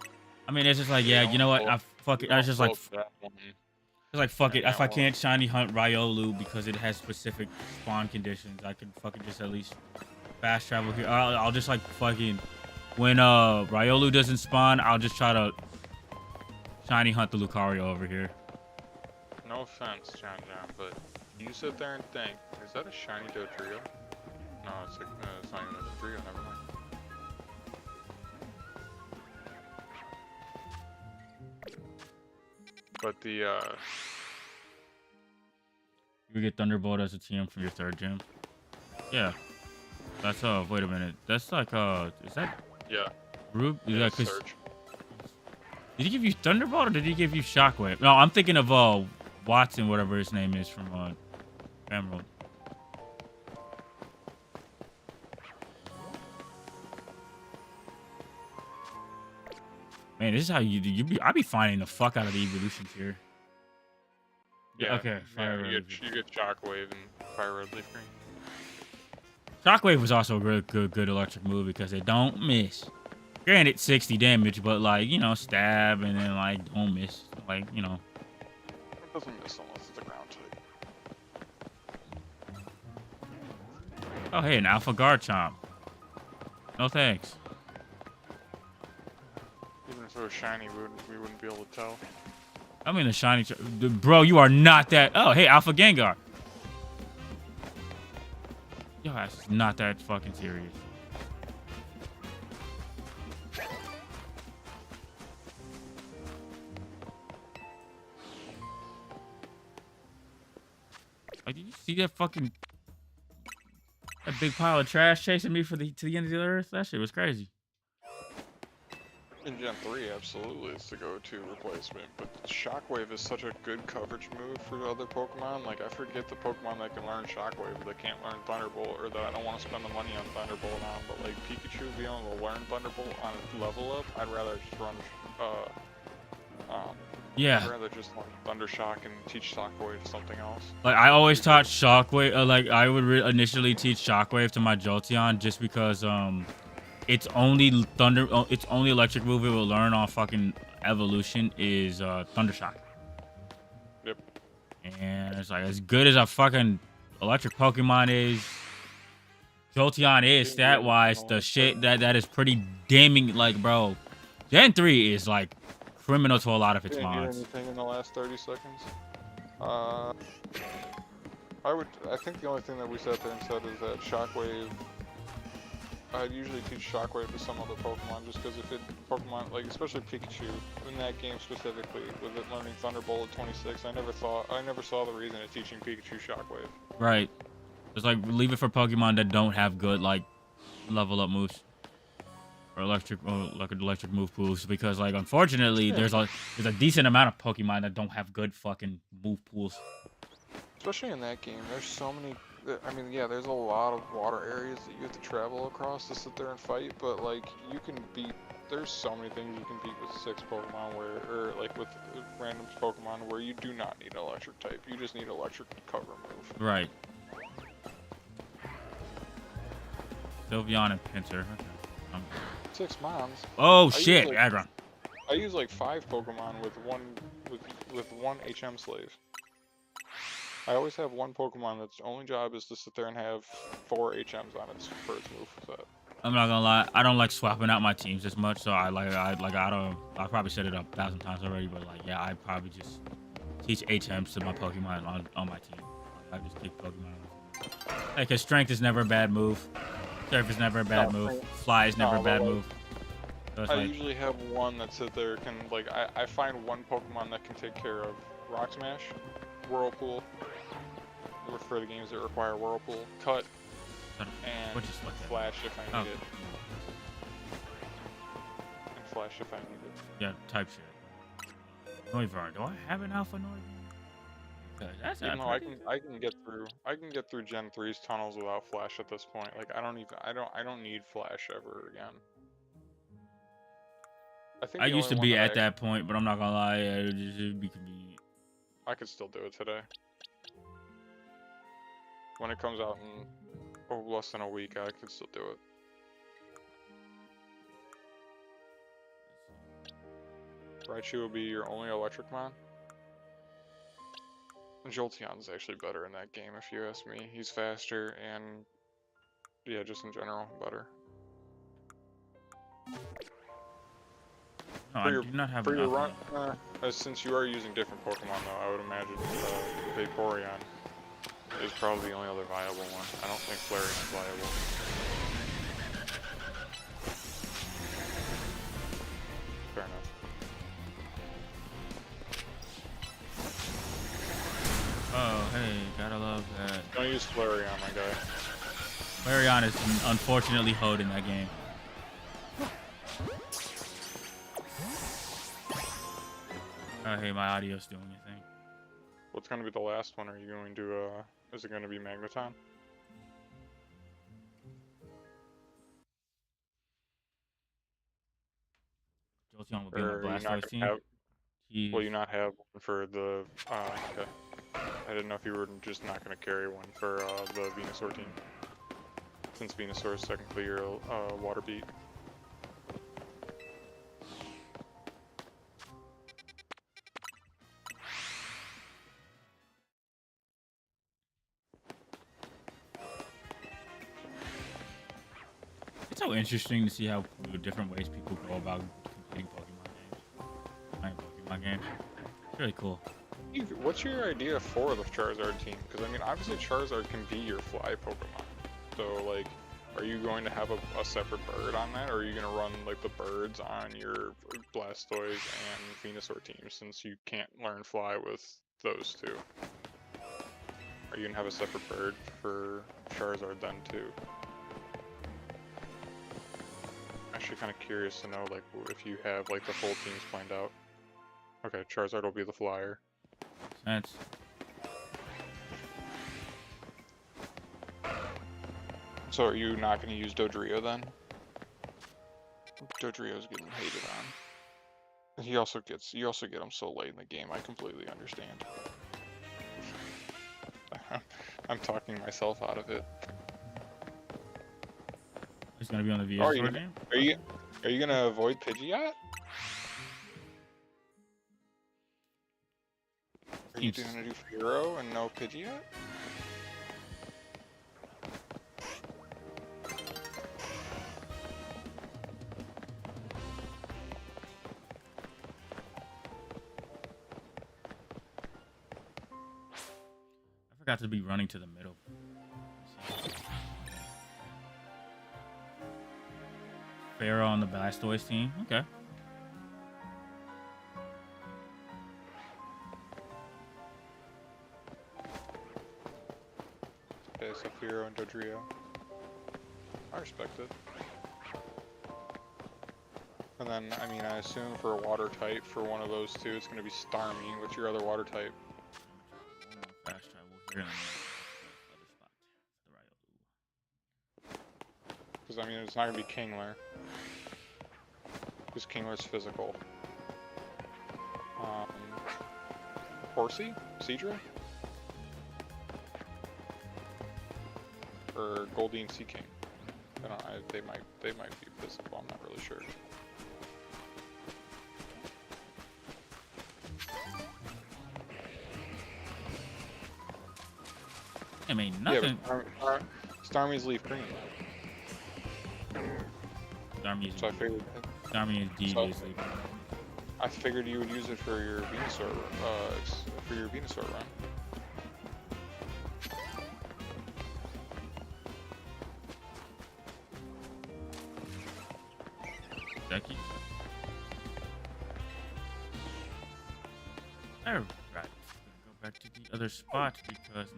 it. I mean, it's just like, yeah, you know what? I fuck it. I was just like... It's like, fuck it. If I can't shiny hunt Riolu because it has specific spawn conditions, I could fucking just at least fast travel here. I'll just like fucking... When Riolu doesn't spawn, I'll just try to shiny hunt the Lucario over here. No offense, John, but you sit there and think, is that a shiny Dodrio? No, it's like, it's not even a Dodrio, never mind. But the, You get Thunderbolt as a TM for your third gym. Yeah. That's, wait a minute. That's like, is that... Yeah. Rube? Is Yeah, that 'cause... Surge. Did he give you Thunderbolt or did he give you Shockwave? No, I'm thinking of, Watson, whatever his name is from, Emerald. Man, this is how I be finding the fuck out of the evolutions here. Yeah. Okay. Fire Yeah, you get Shockwave and Fire Red Leaf Green. Shockwave was also a good electric move because they don't miss. Granted, 60 damage, but like, you know, stab and then like don't miss. Like, you know. It doesn't miss unless it's a ground type. Oh, hey, an Alpha Garchomp. No thanks. Even if it was shiny, we wouldn't be able to tell. I mean, the shiny... Bro, you are not that... Oh, hey, Alpha Gengar. Yo, that's not that fucking serious. Like, did you see that fucking... That big pile of trash chasing me to the end of the earth? That shit was crazy. In Gen 3, absolutely, it's the go-to replacement, but Shockwave is such a good coverage move for other Pokemon. Like, I forget the Pokemon that can learn Shockwave, but they can't learn Thunderbolt, or that I don't want to spend the money on Thunderbolt on, but like, Pikachu being able to learn Thunderbolt on a level up, I'd rather just run, Yeah. I'd rather just learn Thundershock and teach Shockwave to something else. Like, I always taught Shockwave, like, I would initially teach Shockwave to my Jolteon just because, its only electric move it will learn on fucking evolution is Thundershock. Yep. And it's like, as good as a fucking electric Pokemon is, Jolteon is stat-wise, the shit that is pretty damning. Like, bro, Gen 3 is like criminal to a lot of its Didn't hear mods. anything in the last 30 seconds. I think the only thing that we sat there and said is that Shockwave, I'd usually teach Shockwave to some other Pokemon just because if it, Pokemon, like especially Pikachu, in that game specifically, with it learning Thunderbolt at 26, I never saw the reason of teaching Pikachu Shockwave. Right. Just like leave it for Pokemon that don't have good like level up moves. Or electric move pools, because like unfortunately there's a decent amount of Pokemon that don't have good fucking move pools. Especially in that game, there's so many. I mean, yeah, there's a lot of water areas that you have to travel across to sit there and fight, but like you can beat. There's so many things you can beat with 6 Pokemon, or like with random Pokemon where you do not need electric type. You just need electric cover move. Right. Sylveon and Pinsir. Okay. 6 mons. Oh I use, shit, like, Aggron. I use like 5 Pokemon with one HM slave. I always have one Pokemon that's only job is to sit there and have 4 HMs on its first move set. I'm not gonna lie, I don't like swapping out my teams as much, so I probably set it up 1,000 times already, but like yeah, I probably just teach HMs to my Pokemon on my team. I just kick Pokemon. Like his strength is never a bad move. Surf is never a bad move. Fly is never a bad move. So it's I like, usually have one that sit there can like I find one Pokemon that can take care of Rock Smash, Whirlpool, for the games that require Whirlpool, Cut, and what just look at? Flash if I need Oh. it. And Flash if I need it. Yeah, type shit. Noivern. Do I have an Alpha Noivern? Because that's Even not though pretty. I can get through Gen 3's tunnels without Flash at this point. Like I don't need Flash ever again. I think I the used to only be one at that point, but I'm not gonna lie, it'd be convenient. I could still do it today. When it comes out in less than a week, I could still do it. Raichu will be your only electric mon. Jolteon's actually better in that game, if you ask me. He's faster and, yeah, just in general, better. No, I do not have for an your Alpha. run, since you are using different Pokemon, though, I would imagine Vaporeon is probably the only other viable one. I don't think Flareon's viable. Fair enough. Oh, hey, gotta love that. Don't use Flareon, my guy. Flareon is unfortunately hoed in that game. Oh, hey, my audio's doing anything. What's going to be the last one? Are you going to, is it going to be Magneton? Jolteon will be on Or the are you not Blastoise team. gonna have, Jeez. will you not have one for the, okay. I didn't know if you were just not going to carry one for, the Venusaur team. Since Venusaur is technically your, water beat. It's so interesting to see how the different ways people go about completing Pokemon games. Playing Pokemon games. It's really cool. What's your idea for the Charizard team? Because, I mean, obviously Charizard can be your fly Pokemon. So, like, are you going to have a separate bird on that? Or are you going to run, like, the birds on your Blastoise and Venusaur team since you can't learn fly with those two? Are you going to have a separate bird for Charizard then, too? Actually kind of curious to know, like, if you have, like, the full teams planned out. Okay, Charizard will be the flyer. Sense. So are you not going to use Dodrio then? Dodrio's getting hated on. You also get him so late in the game. I completely understand. I'm talking myself out of it. It's gonna be on the Oh, Venusaur game. Are you gonna avoid Pidgeot? Are you gonna do Fearow and no Pidgeot? I forgot to be running to the middle. Pharaoh on the Blastoise team. Okay. Okay, so Fearow and Dodrio. I respect it. And then, I mean, I assume for a water type, for one of those two, it's gonna be Starmie. What's your other water type? Fast travel here. Because, I mean, it's not gonna be Kingler. Because Kingler's physical. Horsey? Seadra? Or Goldeen Sea King? They might be physical. I'm not really sure. I mean, nothing. Yeah, but Starmie's leaf green. Starmie So I figured. is deviously. I figured you would use it for your Venusaur, run. Becky. Alright, go back to the other spot because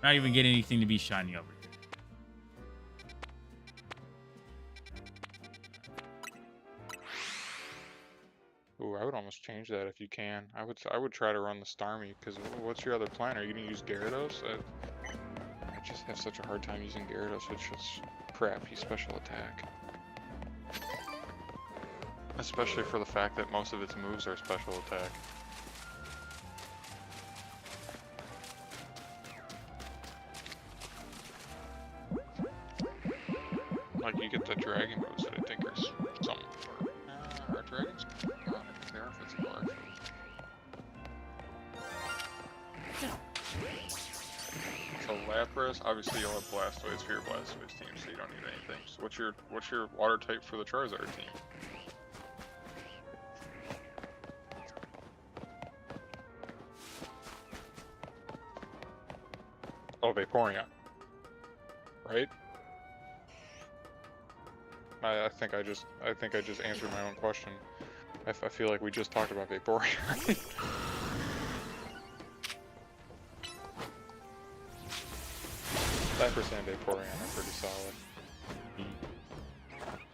not even getting anything to be shiny over here. Ooh, I would almost change that if you can. I would try to run the Starmie, because what's your other plan? Are you gonna use Gyarados? I just have such a hard time using Gyarados with just crappy special attack. Especially for the fact that most of its moves are special attack. Like, you get the dragon moves that I think are some... are dragons? I don't think they are physical, actually. So Lapras, obviously you'll have Blastoise for your Blastoise team, so you don't need anything. So what's your water type for the Charizard team? Oh, Vaporeon. Right? I think I just answered my own question. I feel like we just talked about Vaporeon. Lapras and Vaporeon are pretty solid.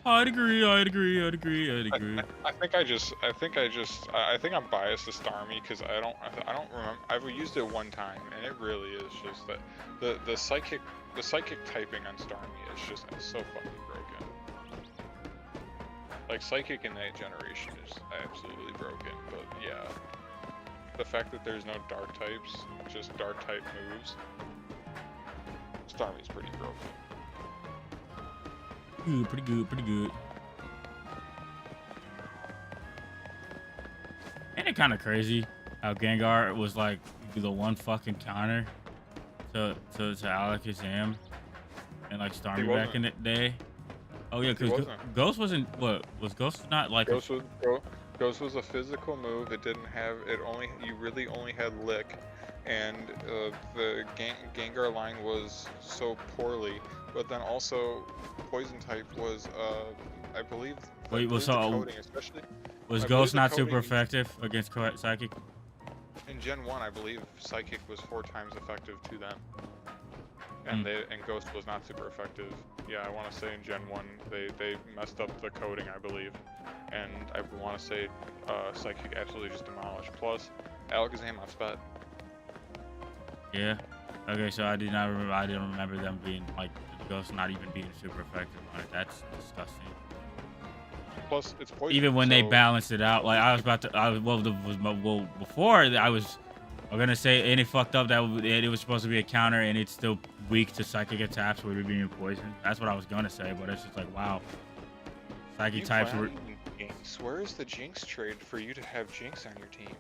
I'd agree. I think I'm biased to Starmie because I don't remember. I've used it one time and it really is just that the psychic typing on Starmie is just so fucking broken. Like Psychic in that generation is absolutely broken, but yeah. The fact that there's no dark types, just dark type moves, Starmie's pretty broken. Pretty good. Ain't it kind of crazy how Gengar was like the one fucking counter to Alakazam and like Starmie back in the day? Oh yeah, because Ghost wasn't. What was Ghost not like? Ghost was a physical move. It didn't have. You really only had Lick, and the Gengar line was so poorly. But then also, Poison type was, I believe. Wait, was coding, especially. Was Ghost not super effective against Psychic? In Gen 1, I believe Psychic was 4 times effective to them. And Ghost was not super effective. Yeah, I want to say in Gen 1 they messed up the coding, I believe, and I want to say Psychic absolutely just demolished. Plus, Alakazam on Spet. Yeah. Okay, so I didn't remember them being like Ghost not even being super effective on it. That's disgusting. Plus, it's poison. Even when they balanced it out, like I was about to, before I was gonna say, and it fucked up that it was supposed to be a counter, and it's still weak to Psychic attacks with it being poison. That's what I was gonna say, but it's just like, wow. Psychic types were. Jinx. Where is the Jinx trade for you to have Jinx on your team?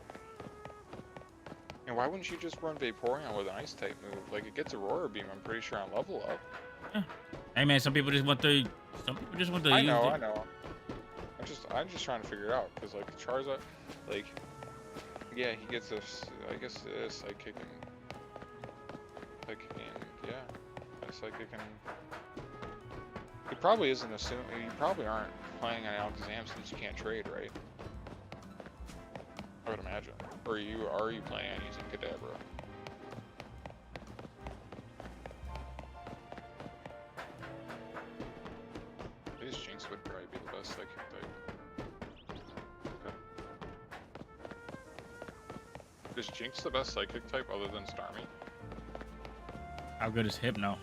And why wouldn't you just run Vaporeon with an Ice type move? Like, it gets Aurora Beam, I'm pretty sure, on level up. Yeah. Hey man, some people just want to. I know. I'm just trying to figure it out, because like Charizard, like, yeah, he gets this. I guess it is Psychic and yeah, Psychic and. He probably isn't assuming. You probably aren't playing on Alakazam since you can't trade, right? I would imagine. Or are you planning on using Kadabra? His Jinx would probably be the best Psychic type. Okay. Is Jinx the best Psychic type other than Starmie? How good is Hypno?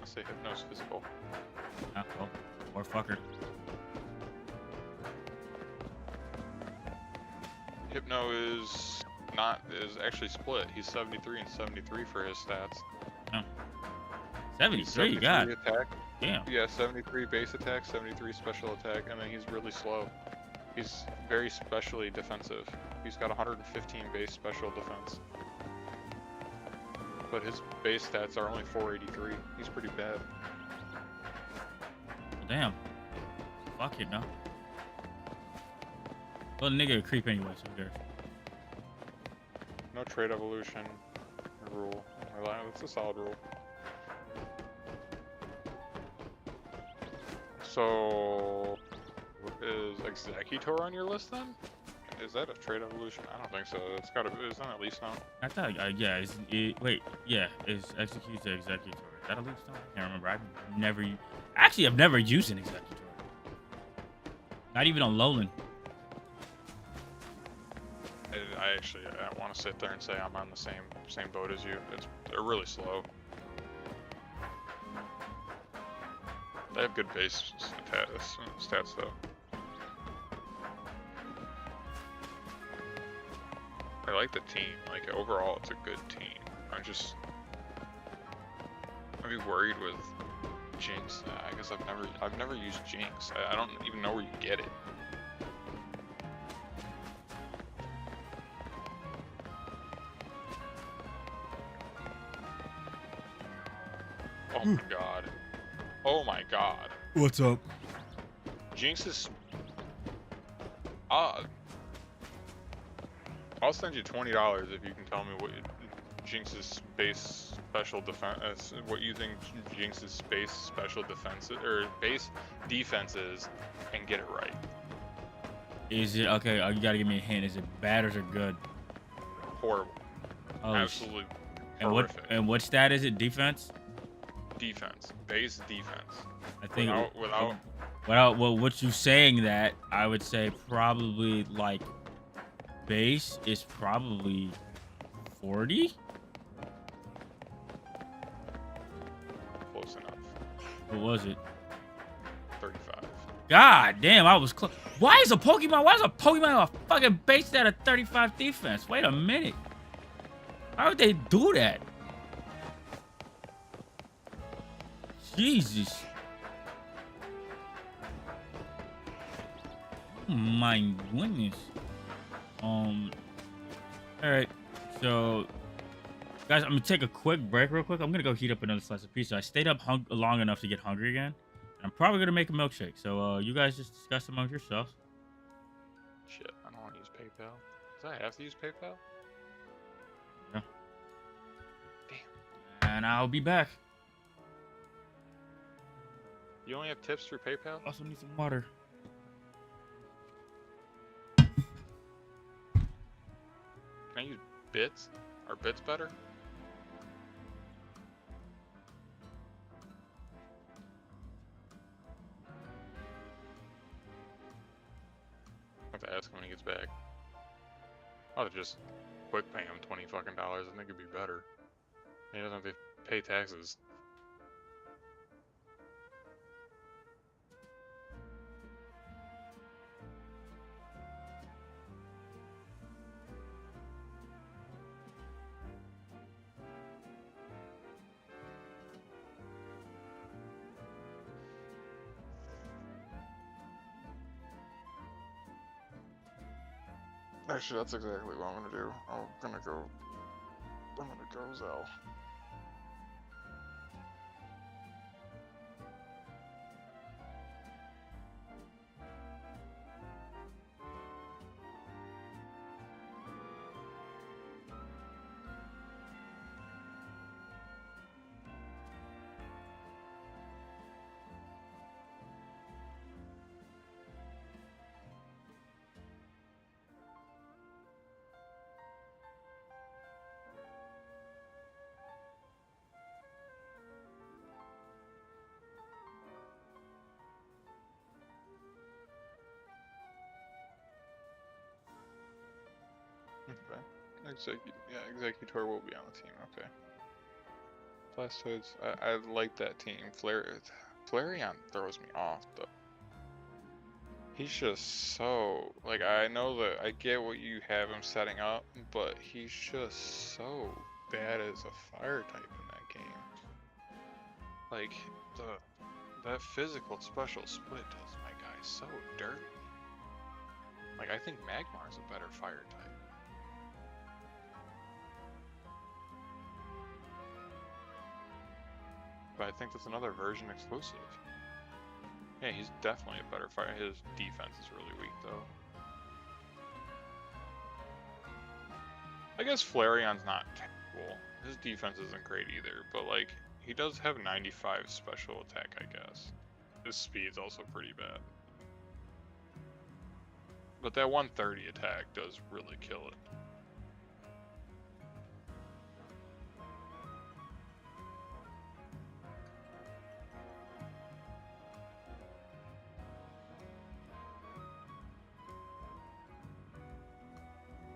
I say Hypno's physical. Well, or fucker. Hypno is actually split. He's 73 and 73 for his stats. He's 73, God. attack. Damn. Yeah, 73 base attack, 73 special attack, and then he's really slow. He's very specially defensive. He's got 115 base special defense. But his base stats are only 483. He's pretty bad. Well, damn. Fuck it, no. Well, nigga a creep anyway, so who cares? No trait evolution rule. It's a solid rule. So, is Executor on your list then? Is that a trait evolution? I don't think so. It's gotta be. Isn't that at least now? I thought, yeah, wait, yeah, is execute the executor. Is that a leaf stone? I can't remember. I've never used an executor. Not even on Lowland. I want to sit there and say I'm on the same boat as you. They're really slow. They have good base stats though. I like the team. Like overall, it's a good team. I'd be worried with Jinx. I guess I've never used Jinx. I don't even know where you get it. Oh my god. Oh my god. What's up? Jinx is... I'll send you $20 if you can tell me what Jinx's base special defense... what you think Jinx's base special defense... or base defense is, and get it right. Is it... Okay, you gotta give me a hint. Is it bad or is it good? Horrible. Oh, Absolutely and horrific. what stat is it? Defense? Defense. Base defense. I think Without what you saying that, I would say probably like base is probably 40. close enough. What was it? 35. God damn, I was close. Why is a Pokemon a fucking base stat of 35 defense? Wait a minute. Why would they do that? Jesus. Oh my goodness. Alright. So guys, I'm gonna take a quick break real quick. I'm gonna go heat up another slice of pizza. I stayed up long enough to get hungry again. And I'm probably gonna make a milkshake. So you guys just discuss among yourselves. Shit, I don't want to use PayPal. Does I have to use PayPal? Yeah. Damn. And I'll be back. You only have tips through PayPal? Also need some water. Can I use bits? Are bits better? I have to ask him when he gets back. I'll just quick pay him $20 fucking. I think it'd be better. He doesn't have to pay taxes. Actually, that's exactly what I'm gonna do. I'm gonna go Zell. Okay. Executor will be on the team. Okay. Blastoids. I like that team. Flareon throws me off though. He's just so like I know that I get what you have him setting up, but he's just so bad as a fire type in that game. Like, that physical special split does my guy so dirty. Like, I think Magmar's a better fire type. But I think that's another version exclusive. Yeah, he's definitely a better fire. His defense is really weak, though. I guess Flareon's not terrible. His defense isn't great either, but like, he does have 95 special attack, I guess. His speed's also pretty bad. But that 130 attack does really kill it.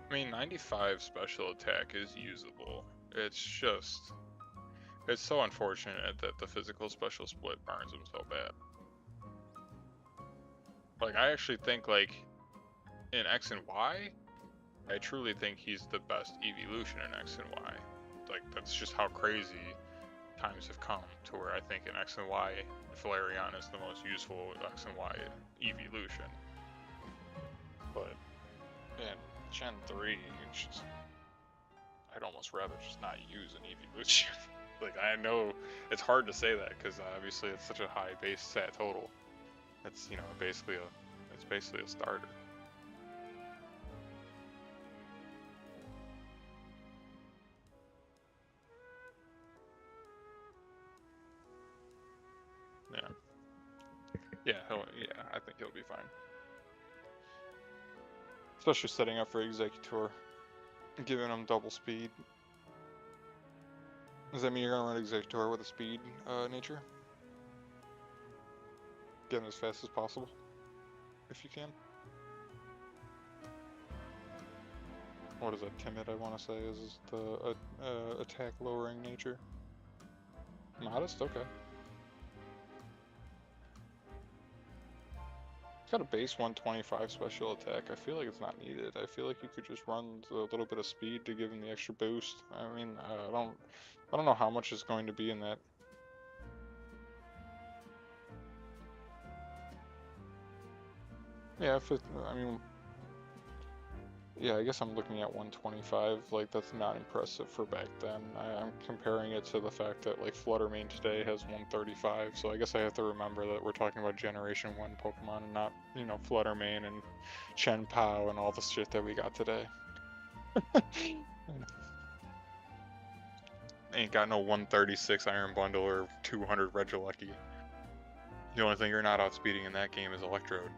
I mean, 95 special attack is usable. It's just, it's so unfortunate that the physical special split burns him so bad. Like, I actually think, like, in X and Y, I truly think he's the best evolution in X and Y. Like, that's just how crazy times have come to where I think in X and Y, Flareon is the most useful X and Y evolution. But in Gen 3, it's just, I'd almost rather just not use an evolution. Like, I know it's hard to say that because obviously it's such a high base stat total. It's, you know, basically a starter. Yeah. Yeah, I think he'll be fine. Especially setting up for Executor, giving him double speed. Does that mean you're gonna run Executor with a speed nature? Get him as fast as possible, if you can. What is that? Timid, I want to say, is the attack lowering nature. Modest, okay. It's got a base 125 special attack. I feel like it's not needed. I feel like you could just run a little bit of speed to give him the extra boost. I mean, I don't know how much is going to be in that. Yeah, I mean, yeah, I guess I'm looking at 125. Like, that's not impressive for back then. I'm comparing it to the fact that, like, Fluttermane today has 135, so I guess I have to remember that we're talking about Generation 1 Pokemon and not, you know, Fluttermane and Chien-Pao and all the shit that we got today. Ain't got no 136 Iron Bundle or 200 Regieleki. The only thing you're not outspeeding in that game is Electrode.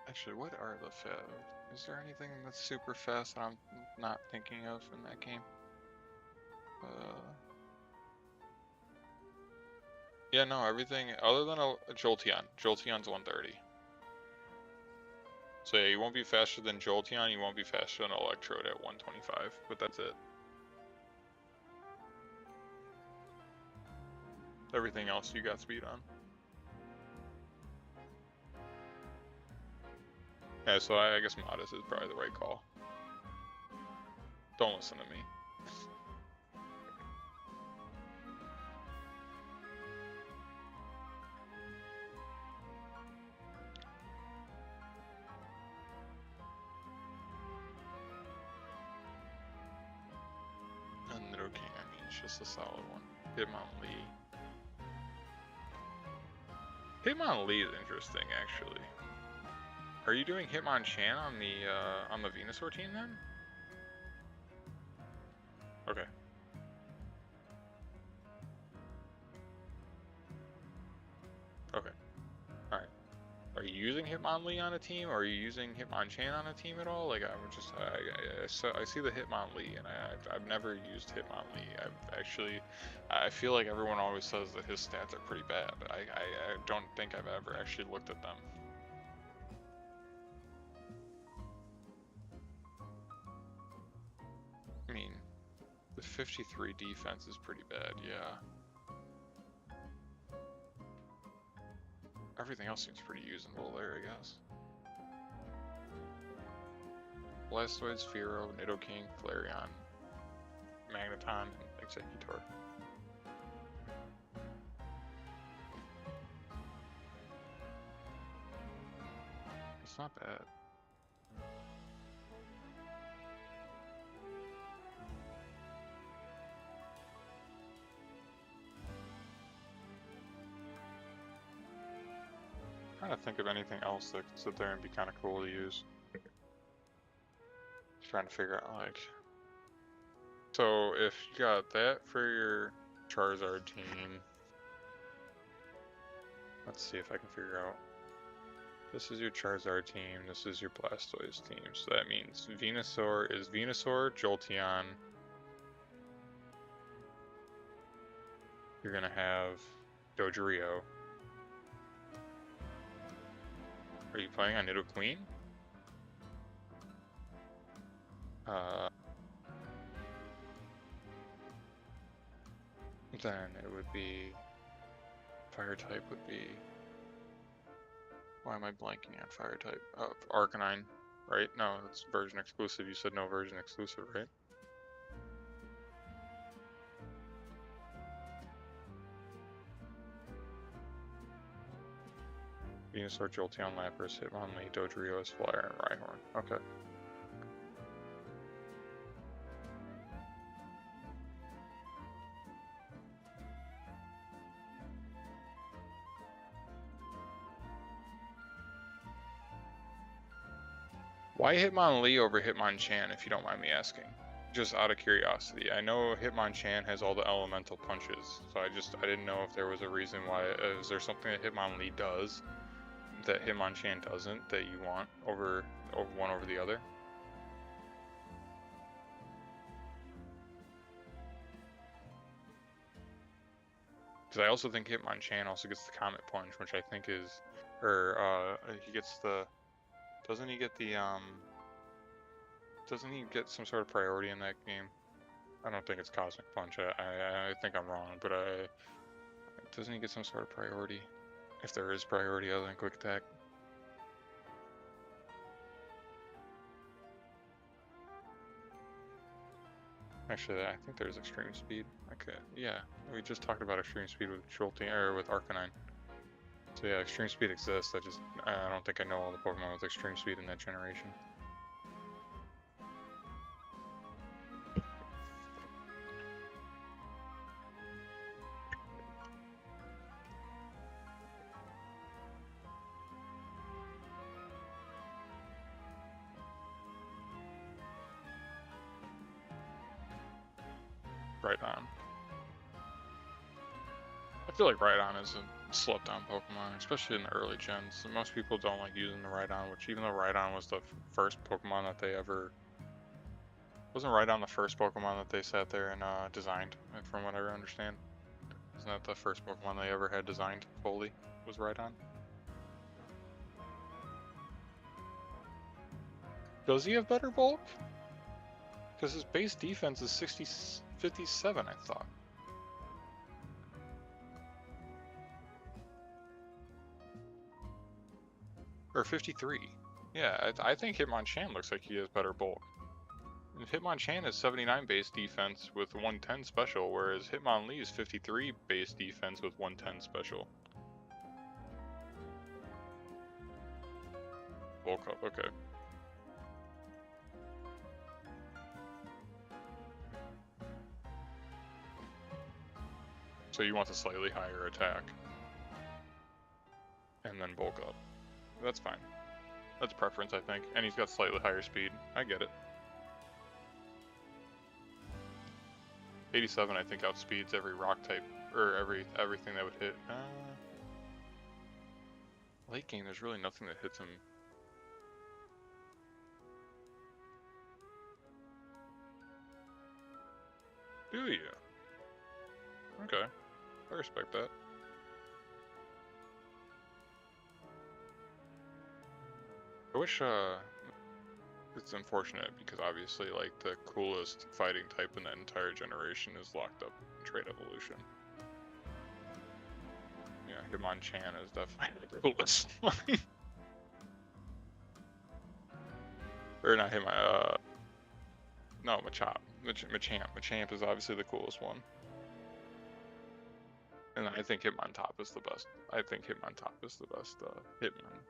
Actually, what are the is there anything that's super fast that I'm not thinking of in that game? Yeah, no, everything other than a Jolteon. Jolteon's 130. So yeah, you won't be faster than Jolteon, you won't be faster than Electrode at 125, but that's it. Everything else you got speed on. Yeah, so I guess Modest is probably the right call. Don't listen to me. And Nidoking, I mean, it's just a solid one. Hitmonlee. Hitmonlee is interesting, actually. Are you doing Hitmonchan on the Venusaur team then? Okay. Okay. Alright. Are you using Hitmonlee on a team, or are you using Hitmonchan on a team at all? Like, I'm just, I see the Hitmonlee, and I've never used Hitmonlee. I feel like everyone always says that his stats are pretty bad. I don't think I've ever actually looked at them. I mean, the 53 defense is pretty bad, yeah. everything else seems pretty usable there, I guess. Blastoise, Fearow, Nidoking, Flareon, Magneton, and Exeggutor. It's not bad. Trying to think of anything else that could sit there and be kind of cool to use. Just trying to figure out, like, so if you got that for your Charizard team, let's see if I can figure out. This is your Charizard team, this is your Blastoise team, so that means Venusaur is Venusaur, Jolteon. You're gonna have Dodrio. Are you playing on Nidoqueen? Then it would be fire type would be. Why am I blanking on fire type? Arcanine, right? No, it's version exclusive. You said no version exclusive, right? Venusaur, Jolteon, Lapras, Hitmonlee, Dodrio, Flyer, and Rhyhorn. Okay. Why Hitmonlee over Hitmonchan, if you don't mind me asking? Just out of curiosity. I know Hitmonchan has all the elemental punches, so I didn't know if there was a reason why. Is there something that Hitmonlee does that Hitmonchan doesn't that you want over one over the other? Because I also think Hitmonchan also gets the Comet Punch, which I think is, or he gets the. Doesn't he get the Doesn't he get some sort of priority in that game? I don't think it's Cosmic Punch. I think I'm wrong, but doesn't he get some sort of priority? If there is priority other than Quick Attack. Actually, I think there's Extreme Speed. Okay, yeah, we just talked about Extreme Speed with Jolteon or with Arcanine. So yeah, Extreme Speed exists. I don't think I know all the Pokemon with Extreme Speed in that generation. Rhydon. I feel like Rhydon is a slept on Pokemon, especially in the early gens. Most people don't like using the Rhydon, which even though Rhydon was the first Pokemon that they ever... Wasn't Rhydon the first Pokemon that they sat there and designed, from what I understand? Isn't that the first Pokemon they ever had designed fully, was Rhydon? Does he have better bulk? Because his base defense is 57, I thought. Or 53. Yeah, I think Hitmonchan looks like he has better bulk. Hitmonchan is 79 base defense with 110 special, whereas Hitmonlee is 53 base defense with 110 special. Bulk up, okay. So you want the slightly higher attack. And then bulk up. That's fine. That's preference, I think. And he's got slightly higher speed. I get it. 87, I think, outspeeds every rock type, or everything that would hit. Late game, there's really nothing that hits him. Do you? Okay. I respect that. I wish, it's unfortunate because obviously, like, the coolest fighting type in that entire generation is locked up in Trait Evolution. yeah, Hitmonchan is definitely the coolest one. Or not Hitmon, no, Machop. Machamp. Machamp is obviously the coolest one. And I think Hitmontop is the best. I think Hitmontop is the best Hitmon.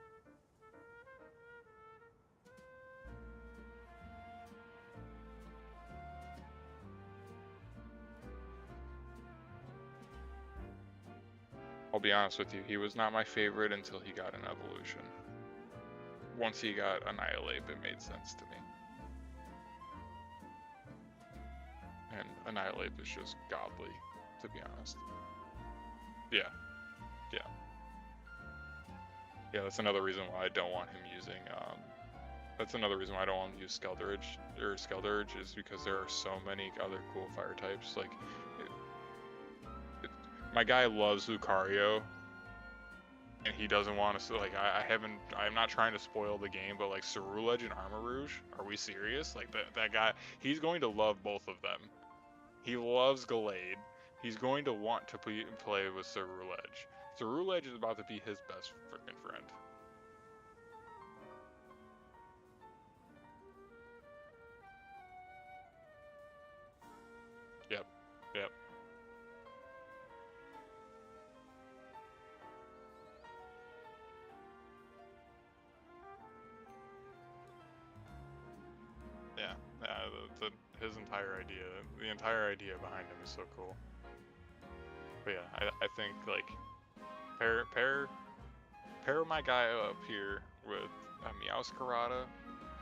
I'll be honest with you, he was not my favorite until he got an evolution. Once he got Annihilate, it made sense to me. And Annihilate is just godly, to be honest. Yeah. Yeah. Yeah, that's another reason why I don't want him using, that's another reason why I don't want him to use Skeldurge, is because there are so many other cool fire types. Like, my guy loves Lucario, and he doesn't want to, like, I'm not trying to spoil the game, but like Cerulege and Armarouge, are we serious? Like, that guy, he's going to love both of them. He loves Gallade. He's going to want to play with Cerulege. Cerulege is about to be his best freaking friend. Yep. Yep. Yeah, his entire idea, the entire idea behind him is so cool. But yeah, I think like pair my guy up here with Meowscarada,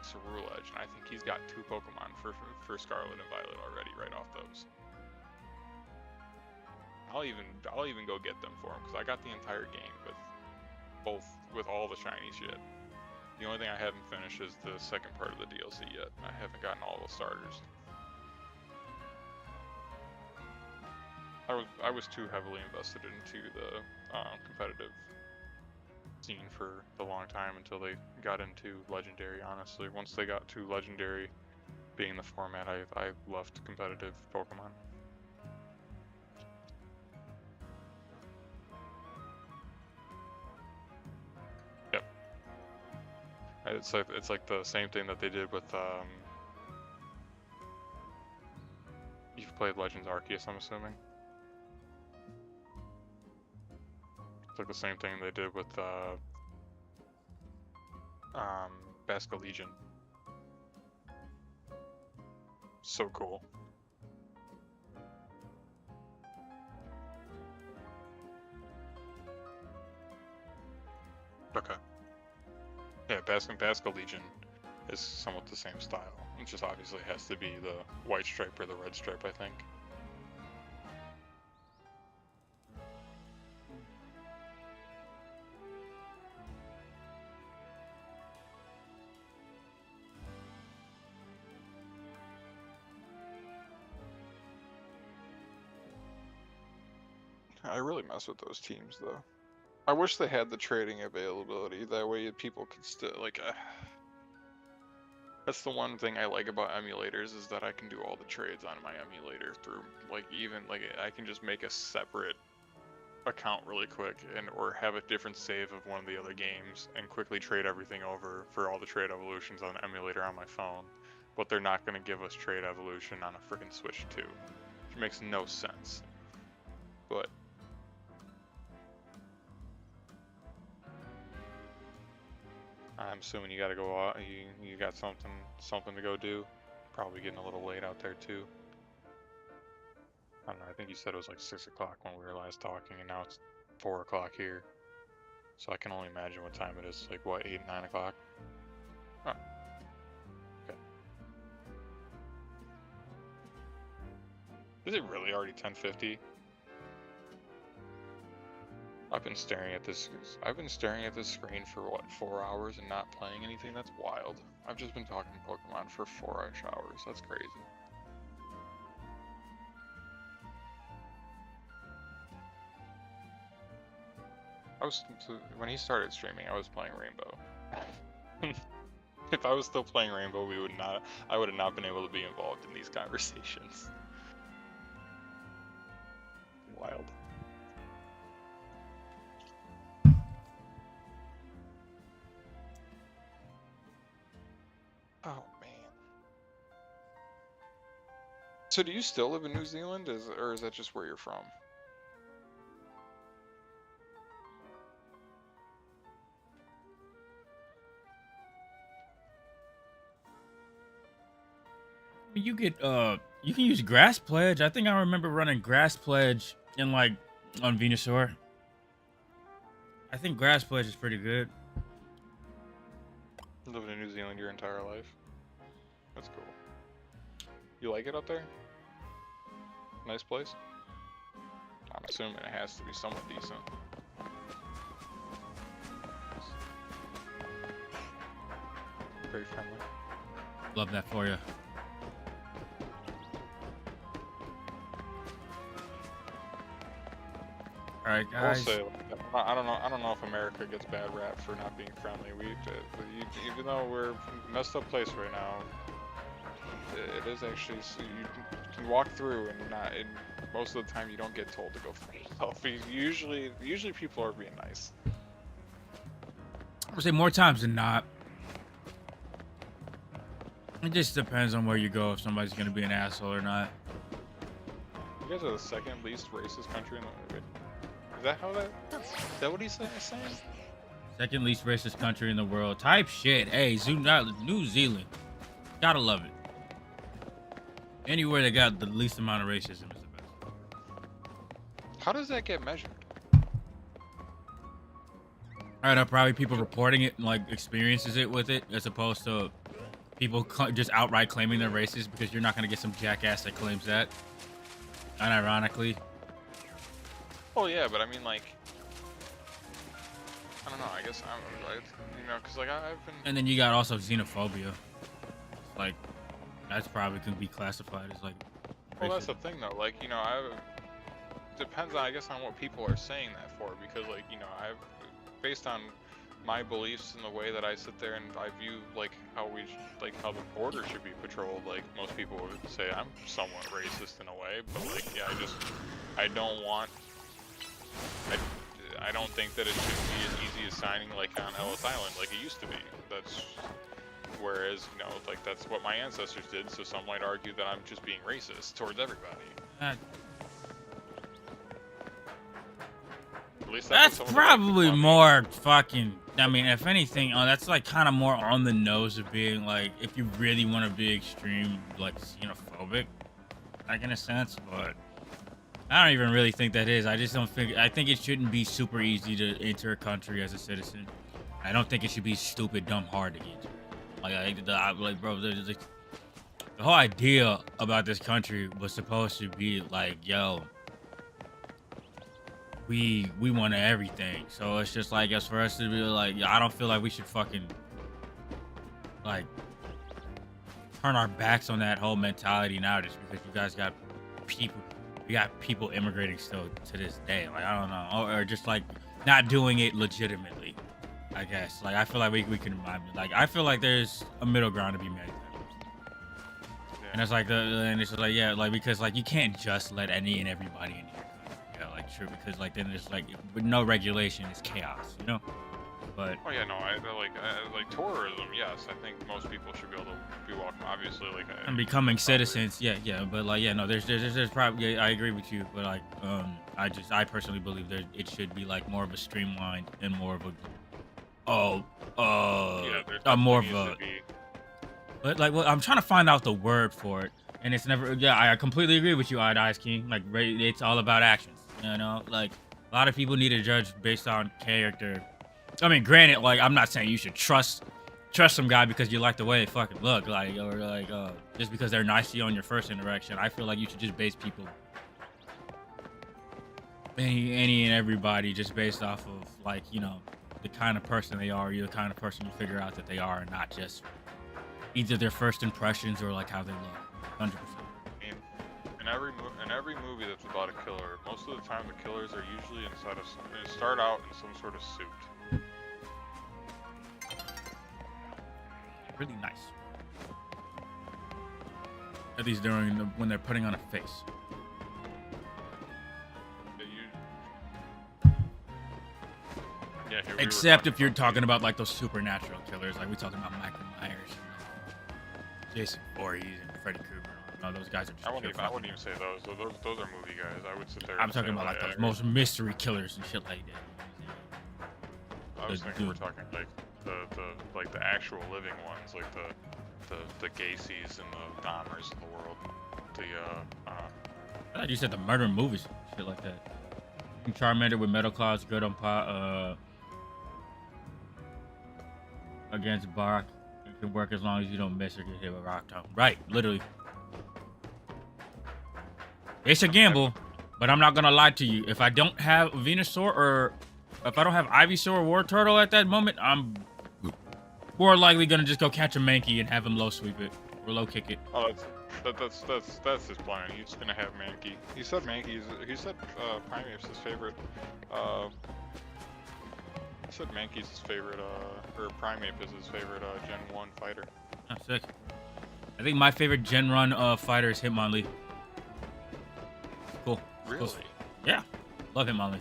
Cerulege, and I think he's got 2 Pokemon for Scarlet and Violet already right off those. I'll even go get them for him because I got the entire game with all the shiny shit. The only thing I haven't finished is the second part of the DLC yet. I haven't gotten all the starters. I was too heavily invested into the competitive scene for a long time until they got into Legendary, honestly. Once they got to Legendary being the format, I left competitive Pokemon. Yep. It's like the same thing that they did with you've played Legends Arceus, I'm assuming. It's like the same thing they did with Basculegion. So cool. Okay. Yeah, Basculegion is somewhat the same style. It just obviously has to be the white stripe or the red stripe, I think. I really mess with those teams, though. I wish they had the trading availability. That way people could still, like... That's the one thing I like about emulators, is that I can do all the trades on my emulator through, like, even, like, I can just make a separate account really quick, or have a different save of one of the other games, and quickly trade everything over for all the trade evolutions on the emulator on my phone. But they're not going to give us trade evolution on a freaking Switch 2. Which makes no sense. But... I'm assuming you gotta go out, you got something to go do. Probably getting a little late out there too. I don't know, I think you said it was like 6 o'clock when we were last talking, and now it's 4 o'clock here. So I can only imagine what time it is, like what, 8, 9 o'clock? Oh. Okay. Is it really already 10:50? I've been staring at this screen for what, 4 hours and not playing anything? That's wild. I've just been talking Pokemon for 4-ish hours. That's crazy. When he started streaming, I was playing Rainbow. If I was still playing Rainbow, I would have not been able to be involved in these conversations. Wild. Oh man. So do you still live in New Zealand, or is that just where you're from? You get you can use Grass Pledge. I think I remember running Grass Pledge in like on Venusaur. I think Grass Pledge is pretty good. Living in New Zealand your entire life. That's cool. You like it up there? Nice place? I'm assuming it has to be somewhat decent. Very friendly. Love that for you. All right, I'll guys. say, I don't know if America gets bad rap for not being friendly. Even though we're a messed up place right now, it is actually, so you can walk through and most of the time you don't get told to go for yourself. Usually people are being nice. I would say more times than not. It just depends on where you go, if somebody's gonna be an asshole or not. You guys are the second least racist country in the world. Is that how that? Is that what he's saying? Second least racist country in the world. Type shit. Hey, New Zealand. Gotta love it. Anywhere that got the least amount of racism is the best. How does that get measured? I don't know, probably people reporting it and like experiences it with it, as opposed to people just outright claiming they're racist, because you're not gonna get some jackass that claims that. Unironically. Oh yeah, but I mean like, I don't know. I guess I'm like, because like I've been. And then you got also xenophobia. Like, that's probably can be classified as like. Well, that's the racism. thing though. Like depends on, I guess, on what people are saying that for, because like I've based on my beliefs and the way that I sit there and I view like how the border should be patrolled. Like most people would say I'm somewhat racist in a way, but like yeah, I don't want. I don't think that it should be as easy as signing like on Ellis Island like it used to be. That's whereas like that's what my ancestors did. So some might argue that I'm just being racist towards everybody. At least That's what some of the white people probably want me. more fucking. I mean, if anything, that's like kind of more on the nose of being like, if you really want to be extreme, like xenophobic, like in a sense. But I don't even really think that is. I just don't think. I think it shouldn't be super easy to enter a country as a citizen. I don't think it should be stupid, dumb, hard to get into. Bro, the whole idea about this country was supposed to be like, yo, we want everything. So it's just like, as for us to be like, I don't feel like we should fucking like turn our backs on that whole mentality now, just because you guys got people. We got people immigrating still to this day. Like, I don't know, or just like not doing it legitimately. I guess. Like, I feel like we can remind me. Like, I feel like there's a middle ground to be made. Yeah. And it's like and it's just like, yeah, like, because like you can't just let any and everybody in here. Yeah, like, true, because like then it's like with no regulation, it's chaos, But Oh yeah, no, I like tourism. Yes, I think most people should be able to be welcome. Obviously, like and becoming citizens, yeah, but like, yeah, no, there's probably, yeah, I agree with you, but like, I personally believe it should be like more of a streamlined and more of a, more of a, but like, well, I'm trying to find out the word for it, and it's never, yeah, I completely agree with you, Ice King. Like, it's all about actions, like a lot of people need to judge based on character. I mean, granted, like, I'm not saying you should trust some guy because you like the way they fucking look, like, or like, just because they're nice to you on your first interaction. I feel like you should just base people, any and everybody, just based off of like, the kind of person they are. You're the kind of person you figure out that they are, and not just either their first impressions or like how they look. 100%. I mean, in every movie that's about a killer, most of the time the killers are usually they start out in some sort of suit. Really nice. At least when they're putting on a face. Yeah, Except if you're talking about like those supernatural killers, like we talking about Michael Myers. Jason Voorhees and Freddy Krueger. No, those guys are just I wouldn't pure even say those. Those are movie guys. I would sit there. I'm and talking say, about like yeah, those most mystery killers and shit like that. I was thinking we're dude. talking like the actual living ones, like the Gacy's and the Dahmers of the world. I thought you said the murder movies, shit like that. Charmander with metal claws, good on pot. Against Bark, it can work as long as you don't miss or get hit with Rock Tomb. Right, literally. It's a gamble, but I'm not gonna lie to you. If I don't have Venusaur or if I don't have Ivysaur or War Turtle at that moment, I'm more likely gonna just go catch a Mankey and have him low sweep it or low kick it. Oh, that's his plan. He's gonna have Mankey. He said Mankey's. He said Primeape's his favorite. He said Mankey's his favorite. Or Primeape is his favorite Gen 1 fighter. Oh, sick. I think my favorite Gen Run fighter is Hitmonlee. Cool. Really? Cool. Yeah, love Hitmonlee.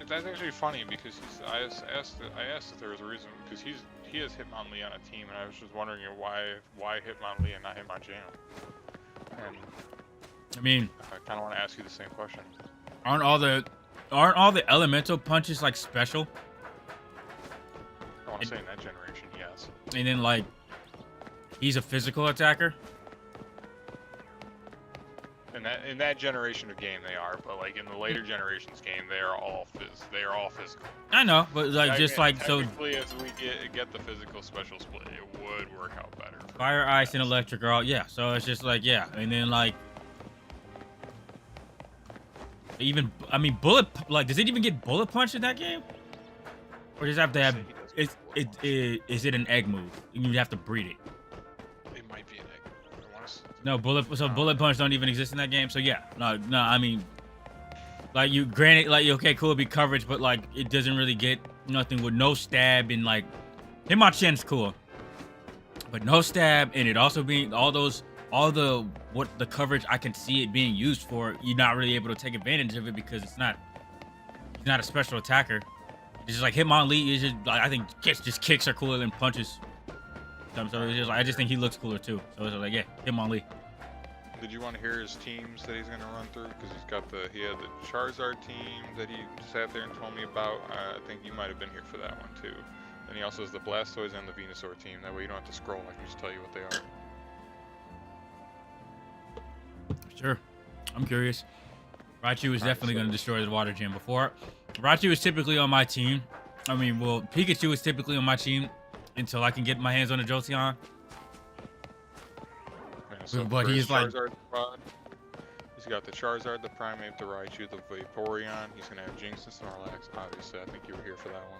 That's actually funny because I asked if there was a reason because he has Hitmonlee on a team, and I was just wondering why Hitmonlee and not Hitmonchan. And I mean, I kind of want to ask you the same question. aren't all the elemental punches like special? I want to say in that generation, yes. And then like he's a physical attacker. In that generation of game they are, but like in the later generations game they are all physical. I know, but like just like so. Technically, as we get the physical special split, it would work out better. Fire, ice, and electric are all yeah. So it's just like yeah, and then like even I mean bullet like does it even get bullet punch in that game? Or does it have to have is it an egg move? You have to breed it. It might be an egg. No bullet punch don't even exist in that game. So yeah, no. I mean, like you granted, like okay, cool, it'd be coverage, but like it doesn't really get nothing with no stab and like Hitmonchan's cool, but no stab and it also being all the coverage I can see it being used for. You're not really able to take advantage of it because he's not a special attacker. It's just like Hitmonlee is just like I think just kicks are cooler than punches. So it's just like, I just think he looks cooler too. So it's like, yeah, Hitmonlee. Did you want to hear his teams that he's gonna run through? Because he had the Charizard team that he sat there and told me about. I think you might have been here for that one too. And he also has the Blastoise and the Venusaur team. That way you don't have to scroll. I can just tell you what they are. Sure, I'm curious. Raichu is definitely gonna destroy the water gym. Before, Raichu is typically on my team. I mean, well, Pikachu is typically on my team. Until I can get my hands on a Jolteon. Yeah, so but he's like... Squad, he's got the Charizard, the Primeape, the Raichu, the Vaporeon. He's going to have Jinx and Snorlax. Obviously, I think you were here for that one.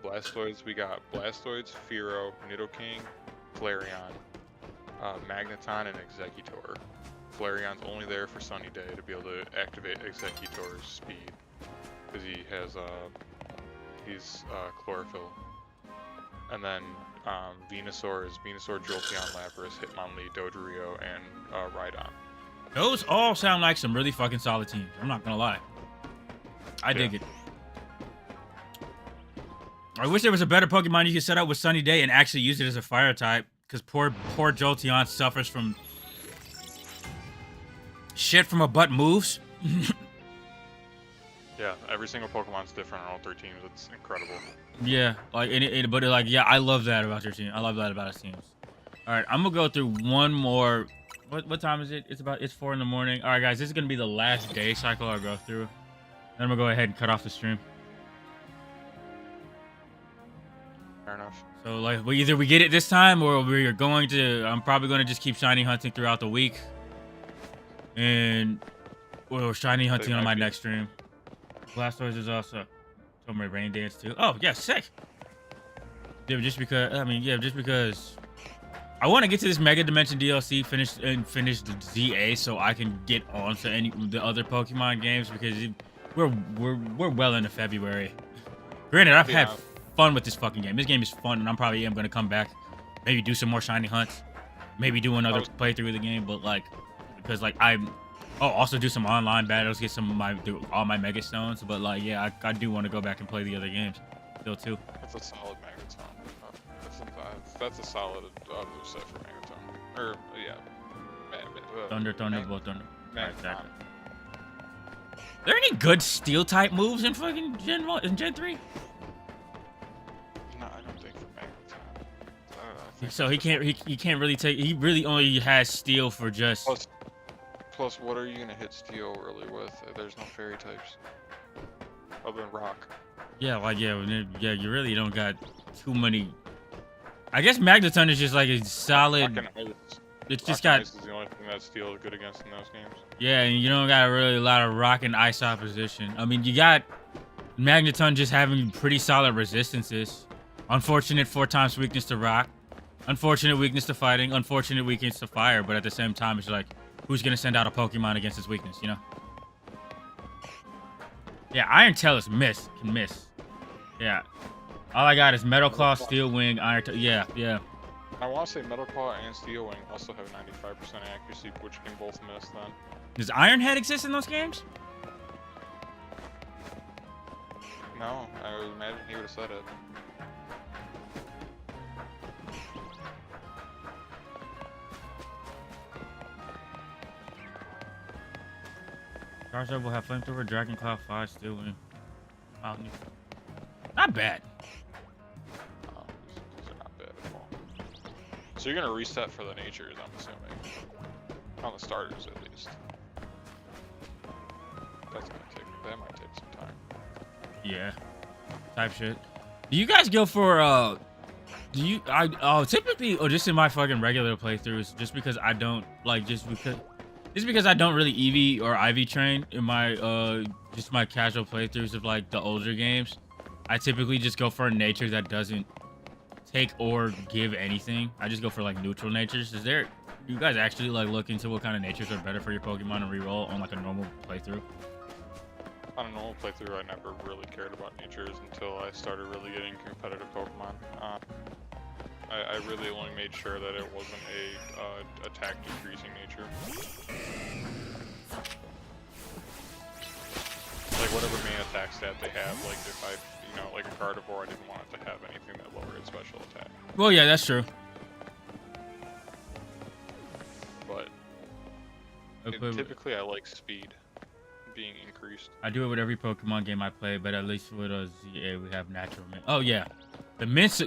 Blastoise, we got Blastoise, Fearow, Nidoking, Flareon, Magneton, and Exeggutor. Flareon's only there for Sunny Day to be able to activate Exeggutor's speed. Because he has, he's Chlorophyll. And then Venusaur is Venusaur, Jolteon, Lapras, Hitmonlee, Dodrio, and Rhydon. Those all sound like some really fucking solid teams. I'm not gonna lie. I dig it. I wish there was a better Pokemon you could set up with Sunny Day and actually use it as a fire type. Because poor Jolteon suffers from shit from a butt moves. Yeah, every single Pokemon's different on all three teams. It's incredible. Yeah, like but like yeah, I love that about your team. I love that about his teams. All right, I'm gonna go through one more. What time is it? It's 4 in the morning. All right, guys, this is gonna be the last day cycle I'll go through. Then I'm gonna go ahead and cut off the stream. Fair enough. So like, either we get it this time, or we're going to. I'm probably gonna just keep shiny hunting throughout the week, and we're shiny hunting on my next stream. Blastoise is also told me Rain Dance too. Oh yeah, sick. Yeah, just because I want to get to this Mega Dimension DLC, finish the ZA, so I can get on to any the other Pokemon games because we're well into February. Granted, I've had fun with this fucking game. This game is fun, and I'm probably gonna come back, maybe do some more shiny hunts, maybe do another playthrough of the game. But like, because like also do some online battles, get some of all my Mega Stones. But like, yeah, I do want to go back and play the other games still too. That's a solid Magneton. That's a solid move set for Magneton. Or yeah, Thunderbolt, Thunder. Man, Exactly. Are there any good steel type moves in fucking Gen 1 in Gen 3? No, I don't think for Magneton. I think So he can't really take. He really only has steel for just. Plus, what are you gonna hit steel really with? There's no fairy types other than rock. Yeah, like yeah. You really don't got too many. I guess Magneton is just like a solid. Rock and ice. It's just Rock and got. ice is the only thing that steel is good against in those games. Yeah, and you don't got really a lot of rock and ice opposition. I mean, you got Magneton just having pretty solid resistances. Unfortunate 4x weakness to rock. Unfortunate weakness to fighting. Unfortunate weakness to fire. But at the same time, it's like, who's gonna send out a Pokemon against his weakness, you know? Yeah, Iron Tail is can miss. Yeah. All I got is Metal Claw, Steel Wing, Iron Tail. Yeah. I want to say Metal Claw and Steel Wing also have 95% accuracy, which can both miss then. Does Iron Head exist in those games? No, I would imagine he would have said it. Charizard will have Flamethrower, Dragon Claw, 5, Steel Wing. Wow, not bad. These are not bad at all. So you're gonna reset for the natures, I'm assuming. On the starters, at least. That might take some time. Yeah. Type shit. Do you guys go for typically just in my fucking regular playthroughs, just because I don't really EV or IV train in my just my casual playthroughs of like the older games, I typically just go for a nature that doesn't take or give anything. I just go for like neutral natures. Do you guys actually like look into what kind of natures are better for your Pokemon and reroll on like a normal playthrough? On a normal playthrough, I never really cared about natures until I started really getting competitive Pokemon. I really only made sure that it wasn't a attack decreasing nature. Like whatever main attack stat they have, like if I, like a Gardevoir, I didn't want it to have anything that lowered its special attack. Well, yeah, that's true. But typically I like speed being increased. I do it with every Pokemon game I play, but at least with a ZA we have natural mint. Oh yeah, the mints.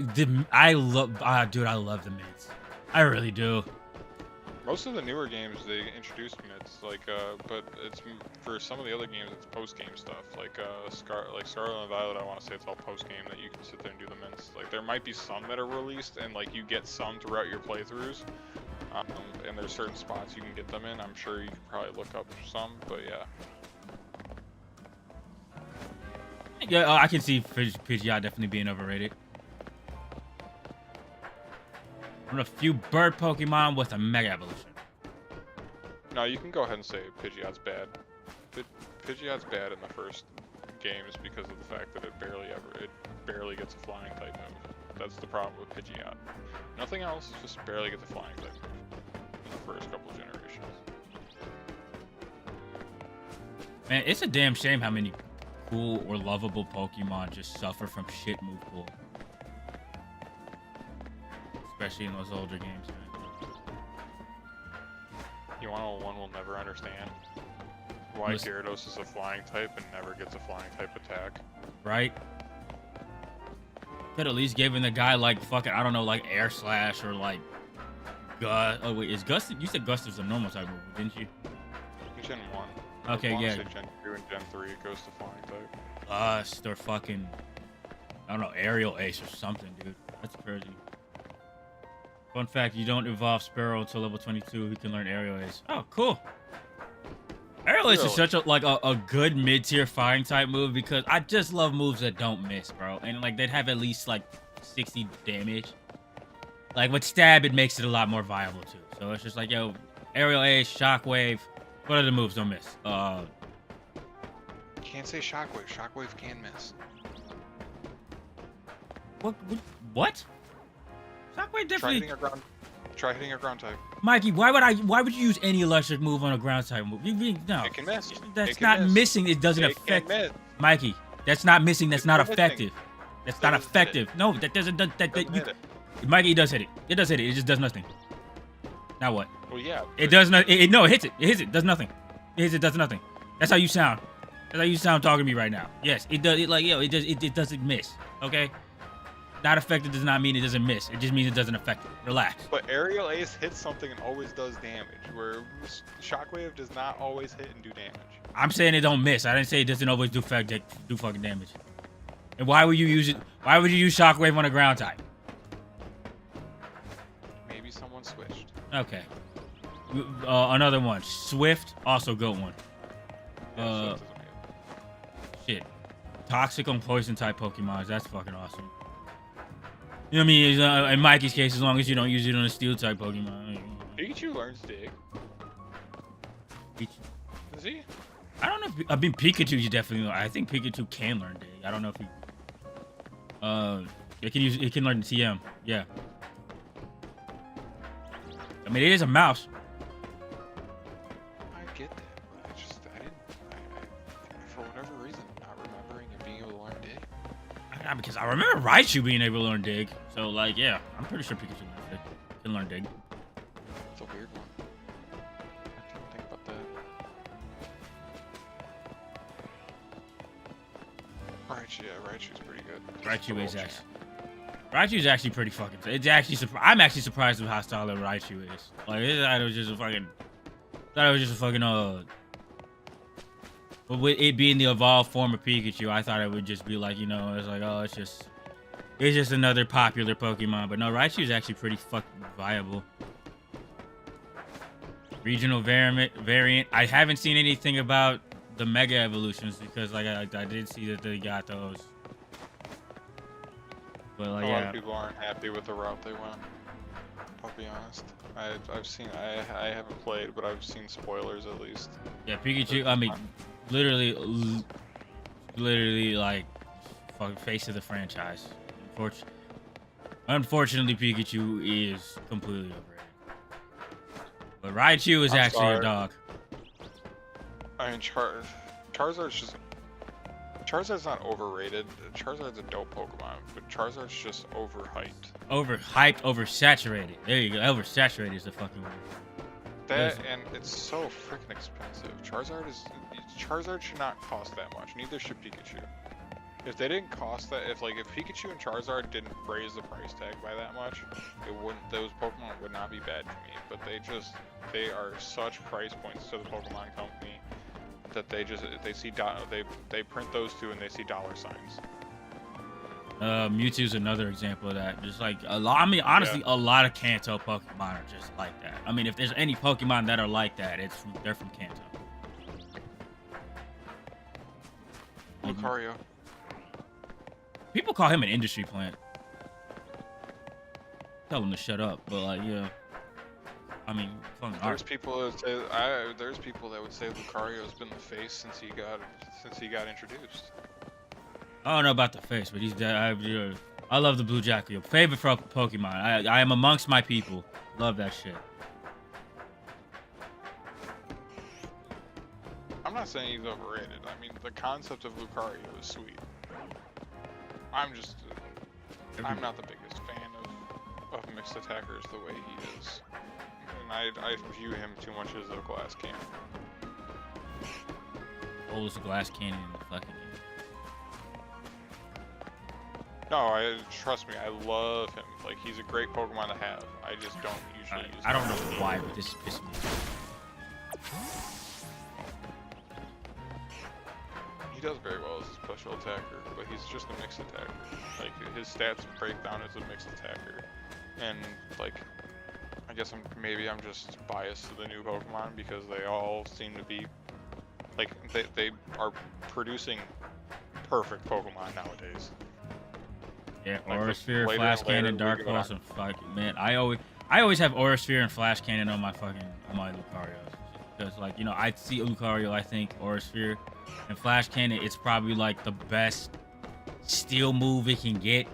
I love the mints. I really do. Most of the newer games they introduced mints, but it's for some of the other games it's post game stuff. Like Scarlet and Violet, I want to say it's all post game that you can sit there and do the mints. Like there might be some that are released and like you get some throughout your playthroughs. And there's certain spots you can get them in. I'm sure you could probably look up some, but yeah. Yeah, I can see Pidgeot definitely being overrated. One of the few bird Pokemon with a Mega Evolution. No, you can go ahead and say Pidgeot's bad. Pidgeot's bad in the first games because of the fact that it barely gets a flying type move. That's the problem with Pidgeot. Nothing else, just barely gets a flying type move in the first couple of generations. Man, it's a damn shame how many cool or lovable Pokemon just suffer from shit move pool. Especially in those older games, man. You wanna know one we'll never understand? Why Gyarados is a flying type and never gets a flying type attack. Right? Could at least given the guy like fucking, I don't know, like Air Slash or like Gust. Oh wait, is Gust? You said Gust is a normal type move, didn't you? Gen 1. Okay, yeah. Gen 2 and Gen 3 it goes to flying type. Gust or fucking, I don't know, Aerial Ace or something, dude. That's crazy. Fun fact, you don't evolve Sparrow until level 22. He can learn Aerial Ace. Oh, cool. Aerial Ace is such a good mid-tier fighting type move because I just love moves that don't miss, bro. And like they'd have at least like 60 damage. Like with stab, it makes it a lot more viable too. So it's just like, yo, Aerial Ace, Shockwave. What other moves don't miss? Can't say Shockwave. Shockwave can miss. What? Shockwave definitely. Try hitting a ground type. Mikey, why would you use any electric move on a ground type move? No. It can miss. That's not missing. It doesn't affect. Mikey, that's not missing. That's not effective. That's not effective. No, that doesn't. Mikey, it does hit it. It does hit it. It just does nothing. Now what? Well, yeah. It does not. No, it hits it. It hits it. Does nothing. It hits it. Does nothing. That's how you sound. That's how you sound talking to me right now. Yes, it does. It like yo. It does. It doesn't miss. Okay. Not affected does not mean it doesn't miss. It just means it doesn't affect it. Relax. But aerial ace hits something and always does damage, where shockwave does not always hit and do damage. I'm saying it don't miss. I didn't say it doesn't always do fucking damage. And why would you use it? Why would you use shockwave on a ground type? Maybe someone switched. Okay. Another one. Swift, also good one. Yeah, Swift is Shit. Toxic on poison type Pokemon. That's fucking awesome. You know what I mean? In Mikey's case, as long as you don't use it on a steel type Pokemon. Pikachu learns dig. Is he? I don't know if, I mean, Pikachu, you definitely, I think Pikachu can learn dig. I don't know if he, it can learn TM. Yeah. I mean, it is a mouse. I get that, but I didn't, for whatever reason, not remembering it being able to learn dig. Because I remember Raichu being able to learn dig. So, like, yeah, I'm pretty sure Pikachu can learn dig. It's a weird one. I didn't think about that. Raichu, yeah, Raichu's pretty good. Raichu's actually pretty fucking. It's actually I'm actually surprised with how solid Raichu is. Like, it was just a fucking. But with it being the evolved form of Pikachu, I thought it would just be like, you know, it's like, oh, it's just another popular Pokemon. But no, Raichu is actually pretty fucking viable. Regional variant. I haven't seen anything about the Mega Evolutions because, like, I did see that they got those. But like, a lot of people aren't happy with the route they went. I'll be honest. I've seen. I haven't played, but I've seen spoilers at least. Yeah, Pikachu. I mean, literally, like, fucking face of the franchise. Unfortunately, Pikachu is completely overrated. But Raichu is actually a dog. I mean, Charizard's not overrated. Charizard's a dope Pokemon, but Charizard's just overhyped. Overhyped, oversaturated. There you go. Oversaturated is the fucking word. That, and it's so freaking expensive. Charizard should not cost that much. Neither should Pikachu. If they didn't cost that, if Pikachu and Charizard didn't raise the price tag by that much, those Pokemon would not be bad to me. But they are such price points to the Pokemon company that they print those two and they see dollar signs. Mewtwo's another example of that. Just like a lot. I mean, honestly, a lot of Kanto Pokemon are just like that. I mean, if there's any Pokemon that are like that, they're from Kanto. Lucario. People call him an industry plant. Tell him to shut up, but like, yeah. I mean, there's people that would say Lucario's been the face since he got introduced. I don't know about the face, but he's dead. I love the Blue Jackal. Favorite Pokemon. I am amongst my people. Love that shit. I'm not saying he's overrated. I mean, the concept of Lucario is sweet. I'm not the biggest fan of mixed attackers the way he is. And I view him too much as a glass cannon. Oldest glass cannon in the fucking game. No, trust me, I love him. Like, he's a great Pokemon to have. I just don't usually use him. I don't know why, but this is pissing me off. He does very well as a special attacker, but he's just a mixed attacker. Like, his stats break down as a mixed attacker. And, like, I guess maybe I'm just biased to the new Pokemon because they all seem to be, like, they are producing perfect Pokemon nowadays. Yeah, like Aura Sphere, Flash Cannon, Dark Pulse, and fucking man, I always have Aura Sphere and Flash Cannon on my Lucarios. Because, like, you know, I see Lucario, I think Aura Sphere and Flash Cannon, it's probably like the best steel move it can get.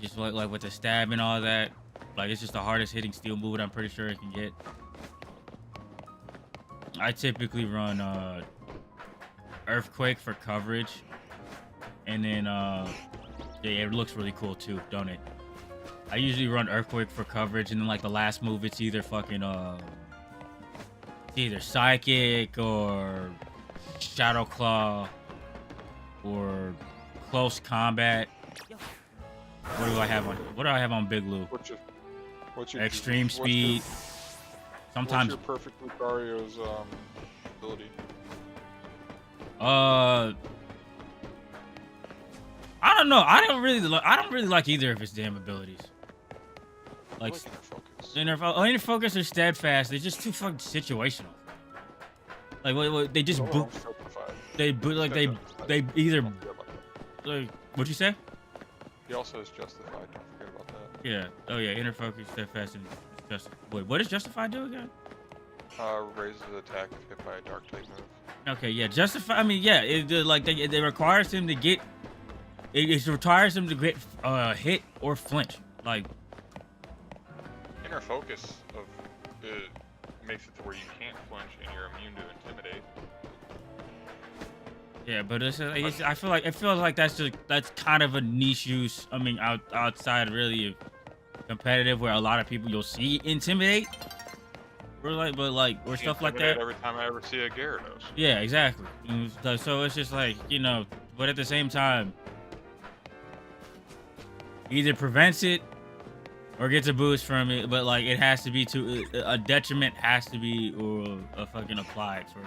Just like with the stab and all that. Like, it's just the hardest hitting steel move that I'm pretty sure it can get. I typically run Earthquake for coverage. And then Yeah, it looks really cool too, don't it? I usually run Earthquake for coverage, and then like the last move, it's either fucking it's either Psychic or Shadow Claw or Close Combat. What do I have on? What do I have on Big Lou? What's your Extreme Speed. Sometimes. What's your perfect Lucario's ability? I don't know. I don't really like either of his damn abilities. Like Inner focus. Inner Focus or Steadfast, they're just too fucking situational. Like they just boot. They boot like they either like what'd you say? He also has Justified. Don't forget about that. Yeah. Oh yeah. Inner Focus, Steadfast, and Justified. Wait, what does Justified do again? Raises attack if hit by a dark type move. Okay. Yeah. Justify. I mean, yeah. It requires him to get. It requires him to get hit or flinch. Like. Inner focus of it makes it to where you can't flinch and you're immune to intimidate. Yeah, but I feel like it feels like that's kind of a niche use. I mean, outside really of competitive, where a lot of people you'll see intimidate, or stuff like that. Every time I ever see a Gyarados. Yeah, exactly. So it's just like but at the same time, either prevents it or gets a boost from it. But like it has to be a detriment has to be or a fucking applied for it.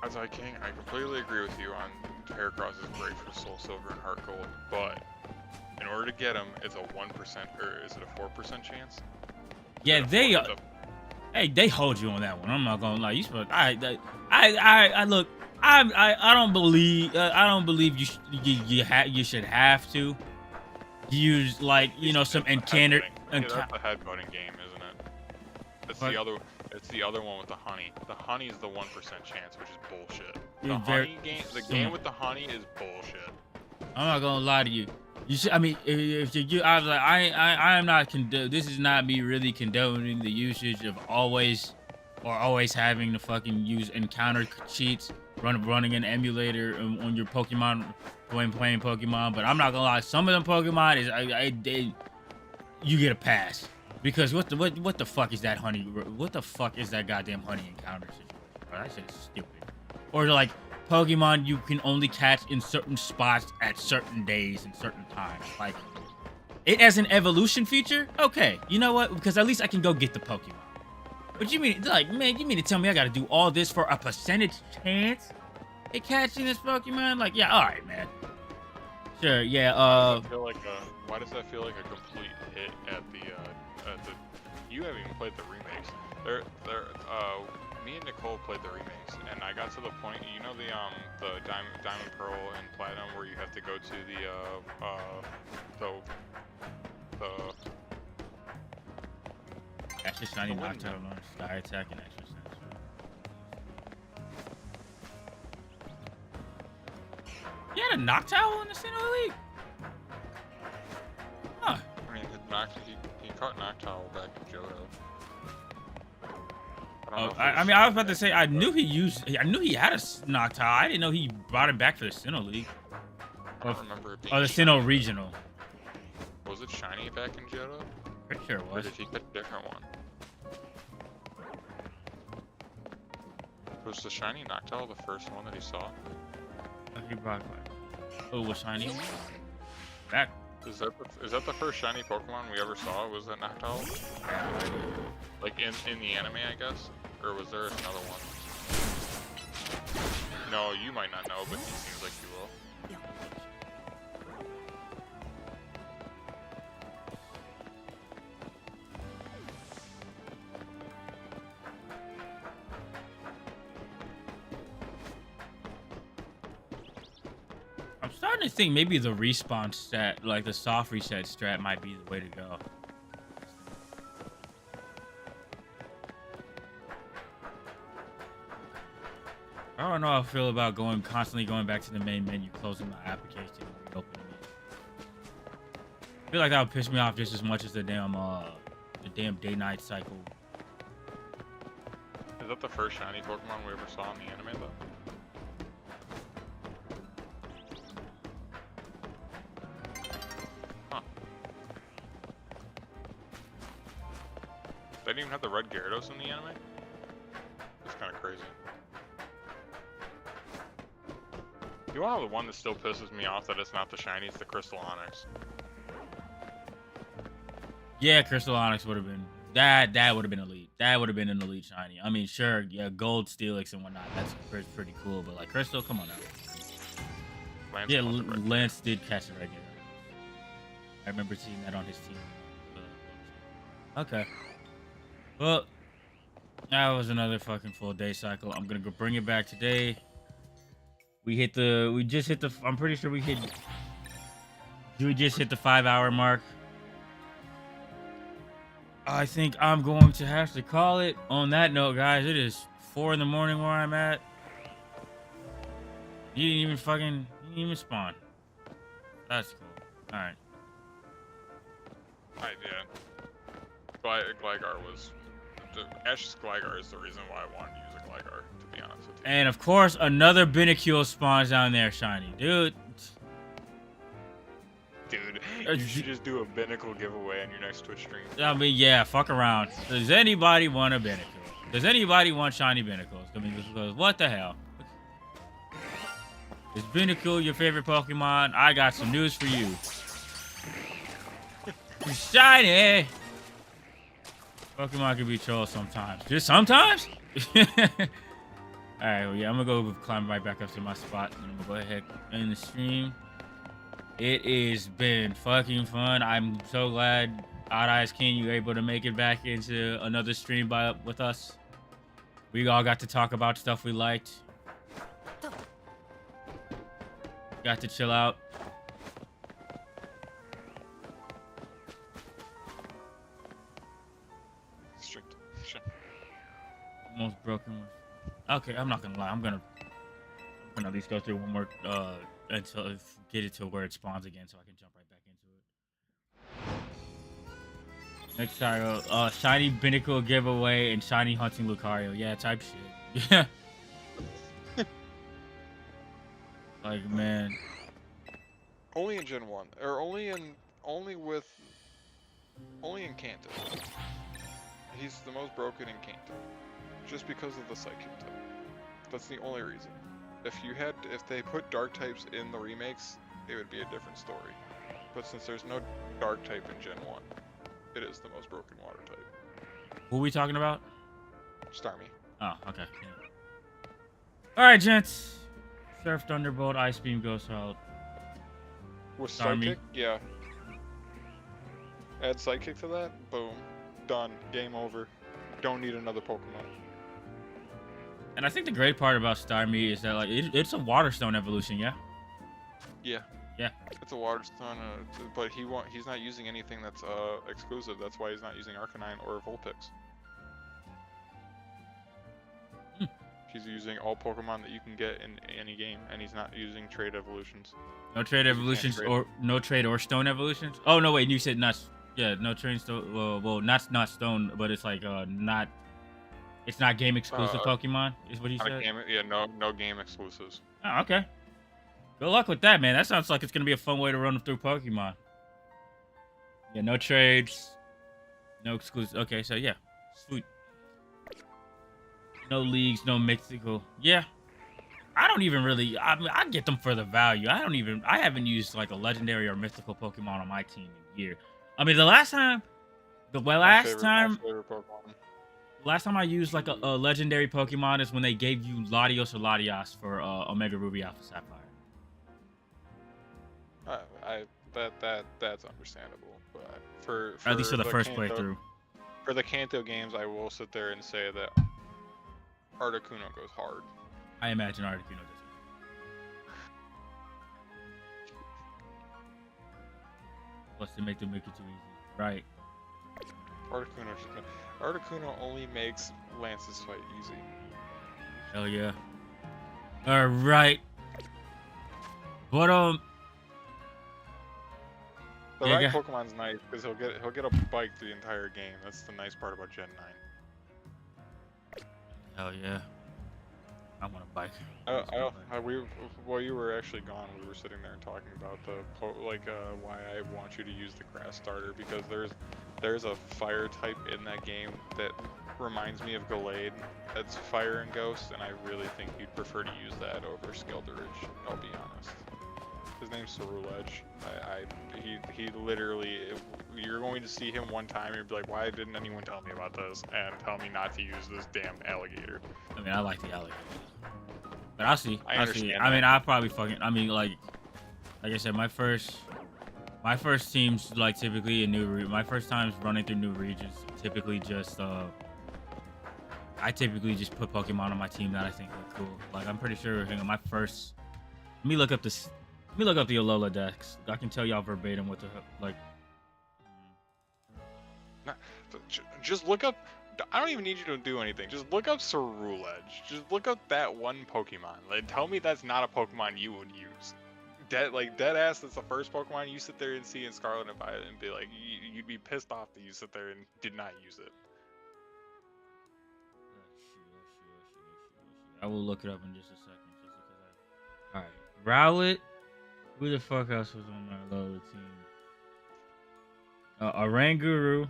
Azai King, I completely agree with you on Heracross is great for Soul Silver and Heart Gold, but in order to get him, it's a 1% or is it a 4% chance? Yeah, they hold you on that one. I'm not gonna lie. You supposed I look. I don't believe you should have to use some encounter. That's a headbutting game, isn't it? That's the other. It's the other one with the honey. The honey is the 1% chance, which is bullshit. The game with the honey is bullshit. I'm not gonna lie to you. You should. I mean, if you, I was like, I am not this is not me really condoning the usage of always having to fucking use encounter cheats, running an emulator on your Pokemon when playing Pokemon. But I'm not gonna lie, some of them Pokemon is you get a pass. Because what the fuck is that honey? What the fuck is that goddamn honey encounter situation? Bro, that shit is stupid. Or like Pokemon you can only catch in certain spots at certain days and certain times. Like it as an evolution feature, okay. You know what? Because at least I can go get the Pokemon. But you mean you mean to tell me I gotta do all this for a percentage chance at catching this Pokemon? Like, yeah, alright, man. Sure, yeah, why does that feel like a complete hit at the you haven't even played the remakes. Me and Nicole played the remakes, and I got to the point, the Diamond Pearl and Platinum, where you have to go to the extra shiny Noctowl on Sky Attack and extra sense. You had a Noctowl in the Sinnoh League? Huh. I mean, he caught Noctowl back in Johto. I mean, I was about to say, I knew he had a Noctowl. I didn't know he brought him back for the Sinnoh League. I don't remember it being the Sinnoh Regional. Was it shiny back in Johto? Pretty sure it was. Or did he get a different one? Was the shiny Noctowl the first one that he saw? He brought back. Oh, was shiny? Back. Is that the first shiny Pokemon we ever saw? Was that Noctowl? Like in the anime, I guess? Or was there another one? No, you might not know, but he seems like you will. I'm starting to think maybe the respawn stat, like the soft reset strat, might be the way to go. I don't know how I feel about constantly going back to the main menu, closing my application, and reopening it. I feel like that would piss me off just as much as the damn day-night cycle. Is that the first shiny Pokemon we ever saw in the anime, though? didn't even have the red Gyarados in the anime? That's kind of crazy. You want to know the one that still pisses me off that it's not the shiny, it's the Crystal Onyx. Yeah, Crystal Onyx would have been that would have been elite. That would have been an elite shiny. I mean, sure, yeah, gold Steelix and whatnot. That's pretty cool. But like Crystal, come on now. Lance Yeah, wants a red Lance did catch a regular. I remember seeing that on his team. Okay. Well, that was another fucking full day cycle. I'm gonna go bring it back today. We just hit the. I'm pretty sure we just hit the 5-hour mark. I think I'm going to have to call it. On that note, guys, it is 4 in the morning where I'm at. He didn't even spawn. That's cool. All right. Yeah. Gligar was... Ash's Gligar is the reason why I wanted to use a Gligar, to be honest with you. And of course, another Binacule spawns down there, shiny. Dude. Dude, you should just do a Binnacle giveaway on your next Twitch stream. I mean, yeah, fuck around. Does anybody want a Binnacle? Does anybody want shiny Binnacles? I mean, because what the hell? Is Binnacle your favorite Pokemon? I got some news for you. Shiny! Pokemon can be trolls sometimes. Just sometimes? Alright, well, yeah, I'm gonna go climb right back up to my spot. And I'm gonna go ahead and end the stream. It has been fucking fun. I'm so glad Odd Eyes King, you were able to make it back into another stream with us. We all got to talk about stuff we liked. Got to chill out. Most broken one. Okay, I'm not gonna lie. I'm gonna at least go through one more until get it to where it spawns again, so I can jump right back into it. Next time, shiny Binnacle giveaway and shiny hunting Lucario. Yeah, type shit. Yeah. Like, man. Only in Gen 1, or only in Kanto. He's the most broken in Kanto, just because of the Psychic type. That's the only reason. If they put Dark types in the remakes, it would be a different story. But since there's no Dark type in Gen 1, it is the most broken water type. Who are we talking about? Starmie. Oh, okay. Yeah. Alright, gents. Surf, Thunderbolt, Ice Beam, Ghost Out. With Starmie. Psychic, yeah. Add Psychic to that, boom. Done. Game over. Don't need another Pokemon. And I think the great part about Starmie is that like it's a Water Stone evolution, yeah? Yeah. Yeah. It's a Water Stone, but he's not using anything that's exclusive. That's why he's not using Arcanine or Vulpix. He's using all Pokemon that you can get in any game, and he's not using trade evolutions. No trade evolutions or no trade or stone evolutions? Oh no, wait, you said not. Yeah, no trade stone. Well, not stone, but it's like not. It's not game exclusive Pokemon, is what he said. No game exclusives. Oh, okay. Good luck with that, man. That sounds like it's gonna be a fun way to run through Pokemon. Yeah, no trades, no exclusive. Okay, so yeah, sweet. No leagues, no mythical. Yeah. I don't even really, I mean, I get them for the value. I haven't used like a legendary or mythical Pokemon on my team in a year. I mean, last time I used like a legendary Pokemon is when they gave you Latios or Latias for Omega Ruby Alpha Sapphire. That's understandable, but for at least for the first Kanto, playthrough. For the Kanto games, I will sit there and say that Articuno goes hard. I imagine Articuno does it. Plus, they make it too easy. Right. Articuno only makes Lance's fight easy. Hell yeah. Alright. But the right Pokemon's nice because he'll get a bike the entire game. That's the nice part about Gen 9. Hell yeah. I want a bike. While you were actually gone, we were sitting there and talking about why I want you to use the grass starter, because there's a fire type in that game that reminds me of Gallade. That's fire and ghost, and I really think you'd prefer to use that over Skelderidge. I'll be honest. His name's Ceruledge. He literally, you're going to see him one time and you'll be like, why didn't anyone tell me about this and tell me not to use this damn alligator? I mean, I like the alligator, but I'll see. I I'll see. understand I mean, that. I'll probably fucking. I mean, like I said, my first teams like typically in my first times running through new regions typically just I typically just put Pokemon on my team that I think look cool. Like I'm pretty sure, hang on, my first. Let me look up the Alola decks. I can tell y'all verbatim what the like. Just look up. I don't even need you to do anything. Just look up Ceruledge. Just look up that one Pokemon. Like, tell me that's not a Pokemon you would use. Dead ass. That's the first Pokemon you sit there and see in Scarlet and Violet and be like, you'd be pissed off that you sit there and did not use it. I will look it up in just a second, just because I. All right, Rowlet. Who the fuck else was on my Alola team? Oranguru.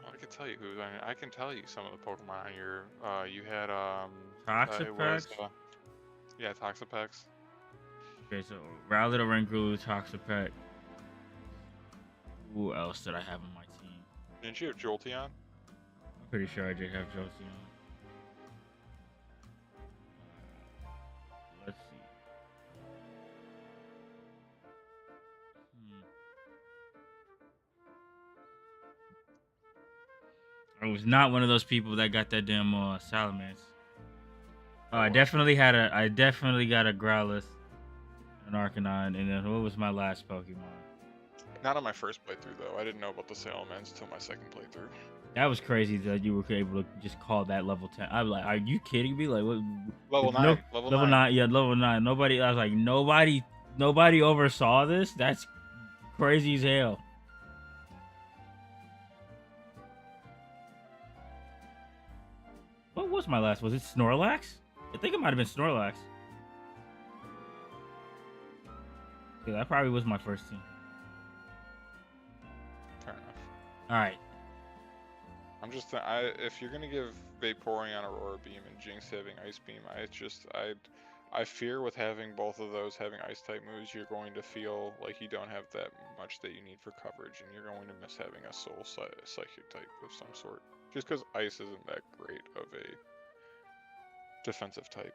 I can tell you who. I can tell you some of the Pokemon on your. You had Toxapex? Yeah, Toxapex. Okay, so Rowlet, Oranguru, Toxapex. Who else did I have on my team? Didn't you have Jolteon? I'm pretty sure I did have Jolteon. Let's see. I was not one of those people that got that damn Salamence. Oh, I definitely got a Growlithe, an Arcanine, and then what was my last Pokemon? Not on my first playthrough though. I didn't know about the Salamence until my second playthrough. That was crazy that you were able to just call that level 10. I was like, are you kidding me? Like what? Level no, 9. Level 9. Yeah, level 9. Nobody. I was like, nobody oversaw this. That's crazy as hell. What was my last? Was it Snorlax? I think it might have been Snorlax. Yeah, that probably was my first team. Fair enough. All right. I'm just if you're gonna give Vaporeon Aurora Beam and Jinx having Ice Beam, I fear with having both of those having Ice type moves, you're going to feel like you don't have that much that you need for coverage, and you're going to miss having a Soul Psychic type of some sort. Just because Ice isn't that great of a defensive type.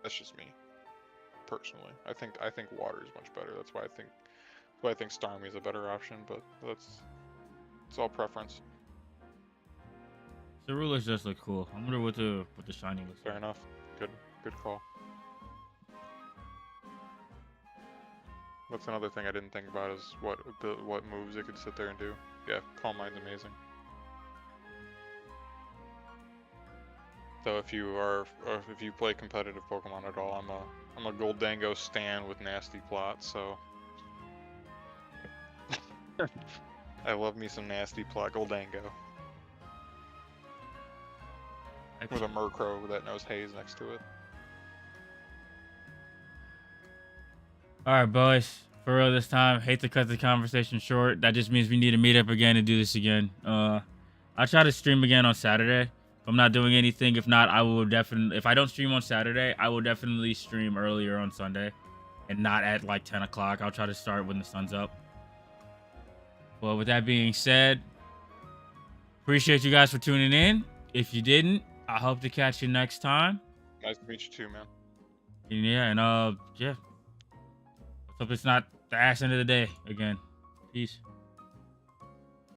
That's just me, personally. I think Water is much better. That's why I think Starmie is a better option, but it's all preference. Ceruledge does look cool. I wonder what the shiny looks Fair like. enough. Good call. That's another thing I didn't think about is what moves it could sit there and do. Yeah, Calm Mind's amazing. So if you play competitive Pokemon at all, I'm a Goldango stan with nasty plots, so I love me some nasty plot Goldango. With a Murkrow that knows Haze next to it. All right, boys. For real this time. Hate to cut the conversation short. That just means we need to meet up again and do this again. I'll try to stream again on Saturday. If I'm not doing anything, if not, I will definitely. If I don't stream on Saturday, I will definitely stream earlier on Sunday, and not at like 10 o'clock. I'll try to start when the sun's up. Well, with that being said, appreciate you guys for tuning in. If you didn't, I hope to catch you next time. Nice to meet you too, man. Yeah, and yeah. Let's hope it's not the ass end of the day again. Peace.